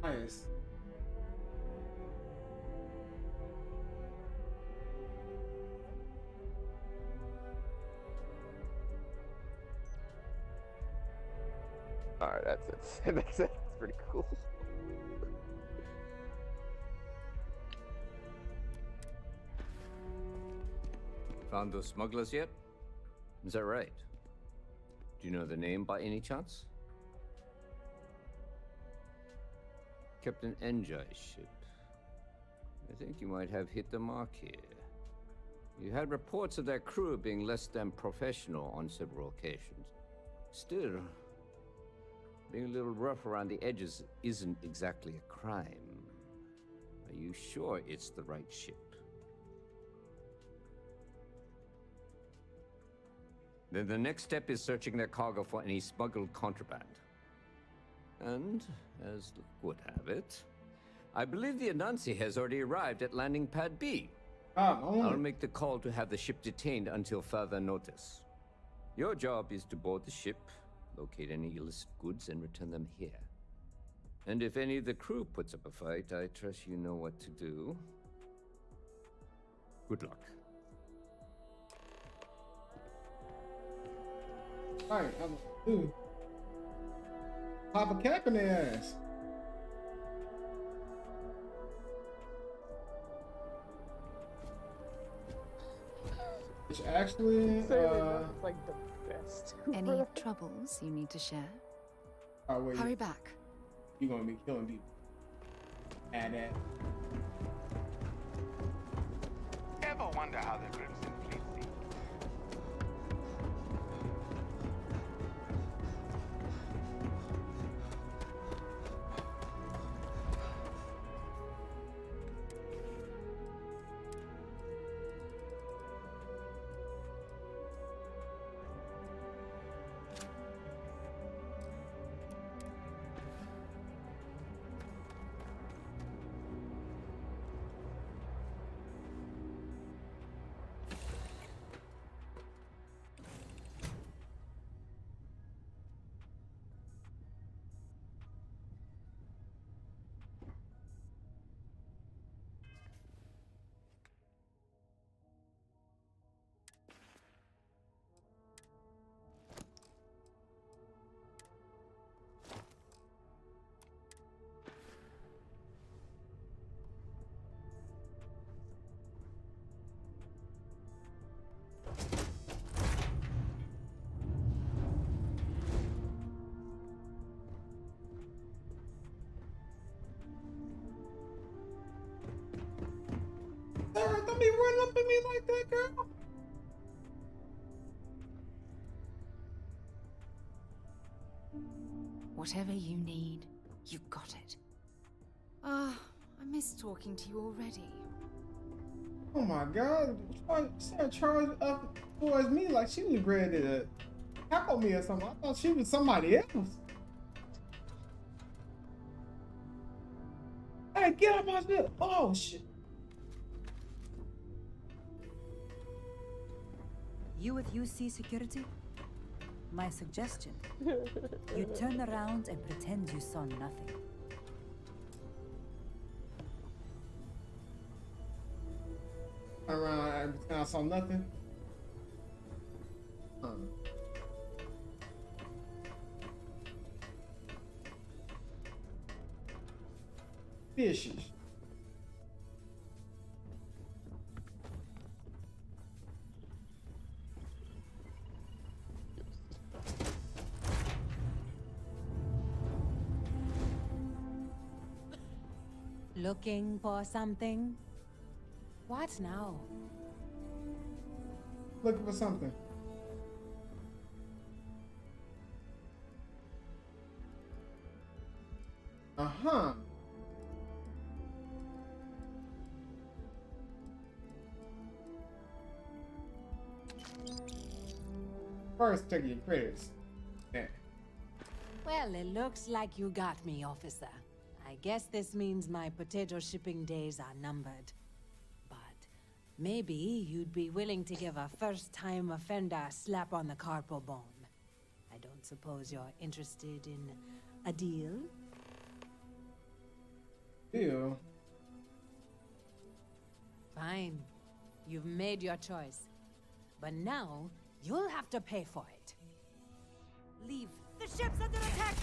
Nice. Alright, that's it. That's pretty cool. Found those smugglers yet? Is that right? Do you know the name by any chance? Captain Enjai's ship. I think you might have hit the mark here. You had reports of their crew being less than professional on several occasions. Still, being a little rough around the edges isn't exactly a crime. Are you sure it's the right ship? Then the next step is searching their cargo for any smuggled contraband. And, as luck would have it, I believe the Anansi has already arrived at landing pad B. I'll make the call to have the ship detained until further notice. Your job is to board the ship, locate any illicit goods, and return them here. And if any of the crew puts up a fight, I trust you know what to do. Good luck. Alright, I'm gonna do. Pop a cap in their ass. Which actually, like the best. Any troubles you need to share? Wait, Hurry back. You're gonna be killing people. Add that. Ever wonder how the Crimson Fleet think? Sarah, don't be running up at me like that, girl. Whatever you need, you've got it. Ah, I miss talking to you already. Oh my god. Sarah charged up towards me like she was ready to tackle me or something. I thought she was somebody else. Hey, get out my shit. Oh shit. You with UC security? My suggestion, you turn around and pretend you saw nothing. Around and pretend I saw nothing. Fishes. Looking for something? What now? Looking for something. Uh-huh. First, check your credits. Yeah. Well, it looks like you got me, officer. I guess this means my potato shipping days are numbered. But maybe you'd be willing to give a first-time offender a slap on the carpal bone. I don't suppose you're interested in a deal? Deal? Fine. You've made your choice. But now, you'll have to pay for it. Leave The ship's under attack!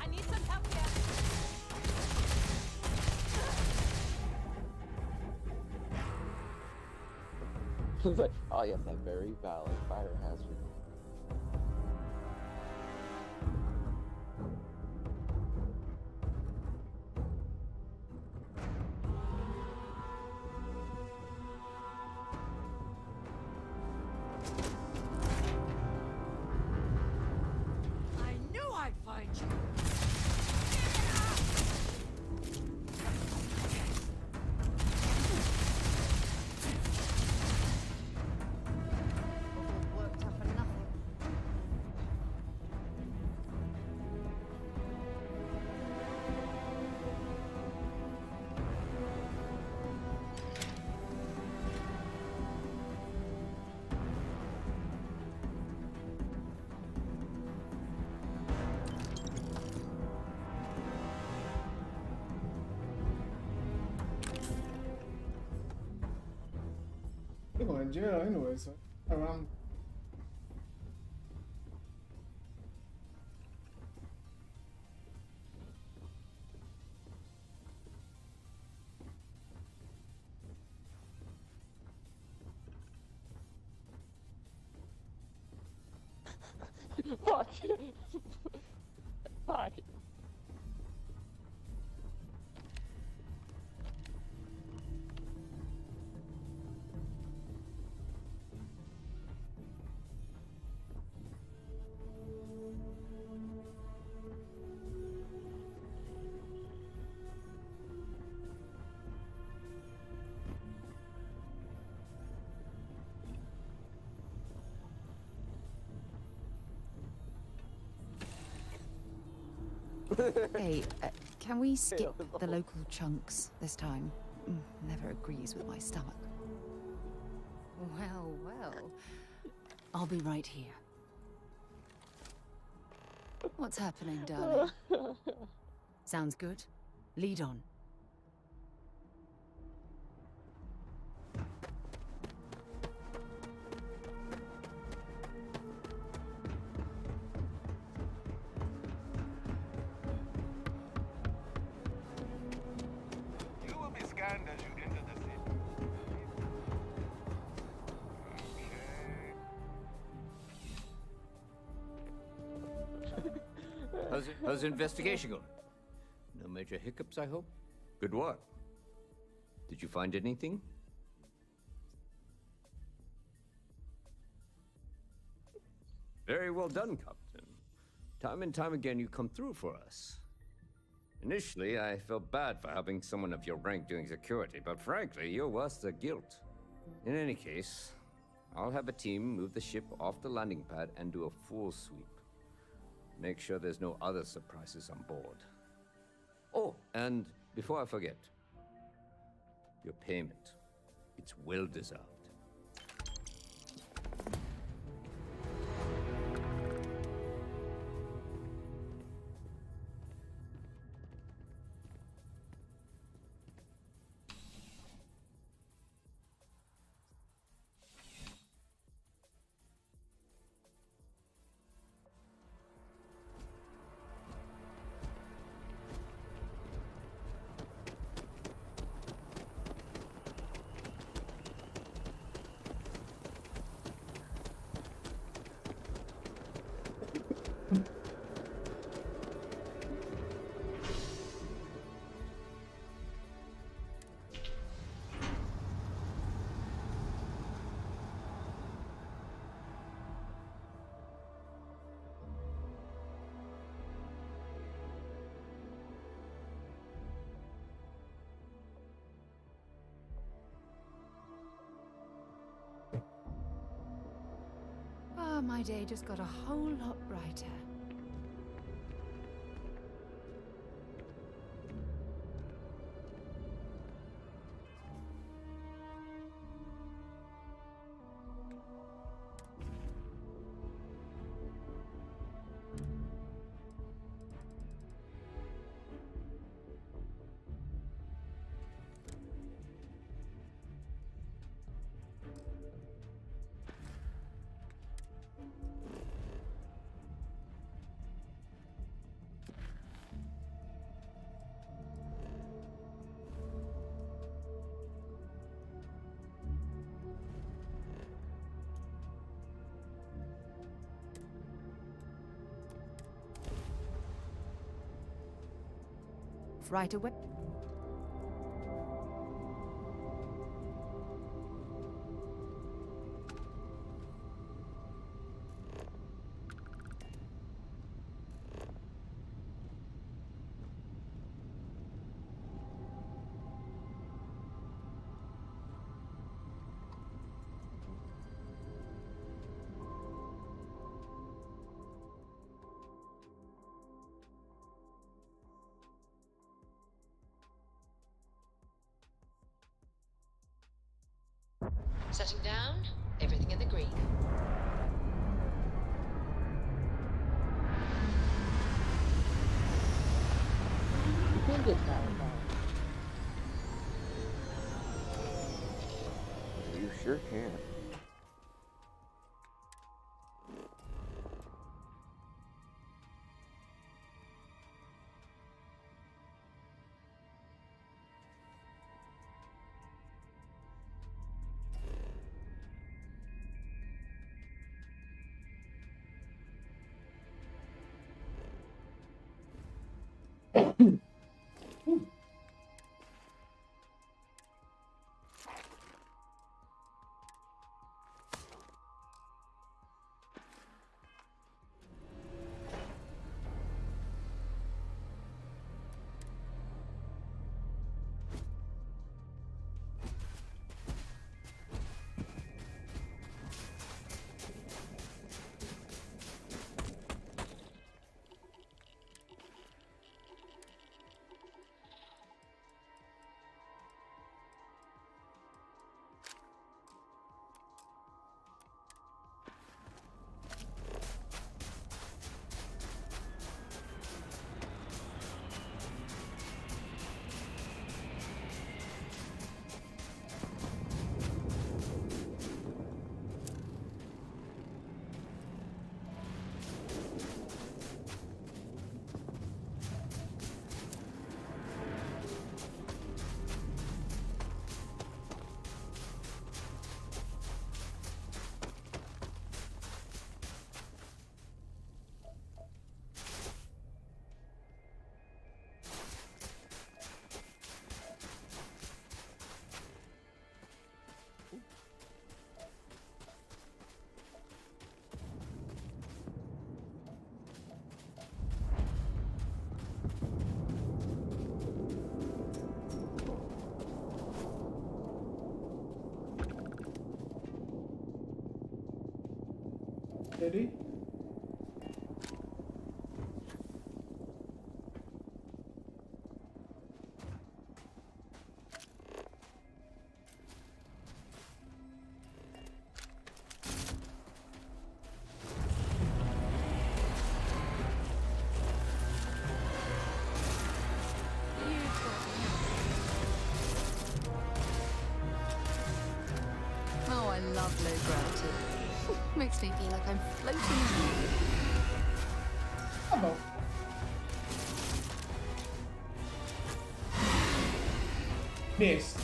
I need some help here. It's like, oh yes, that very valid fire hazard. I knew I'd find you! Worked up for nothing. They're going to jail anyway, so around. Fuck. Hi. Hey, can we skip the local chunks this time? Never agrees with my stomach. Well, well. I'll be right here. What's happening, darling? Sounds good. Lead on. You will be scanned as you enter the city. How's the investigation going? No major hiccups, I hope? Good work. Did you find anything? Very well done, Captain. Time and time again, you come through for us. Initially, I felt bad for having someone of your rank doing security, but frankly, you're worse than guilt. In any case, I'll have a team move the ship off the landing pad and do a full sweep. Make sure there's no other surprises on board. Oh, and before I forget, your payment. It's well deserved. My day just got a whole lot brighter. right away. Setting down, everything in the green. You can get that one. You sure can. Did he? Oh, I love low gravity. Makes me feel like I'm floating in Hello. Miss.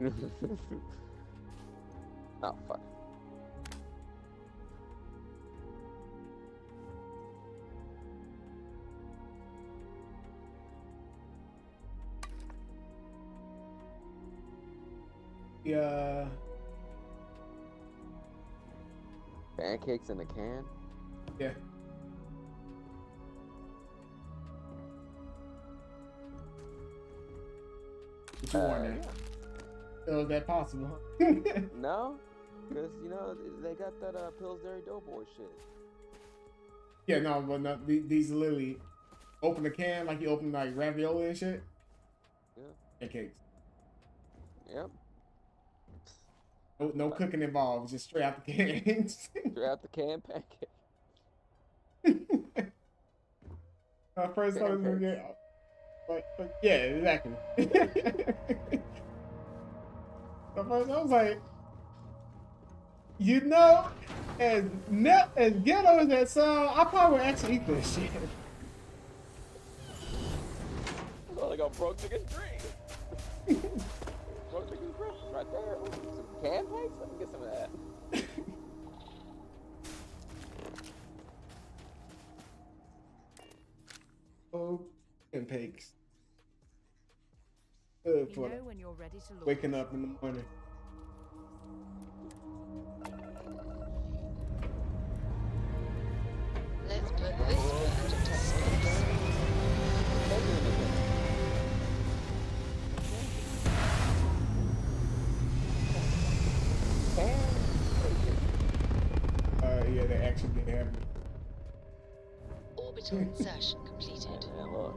Oh, fuck. Yeah. Pancakes in a can? Yeah. You want that? So is that possible? No, because you know they got that Pillsbury Doughboy shit. Yeah, no, but no, these literally open a can like you open like ravioli and shit. Yeah. Pancakes. Yep. No cooking involved, just straight out the can. Straight out the can pancake. First time I was gonna get, but yeah, exactly. So first I was like, you know, as ghetto as that sound, I probably would actually eat this shit. Oh, they got broke chicken drink. Broke chicken drink right there. Ooh, some pancakes? Let me get some of that. Oh, pancakes. Good for when you're ready to waking up in the morning. Let's put this one to test. Yeah, they actually did have it. Orbital insertion completed. Yeah, look.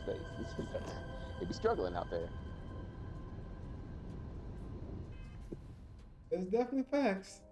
Space. They be struggling out there. It's definitely facts.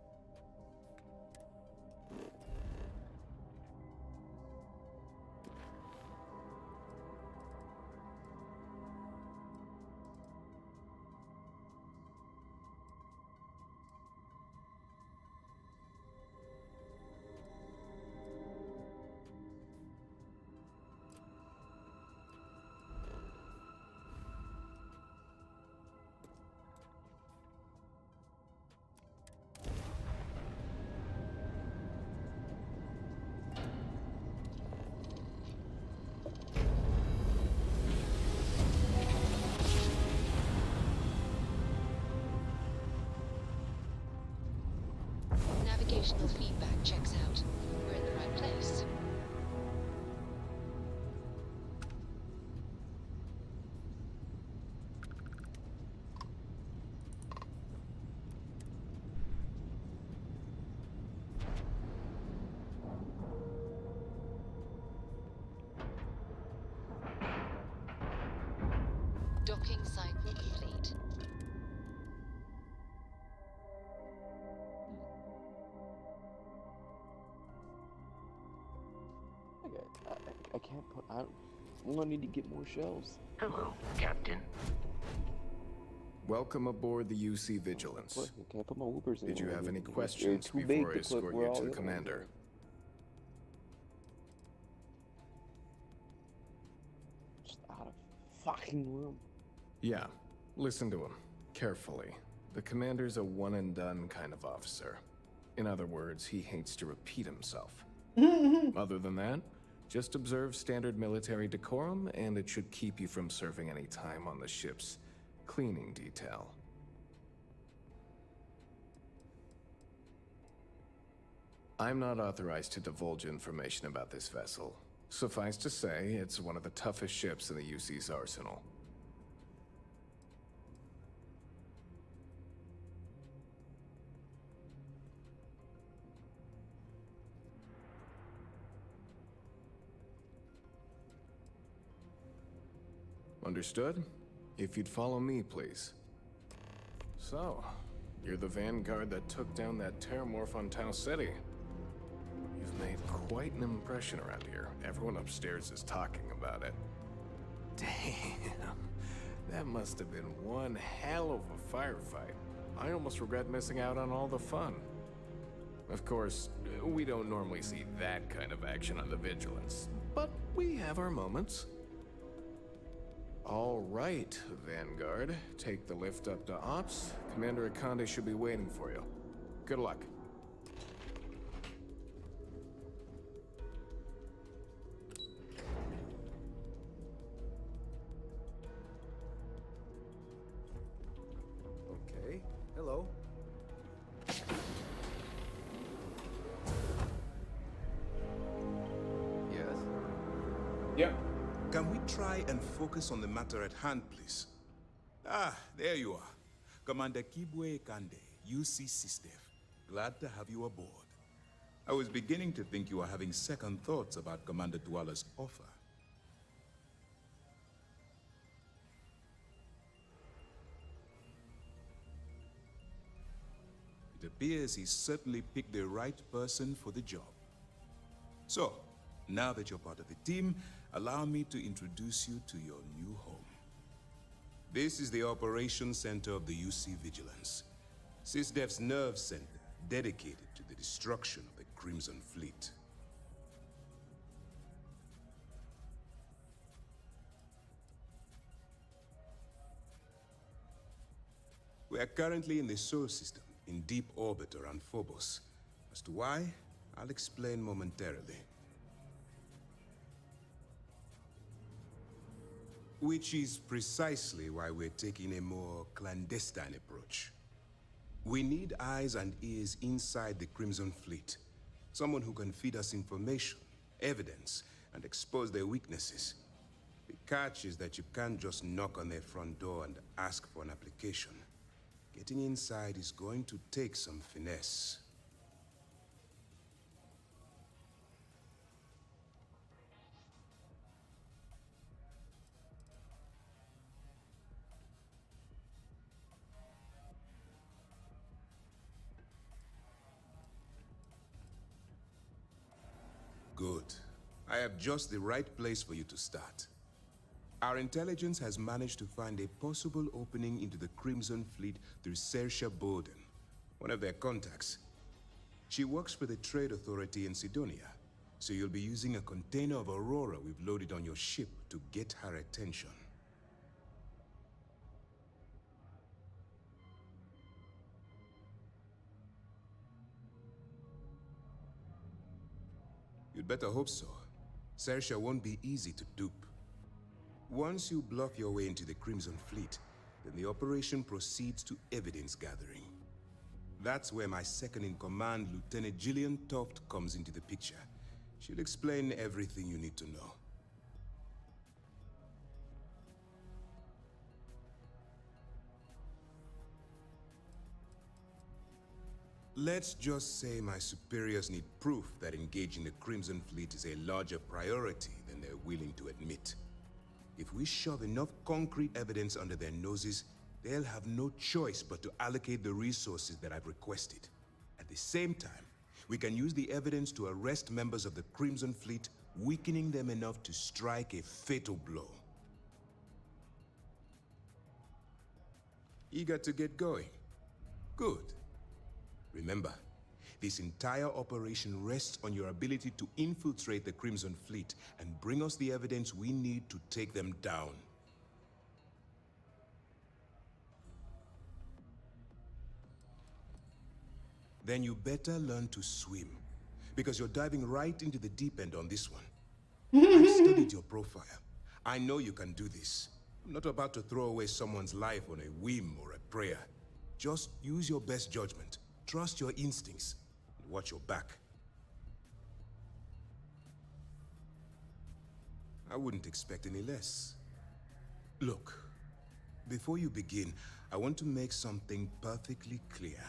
Navigational feedback checks out. We're in the right place. Docking cycle complete. I can't put. I'm gonna need to get more shelves. Hello, Captain. Welcome aboard the UC Vigilance. Look, I can't put my Woopers in. Did you there. have any They're questions too big before I to put escort where you all to the the other ones commander? are. Just out of fucking room. Yeah, listen to him carefully. The commander's a one-and-done kind of officer. In other words, he hates to repeat himself. Other than that, just observe standard military decorum, and it should keep you from serving any time on the ship's cleaning detail. I'm not authorized to divulge information about this vessel. Suffice to say, it's one of the toughest ships in the UC's arsenal. Understood? If you'd follow me, please. So, you're the vanguard that took down that terramorph on Tau Ceti. You've made quite an impression around here. Everyone upstairs is talking about it. Damn, that must have been one hell of a firefight. I almost regret missing out on all the fun. Of course, we don't normally see that kind of action on the Vigilance, but we have our moments. All right, Vanguard. Take the lift up to Ops. Commander Akande should be waiting for you. Good luck. Okay, hello. Yes? Yep. Can we try and focus on the matter at hand, please? Ah, there you are. Commander Kibwe Kande, UC Systef. Glad to have you aboard. I was beginning to think you were having second thoughts about Commander Tuala's offer. It appears he's certainly picked the right person for the job. So, now that you're part of the team, allow me to introduce you to your new home. This is the operations center of the UC Vigilance, SysDef's nerve center dedicated to the destruction of the Crimson Fleet. We are currently in the Sol system, in deep orbit around Phobos. As to why, I'll explain momentarily. Which is precisely why we're taking a more clandestine approach. We need eyes and ears inside the Crimson Fleet. Someone who can feed us information, evidence, and expose their weaknesses. The catch is that you can't just knock on their front door and ask for an application. Getting inside is going to take some finesse. Good. I have just the right place for you to start. Our intelligence has managed to find a possible opening into the Crimson Fleet through Saoirse Bowden, one of their contacts. She works for the Trade Authority in Sidonia, so you'll be using a container of Aurora we've loaded on your ship to get her attention. You'd better hope so. Saoirse won't be easy to dupe. Once you bluff your way into the Crimson Fleet, then the operation proceeds to evidence gathering. That's where my second-in-command, Lieutenant Gillian Toft, comes into the picture. She'll explain everything you need to know. Let's just say my superiors need proof that engaging the Crimson Fleet is a larger priority than they're willing to admit. If we shove enough concrete evidence under their noses, they'll have no choice but to allocate the resources that I've requested. At the same time, we can use the evidence to arrest members of the Crimson Fleet, weakening them enough to strike a fatal blow. Eager to get going? Good. Remember, this entire operation rests on your ability to infiltrate the Crimson Fleet and bring us the evidence we need to take them down. Then you better learn to swim, because you're diving right into the deep end on this one. I've studied your profile. I know you can do this. I'm not about to throw away someone's life on a whim or a prayer. Just use your best judgment. Trust your instincts. Watch your back. I wouldn't expect any less. Look, before you begin, I want to make something perfectly clear.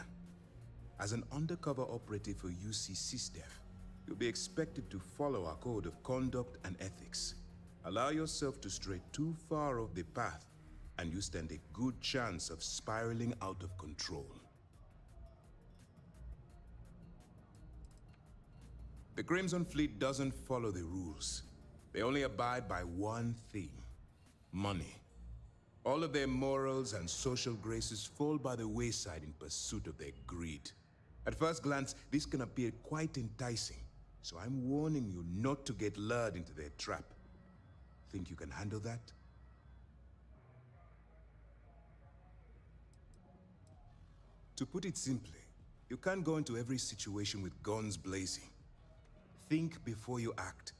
As an undercover operative for UC SysDef, you'll be expected to follow our code of conduct and ethics. Allow yourself to stray too far off the path, and you stand a good chance of spiraling out of control. The Crimson Fleet doesn't follow the rules. They only abide by one thing: money. All of their morals and social graces fall by the wayside in pursuit of their greed. At first glance, this can appear quite enticing, so I'm warning you not to get lured into their trap. Think you can handle that? To put it simply, you can't go into every situation with guns blazing. Think before you act.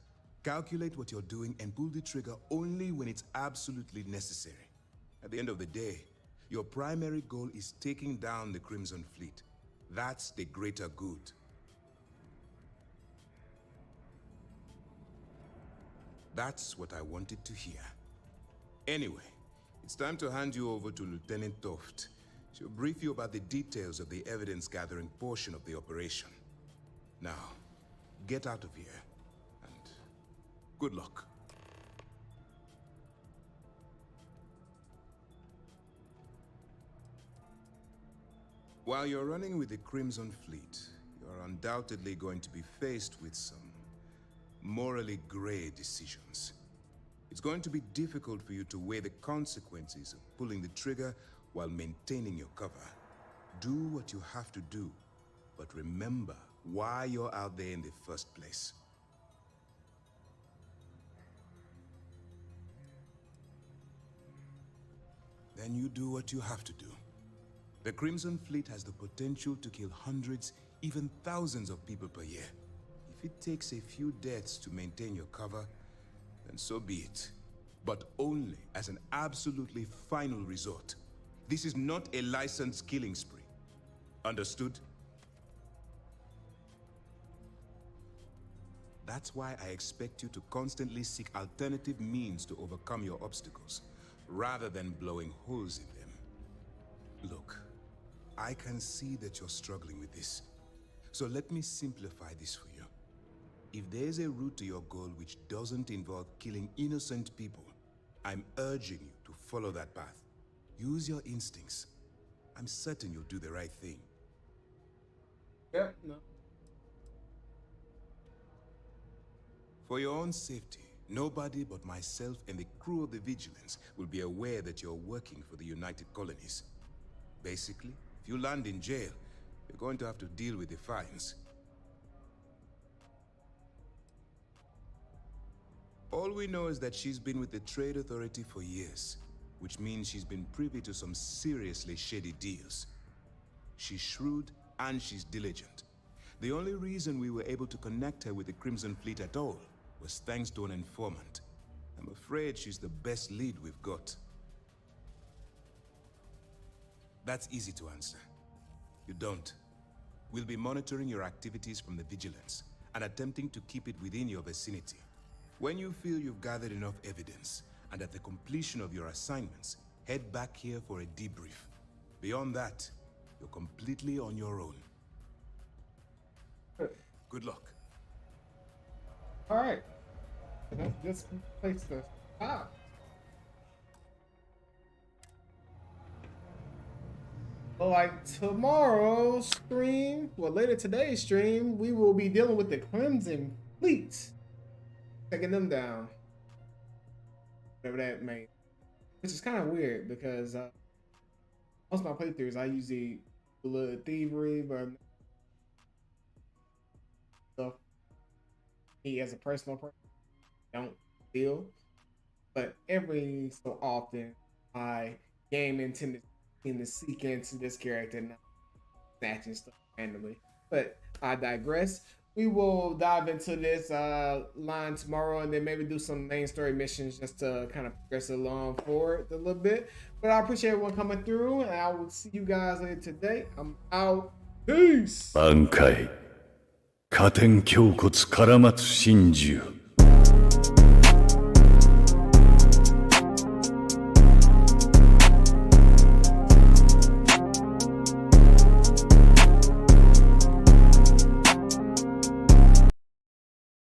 Calculate what you're doing and pull the trigger only when it's absolutely necessary. At the end of the day, your primary goal is taking down the Crimson Fleet. That's the greater good. That's what I wanted to hear. Anyway, it's time to hand you over to Lieutenant Toft. She'll brief you about the details of the evidence-gathering portion of the operation. Now, get out of here, and good luck. While you're running with the Crimson Fleet, you're undoubtedly going to be faced with some morally gray decisions. It's going to be difficult for you to weigh the consequences of pulling the trigger while maintaining your cover. Do what you have to do, but remember why you're out there in the first place. Then you do what you have to do. The Crimson Fleet has the potential to kill hundreds, even thousands of people per year. If it takes a few deaths to maintain your cover, then so be it. But only as an absolutely final resort. This is not a licensed killing spree. Understood? That's why I expect you to constantly seek alternative means to overcome your obstacles, rather than blowing holes in them. Look, I can see that you're struggling with this. So let me simplify this for you. If there's a route to your goal which doesn't involve killing innocent people, I'm urging you to follow that path. Use your instincts. I'm certain you'll do the right thing. Yep, no. For your own safety, nobody but myself and the crew of the Vigilance will be aware that you're working for the United Colonies. Basically, if you land in jail, you're going to have to deal with the fines. All we know is that she's been with the Trade Authority for years, which means she's been privy to some seriously shady deals. She's shrewd and she's diligent. The only reason we were able to connect her with the Crimson Fleet at all was thanks to an informant. I'm afraid she's the best lead we've got. That's easy to answer. You don't. We'll be monitoring your activities from the Vigilance and attempting to keep it within your vicinity. When you feel you've gathered enough evidence, and at the completion of your assignments, head back here for a debrief. Beyond that, you're completely on your own. Good luck. All right. Let's place this. Well, like tomorrow's stream, well, later today's stream, we will be dealing with the Crimson Fleet. Taking them down. Whatever that may. Which is kind of weird because most of my playthroughs I usually do a little thievery, but so me as a personal person don't feel. But every so often my game tend to seek into this character and snatching stuff randomly. But I digress. We will dive into this line tomorrow and then maybe do some main story missions just to kind of progress along forward a little bit. But I appreciate everyone coming through and I will see you guys later today. I'm out. Peace! 挽回加点胸骨から待つ真珠